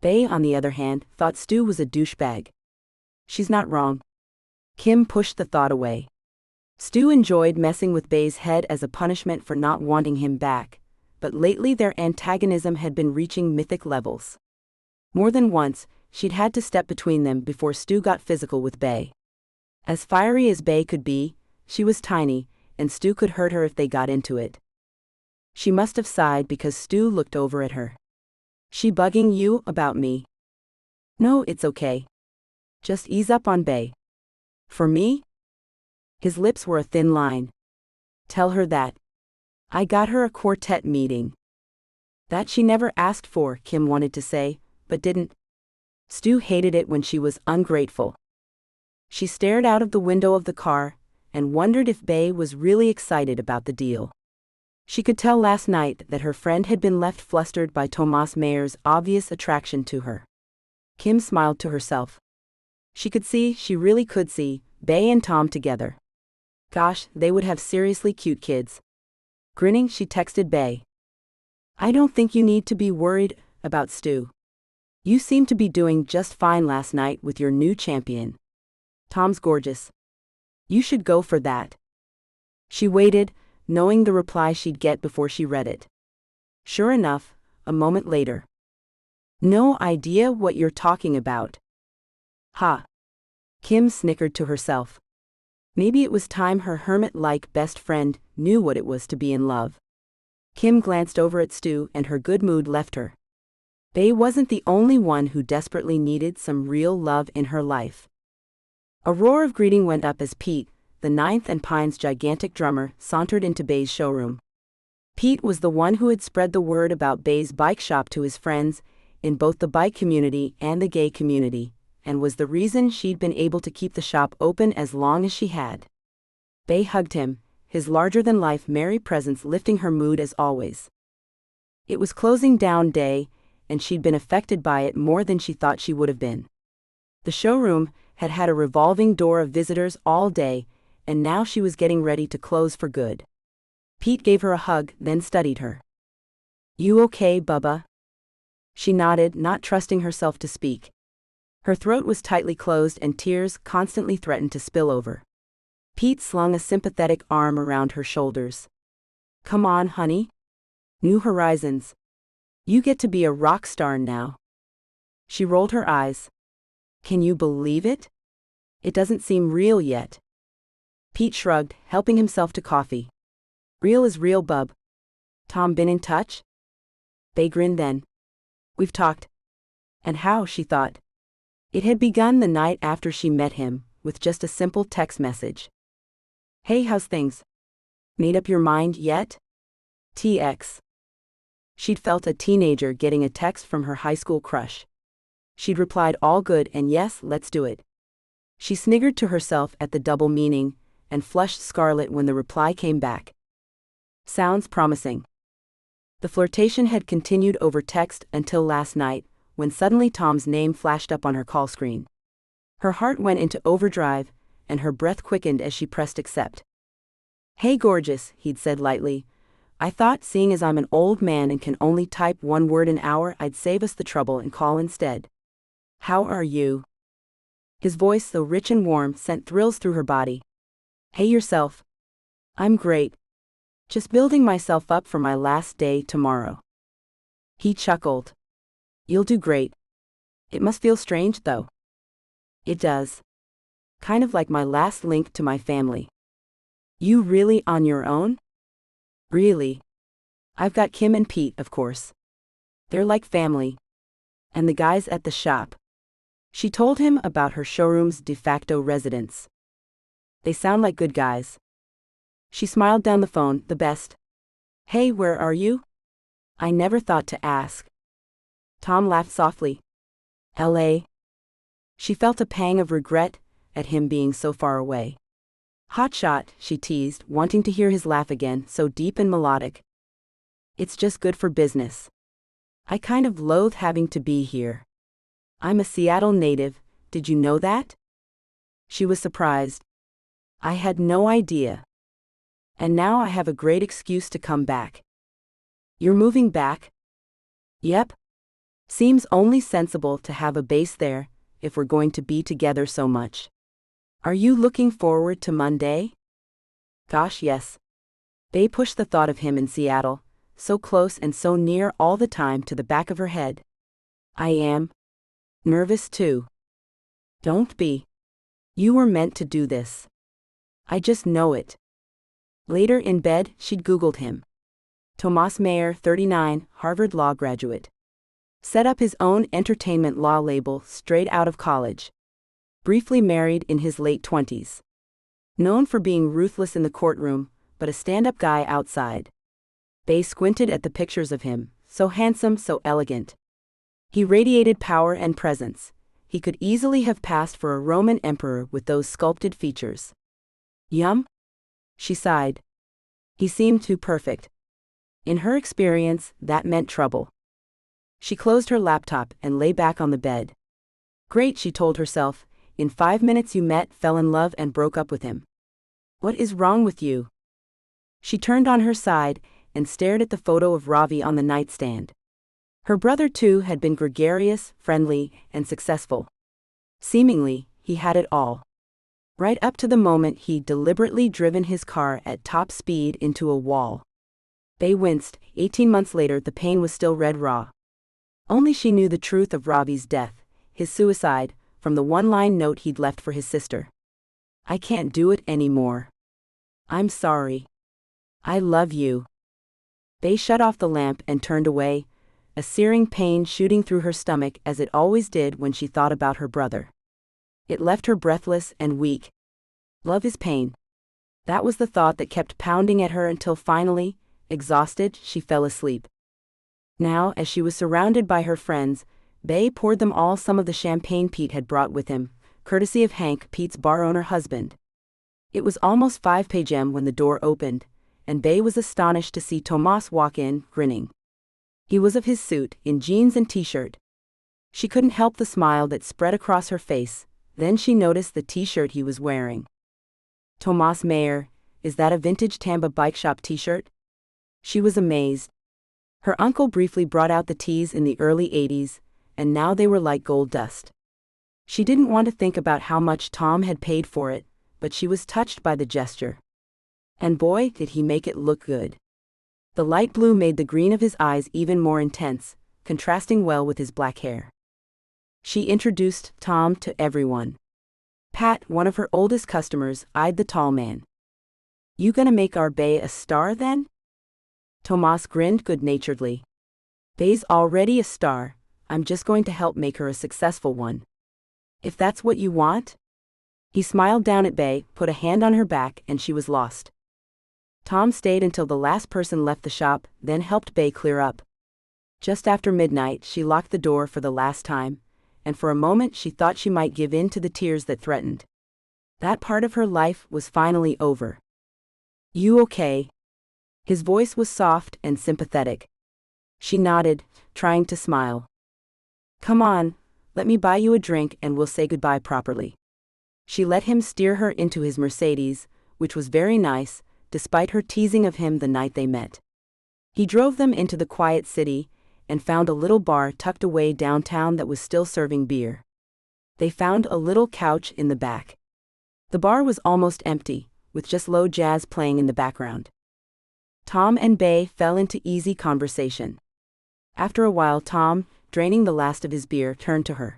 Speaker 4: Bay, on the other hand, thought Stu was a douchebag. She's not wrong. Kim pushed the thought away. Stu enjoyed messing with Bay's head as a punishment for not wanting him back, but lately their antagonism had been reaching mythic levels. More than once, she'd had to step between them before Stu got physical with Bay. As fiery as Bay could be, she was tiny, and Stu could hurt her if they got into it. She must have sighed because Stu looked over at her. She bugging you about me? No, it's okay. Just ease up on Bay. For me? His lips were a thin line. Tell her that. I got her a quartet meeting. That she never asked for, Kim wanted to say, but didn't. Stu hated it when she was ungrateful. She stared out of the window of the car and wondered if Bay was really excited about the deal. She could tell last night that her friend had been left flustered by Tomas Mayer's obvious attraction to her. Kim smiled to herself. She really could see, Bay and Tom together. Gosh, they would have seriously cute kids. Grinning, she texted Bay. I don't think you need to be worried about Stu. You seem to be doing just fine last night with your new champion. Tom's gorgeous. You should go for that. She waited, knowing the reply she'd get before she read it. Sure enough, a moment later. No idea what you're talking about. Ha. Kim snickered to herself. Maybe it was time her hermit-like best friend knew what it was to be in love. Kim glanced over at Stu and her good mood left her. Bay wasn't the only one who desperately needed some real love in her life. A roar of greeting went up as Pete, the Ninth and Pine's gigantic drummer, sauntered into Bay's showroom. Pete was the one who had spread the word about Bay's bike shop to his friends, in both the bike community and the gay community, and was the reason she'd been able to keep the shop open as long as she had. Bay hugged him, his larger-than-life merry presence lifting her mood as always. It was closing down day, and she'd been affected by it more than she thought she would have been. The showroom had had a revolving door of visitors all day, and now she was getting ready to close for good. Pete gave her a hug, then studied her. "You okay, Bubba?" She nodded, not trusting herself to speak. Her throat was tightly closed and tears constantly threatened to spill over. Pete slung a sympathetic arm around her shoulders. "Come on, honey. New horizons. You get to be a rock star now." She rolled her eyes. "Can you believe it? It doesn't seem real yet." Pete shrugged, helping himself to coffee. "Real is real, bub. Tom been in touch?" Bay grinned then. "We've talked." And how, she thought. It had begun the night after she met him, with just a simple text message. "Hey, how's things? Made up your mind yet? TX." She'd felt a teenager getting a text from her high school crush. She'd replied all good and yes, let's do it. She sniggered to herself at the double meaning, and flushed scarlet when the reply came back. "Sounds promising." The flirtation had continued over text until last night, when suddenly Tom's name flashed up on her call screen. Her heart went into overdrive, and her breath quickened as she pressed accept. "Hey gorgeous," he'd said lightly. "I thought, seeing as I'm an old man and can only type one word an hour, I'd save us the trouble and call instead. How are you?" His voice, though rich and warm, sent thrills through her body. "Hey yourself." "I'm great. Just building myself up for my last day tomorrow." He chuckled. "You'll do great. It must feel strange, though." "It does. Kind of like my last link to my family." "You really on your own?" "Really. I've got Kim and Pete, of course. They're like family. And the guys at the shop." She told him about her showroom's de facto residents. "They sound like good guys." She smiled down the phone, "The best." "Hey, where are you?" "I never thought to ask." Tom laughed softly. "LA." She felt a pang of regret at him being so far away. "Hotshot," she teased, wanting to hear his laugh again, so deep and melodic. "It's just good for business. I kind of loathe having to be here. I'm a Seattle native, did you know that?" She was surprised. "I had no idea. And now I have a great excuse to come back." "You're moving back?" "Yep. Seems only sensible to have a base there, if we're going to be together so much." "Are you looking forward to Monday?" "Gosh, yes." Bay pushed the thought of him in Seattle, so close and so near all the time, to the back of her head. "I am. Nervous too." "Don't be. You were meant to do this. I just know it." Later in bed, she'd Googled him. Tomas Mayer, 39, Harvard Law graduate. Set up his own entertainment law label straight out of college. Briefly married in his late 20s. Known for being ruthless in the courtroom, but a stand-up guy outside. Bay squinted at the pictures of him, so handsome, so elegant. He radiated power and presence. He could easily have passed for a Roman emperor with those sculpted features. "Yum?" She sighed. He seemed too perfect. In her experience, that meant trouble. She closed her laptop and lay back on the bed. "Great," she told herself. "In 5 minutes you met, fell in love, and broke up with him. What is wrong with you?" She turned on her side and stared at the photo of Ravi on the nightstand. Her brother, too, had been gregarious, friendly, and successful. Seemingly, he had it all. Right up to the moment he'd deliberately driven his car at top speed into a wall. Bay winced. 18 months later, the pain was still red raw. Only she knew the truth of Ravi's death, his suicide, from the one-line note he'd left for his sister. "I can't do it anymore. I'm sorry. I love you." Bay shut off the lamp and turned away, a searing pain shooting through her stomach as it always did when she thought about her brother. It left her breathless and weak. Love is pain. That was the thought that kept pounding at her until finally, exhausted, she fell asleep. Now, as she was surrounded by her friends, Bay poured them all some of the champagne Pete had brought with him, courtesy of Hank, Pete's bar owner husband. It was almost 5 p.m. when the door opened, and Bay was astonished to see Tomas walk in, grinning. He was of his suit, in jeans and t-shirt. She couldn't help the smile that spread across her face, then she noticed the t-shirt he was wearing. Tomas Mayer, is that a vintage Tamba bike shop t-shirt? She was amazed. Her uncle briefly brought out the tees in the early 80s, and now they were like gold dust. She didn't want to think about how much Tom had paid for it, but she was touched by the gesture. And boy, did he make it look good. The light blue made the green of his eyes even more intense, contrasting well with his black hair. She introduced Tom to everyone. Pat, one of her oldest customers, eyed the tall man. You gonna make our Bay a star then? Tomas grinned good-naturedly. Bay's already a star, I'm just going to help make her a successful one. If that's what you want? He smiled down at Bay, put a hand on her back, and she was lost. Tom stayed until the last person left the shop, then helped Bay clear up. Just after midnight, she locked the door for the last time, and for a moment she thought she might give in to the tears that threatened. That part of her life was finally over. You okay? His voice was soft and sympathetic. She nodded, trying to smile. Come on, let me buy you a drink and we'll say goodbye properly. She let him steer her into his Mercedes, which was very nice, despite her teasing of him the night they met. He drove them into the quiet city, and found a little bar tucked away downtown that was still serving beer. They found a little couch in the back. The bar was almost empty, with just low jazz playing in the background. Tom and Bay fell into easy conversation. After a while, Tom, draining the last of his beer, turned to her.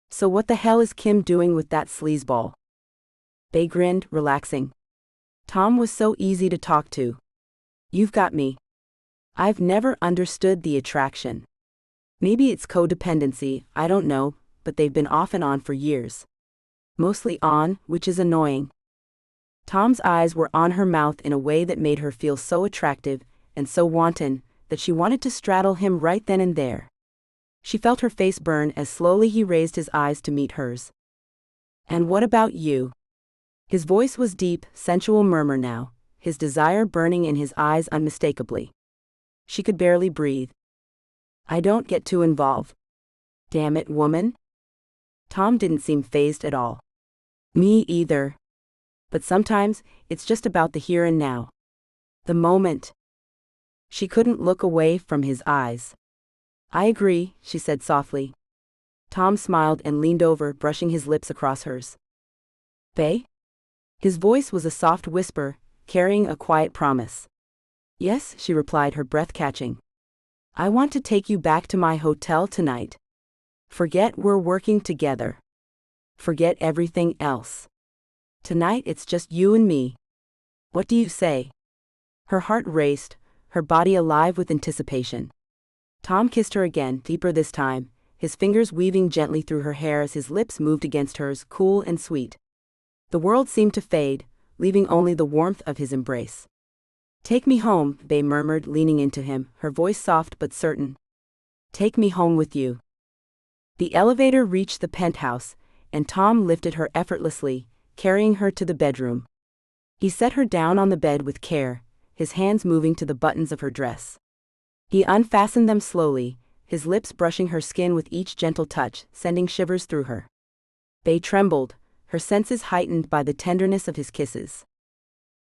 Speaker 4: So what the hell is Kim doing with that sleazeball? Bay grinned, relaxing. Tom was so easy to talk to. You've got me. I've never understood the attraction. Maybe it's codependency, I don't know, but they've been off and on for years. Mostly on, which is annoying. Tom's eyes were on her mouth in a way that made her feel so attractive and so wanton that she wanted to straddle him right then and there. She felt her face burn as slowly he raised his eyes to meet hers. And what about you? His voice was deep, sensual murmur now, his desire burning in his eyes unmistakably. She could barely breathe. I don't get too involved. Damn it, woman. Tom didn't seem fazed at all. Me either. But sometimes, it's just about the here and now. The moment. She couldn't look away from his eyes. I agree, she said softly. Tom smiled and leaned over, brushing his lips across hers. Bay? His voice was a soft whisper, carrying a quiet promise. Yes, she replied, her breath catching. I want to take you back to my hotel tonight. Forget we're working together. Forget everything else. Tonight it's just you and me. What do you say? Her heart raced, her body alive with anticipation. Tom kissed her again, deeper this time, his fingers weaving gently through her hair as his lips moved against hers, cool and sweet. The world seemed to fade, leaving only the warmth of his embrace. Take me home, Bay murmured, leaning into him, her voice soft but certain. Take me home with you. The elevator reached the penthouse, and Tom lifted her effortlessly, carrying her to the bedroom. He set her down on the bed with care, his hands moving to the buttons of her dress. He unfastened them slowly, his lips brushing her skin with each gentle touch, sending shivers through her. Bay trembled, her senses heightened by the tenderness of his kisses.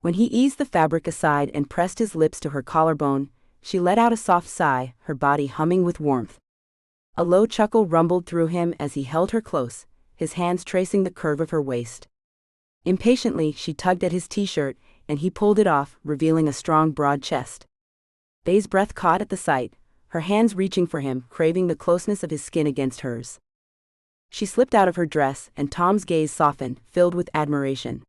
Speaker 4: When he eased the fabric aside and pressed his lips to her collarbone, she let out a soft sigh, her body humming with warmth. A low chuckle rumbled through him as he held her close, his hands tracing the curve of her waist. Impatiently, she tugged at his t-shirt, and he pulled it off, revealing a strong, broad chest. Bay's breath caught at the sight, her hands reaching for him, craving the closeness of his skin against hers. She slipped out of her dress, and Tom's gaze softened, filled with admiration.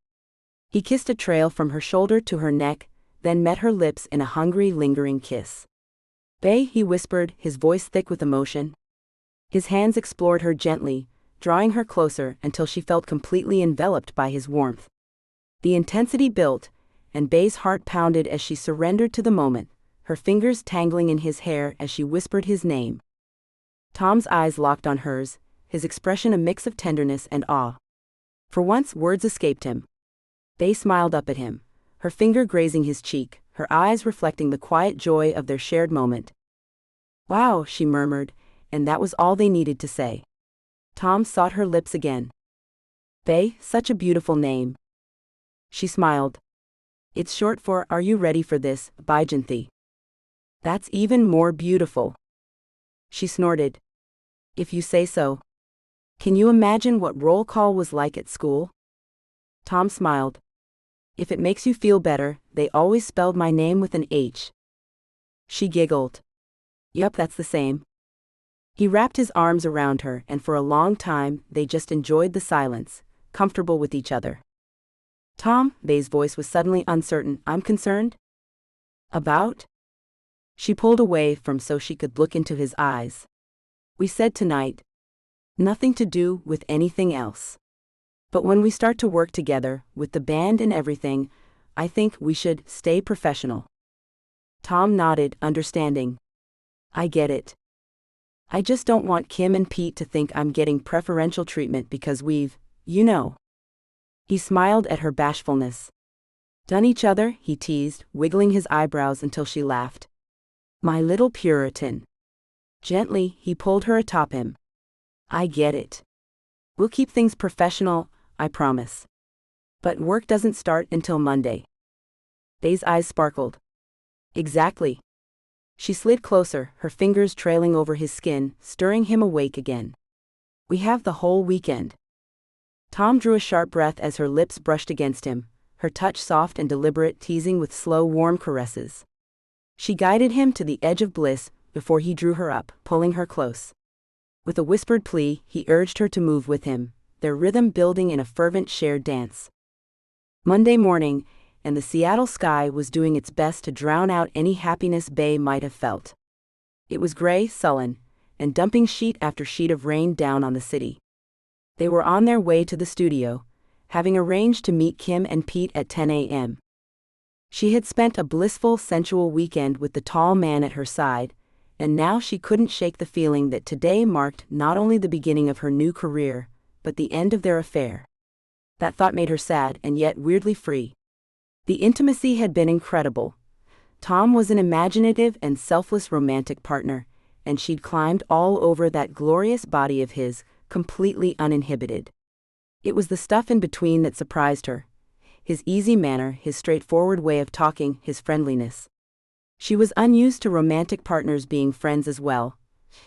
Speaker 4: He kissed a trail from her shoulder to her neck, then met her lips in a hungry, lingering kiss. Bay, he whispered, his voice thick with emotion. His hands explored her gently, drawing her closer until she felt completely enveloped by his warmth. The intensity built, and Beth's heart pounded as she surrendered to the moment, her fingers tangling in his hair as she whispered his name. Tom's eyes locked on hers, his expression a mix of tenderness and awe. For once words escaped him. Beth smiled up at him, her finger grazing his cheek, her eyes reflecting the quiet joy of their shared moment. "Wow," she murmured, and that was all they needed to say. Tom sought her lips again. "Beth, such a beautiful name." She smiled. "It's short for, are you ready for this, Bygenthy?" "That's even more beautiful." She snorted. "If you say so." "Can you imagine what roll call was like at school?" Tom smiled. "If it makes you feel better, they always spelled my name with an H." She giggled. "Yup, that's the same." He wrapped his arms around her, and for a long time, they just enjoyed the silence, comfortable with each other. "Tom," Beth's voice was suddenly uncertain, "I'm concerned?" "About?" She pulled away from so she could look into his eyes. "We said tonight. Nothing to do with anything else. But when we start to work together, with the band and everything, I think we should stay professional." Tom nodded, understanding. "I get it. I just don't want Kim and Pete to think I'm getting preferential treatment because we've, you know." He smiled at her bashfulness. "Done each other," he teased, wiggling his eyebrows until she laughed. "My little Puritan." Gently, he pulled her atop him. "I get it. We'll keep things professional, I promise. But work doesn't start until Monday." Beth's eyes sparkled. "Exactly." She slid closer, her fingers trailing over his skin, stirring him awake again. "We have the whole weekend." Tom drew a sharp breath as her lips brushed against him, her touch soft and deliberate, teasing with slow, warm caresses. She guided him to the edge of bliss before he drew her up, pulling her close. With a whispered plea, he urged her to move with him, their rhythm building in a fervent shared dance. Monday morning, and the Seattle sky was doing its best to drown out any happiness Beth might have felt. It was gray, sullen, and dumping sheet after sheet of rain down on the city. They were on their way to the studio, having arranged to meet Kim and Pete at 10 a.m. She had spent a blissful, sensual weekend with the tall man at her side, and now she couldn't shake the feeling that today marked not only the beginning of her new career, but the end of their affair. That thought made her sad and yet weirdly free. The intimacy had been incredible. Tom was an imaginative and selfless romantic partner, and she'd climbed all over that glorious body of his, completely uninhibited. It was the stuff in between that surprised her. His easy manner, his straightforward way of talking, his friendliness. She was unused to romantic partners being friends as well.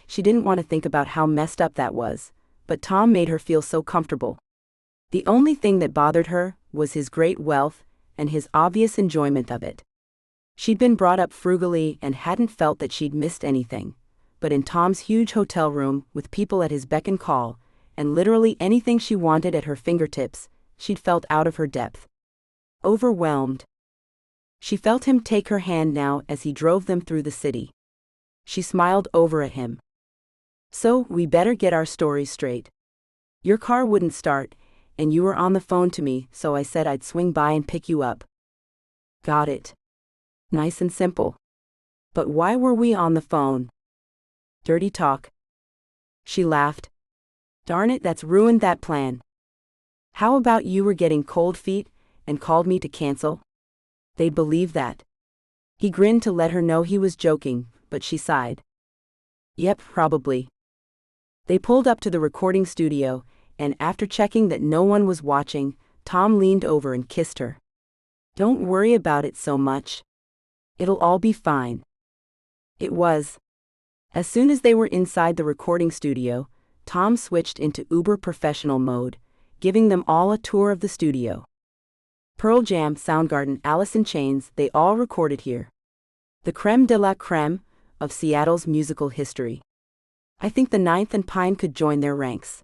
Speaker 4: She didn't want to think about how messed up that was, but Tom made her feel so comfortable. The only thing that bothered her was his great wealth and his obvious enjoyment of it. She'd been brought up frugally and hadn't felt that she'd missed anything, but in Tom's huge hotel room, with people at his beck and call, and literally anything she wanted at her fingertips, she'd felt out of her depth. Overwhelmed. She felt him take her hand now as he drove them through the city. She smiled over at him. "So, we better get our stories straight. Your car wouldn't start, and you were on the phone to me, so I said I'd swing by and pick you up." "Got it. Nice and simple. But why were we on the phone?" "Dirty talk." She laughed. "Darn it, that's ruined that plan. How about you were getting cold feet, and called me to cancel? They'd believe that." He grinned to let her know he was joking, but she sighed. "Yep, probably." They pulled up to the recording studio, and after checking that no one was watching, Tom leaned over and kissed her. "Don't worry about it so much. It'll all be fine." It was. As soon as they were inside the recording studio, Tom switched into uber professional mode, giving them all a tour of the studio. Pearl Jam, Soundgarden, Alice in Chains, they all recorded here. The creme de la creme of Seattle's musical history. I think the Ninth and Pine could join their ranks.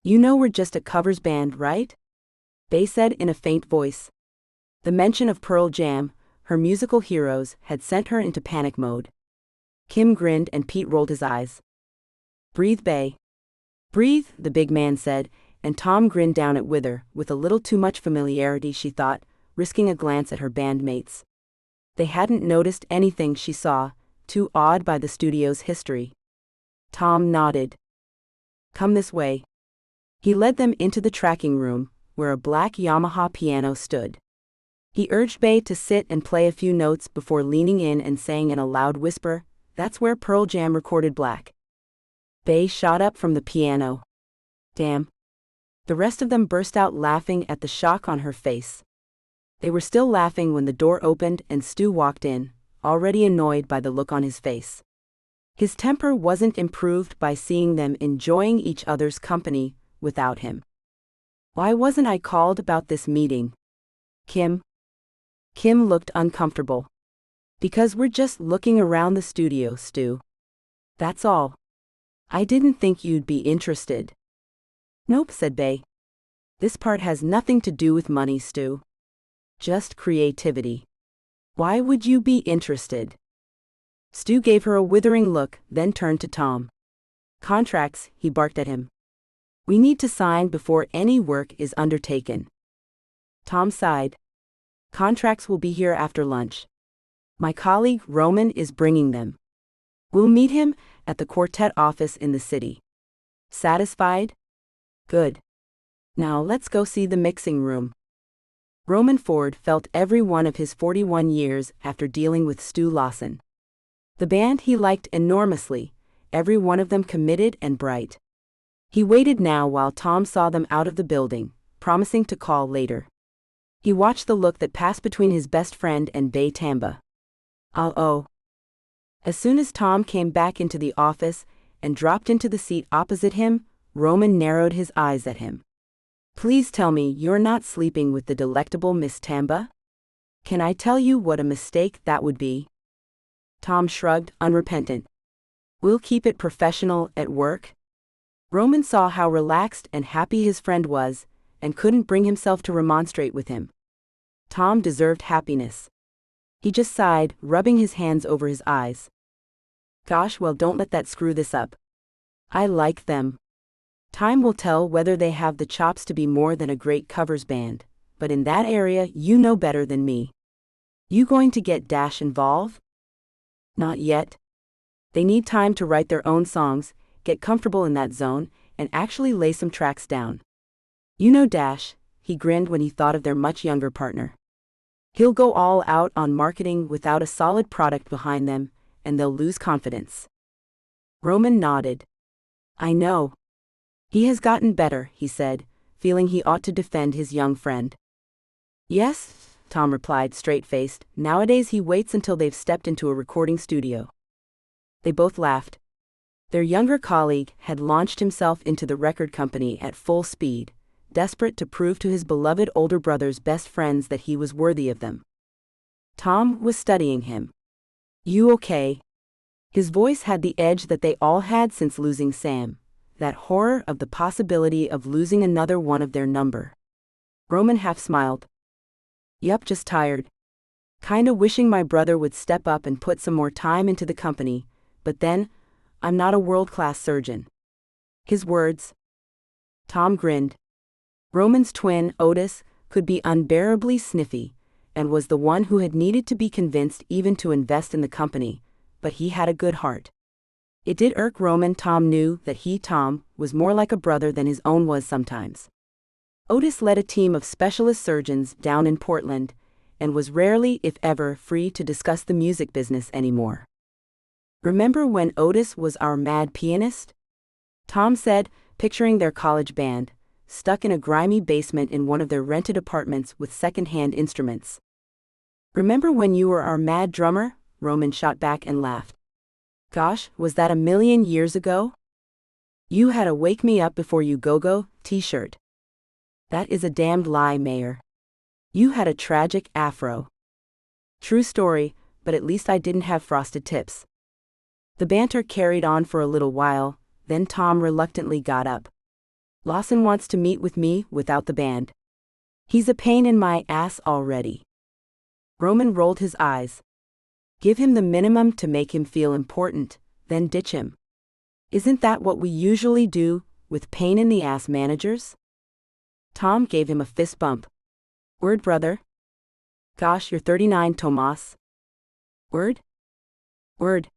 Speaker 4: "You know we're just a covers band, right?" Beth said in a faint voice. The mention of Pearl Jam, her musical heroes, had sent her into panic mode. Kim grinned and Pete rolled his eyes. "Breathe, Beth. Breathe, the big man said, and Tom grinned down at Wither, with a little too much familiarity, she thought, risking a glance at her bandmates. They hadn't noticed anything she saw, too awed by the studio's history. Tom nodded. Come this way. He led them into the tracking room, where a black Yamaha piano stood. He urged Bay to sit and play a few notes before leaning in and saying in a loud whisper, "That's where Pearl Jam recorded Black." Bay shot up from the piano. Damn. The rest of them burst out laughing at the shock on her face. They were still laughing when the door opened and Stu walked in, already annoyed by the look on his face. His temper wasn't improved by seeing them enjoying each other's company without him. Why wasn't I called about this meeting? Kim looked uncomfortable. Because we're just looking around the studio, Stu. That's all. I didn't think you'd be interested. Nope, said Bay. This part has nothing to do with money, Stu. Just creativity. Why would you be interested? Stu gave her a withering look, then turned to Tom. Contracts, he barked at him. We need to sign before any work is undertaken. Tom sighed. Contracts will be here after lunch. My colleague Roman is bringing them. We'll meet him at the quartet office in the city. Satisfied? Good. Now let's go see the mixing room. Roman Ford felt every one of his 41 years after dealing with Stu Lawson. The band he liked enormously, every one of them committed and bright. He waited now while Tom saw them out of the building, promising to call later. He watched the look that passed between his best friend and Bay Tamba. Oh. As soon as Tom came back into the office and dropped into the seat opposite him, Roman narrowed his eyes at him. Please tell me you're not sleeping with the delectable Miss Tamba? Can I tell you what a mistake that would be? Tom shrugged, unrepentant. We'll keep it professional at work. Roman saw how relaxed and happy his friend was, and couldn't bring himself to remonstrate with him. Tom deserved happiness. He just sighed, rubbing his hands over his eyes. Gosh, well, don't let that screw this up. I like them. Time will tell whether they have the chops to be more than a great covers band, but in that area you know better than me. You going to get Dash involved? Not yet. They need time to write their own songs, get comfortable in that zone, and actually lay some tracks down. You know Dash, he grinned when he thought of their much younger partner. He'll go all out on marketing without a solid product behind them, and they'll lose confidence. Roman nodded. I know. He has gotten better, he said, feeling he ought to defend his young friend. Yes, Tom replied, straight-faced. Nowadays he waits until they've stepped into a recording studio. They both laughed. Their younger colleague had launched himself into the record company at full speed, desperate to prove to his beloved older brother's best friends that he was worthy of them. Tom was studying him. You okay? His voice had the edge that they all had since losing Sam, that horror of the possibility of losing another one of their number. Roman half smiled. Yup, just tired. Kinda wishing my brother would step up and put some more time into the company, but then, I'm not a world-class surgeon. His words. Tom grinned. Roman's twin, Otis, could be unbearably sniffy, and was the one who had needed to be convinced even to invest in the company, but he had a good heart. It did irk Roman. Tom knew that he, Tom, was more like a brother than his own was sometimes. Otis led a team of specialist surgeons down in Portland, and was rarely, if ever, free to discuss the music business anymore. Remember when Otis was our mad pianist? Tom said, picturing their college band, stuck in a grimy basement in one of their rented apartments with second-hand instruments. Remember when you were our mad drummer? Roman shot back and laughed. Gosh, was that a million years ago? You had a Wake Me Up Before You Go-Go t-shirt. That is a damned lie, Mayor. You had a tragic afro. True story, but at least I didn't have frosted tips. The banter carried on for a little while, then Tom reluctantly got up. Lawson wants to meet with me without the band. He's a pain in my ass already. Roman rolled his eyes. Give him the minimum to make him feel important, then ditch him. Isn't that what we usually do with pain in the ass managers? Tom gave him a fist bump. Word, brother? Gosh, you're 39, Tomas. Word? Word.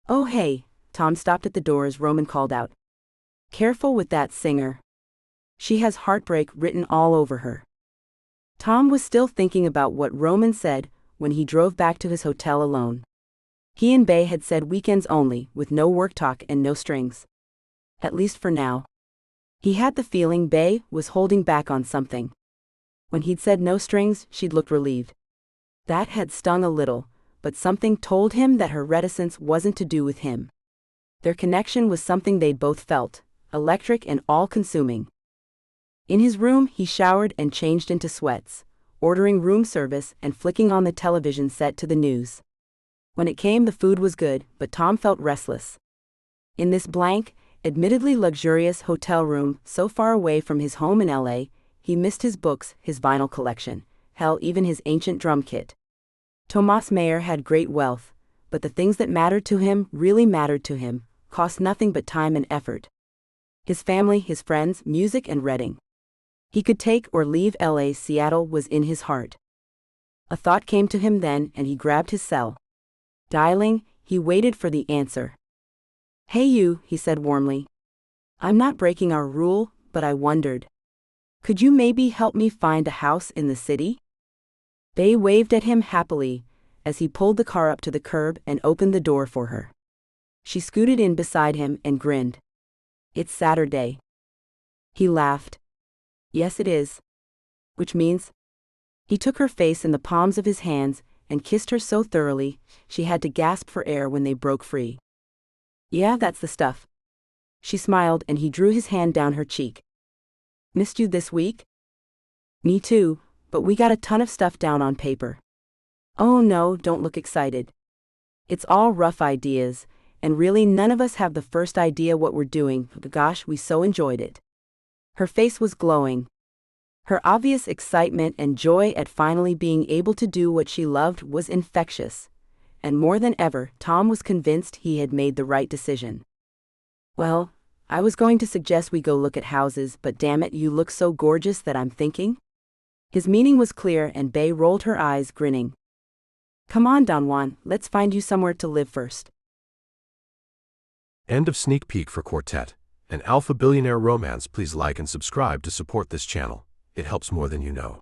Speaker 4: Oh, hey. Tom stopped at the door as Roman called out. Careful with that singer. She has heartbreak written all over her. Tom was still thinking about what Roman said when he drove back to his hotel alone. He and Bay had said weekends only, with no work talk and no strings. At least for now. He had the feeling Bay was holding back on something. When he'd said no strings, she'd looked relieved. That had stung a little, but something told him that her reticence wasn't to do with him. Their connection was something they'd both felt, electric and all-consuming. In his room, he showered and changed into sweats, ordering room service and flicking on the television set to the news. When it came, the food was good, but Tom felt restless. In this blank, admittedly luxurious hotel room so far away from his home in LA, he missed his books, his vinyl collection, hell, even his ancient drum kit. Tomas Mayer had great wealth, but the things that mattered to him really mattered to him, cost nothing but time and effort. His family, his friends, music and Reading. He could take or leave LA. Seattle was in his heart. A thought came to him then, and he grabbed his cell. Dialing, he waited for the answer. Hey you, he said warmly. I'm not breaking our rule, but I wondered. Could you maybe help me find a house in the city? Bay waved at him happily, as he pulled the car up to the curb and opened the door for her. She scooted in beside him and grinned. It's Saturday. He laughed. Yes, it is. Which means? He took her face in the palms of his hands and kissed her so thoroughly, she had to gasp for air when they broke free. Yeah, that's the stuff. She smiled and he drew his hand down her cheek. Missed you this week? Me too, but we got a ton of stuff down on paper. Oh no, don't look excited. It's all rough ideas, and really none of us have the first idea what we're doing, but gosh, we so enjoyed it. Her face was glowing. Her obvious excitement and joy at finally being able to do what she loved was infectious, and more than ever, Tom was convinced he had made the right decision. Well, I was going to suggest we go look at houses, but damn it, you look so gorgeous that I'm thinking. His meaning was clear and Bay rolled her eyes, grinning. Come on, Don Juan, let's find you somewhere to live first.
Speaker 5: End of sneak peek for Quartet, an alpha billionaire romance. Please like and subscribe to support this channel. It helps more than you know.